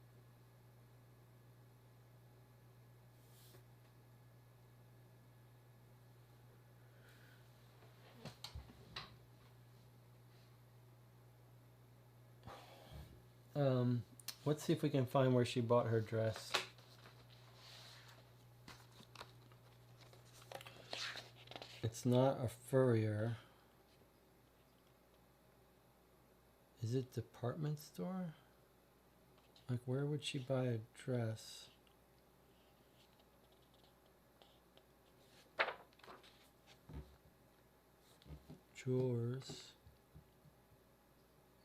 Let's see if we can find where she bought her dress. It's not a furrier. Is it department store? Like, where would she buy a dress? Drawers.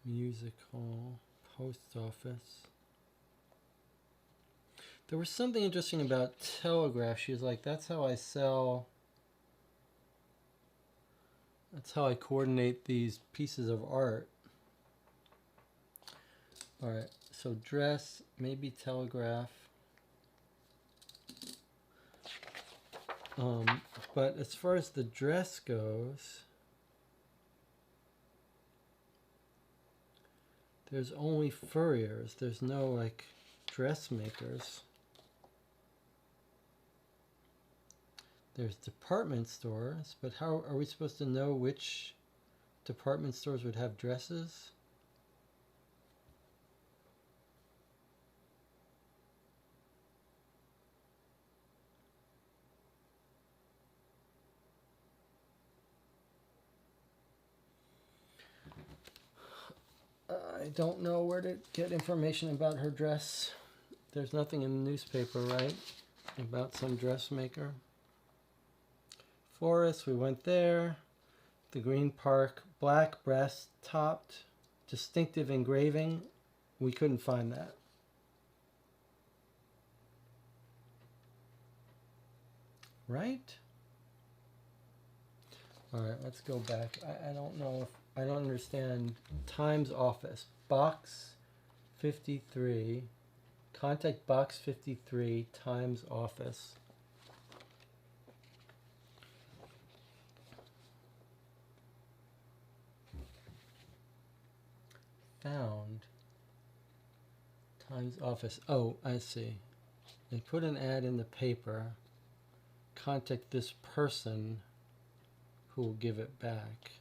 Music hall. Post office. There was something interesting about Telegraph. She was like, that's how I sell. That's how I coordinate these pieces of art. Alright, so dress, maybe Telegraph. But as far as the dress goes, there's only furriers. There's no, like, dressmakers. There's department stores, but how are we supposed to know which department stores would have dresses? I don't know where to get information about her dress. There's nothing in the newspaper, right? About some dressmaker. Florist, we went there. The Green Park, black brass topped, distinctive engraving. We couldn't find that. Right? Alright, let's go back. I don't know if, I don't understand. Times office, box 53, contact box 53, Times office. found. Times office. Oh, I see. They put an ad in the paper. Contact this person who will give it back.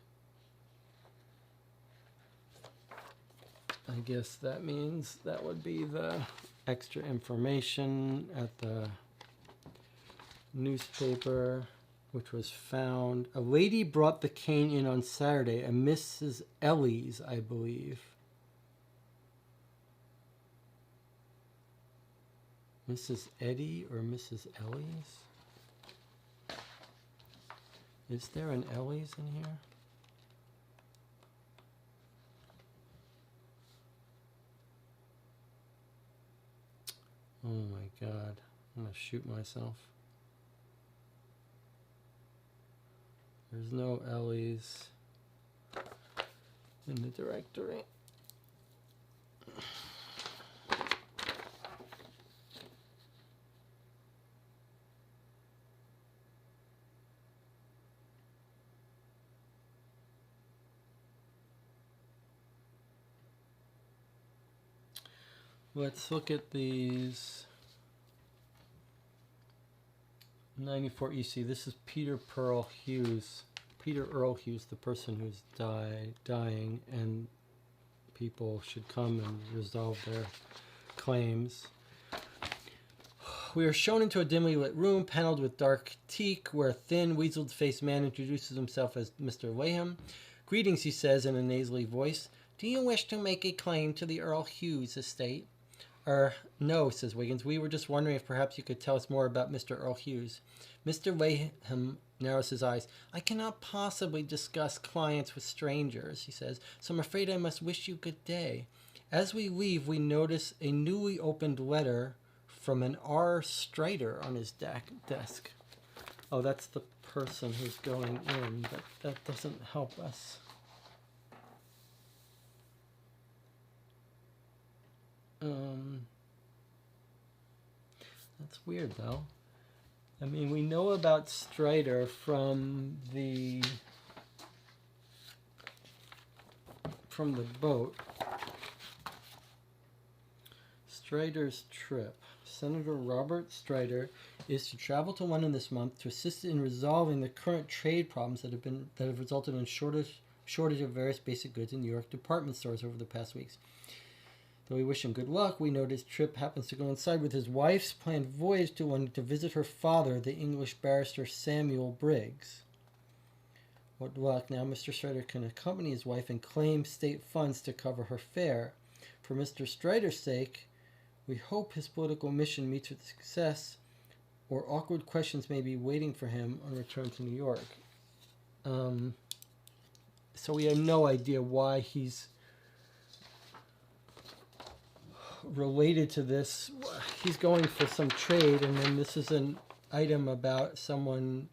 I guess that means that would be the extra information at the newspaper, which was found. A lady brought the cane in on Saturday, a Mrs. Ellie's, I believe. Mrs. Eddy or Mrs. Ellie's? Is there an Ellie's in here? Oh my God, I'm gonna shoot myself. There's no Ellie's in the directory. Let's look at these. 94 EC. This is Peter Earl Hughes, the person who's dying, and people should come and resolve their claims. We are shown into a dimly lit room paneled with dark teak, where a thin, weaseled-faced man introduces himself as Mr. Layham. Greetings, he says in a nasally voice. Do you wish to make a claim to the Earl Hughes estate? No, says Wiggins. We were just wondering if perhaps you could tell us more about Mr. Earl Hughes. Mr. Layham narrows his eyes. I cannot possibly discuss clients with strangers, he says, so I'm afraid I must wish you good day. As we leave, we notice a newly opened letter from an R. Strider on his desk. Oh, that's the person who's going in, but that doesn't help us. That's weird, though. I mean, we know about Strider from the boat. Strider's trip. Senator Robert Strider is to travel to London this month to assist in resolving the current trade problems that have resulted in shortage of various basic goods in New York department stores over the past weeks. Though we wish him good luck, we note his trip happens to coincide with his wife's planned voyage to London to visit her father, the English barrister Samuel Briggs. What luck. Now Mr. Strider can accompany his wife and claim state funds to cover her fare. For Mr. Strider's sake, we hope his political mission meets with success, or awkward questions may be waiting for him on return to New York. So we have no idea why he's related to this. He's going for some trade, and then this is an item about someone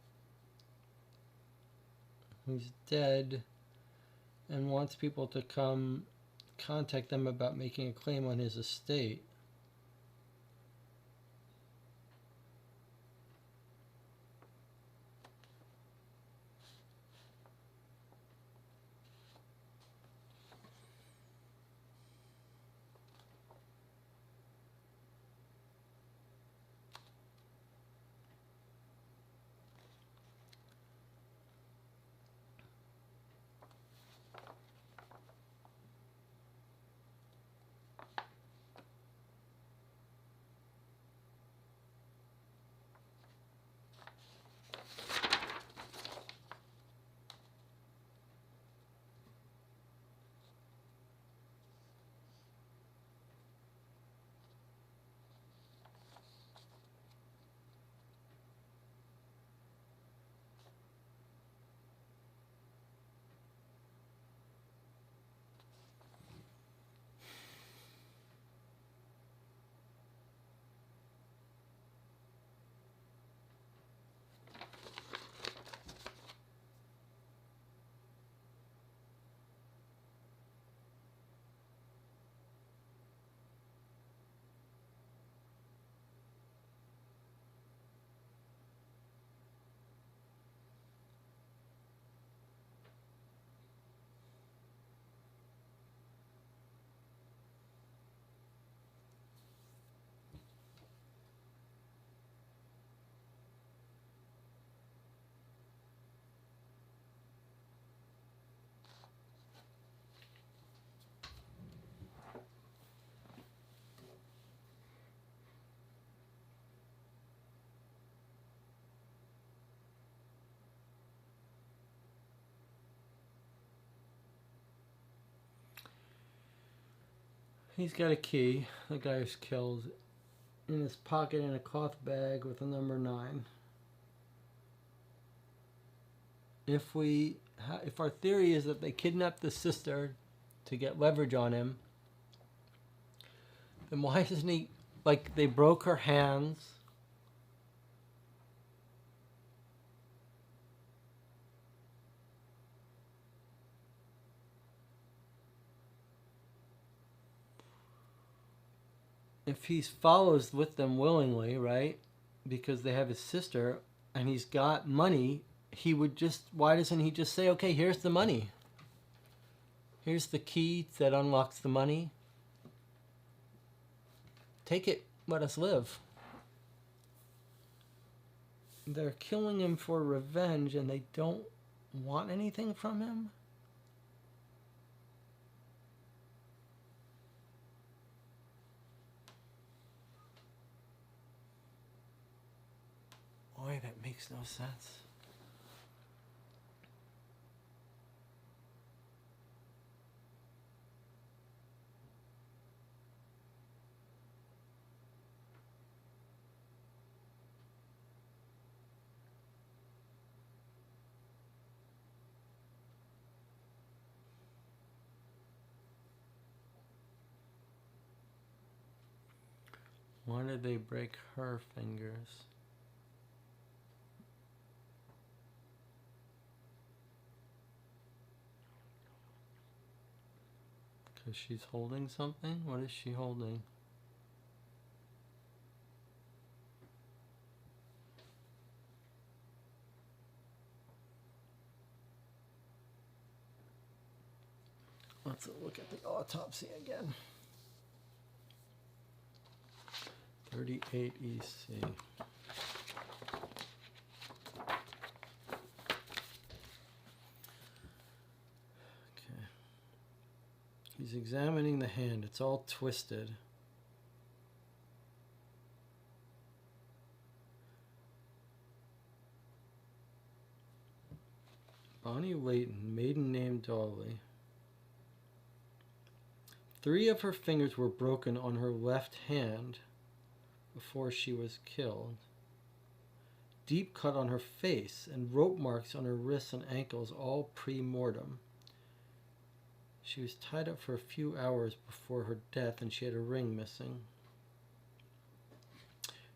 who's dead and wants people to come contact them about making a claim on his estate. He's got a key. The guy who's killed in his pocket in a cloth bag with a number 9. If our theory is that they kidnapped the sister to get leverage on him, then why isn't he, like, they broke her hands? If he follows with them willingly, right, because they have his sister and he's got money, he would just, why doesn't he just say, okay, here's the money. Here's the key that unlocks the money. Take it, let us live. They're killing him for revenge and they don't want anything from him? Boy, that makes no sense. Why did they break her fingers? Because she's holding something? What is she holding? Let's look at the autopsy again. 38 EC. Okay. He's examining the hand. It's all twisted. Bonnie Layton, maiden name Dolly. 3 of her fingers were broken on her left hand before she was killed. Deep cut on her face and rope marks on her wrists and ankles, all pre-mortem. She was tied up for a few hours before her death and she had a ring missing.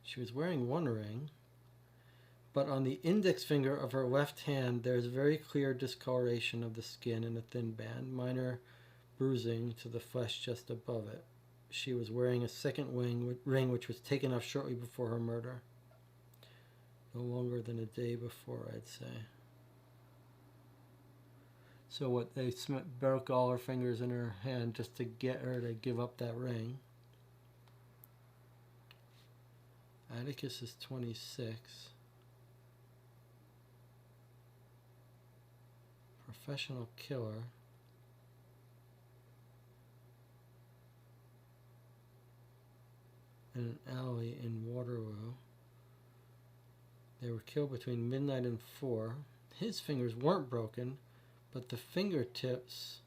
She was wearing one ring, but on the index finger of her left hand there is very clear discoloration of the skin and a thin band, minor bruising to the flesh just above it. She was wearing a second ring which was taken off shortly before her murder. No longer than a day before, I'd say. So what, they broke all her fingers in her hand just to get her to give up that ring. Atticus is 26. Professional killer. In an alley in Waterloo. They were killed between midnight and 4. His fingers weren't broken, but the fingertips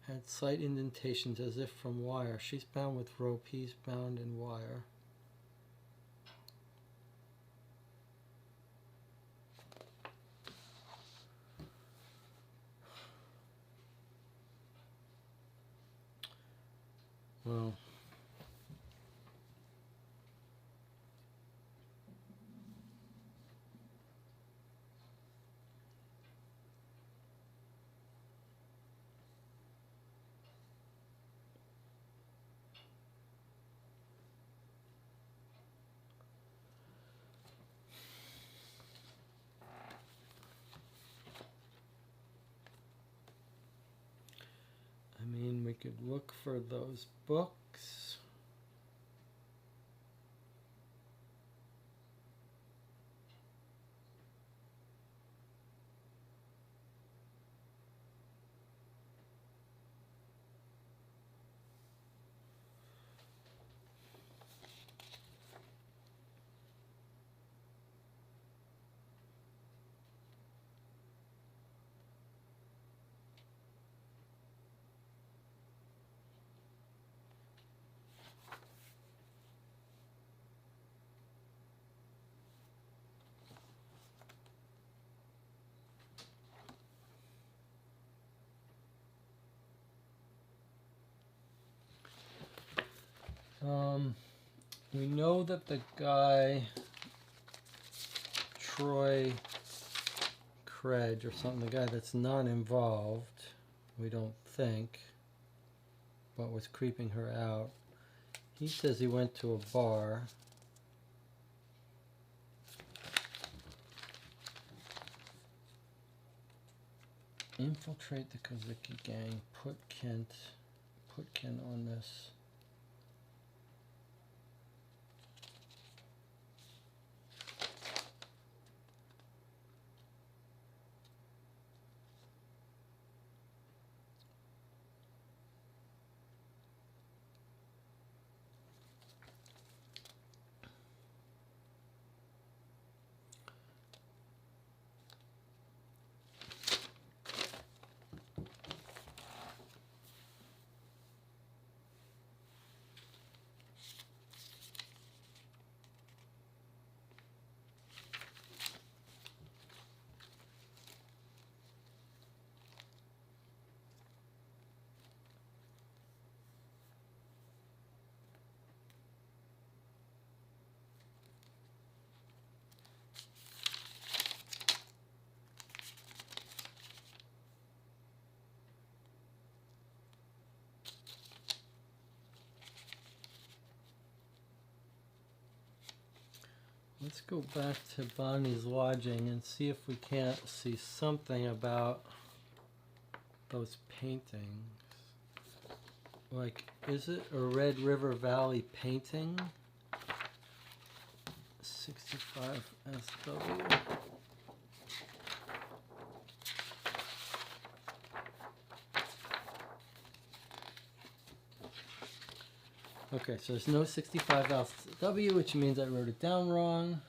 had slight indentations as if from wire. She's bound with rope, he's bound in wire. Well, I mean, we could look for those books. We know that the guy, Troy Craig or something, the guy that's not involved, we don't think, but was creeping her out. He says he went to a bar. Infiltrate the Kozicki gang. Put Ken on this. Let's go back to Bonnie's lodging and see if we can't see something about those paintings. Like, is it a Red River Valley painting? 65 SW. Okay, so there's no 65 SW, which means I wrote it down wrong.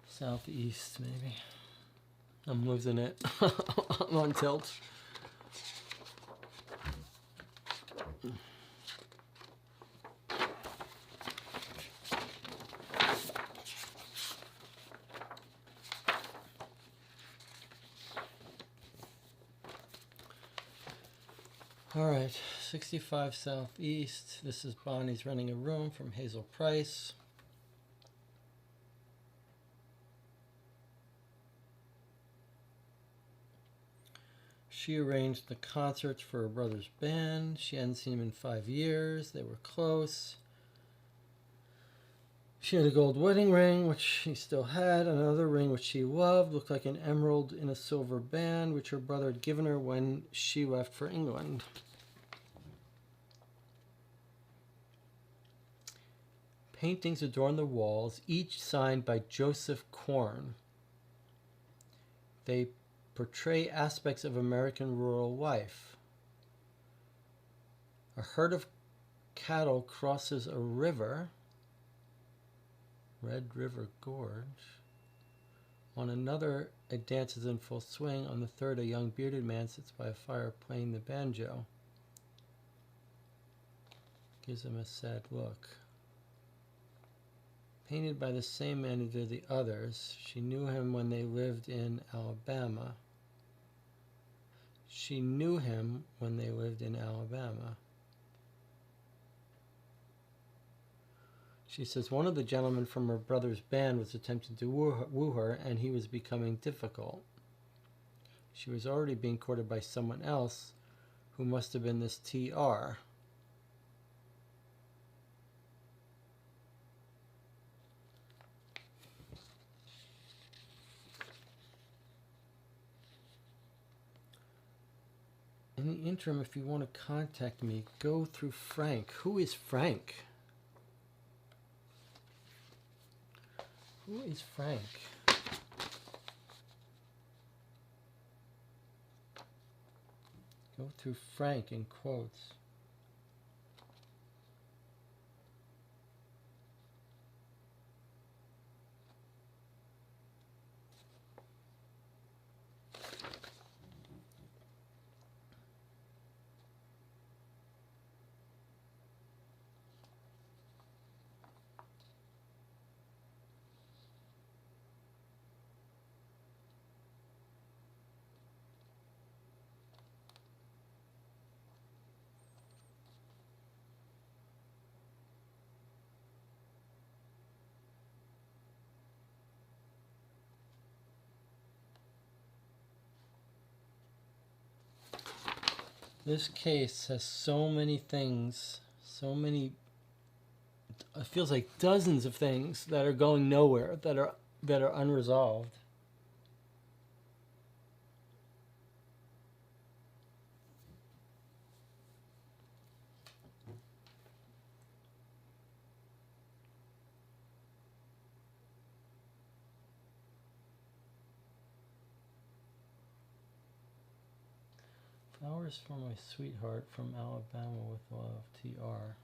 Southeast, maybe. I'm losing it. I'm on tilt. All right, 65 Southeast. This is Bonnie's renting a room from Hazel Price. She arranged the concerts for her brother's band. She hadn't seen him in 5 years. They were close. She had a gold wedding ring, which she still had. Another ring, which she loved, looked like an emerald in a silver band, which her brother had given her when she left for England. Paintings adorn the walls, each signed by Joseph Korn. They portray aspects of American rural life. A herd of cattle crosses a river, Red River Gorge. On another, a dance is in full swing. On the third, a young bearded man sits by a fire playing the banjo. Gives him a sad look. Painted by the same man who did the others. She knew him when they lived in Alabama. She knew him when they lived in Alabama. She says one of the gentlemen from her brother's band was attempting to woo her, and he was becoming difficult. She was already being courted by someone else, who must have been this TR. In the interim, if you want to contact me, go through Frank. Who is Frank? Who is Frank? Go through Frank in quotes. This case has so many things, so many, it feels like dozens of things that are going nowhere, that are unresolved. Flowers for my sweetheart from Alabama with love, TR.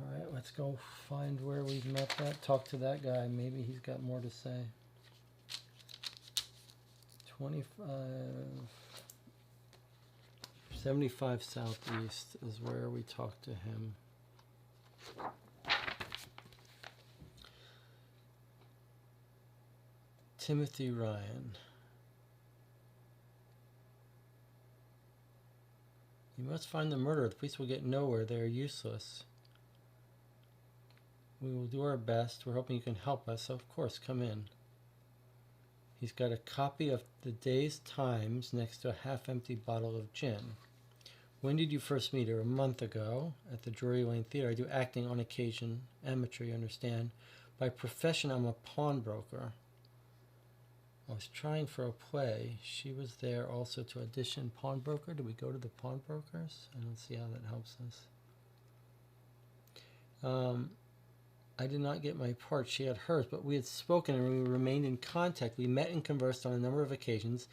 Alright, let's go find where we've met that. Talk to that guy. Maybe he's got more to say. 75 Southeast is where we talked to him. Timothy Ryan. You must find the murderer. The police will get nowhere. They are useless. We will do our best. We're hoping you can help us. So of course, come in. He's got a copy of the day's Times next to a half-empty bottle of gin. When did you first meet her? A month ago at the Drury Lane Theater. I do acting on occasion. Amateur, you understand. By profession, I'm a pawnbroker. I was trying for a play. She was there also to audition. Pawnbroker? Do we go to the pawnbrokers? I don't see how that helps us. I did not get my part. She had hers, but we had spoken and we remained in contact. We met and conversed on a number of occasions.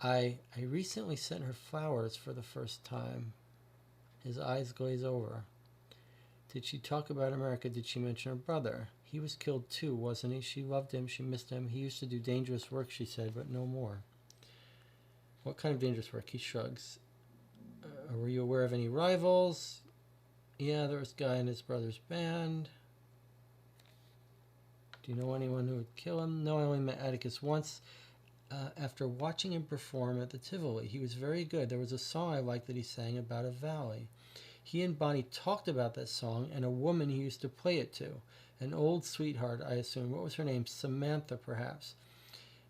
I recently sent her flowers for the first time. His eyes glaze over. Did she talk about America? Did she mention her brother? He was killed too, wasn't he? She loved him. She missed him. He used to do dangerous work, she said, but no more. What kind of dangerous work? He shrugs. Were you aware of any rivals? Yeah, there was a guy in his brother's band. Do you know anyone who would kill him? No, I only met Atticus once after watching him perform at the Tivoli. He was very good. There was a song I liked that he sang about a valley. He and Bonnie talked about that song and a woman he used to play it to. An old sweetheart, I assume. What was her name? Samantha, perhaps.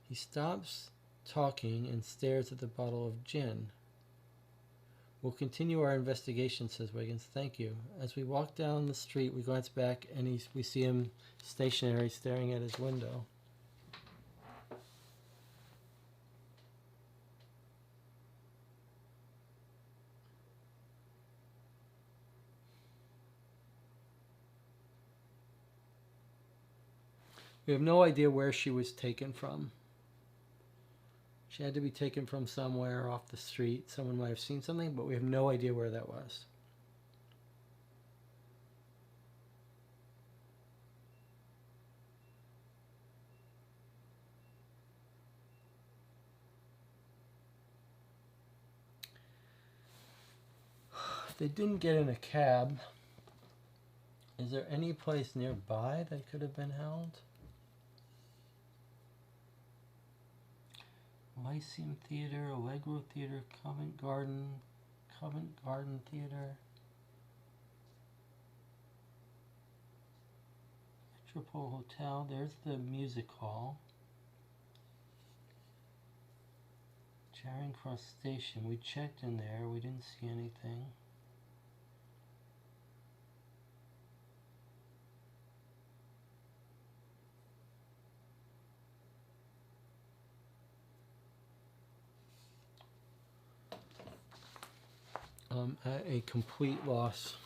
He stops talking and stares at the bottle of gin. We'll continue our investigation, says Wiggins. Thank you. As we walk down the street, we glance back and we see him stationary, staring at his window. We have no idea where she was taken from. She had to be taken from somewhere off the street. Someone might have seen something, but we have no idea where that was. If they didn't get in a cab, is there any place nearby that could have been held? Lyceum Theater, Allegro Theater, Covent Garden Theater, Metropole Hotel. There's the music hall. Charing Cross Station. We checked in there. We didn't see anything. At a complete loss.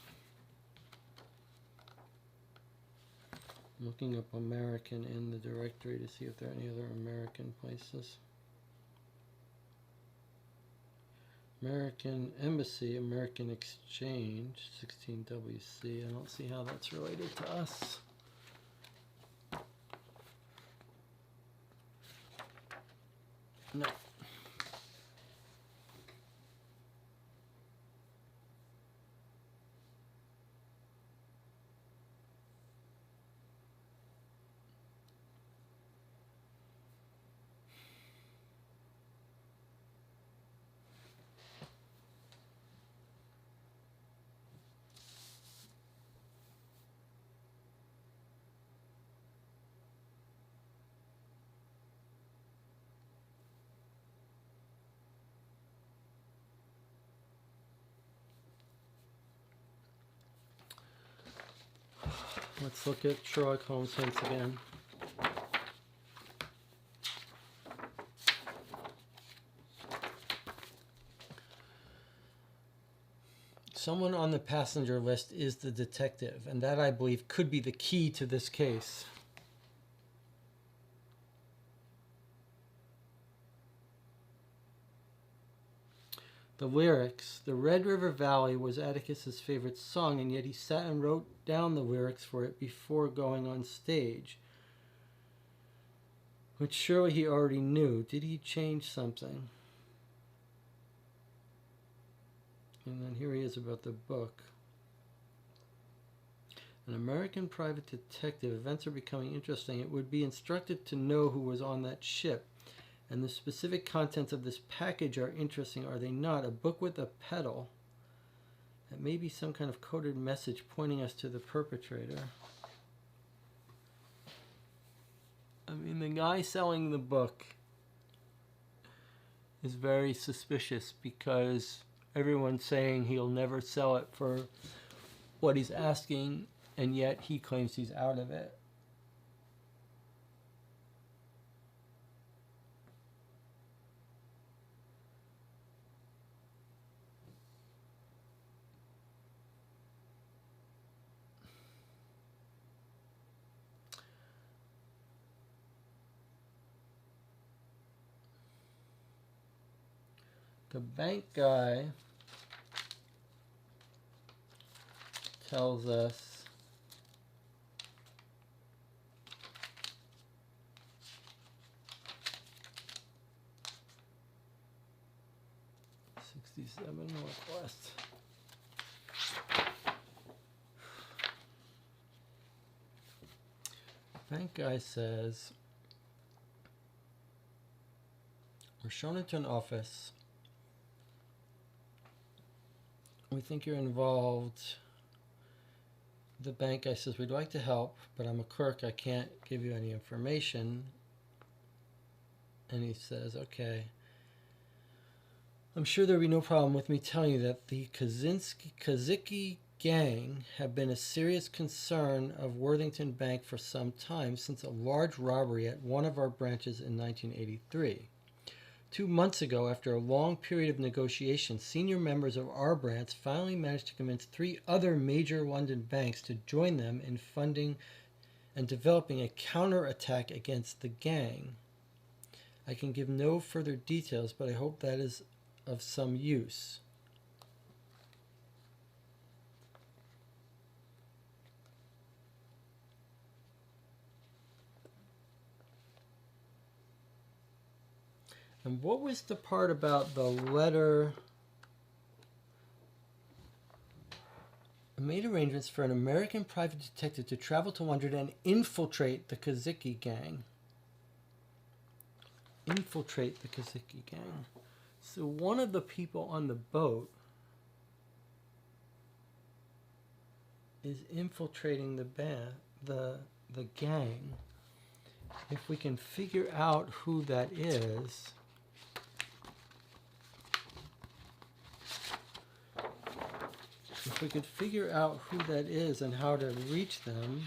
Looking up American in the directory to see if there are any other American places. American Embassy, American Exchange, 16WC. I don't see how that's related to us. No. Let's look at Sherlock Holmes hints again. Someone on the passenger list is the detective, and that, I believe, could be the key to this case. The lyrics. The Red River Valley was Atticus's favorite song, and yet he sat and wrote down the lyrics for it before going on stage, which surely he already knew. Did he change something? And then here he is about the book. An American private detective. Events are becoming interesting. It would be instructive to know who was on that ship. And the specific contents of this package are interesting, are they not? A book with a pedal. That may be some kind of coded message pointing us to the perpetrator. I mean, the guy selling the book is very suspicious because everyone's saying he'll never sell it for what he's asking, and yet he claims he's out of it. The bank guy tells us '67 Northwest. The bank guy says, we're shown into an office. We think you're involved. The bank guy says, we'd like to help, but I'm a clerk. I can't give you any information. And he says, okay. I'm sure there'll be no problem with me telling you that the Kazicki gang have been a serious concern of Worthington Bank for some time, since a large robbery at one of our branches in 1983. 2 months ago, after a long period of negotiation, senior members of our branch finally managed to convince 3 other major London banks to join them in funding and developing a counterattack against the gang. I can give no further details, but I hope that is of some use. And what was the part about the letter? I made arrangements for an American private detective to travel to London and infiltrate the Kazicki gang. Infiltrate the Kazicki gang. So one of the people on the boat is infiltrating the gang. If we can figure out who that is, if we could figure out who that is and how to reach them,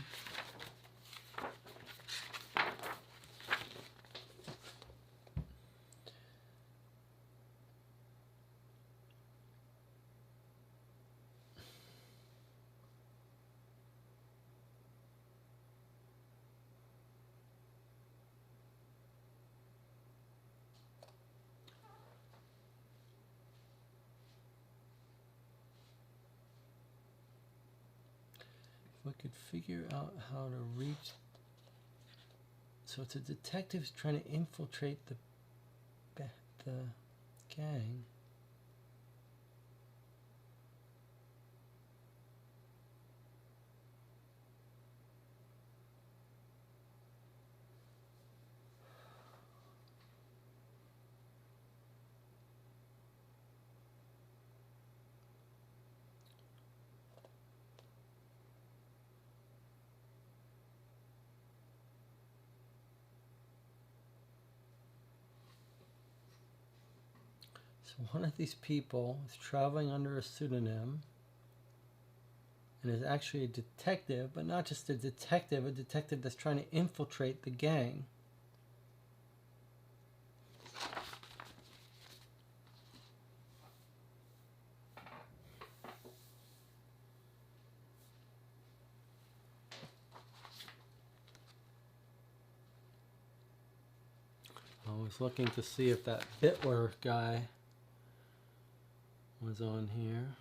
if we could figure out how to reach. So it's a detective trying to infiltrate the gang. So one of these people is traveling under a pseudonym, and is actually a detective, but not just a detective that's trying to infiltrate the gang. I was looking to see if that Bitler guy was on here.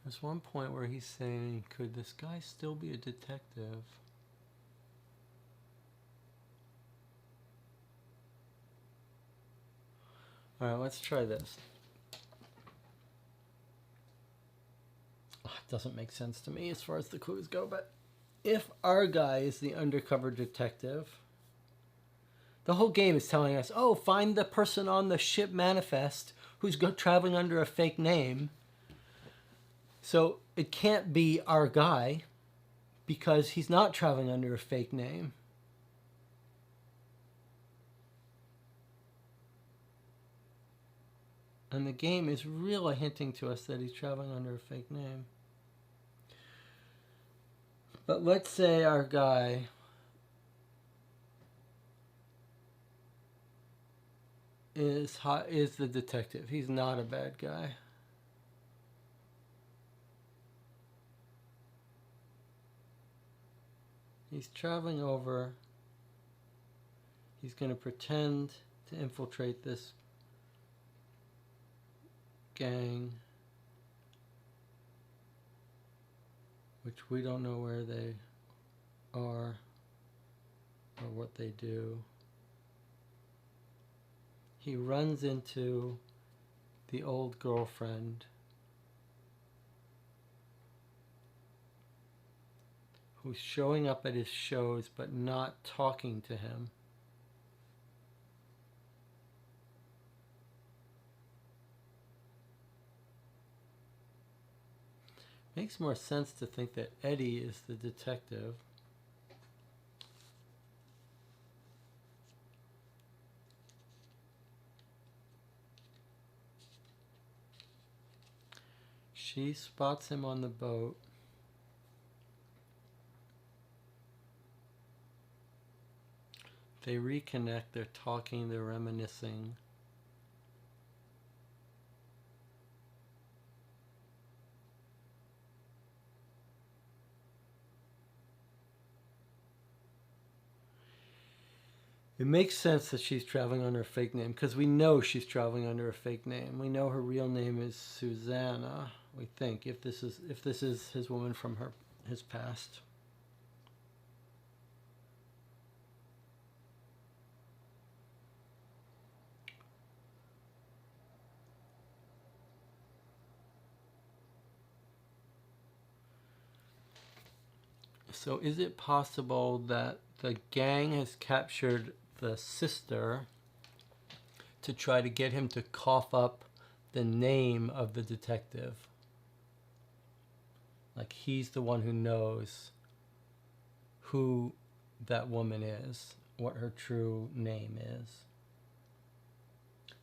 There's one point where he's saying, could this guy still be a detective? Alright, let's try this. Oh, it doesn't make sense to me as far as the clues go, but if our guy is the undercover detective, the whole game is telling us, oh, find the person on the ship manifest who's traveling under a fake name. So it can't be our guy because he's not traveling under a fake name. And the game is really hinting to us that he's traveling under a fake name. But let's say our guy is the detective. He's not a bad guy. He's traveling over. He's going to pretend to infiltrate this gang, which we don't know where they are or what they do. He runs into the old girlfriend who's showing up at his shows but not talking to him. Makes more sense to think that Eddie is the detective. She spots him on the boat. They reconnect, they're talking, they're reminiscing. It makes sense that she's traveling under a fake name because we know she's traveling under a fake name. We know her real name is Susanna, we think, if this is his woman from his past. So is it possible that the gang has captured the sister to try to get him to cough up the name of the detective? Like he's the one who knows who that woman is, what her true name is.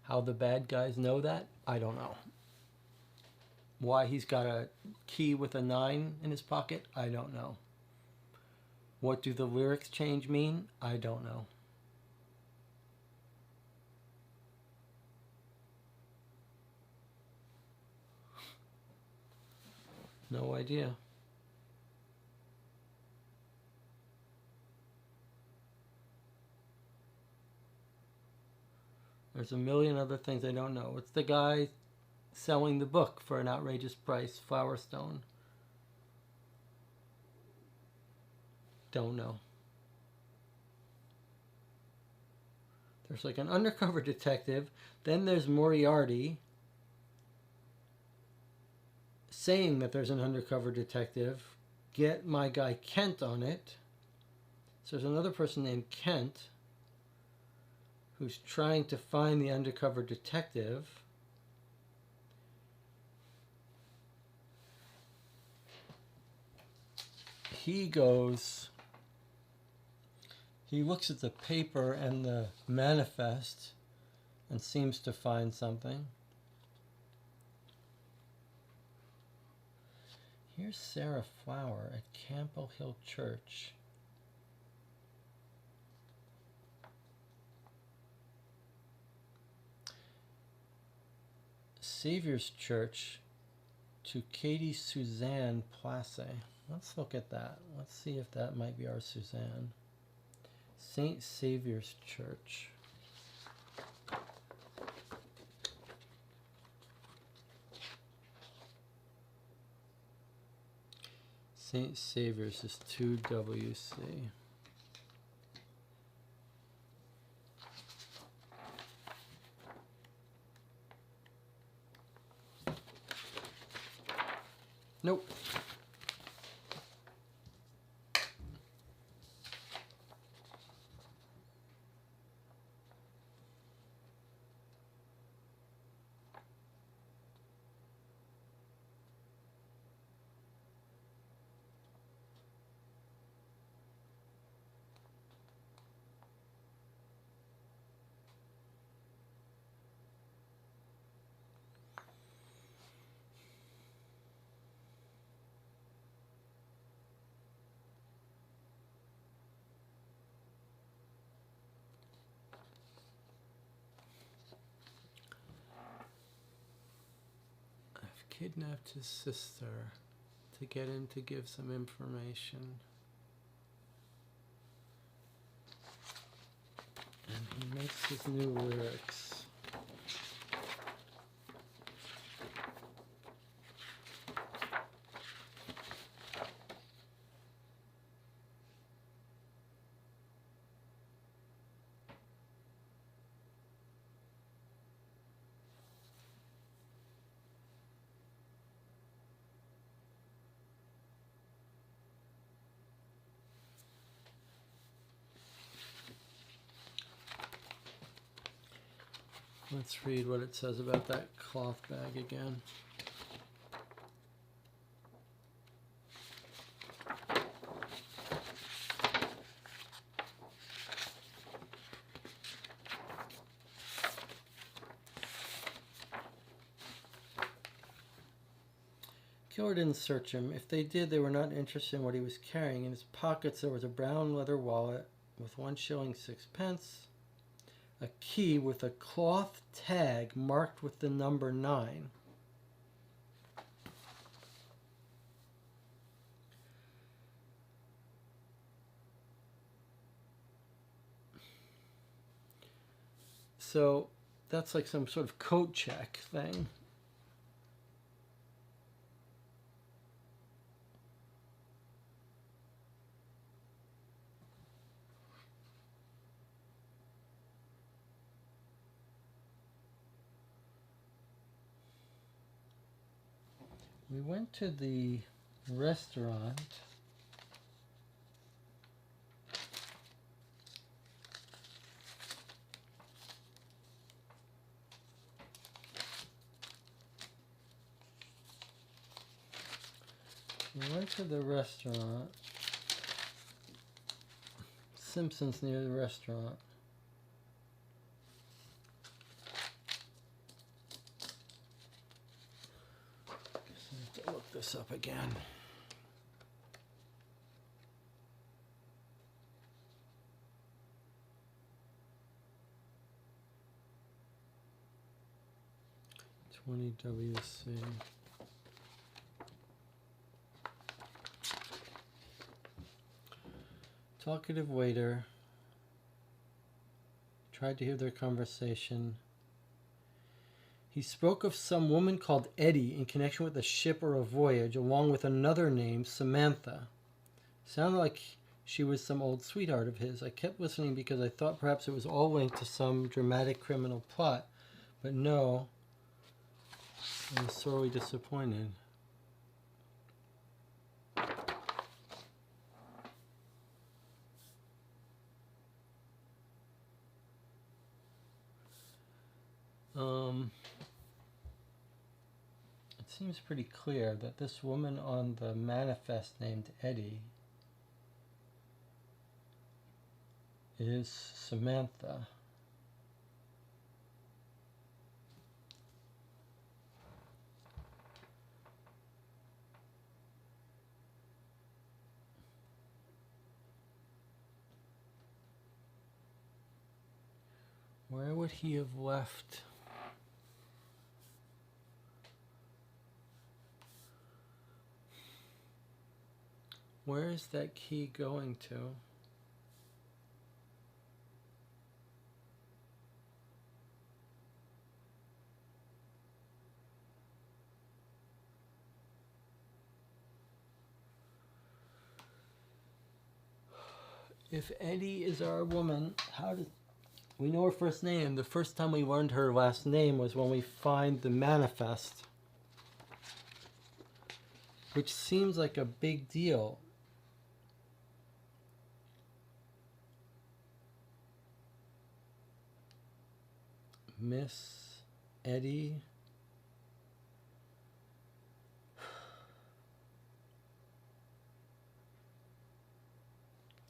How the bad guys know that, I don't know. Why he's got a key with a 9 in his pocket, I don't know. What do the lyrics change mean? I don't know. No idea. There's a million other things I don't know. It's the guy selling the book for an outrageous price, Flower Stone. Don't know. There's like an undercover detective. Then there's Moriarty saying that there's an undercover detective. Get my guy Kent on it. So there's another person named Kent. who's trying to find the undercover detective. He looks at the paper and the manifest and seems to find something. Here's Sarah Flower at Campbell Hill Church. Savior's Church to Katie Suzanne Place. Let's look at that. Let's see if that might be our Suzanne. St. Savior's Church. St. Savior's is 2WC. Nope. Kidnapped his sister to get him to give some information. And he makes his new lyrics. Let's read what it says about that cloth bag again. Killer didn't search him. If they did, they were not interested in what he was carrying. In his pockets there was a brown leather wallet with 1 shilling 6 pence. A key with a cloth tag marked with the number 9. So that's like some sort of coat check thing. We went to the restaurant. Simpsons near the restaurant. Look this up again. $20 WC. Talkative waiter. Tried to hear their conversation. He spoke of some woman called Eddie in connection with a ship or a voyage, along with another name, Samantha. Sounded like she was some old sweetheart of his. I kept listening because I thought perhaps it was all linked to some dramatic criminal plot. But no, I was sorely disappointed. It seems pretty clear that this woman on the manifest named Eddie is Samantha. Where would he have left? Where is that key going to? If Eddie is our woman, how does... We know her first name. The first time we learned her last name was when we find the manifest, which seems like a big deal. Miss Eddie.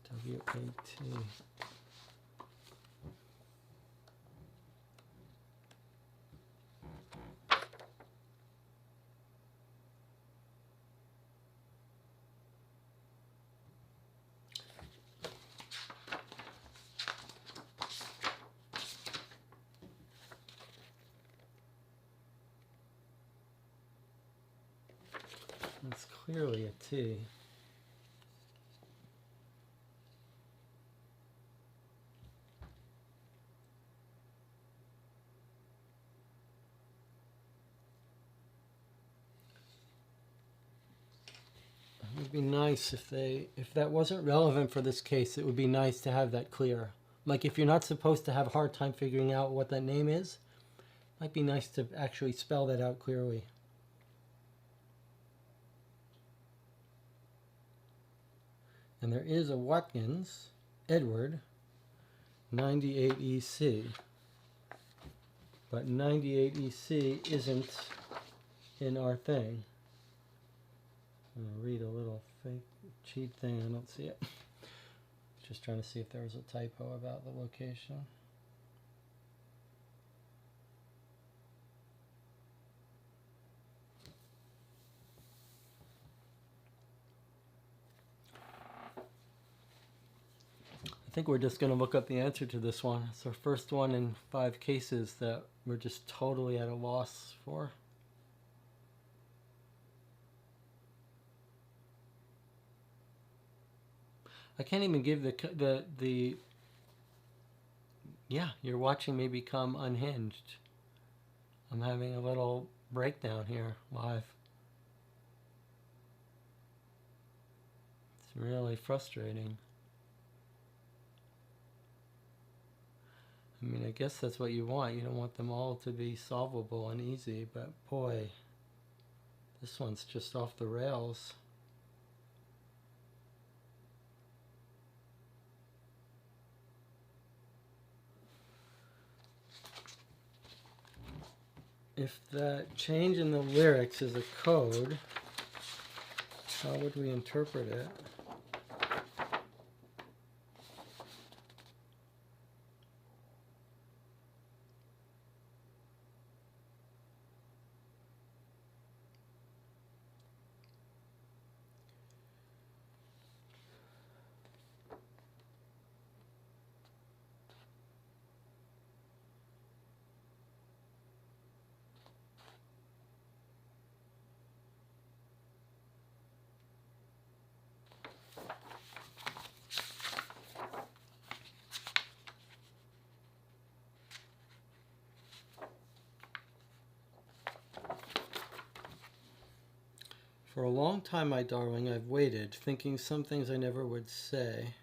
W-A-T. It's clearly a T. It would be nice if that wasn't relevant for this case, it would be nice to have that clear. Like if you're not supposed to have a hard time figuring out what that name is, it might be nice to actually spell that out clearly. And there is a Watkins, Edward, 98EC. But 98EC isn't in our thing. I'm going to read a little fake cheat thing. I don't see it. Just trying to see if there was a typo about the location. I think we're just going to look up the answer to this one. It's our first one in 5 cases that we're just totally at a loss for. I can't even give the yeah, you're watching me become unhinged. I'm having a little breakdown here live. It's really frustrating. I mean, I guess that's what you want. You don't want them all to be solvable and easy, but boy, this one's just off the rails. If that change in the lyrics is a code, how would we interpret it? For a long time, my darling, I've waited, thinking some things I never would say.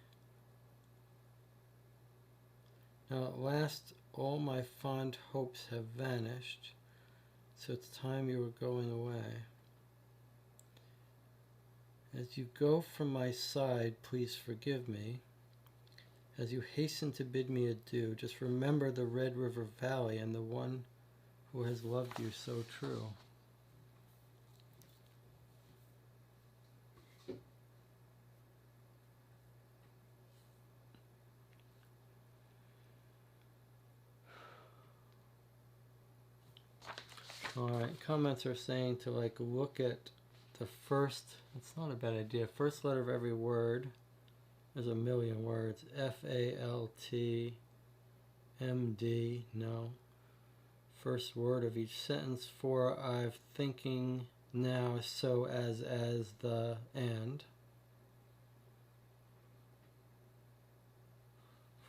Now at last, all my fond hopes have vanished, so it's time you were going away. As you go from my side, please forgive me. As you hasten to bid me adieu, just remember the Red River Valley and the one who has loved you so true. Alright, comments are saying to like look at the first, it's not a bad idea, first letter of every word. There's a million words. F-A-L-T, M-D, no. First word of each sentence. For I've thinking now, so as the, and.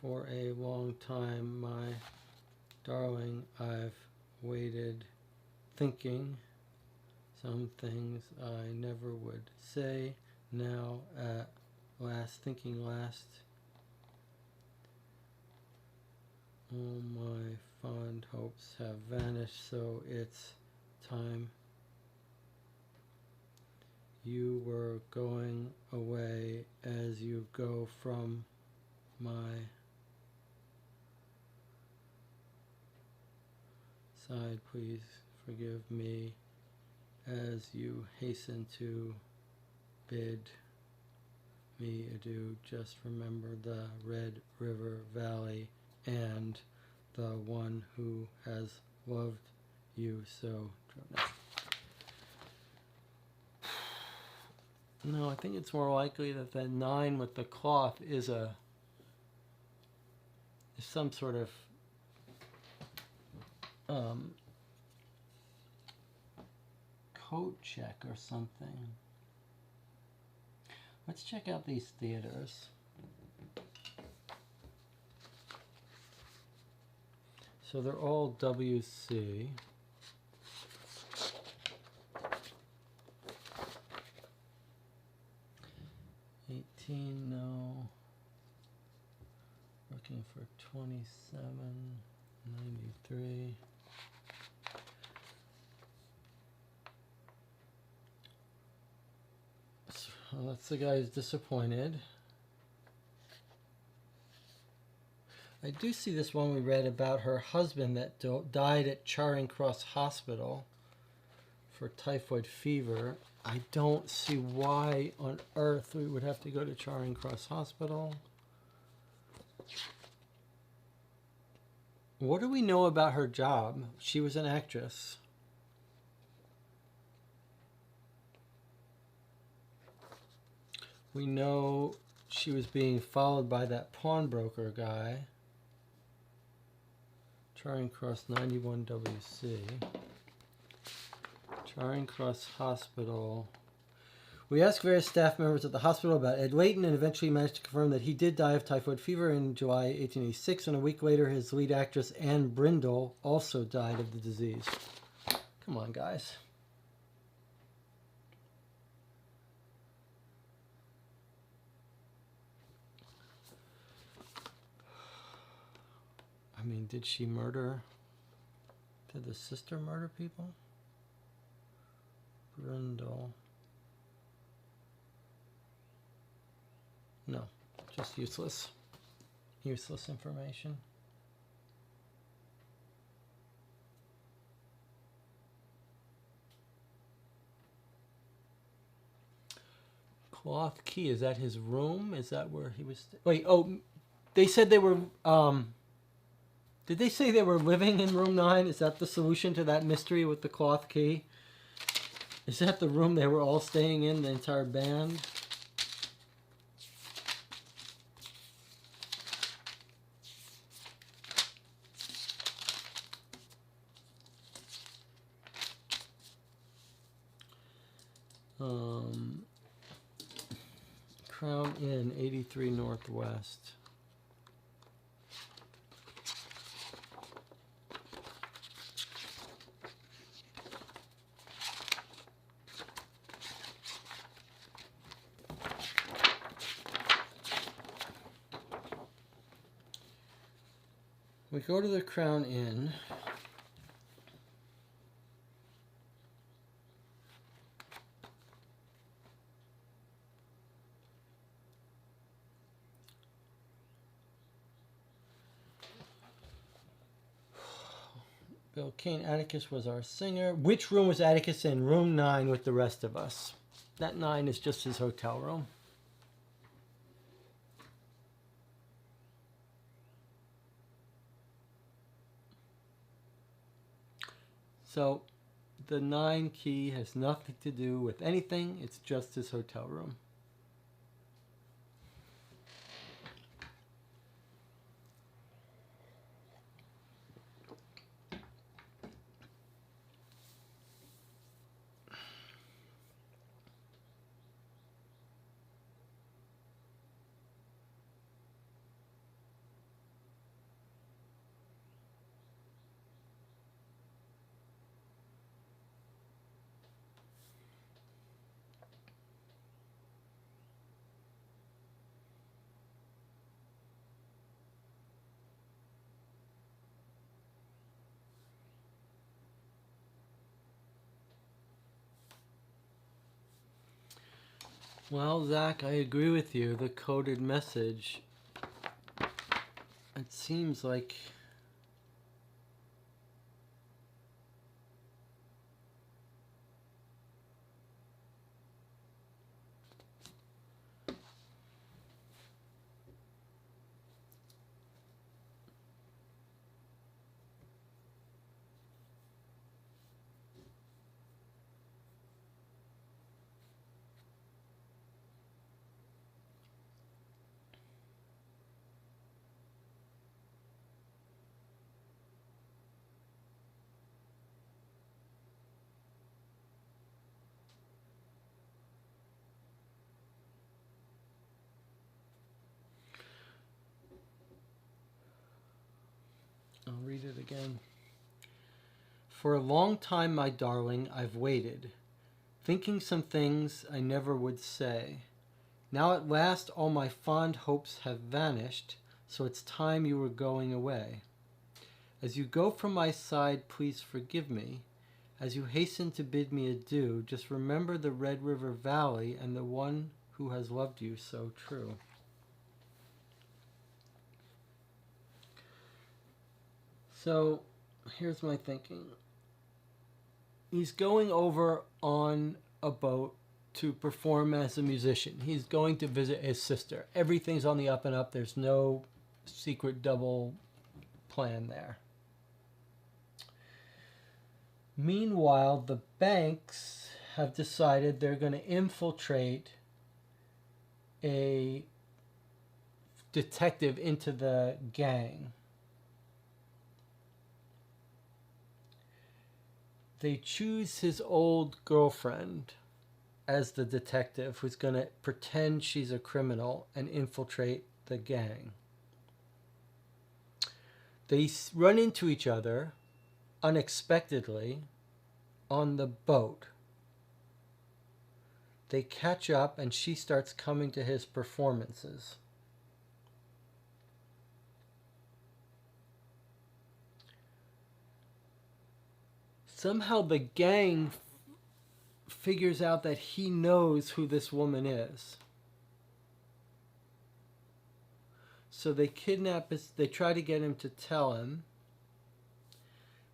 For a long time, my darling, I've waited thinking some things I never would say. Now at last, thinking last. All my fond hopes have vanished, so it's time. You were going away as you go from my side. Please forgive me as you hasten to bid me adieu. Just remember the Red River Valley and the one who has loved you so. No, I think it's more likely that the 9 with the cloth is some sort of coat check or something. Let's check out these theaters. So they're all WC. 18, no. Looking for 2793. So that's the guy who's disappointed. I do see this one we read about her husband that died at Charing Cross Hospital for typhoid fever. I don't see why on earth we would have to go to Charing Cross Hospital. What do we know about her job? She was an actress. We know she was being followed by that pawnbroker guy. Charing Cross 91WC. Charing Cross Hospital. We asked various staff members at the hospital about Ed Layton and eventually managed to confirm that he did die of typhoid fever in July 1886, and a week later his lead actress Anne Brindle also died of the disease. Come on, guys. I mean, did she murder? Did the sister murder people? Brindle. No, just useless. Useless information. Cloth key, is that his room? Is that where he was? Wait, oh, they said they were, did they say they were living in room 9? Is that the solution to that mystery with the cloth key? Is that the room they were all staying in, the entire band? Crown Inn, 83 Northwest. We go to the Crown Inn. Bill Kane, Atticus was our singer. Which room was Atticus in? Room 9 with the rest of us. That 9 is just his hotel room. So the 9 key has nothing to do with anything. It's just his hotel room. Well, Zach, I agree with you. The coded message, it seems like I'll read it again. For a long time, my darling, I've waited, thinking some things I never would say. Now at last all my fond hopes have vanished, so it's time you were going away. As you go from my side, please forgive me. As you hasten to bid me adieu, just remember the Red River Valley and the one who has loved you so true. So, here's my thinking. He's going over on a boat to perform as a musician. He's going to visit his sister. Everything's on the up and up. There's no secret double plan there. Meanwhile, the banks have decided they're going to infiltrate a detective into the gang. They choose his old girlfriend as the detective who's going to pretend she's a criminal and infiltrate the gang. They run into each other unexpectedly on the boat. They catch up and she starts coming to his performances. Somehow the gang figures out that he knows who this woman is. So they kidnap his, they try to get him to tell him.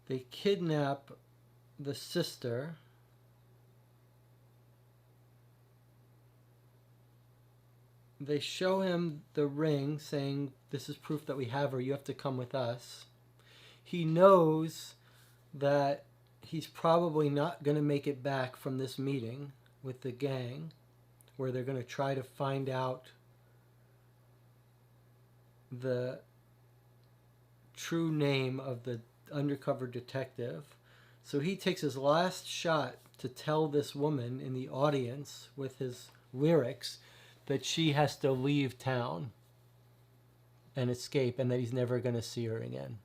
They kidnap the sister. They show him the ring saying, this is proof that we have her, you have to come with us. He knows that he's probably not going to make it back from this meeting with the gang, where they're going to try to find out the true name of the undercover detective. So he takes his last shot to tell this woman in the audience with his lyrics that she has to leave town and escape, and that he's never going to see her again.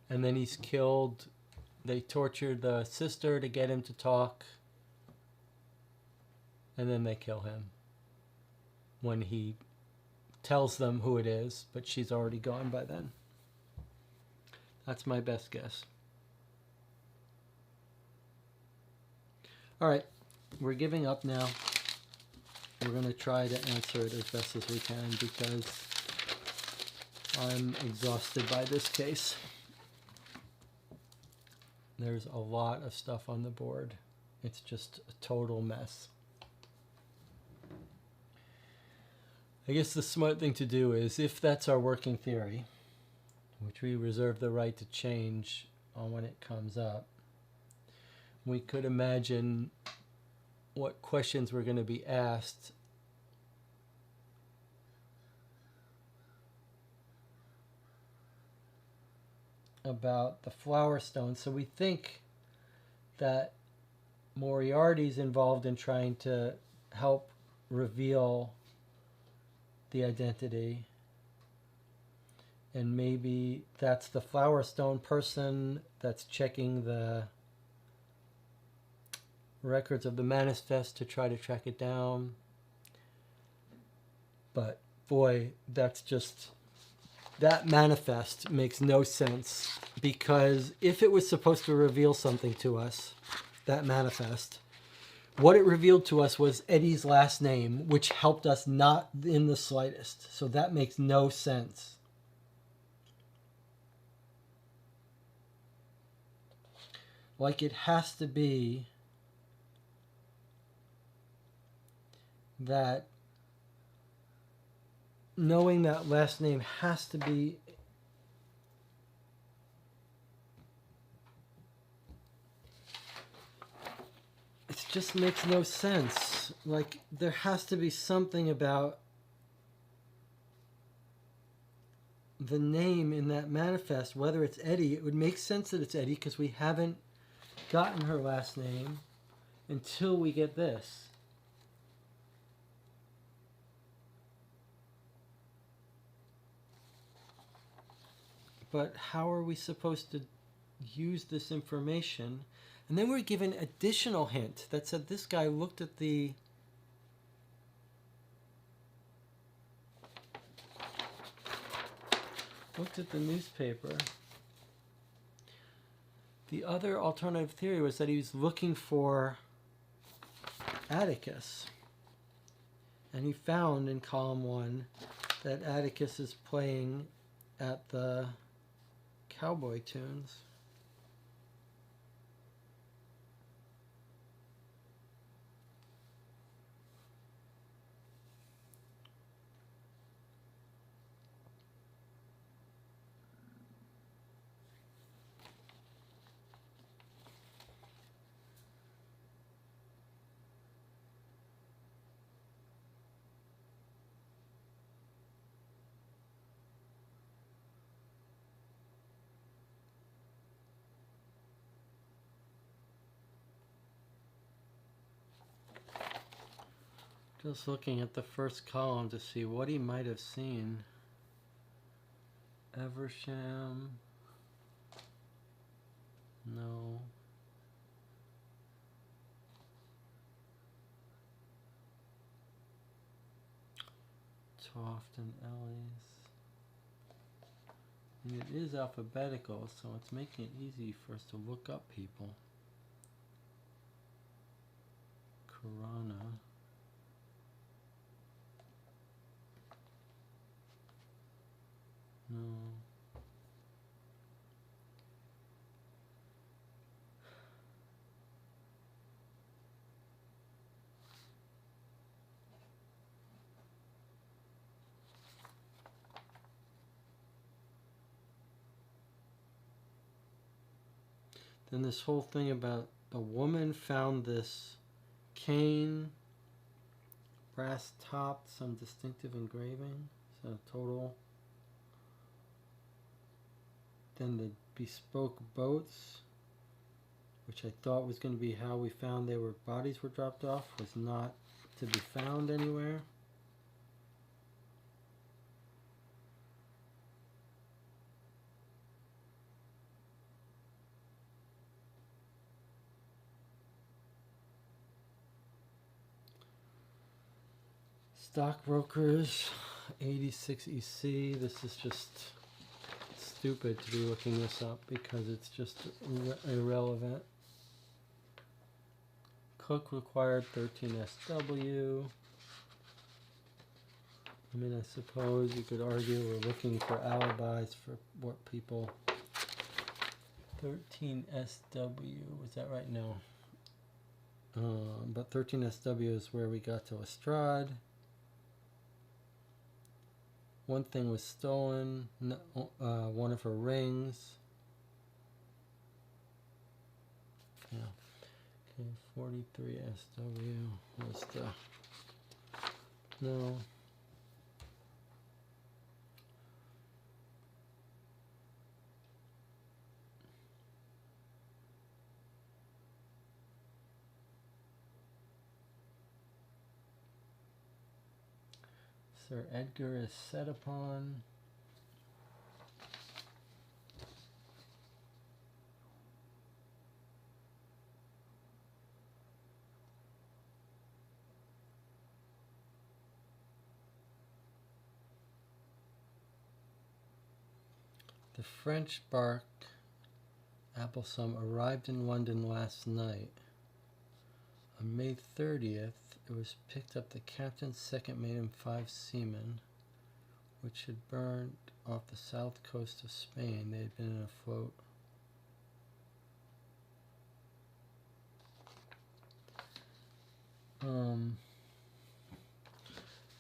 And then he's killed. They tortured the sister to get him to talk. And then they kill him when he tells them who it is, but she's already gone by then. That's my best guess. All right, we're giving up now. We're going to try to answer it as best as we can, because I'm exhausted by this case. There's a lot of stuff on the board. It's just a total mess. I guess the smart thing to do is, if that's our working theory, which we reserve the right to change on when it comes up, we could imagine what questions were going to be asked about the Flower Stone. So we think that Moriarty's involved in trying to help reveal the identity, and maybe that's the Flower Stone person that's checking the records of the manifest to try to track it down. But boy, that's just, that manifest makes no sense, because if it was supposed to reveal something to us, that manifest, what it revealed to us was Eddie's last name, which helped us not in the slightest. So that makes no sense. Like, it has to be that knowing that last name has to be it just makes no sense. Like, there has to be something about the name in that manifest, whether it's Eddie. It would make sense that it's Eddie because we haven't gotten her last name until we get this. But how are we supposed to use this information? And then we're given additional hint that said this guy looked at the newspaper. The other alternative theory was that he was looking for Atticus. And he found in column 1 that Atticus is playing at the cowboy tunes. Just looking at the first column to see what he might have seen. Eversham. No. Toft and Ellie's. And it is alphabetical, so it's making it easy for us to look up people. Corona. No. Then this whole thing about a woman found this cane, brass topped, some distinctive engraving. So total. Then the bespoke boats, which I thought was going to be how we found bodies were dropped off, was not to be found anywhere. Stockbrokers, 86 EC. This is just stupid to be looking this up because it's just irrelevant. Cook required 13 SW. I mean, I suppose you could argue we're looking for alibis for what people... 13SW, was that right? No. But 13SW is where we got to Lestrade. One thing was stolen, one of her rings. Yeah. Okay, 43SW was the... No. Sir Edgar is set upon. The French bark Applesum arrived in London last night. On May 30th, it was picked up the captain's second mate and 5 seamen, which had burned off the south coast of Spain. They had been in a float. I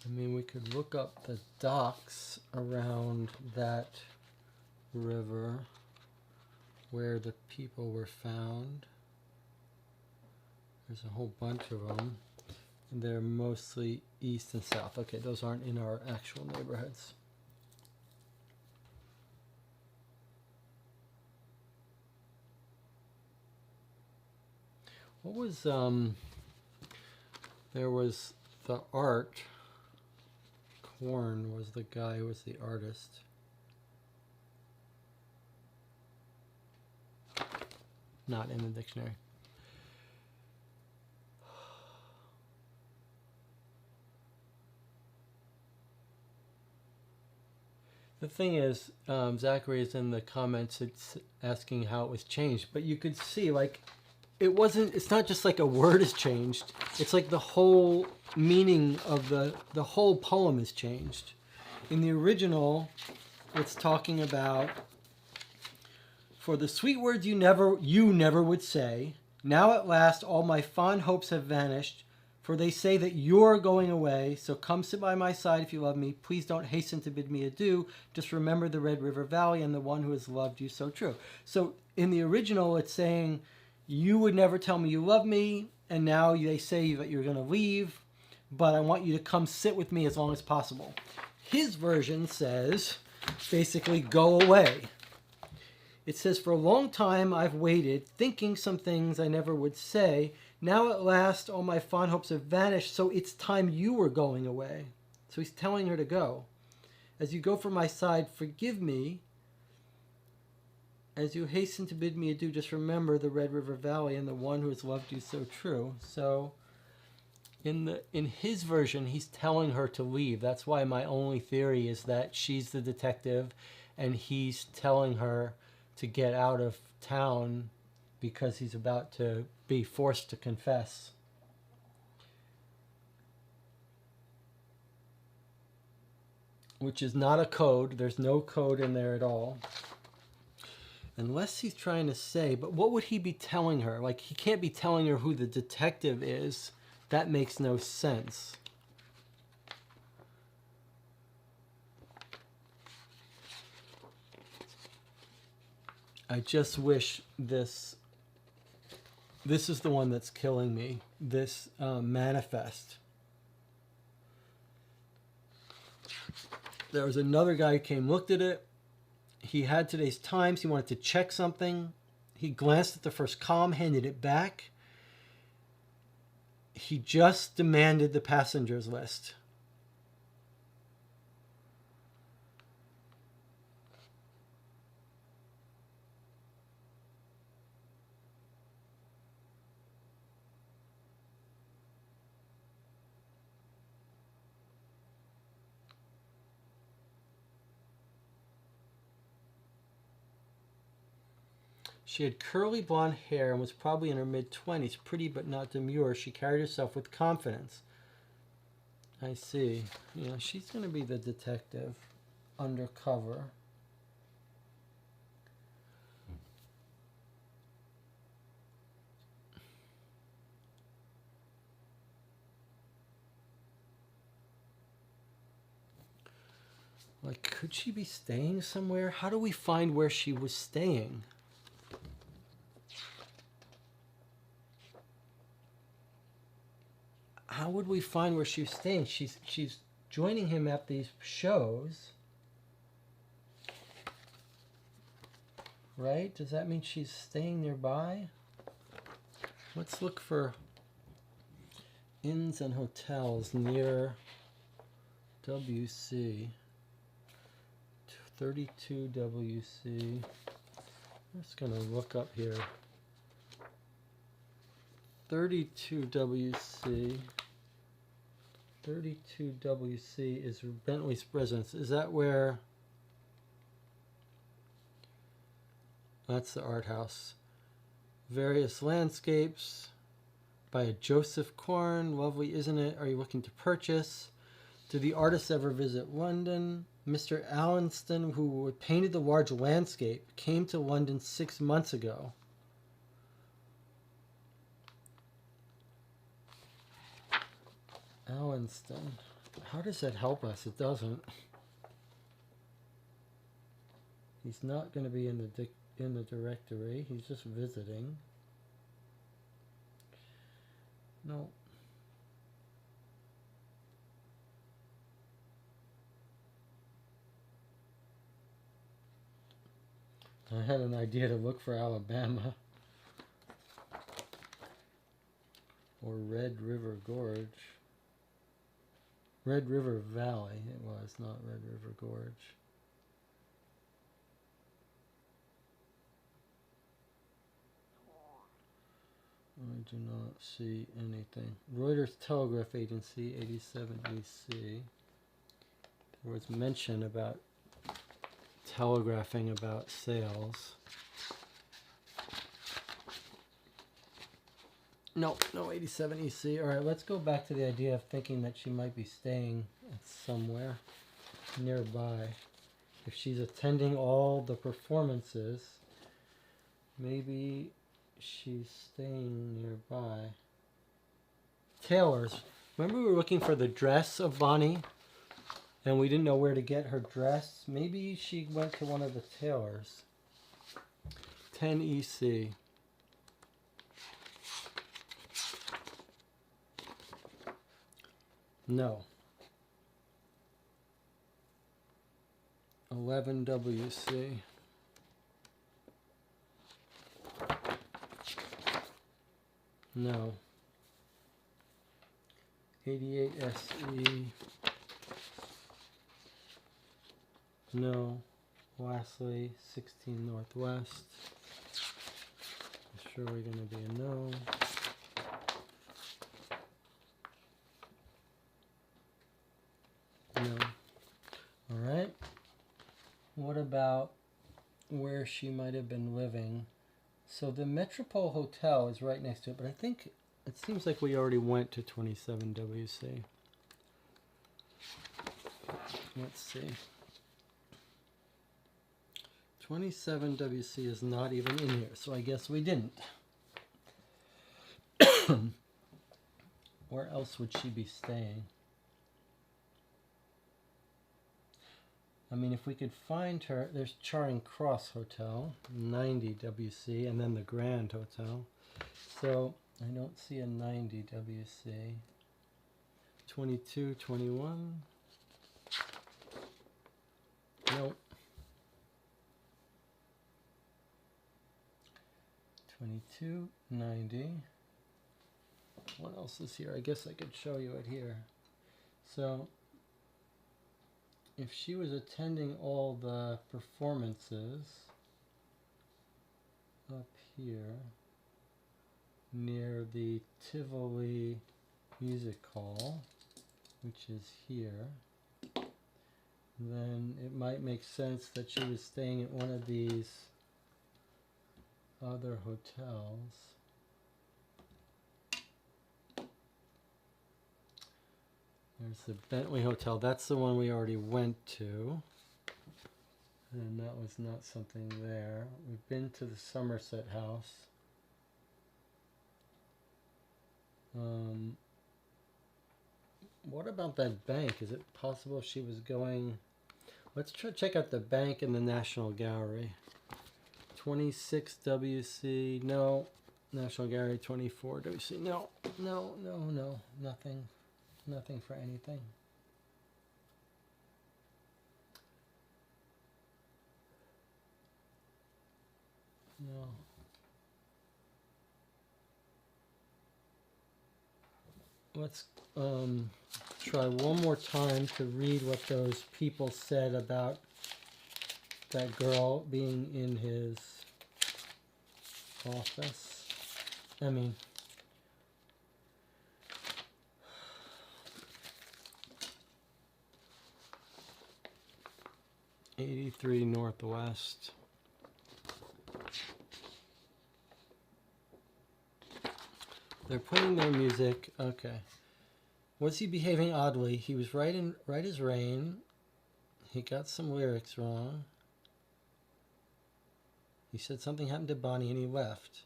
mean, we could look up the docks around that river where the people were found. There's a whole bunch of them. And they're mostly east and south. Okay, those aren't in our actual neighborhoods. What was, there was the art. Corn was the guy who was the artist. Not in the dictionary. The thing is, Zachary is in the comments, it's asking how it was changed, but you could see, like, it's not just like a word is changed, it's like the whole meaning of the whole poem is changed. In the original, it's talking about, for the sweet words you never would say, now at last all my fond hopes have vanished, for they say that you're going away, so come sit by my side if you love me. Please don't hasten to bid me adieu. Just remember the Red River Valley and the one who has loved you so true. So in the original, it's saying, you would never tell me you love me, and now they say that you're going to leave, but I want you to come sit with me as long as possible. His version says, basically, go away. It says, for a long time I've waited, thinking some things I never would say. Now at last all my fond hopes have vanished, so it's time you were going away. So he's telling her to go. As you go from my side, forgive me. As you hasten to bid me adieu, just remember the Red River Valley and the one who has loved you so true. So in his version, he's telling her to leave. That's why my only theory is that she's the detective and he's telling her to get out of town because he's about to be forced to confess. Which is not a code. There's no code in there at all. Unless he's trying to say, but what would he be telling her? Like, he can't be telling her who the detective is. That makes no sense. I just wish this is the one that's killing me. This manifest. There was another guy who came, looked at it. He had today's Times. He wanted to check something. He glanced at the first column, handed it back. He just demanded the passengers list. She had curly blonde hair and was probably in her mid-20s, pretty but not demure. She carried herself with confidence. I see. Yeah, she's going to be the detective undercover. Like, could she be staying somewhere? How do we find where she was staying? How would we find where she was staying? She's joining him at these shows. Right? Does that mean she's staying nearby? Let's look for inns and hotels near WC. 32 WC. I'm just going to look up here. 32 WC. 32 WC is Bentley's residence. Is that where? That's the art house. Various landscapes by a Joseph Korn. Lovely, isn't it? Are you looking to purchase? Did the artist ever visit London? Mr. Allenston, who painted the large landscape, came to London 6 months ago. Allenston. How does that help us? It doesn't. He's not going to be in the directory. He's just visiting. No. I had an idea to look for Alabama. Or Red River Gorge. Red River Valley it was, not Red River Gorge. I do not see anything. Reuters Telegraph Agency, 87 EC. There was mention about telegraphing about sales. No, 87 EC. All right, let's go back to the idea of thinking that she might be staying somewhere nearby. If she's attending all the performances, maybe she's staying nearby. Tailors. Remember we were looking for the dress of Bonnie? And we didn't know where to get her dress. Maybe she went to one of the tailors. 10 EC. No. 11 WC. No. 88 SE. No. Lastly, 16 Northwest. I'm sure we're going to be a no. No. All right. What about where she might have been living? So the Metropole Hotel is right next to it, but I think it seems like we already went to 27 WC. Let's see. 27 WC is not even in here, so I guess we didn't. Where else would she be staying? I mean, if we could find her, there's Charing Cross Hotel, 90 WC, and then the Grand Hotel. So I don't see a 90 WC. 22, 21. Nope. 22, 90. What else is here? I guess I could show you it here. So if she was attending all the performances up here near the Tivoli Music Hall, which is here, then it might make sense that she was staying at one of these other hotels. There's the Bentley Hotel. That's the one we already went to. And that was not something there. We've been to the Somerset House. What about that bank? Is it possible she was going... Let's try to check out the bank in the National Gallery. 26 WC, no. National Gallery 24 WC, no. Nothing. Nothing for anything. No. Let's try one more time to read what those people said about that girl being in his office. I mean, '83 Northwest. They're playing their music. Okay. Was he behaving oddly? He was right as rain. He got some lyrics wrong. He said something happened to Bonnie and he left.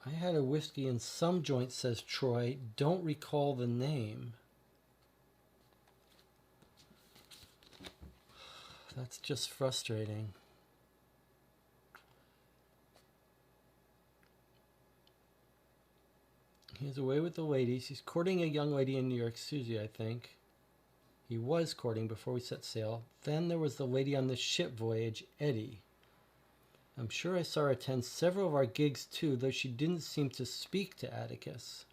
I had a whiskey in some joint, says Troy. Don't recall the name. That's just frustrating. He's away with the ladies. He's courting a young lady in New York, Susie, I think. He was courting before we set sail. Then there was the lady on the ship voyage, Eddie. I'm sure I saw her attend several of our gigs too, though she didn't seem to speak to Atticus.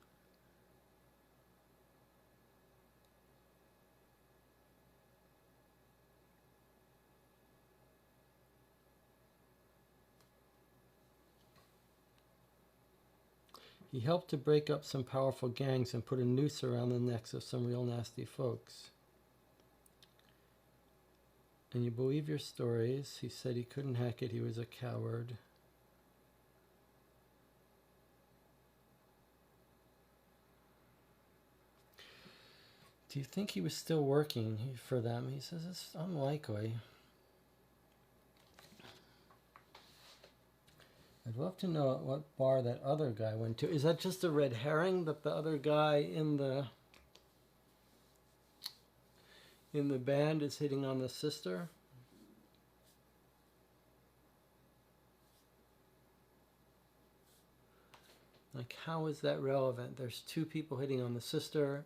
He helped to break up some powerful gangs and put a noose around the necks of some real nasty folks. And you believe your stories. He said he couldn't hack it. He was a coward. Do you think he was still working for them? He says it's unlikely. I'd love to know at what bar that other guy went to. Is that just a red herring that the other guy in the band is hitting on the sister? Like, how is that relevant? There's two people hitting on the sister.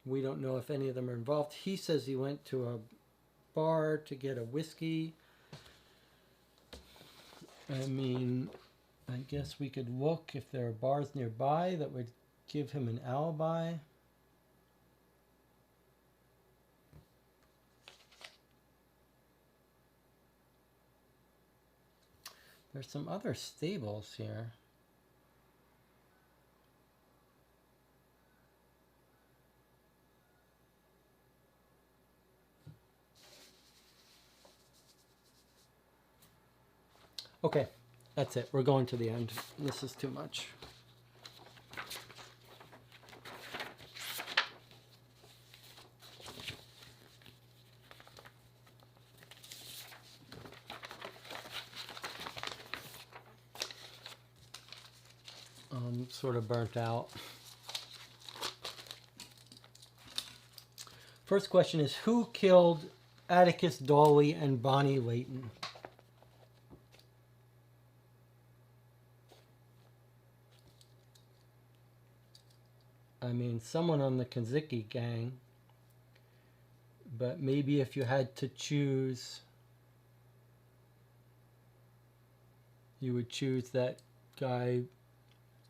We don't know if any of them are involved. He says he went to a bar to get a whiskey. I mean, I guess we could look if there are bars nearby that would give him an alibi. There's some other stables here. Okay, that's it. We're going to the end. This is too much. I'm sort of burnt out. First question is, who killed Atticus Dawley and Bonnie Layton? I mean, someone on the Kanzicki gang, but maybe if you had to choose, you would choose that guy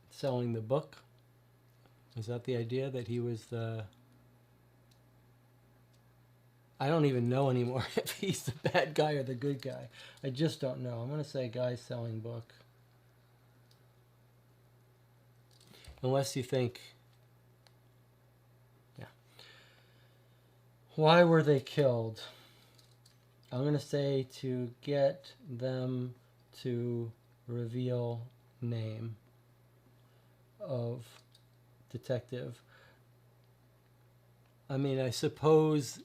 selling the book. Is that the idea, that he was the... I don't even know anymore if he's the bad guy or the good guy. I just don't know. I'm going to say guy selling book. Unless you think... Yeah. Why were they killed? I'm going to say to get them to reveal name of detective. I mean, I suppose,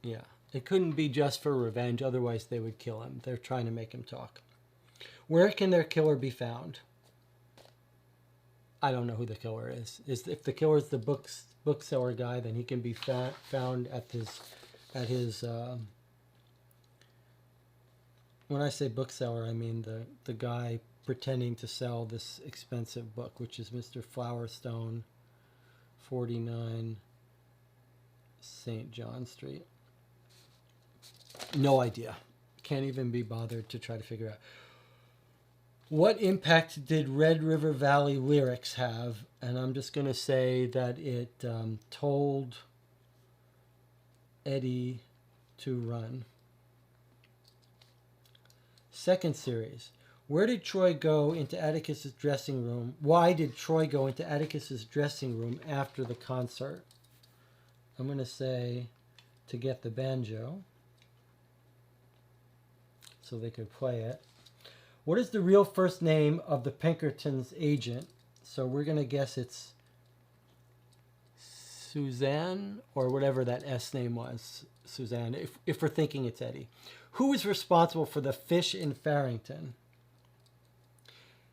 yeah, it couldn't be just for revenge, otherwise they would kill him. They're trying to make him talk. Where can their killer be found? I don't know who the killer is. If the killer is the bookseller guy, then he can be found at his when I say bookseller, I mean the guy pretending to sell this expensive book, which is Mr. Flowerstone, 49 St. John Street. No idea. Can't even be bothered to try to figure out. What impact did Red River Valley lyrics have? And I'm just going to say that it told Eddie to run. Second series. Where did Troy go into Atticus's dressing room? Why did Troy go into Atticus's dressing room after the concert? I'm going to say to get the banjo so they could play it. What is the real first name of the Pinkertons' agent? So we're going to guess it's Suzanne or whatever that S name was. Suzanne, if we're thinking it's Eddie. Who is responsible for the fish in Farrington?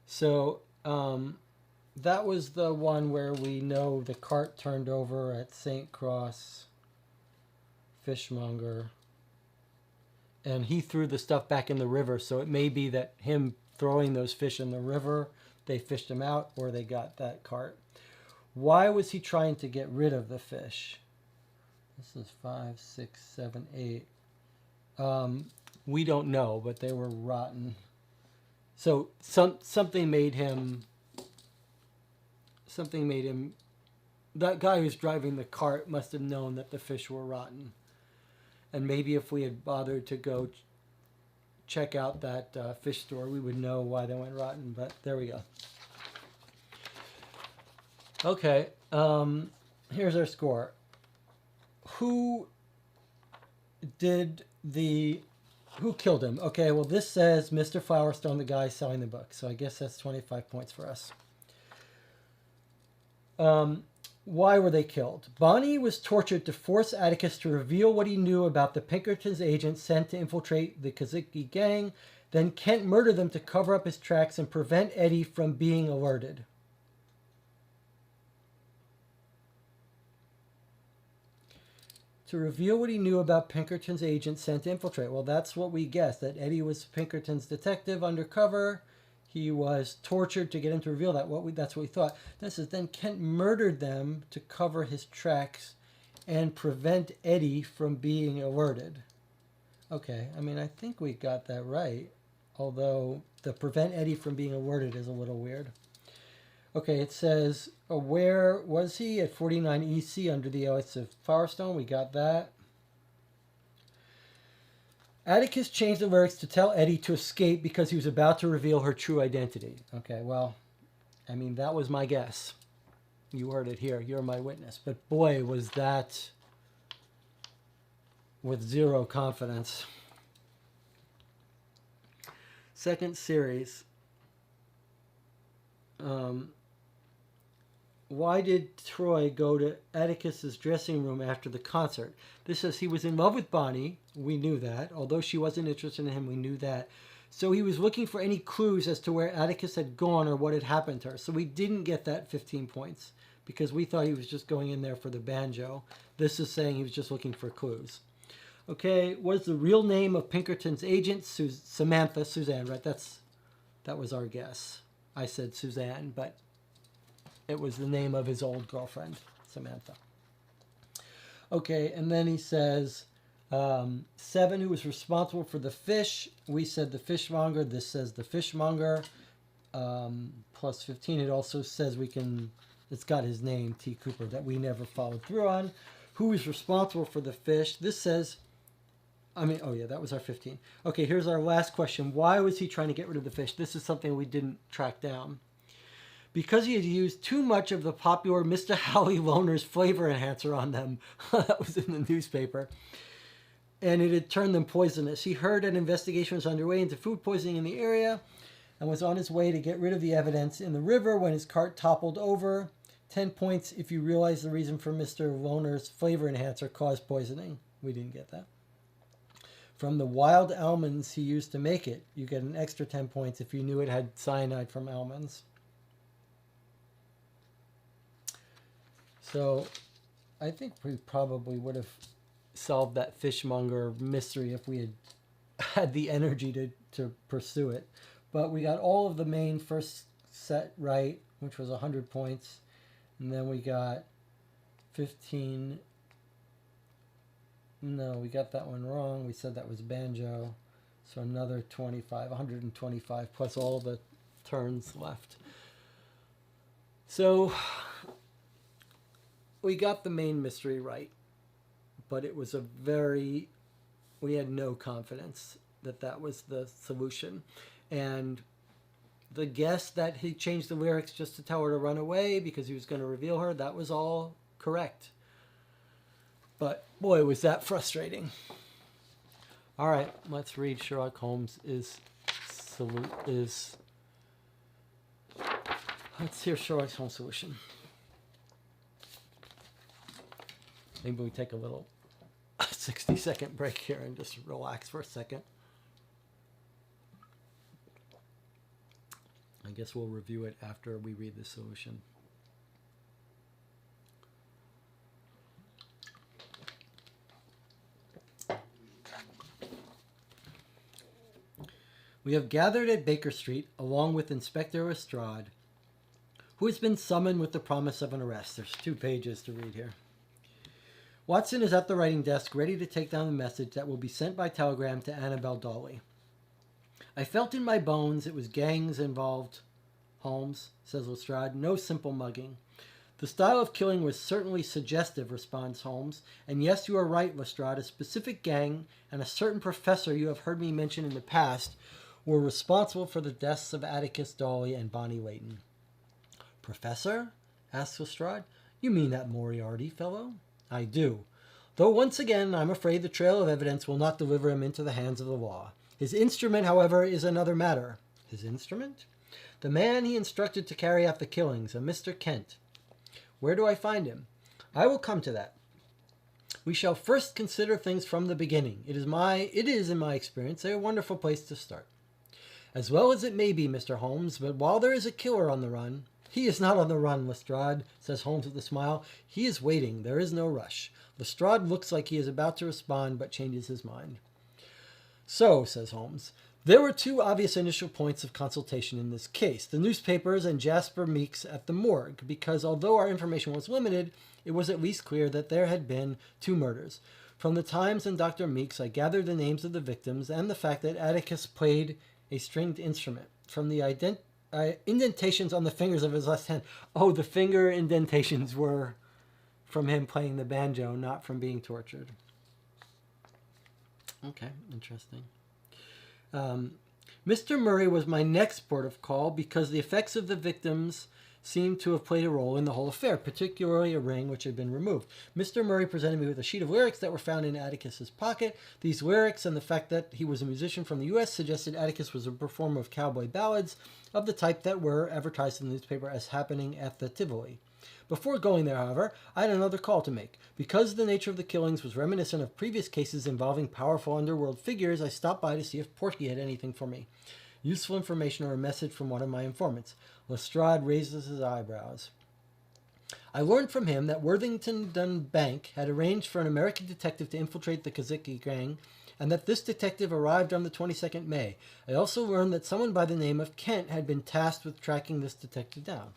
So that was the one where we know the cart turned over at St. Cross Fishmonger. And he threw the stuff back in the river. So it may be that him throwing those fish in the river, they fished them out or they got that cart. Why was he trying to get rid of the fish? This is 5, 6, 7, 8. We don't know, but they were rotten. So something made him, that guy who's driving the cart must have known that the fish were rotten. And maybe if we had bothered to go check out that fish store, we would know why they went rotten. But there we go. Okay, here's our score. Who killed him? Okay, well, this says Mr. Flowerstone, the guy selling the book. So I guess that's 25 points for us. Why were they killed? Bonnie was tortured to force Atticus to reveal what he knew about the Pinkertons' agent sent to infiltrate the Kaziki gang. Then Kent murdered them to cover up his tracks and prevent Eddie from being alerted. To reveal what he knew about Pinkerton's agent sent to infiltrate. Well, that's what we guessed, that Eddie was Pinkerton's detective undercover. He was tortured to get him to reveal that. That's what we thought. This is then Kent murdered them to cover his tracks and prevent Eddie from being alerted. Okay, I mean, I think we got that right. Although the prevent Eddie from being alerted is a little weird. Okay, it says, where was he? At 49 EC under the Oaths of Firestone. We got that. Atticus changed the lyrics to tell Eddie to escape because he was about to reveal her true identity. Okay, well, I mean, that was my guess. You heard it here. You're my witness. But boy, was that with zero confidence. Second series. Why did Troy go to Atticus's dressing room after the concert? This says he was in love with Bonnie. We knew that. Although she wasn't interested in him, we knew that. So he was looking for any clues as to where Atticus had gone or what had happened to her. So we didn't get that 15 points because we thought he was just going in there for the banjo. This is saying he was just looking for clues. Okay, what is the real name of Pinkerton's agent? Suzanne, right? That was our guess. I said Suzanne, but it was the name of his old girlfriend, Samantha. Okay, and then he says, 7, who was responsible for the fish. We said the fishmonger. This says the fishmonger. Plus 15. It also says it's got his name, T. Cooper, that we never followed through on. Who is responsible for the fish? This says, oh yeah, that was our 15. Okay, here's our last question. Why was he trying to get rid of the fish? This is something we didn't track down. Because he had used too much of the popular Mr. Howley Loner's flavor enhancer on them. That was in the newspaper. and it had turned them poisonous. He heard an investigation was underway into food poisoning in the area and was on his way to get rid of the evidence in the river when his cart toppled over. 10 points if you realize the reason for Mr. Lohner's flavor enhancer caused poisoning. We didn't get that. From the wild almonds he used to make it, you get an extra 10 points if you knew it had cyanide from almonds. So I think we probably would have solved that fishmonger mystery if we had had the energy to pursue it. But we got all of the main first set right, which was 100 points. And then we got 15. No, we got that one wrong. We said that was banjo. So another 25, 125 plus all the turns left. So we got the main mystery right, but it was we had no confidence that that was the solution. And the guess that he changed the lyrics just to tell her to run away because he was going to reveal her, that was all correct. But boy, was that frustrating. All right, let's read Sherlock Holmes let's hear Sherlock Holmes' solution. Maybe we take a little 60-second break here and just relax for a second. I guess we'll review it after we read the solution. We have gathered at Baker Street along with Inspector Lestrade, who has been summoned with the promise of an arrest. There's 2 pages to read here. Watson is at the writing desk, ready to take down the message that will be sent by telegram to Annabel Dawley. I felt in my bones it was gangs involved, Holmes, says Lestrade. No simple mugging. The style of killing was certainly suggestive, responds Holmes. And yes, you are right, Lestrade. A specific gang and a certain professor you have heard me mention in the past were responsible for the deaths of Atticus Dawley and Bonnie Layton. Professor? asks Lestrade. You mean that Moriarty fellow? I do. Though once again, I'm afraid the trail of evidence will not deliver him into the hands of the law. His instrument, however, is another matter. His instrument? The man he instructed to carry out the killings, a Mr. Kent. Where do I find him? I will come to that. We shall first consider things from the beginning. It is, in my experience, a wonderful place to start. As well as it may be, Mr. Holmes, but while there is a killer on the run... He is not on the run, Lestrade, says Holmes with a smile. He is waiting. There is no rush. Lestrade looks like he is about to respond, but changes his mind. So, says Holmes, there were 2 obvious initial points of consultation in this case, the newspapers and Jasper Meeks at the morgue, because although our information was limited, it was at least clear that there had been 2 murders. From the Times and Dr. Meeks, I gathered the names of the victims and the fact that Atticus played a stringed instrument. From the indentations on the fingers of his left hand. Oh, the finger indentations were from him playing the banjo, not from being tortured. Okay, interesting. Mr. Murray was my next port of call because the effects of the victims seemed to have played a role in the whole affair, particularly a ring which had been removed. Mr. Murray presented me with a sheet of lyrics that were found in Atticus's pocket. These lyrics and the fact that he was a musician from the U.S. suggested Atticus was a performer of cowboy ballads of the type that were advertised in the newspaper as happening at the Tivoli. Before going there, however, I had another call to make. Because the nature of the killings was reminiscent of previous cases involving powerful underworld figures, I stopped by to see if Porky had anything for me. Useful information or a message from one of my informants. Lestrade raises his eyebrows. I learned from him that Worthington Bank had arranged for an American detective to infiltrate the Kaziki gang, and that this detective arrived on the 22nd May. I also learned that someone by the name of Kent had been tasked with tracking this detective down.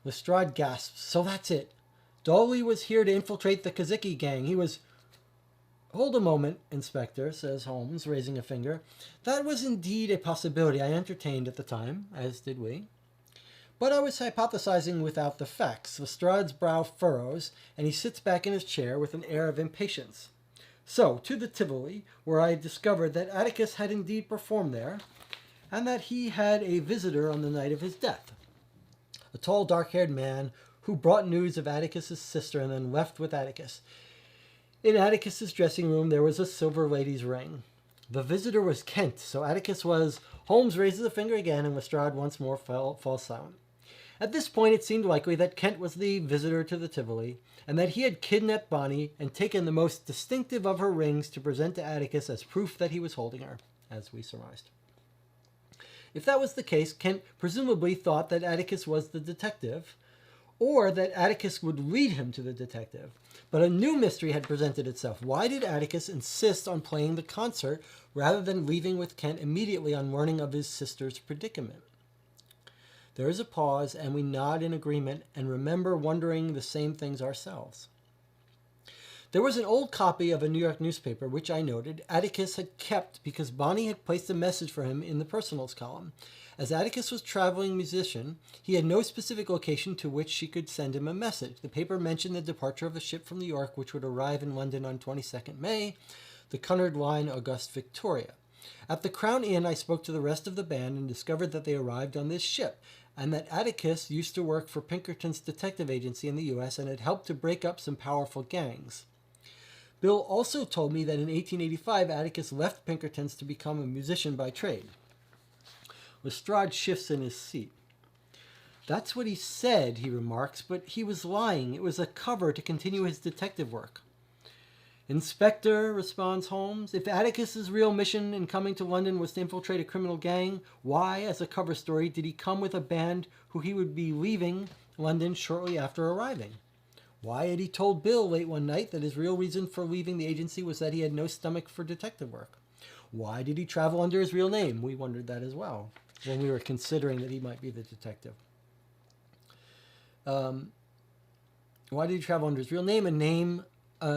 Lestrade gasps. So that's it. Dawley was here to infiltrate the Kaziki gang. He was... Hold a moment, Inspector, says Holmes, raising a finger. That was indeed a possibility I entertained at the time, as did we. But I was hypothesizing without the facts. Lestrade's brow furrows, and he sits back in his chair with an air of impatience. So, to the Tivoli, where I discovered that Atticus had indeed performed there, and that he had a visitor on the night of his death. A tall, dark-haired man who brought news of Atticus's sister and then left with Atticus. In Atticus's dressing room, there was a silver lady's ring. The visitor was Kent, so Atticus was... Holmes raises a finger again, and Lestrade once more falls silent. At this point, it seemed likely that Kent was the visitor to the Tivoli, and that he had kidnapped Bonnie and taken the most distinctive of her rings to present to Atticus as proof that he was holding her, as we surmised. If that was the case, Kent presumably thought that Atticus was the detective, or that Atticus would lead him to the detective. But a new mystery had presented itself. Why did Atticus insist on playing the concert rather than leaving with Kent immediately on learning of his sister's predicament? There is a pause, and we nod in agreement and remember wondering the same things ourselves. There was an old copy of a New York newspaper, which I noted, Atticus had kept because Bonnie had placed a message for him in the personals column. As Atticus was a traveling musician, he had no specific location to which she could send him a message. The paper mentioned the departure of a ship from New York, which would arrive in London on 22nd May, the Cunard Line Auguste Victoria. At the Crown Inn, I spoke to the rest of the band and discovered that they arrived on this ship, and that Atticus used to work for Pinkerton's detective agency in the U.S. and had helped to break up some powerful gangs. Bill also told me that in 1885, Atticus left Pinkerton's to become a musician by trade. Lestrade shifts in his seat. That's what he said, he remarks, but he was lying. It was a cover to continue his detective work. Inspector, responds Holmes, if Atticus's real mission in coming to London was to infiltrate a criminal gang, why, as a cover story, did he come with a band who he would be leaving London shortly after arriving? Why had he told Bill late one night that his real reason for leaving the agency was that he had no stomach for detective work? Why did he travel under his real name? We wondered that as well when we were considering that he might be the detective. Why did he travel under his real name? A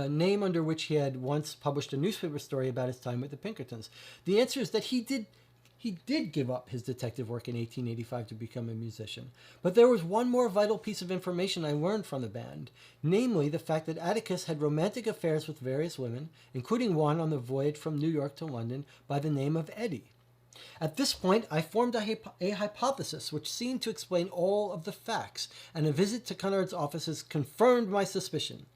name under which he had once published a newspaper story about his time with the Pinkertons. The answer is that he did give up his detective work in 1885 to become a musician. But there was one more vital piece of information I learned from the band, namely the fact that Atticus had romantic affairs with various women, including one on the voyage from New York to London by the name of Eddie. At this point, I formed a hypothesis which seemed to explain all of the facts, and a visit to Cunard's offices confirmed my suspicion.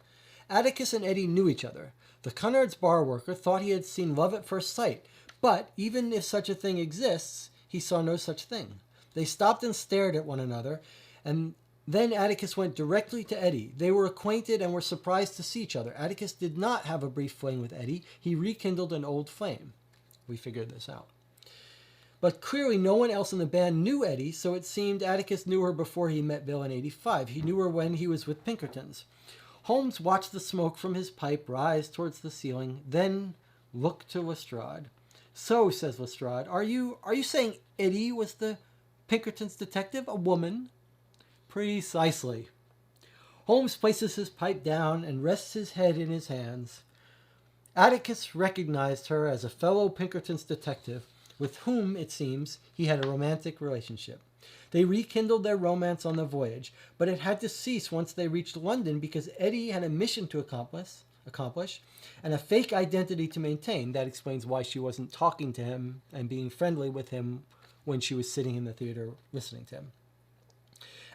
Atticus and Eddie knew each other. The Cunard's bar worker thought he had seen love at first sight, but even if such a thing exists, he saw no such thing. They stopped and stared at one another, and then Atticus went directly to Eddie. They were acquainted and were surprised to see each other. Atticus did not have a brief fling with Eddie. He rekindled an old flame. We figured this out. But clearly no one else in the band knew Eddie, so it seemed Atticus knew her before he met Bill in 85. He knew her when he was with Pinkerton's. Holmes watched the smoke from his pipe rise towards the ceiling, then looked to Lestrade. So, says Lestrade, are you saying Eddie was the Pinkerton's detective, a woman? Precisely. Holmes places his pipe down and rests his head in his hands. Atticus recognized her as a fellow Pinkerton's detective, with whom, it seems, he had a romantic relationship. They rekindled their romance on the voyage, but it had to cease once they reached London because Eddie had a mission to accomplish and a fake identity to maintain. That explains why she wasn't talking to him and being friendly with him when she was sitting in the theater listening to him.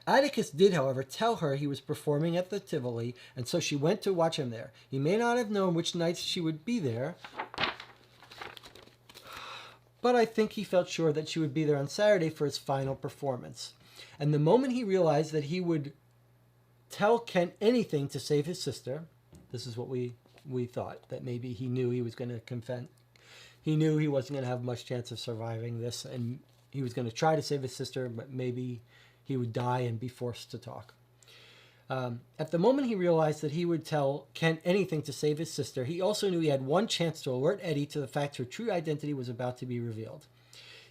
Atticus did, however, tell her he was performing at the Tivoli, and so she went to watch him there. He may not have known which nights she would be there, but I think he felt sure that she would be there on Saturday for his final performance. And the moment he realized that he would tell Kent anything to save his sister, this is what we thought, that maybe he knew he was going to confess. He knew he wasn't going to have much chance of surviving this, and he was going to try to save his sister, but maybe he would die and be forced to talk. At the moment he realized that he would tell Kent anything to save his sister, he also knew he had one chance to alert Eddie to the fact her true identity was about to be revealed.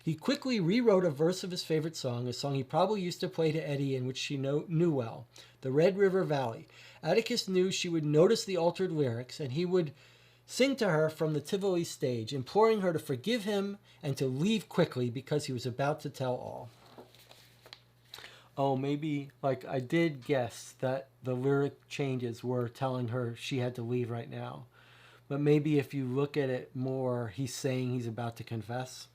He quickly rewrote a verse of his favorite song, a song he probably used to play to Eddie and which she knew well, The Red River Valley. Atticus knew she would notice the altered lyrics, and he would sing to her from the Tivoli stage, imploring her to forgive him and to leave quickly because he was about to tell all. Oh, maybe, I did guess that the lyric changes were telling her she had to leave right now. But maybe if you look at it more, he's saying he's about to confess.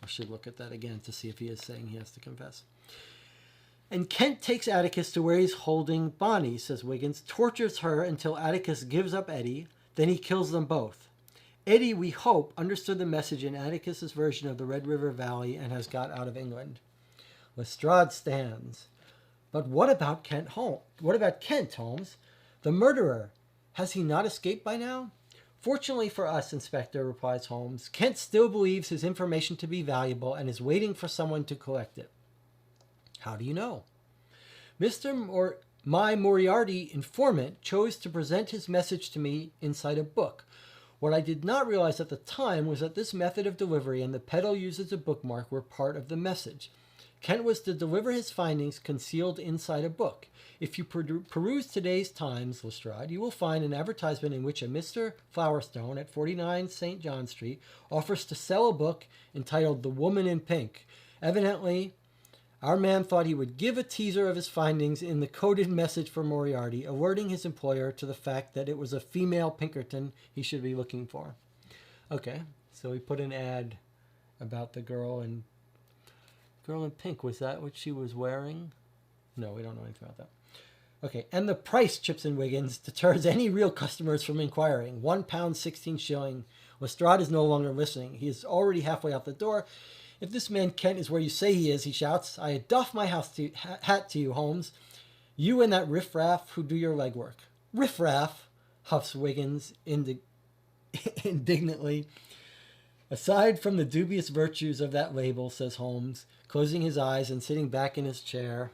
I should look at that again to see if he is saying he has to confess. And Kent takes Atticus to where he's holding Bonnie, says Wiggins, tortures her until Atticus gives up Eddie, then he kills them both. Eddie, we hope, understood the message in Atticus's version of the Red River Valley and has got out of England. Lestrade stands. But what about Kent Holmes? What about Kent Holmes? The murderer. Has he not escaped by now? Fortunately for us, Inspector, replies Holmes, Kent still believes his information to be valuable and is waiting for someone to collect it. How do you know? My Moriarty informant chose to present his message to me inside a book. What I did not realize at the time was that this method of delivery and the petal used as a bookmark were part of the message. Kent was to deliver his findings concealed inside a book. If you peruse today's Times, Lestrade, you will find an advertisement in which a Mr. Flowerstone at 49 St. John Street offers to sell a book entitled The Woman in Pink. Evidently, our man thought he would give a teaser of his findings in the coded message for Moriarty, alerting his employer to the fact that it was a female Pinkerton he should be looking for. Okay, so he put an ad about the girl in pink. Was that what she was wearing? No, we don't know anything about that. Okay, and the price, chips in Wiggins, deters any real customers from inquiring. £1 16 shilling. Lestrade is no longer listening. He is already halfway out the door. If this man Kent is where you say he is, he shouts, I doff my hat to you, Holmes. You and that riffraff who do your legwork. Riffraff, huffs Wiggins indignantly. Aside from the dubious virtues of that label, says Holmes, closing his eyes and sitting back in his chair.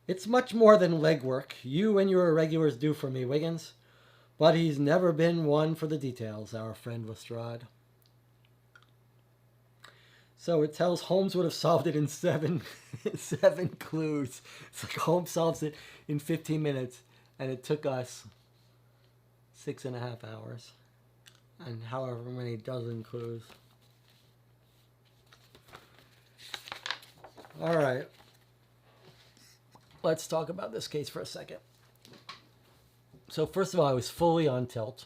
It's much more than legwork you and your irregulars do for me, Wiggins. But he's never been one for the details, our friend Lestrade. So it tells Holmes would have solved it in seven clues. It's like Holmes solves it in 15 minutes, and it took us 6.5 hours. And however many dozen clues. All right. Let's talk about this case for a second. So first of all, I was fully on tilt.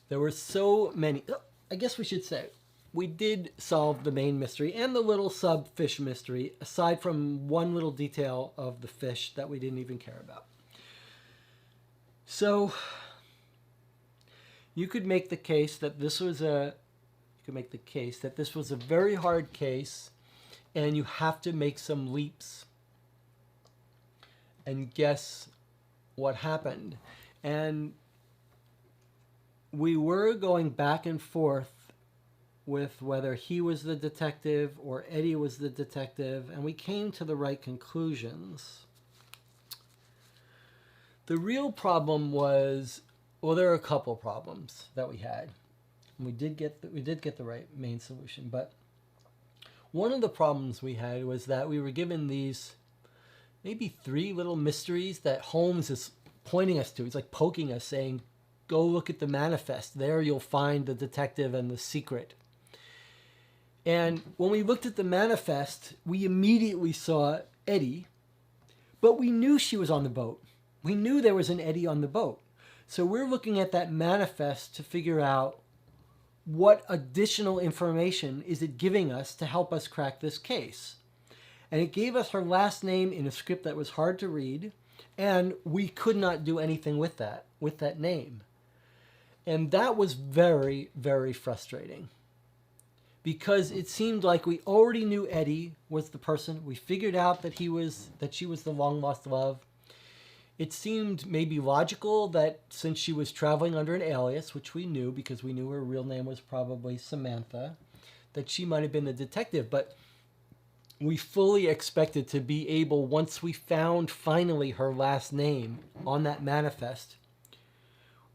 There were so many. I guess we should say we did solve the main mystery and the little sub-fish mystery, aside from one little detail of the fish that we didn't even care about. So you could make the case that this was a very hard case, and you have to make some leaps and guess what happened. And we were going back and forth with whether he was the detective or Eddie was the detective, and we came to the right conclusions. The real problem was, well, there are a couple problems that we had. We did get the right main solution, but one of the problems we had was that we were given these maybe 3 little mysteries that Holmes is pointing us to. He's like poking us, saying, go look at the manifest. There you'll find the detective and the secret. And when we looked at the manifest, we immediately saw Eddie, but we knew she was on the boat. We knew there was an Eddie on the boat. So we're looking at that manifest to figure out what additional information is it giving us to help us crack this case. And it gave us her last name in a script that was hard to read, and we could not do anything with that name. And that was very, very frustrating, because it seemed like we already knew Eddie was the person. We figured out that she was the long-lost love. It seemed maybe logical that since she was traveling under an alias, which we knew because we knew her real name was probably Samantha, that she might have been the detective. But we fully expected to be able, once we found finally her last name on that manifest,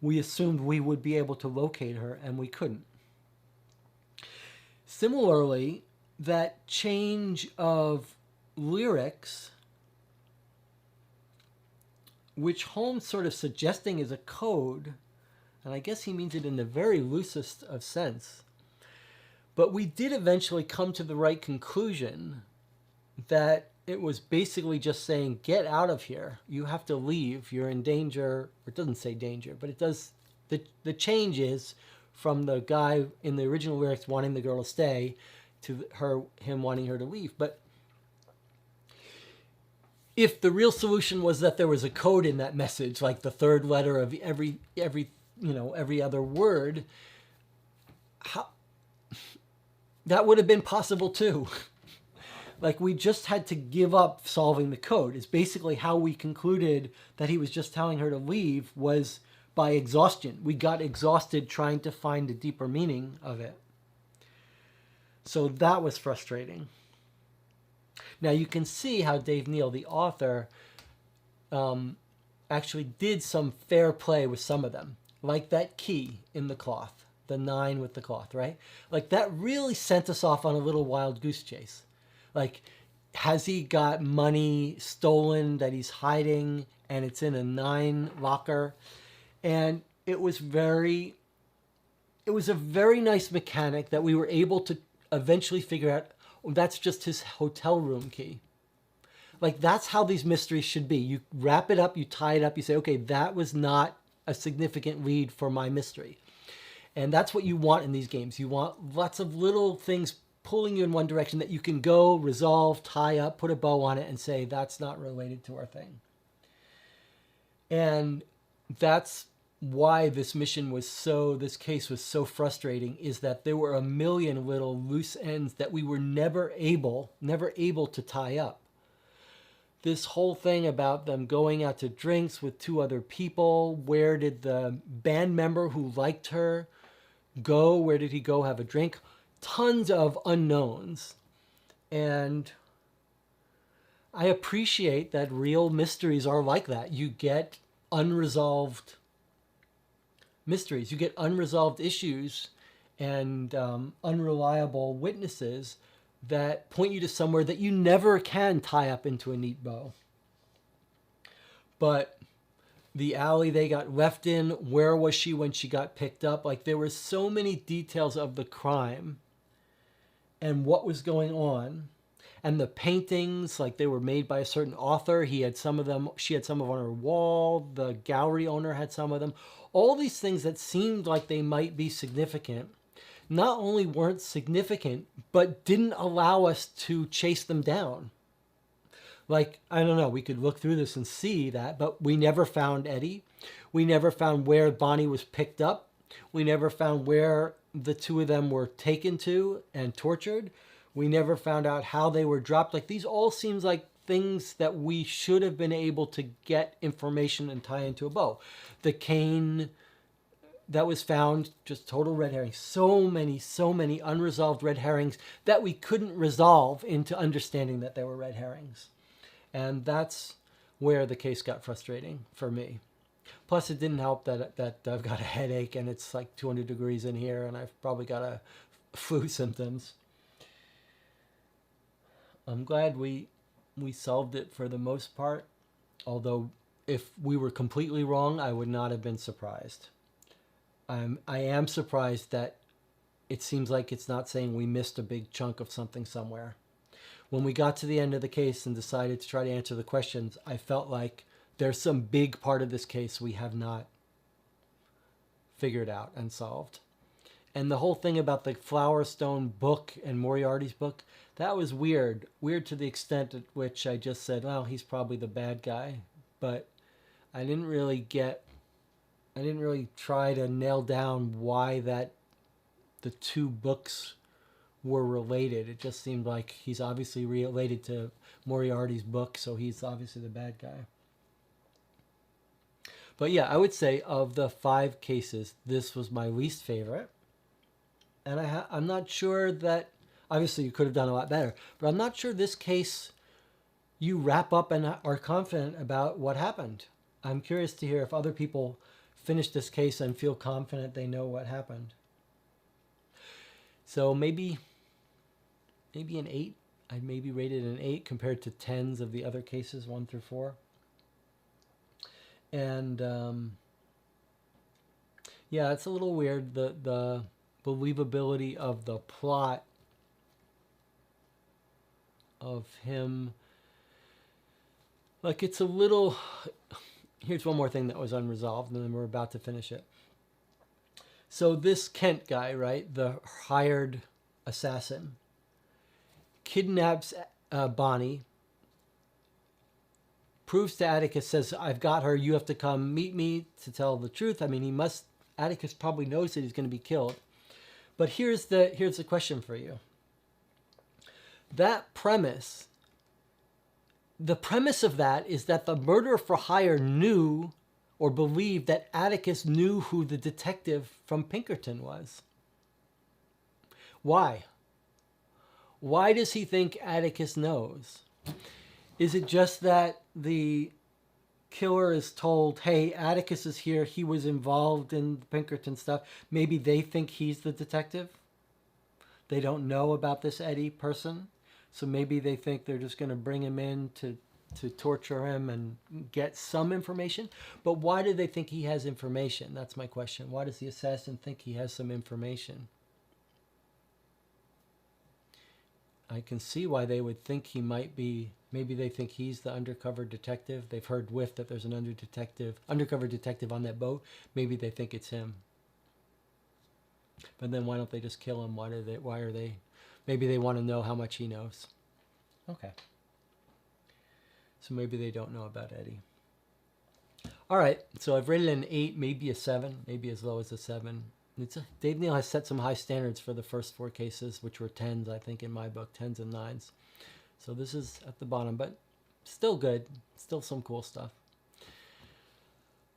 we assumed we would be able to locate her, and we couldn't. Similarly, that change of lyrics, which Holmes sort of suggesting is a code, and I guess he means it in the very loosest of sense, but we did eventually come to the right conclusion that it was basically just saying, get out of here. You have to leave. You're in danger. Or it doesn't say danger, but it does. The change is from the guy in the original lyrics wanting the girl to stay to him wanting her to leave. But if the real solution was that there was a code in that message, like the third letter of every other word, that would have been possible too. Like, we just had to give up solving the code. Is basically how we concluded that he was just telling her to leave, was by exhaustion. We got exhausted trying to find a deeper meaning of it. So that was frustrating. Now you can see how Dave Neal, the author, actually did some fair play with some of them. Like that key in the cloth, the 9 with the cloth, right? Like, that really sent us off on a little wild goose chase. Like, has he got money stolen that he's hiding and it's in a 9 locker? And it was a very nice mechanic that we were able to eventually figure out, oh, that's just his hotel room key. Like, that's how these mysteries should be. You wrap it up, you tie it up, you say, okay, that was not a significant lead for my mystery. And that's what you want in these games. You want lots of little things pulling you in one direction that you can go, resolve, tie up, put a bow on it, and say, that's not related to our thing. And that's why this case was so frustrating, is that there were a million little loose ends that we were never able to tie up. This whole thing about them going out to drinks with 2 other people. Where did the band member who liked her go? Where did he go have a drink? Tons of unknowns. And I appreciate that real mysteries are like that. You get unresolved mysteries. You get unresolved issues and unreliable witnesses that point you to somewhere that you never can tie up into a neat bow. But the alley they got left in, where was she when she got picked up? Like, there were so many details of the crime and what was going on. And the paintings, like, they were made by a certain author. He had some of them. She had some of them on her wall. The gallery owner had some of them. All these things that seemed like they might be significant, not only weren't significant, but didn't allow us to chase them down. Like, I don't know, we could look through this and see that, but we never found Eddie. We never found where Bonnie was picked up. We never found where the 2 of them were taken to and tortured. We never found out how they were dropped. Like, these all seems like things that we should have been able to get information and tie into a bow. The cane that was found, just total red herring. So many unresolved red herrings that we couldn't resolve into understanding that they were red herrings. And that's where the case got frustrating for me. Plus, it didn't help that I've got a headache and it's like 200 degrees in here and I've probably got a flu symptoms. I'm glad we solved it for the most part. Although, if we were completely wrong, I would not have been surprised. I am surprised that it seems like it's not saying we missed a big chunk of something somewhere. When we got to the end of the case and decided to try to answer the questions, I felt like there's some big part of this case we have not figured out and solved. And the whole thing about the Flower Stone book and Moriarty's book, that was weird. Weird to the extent at which I just said, well, he's probably the bad guy. But I didn't really try to nail down why the 2 books were related. It just seemed like he's obviously related to Moriarty's book, so he's obviously the bad guy. But yeah, I would say of the 5 cases, this was my least favorite. And I'm not sure that, obviously you could have done a lot better, but I'm not sure this case you wrap up and are confident about what happened. I'm curious to hear if other people finish this case and feel confident they know what happened. So maybe an 8. I'd maybe rate it an 8 compared to 10s of the other cases, 1 through 4. And yeah, it's a little weird, the believability of the plot of him. Like, it's a little... Here's one more thing that was unresolved, and then we're about to finish it. So this Kent guy, right, the hired assassin, kidnaps Bonnie, proves to Atticus, says, I've got her, you have to come meet me to tell the truth. I mean, Atticus probably knows that he's going to be killed. But here's the question for you. That premise, the premise of that is that the murderer for hire knew or believed that Atticus knew who the detective from Pinkerton was. Why? Why does he think Atticus knows? Is it just that the killer is told, hey, Atticus is here, he was involved in the Pinkerton stuff. Maybe they think he's the detective. They don't know about this Eddie person. So maybe they think they're just going to bring him in to torture him and get some information. But why do they think he has information? That's my question. Why does the assassin think he has some information? I can see why they would think he might be. Maybe they think he's the undercover detective. They've heard whiff that there's an undercover detective on that boat. Maybe they think it's him. But then why don't they just kill him? Why are they? Maybe they want to know how much he knows. Okay. So maybe they don't know about Eddie. All right. So I've rated an 8, maybe a 7, maybe as low as a 7. Dave Neal has set some high standards for the first 4 cases, which were 10s, I think, in my book, 10s and 9s. So this is at the bottom, but still good. Still some cool stuff.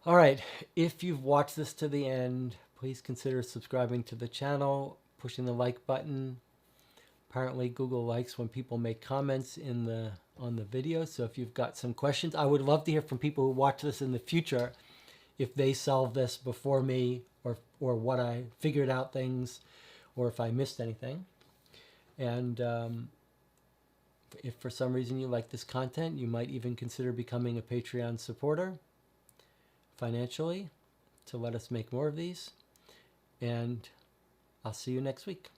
All right. If you've watched this to the end, please consider subscribing to the channel, pushing the like button. Apparently, Google likes when people make comments on the video. So if you've got some questions, I would love to hear from people who watch this in the future, if they solve this before me, or what I figured out things, or if I missed anything. And if for some reason you like this content, you might even consider becoming a Patreon supporter financially to let us make more of these. And I'll see you next week.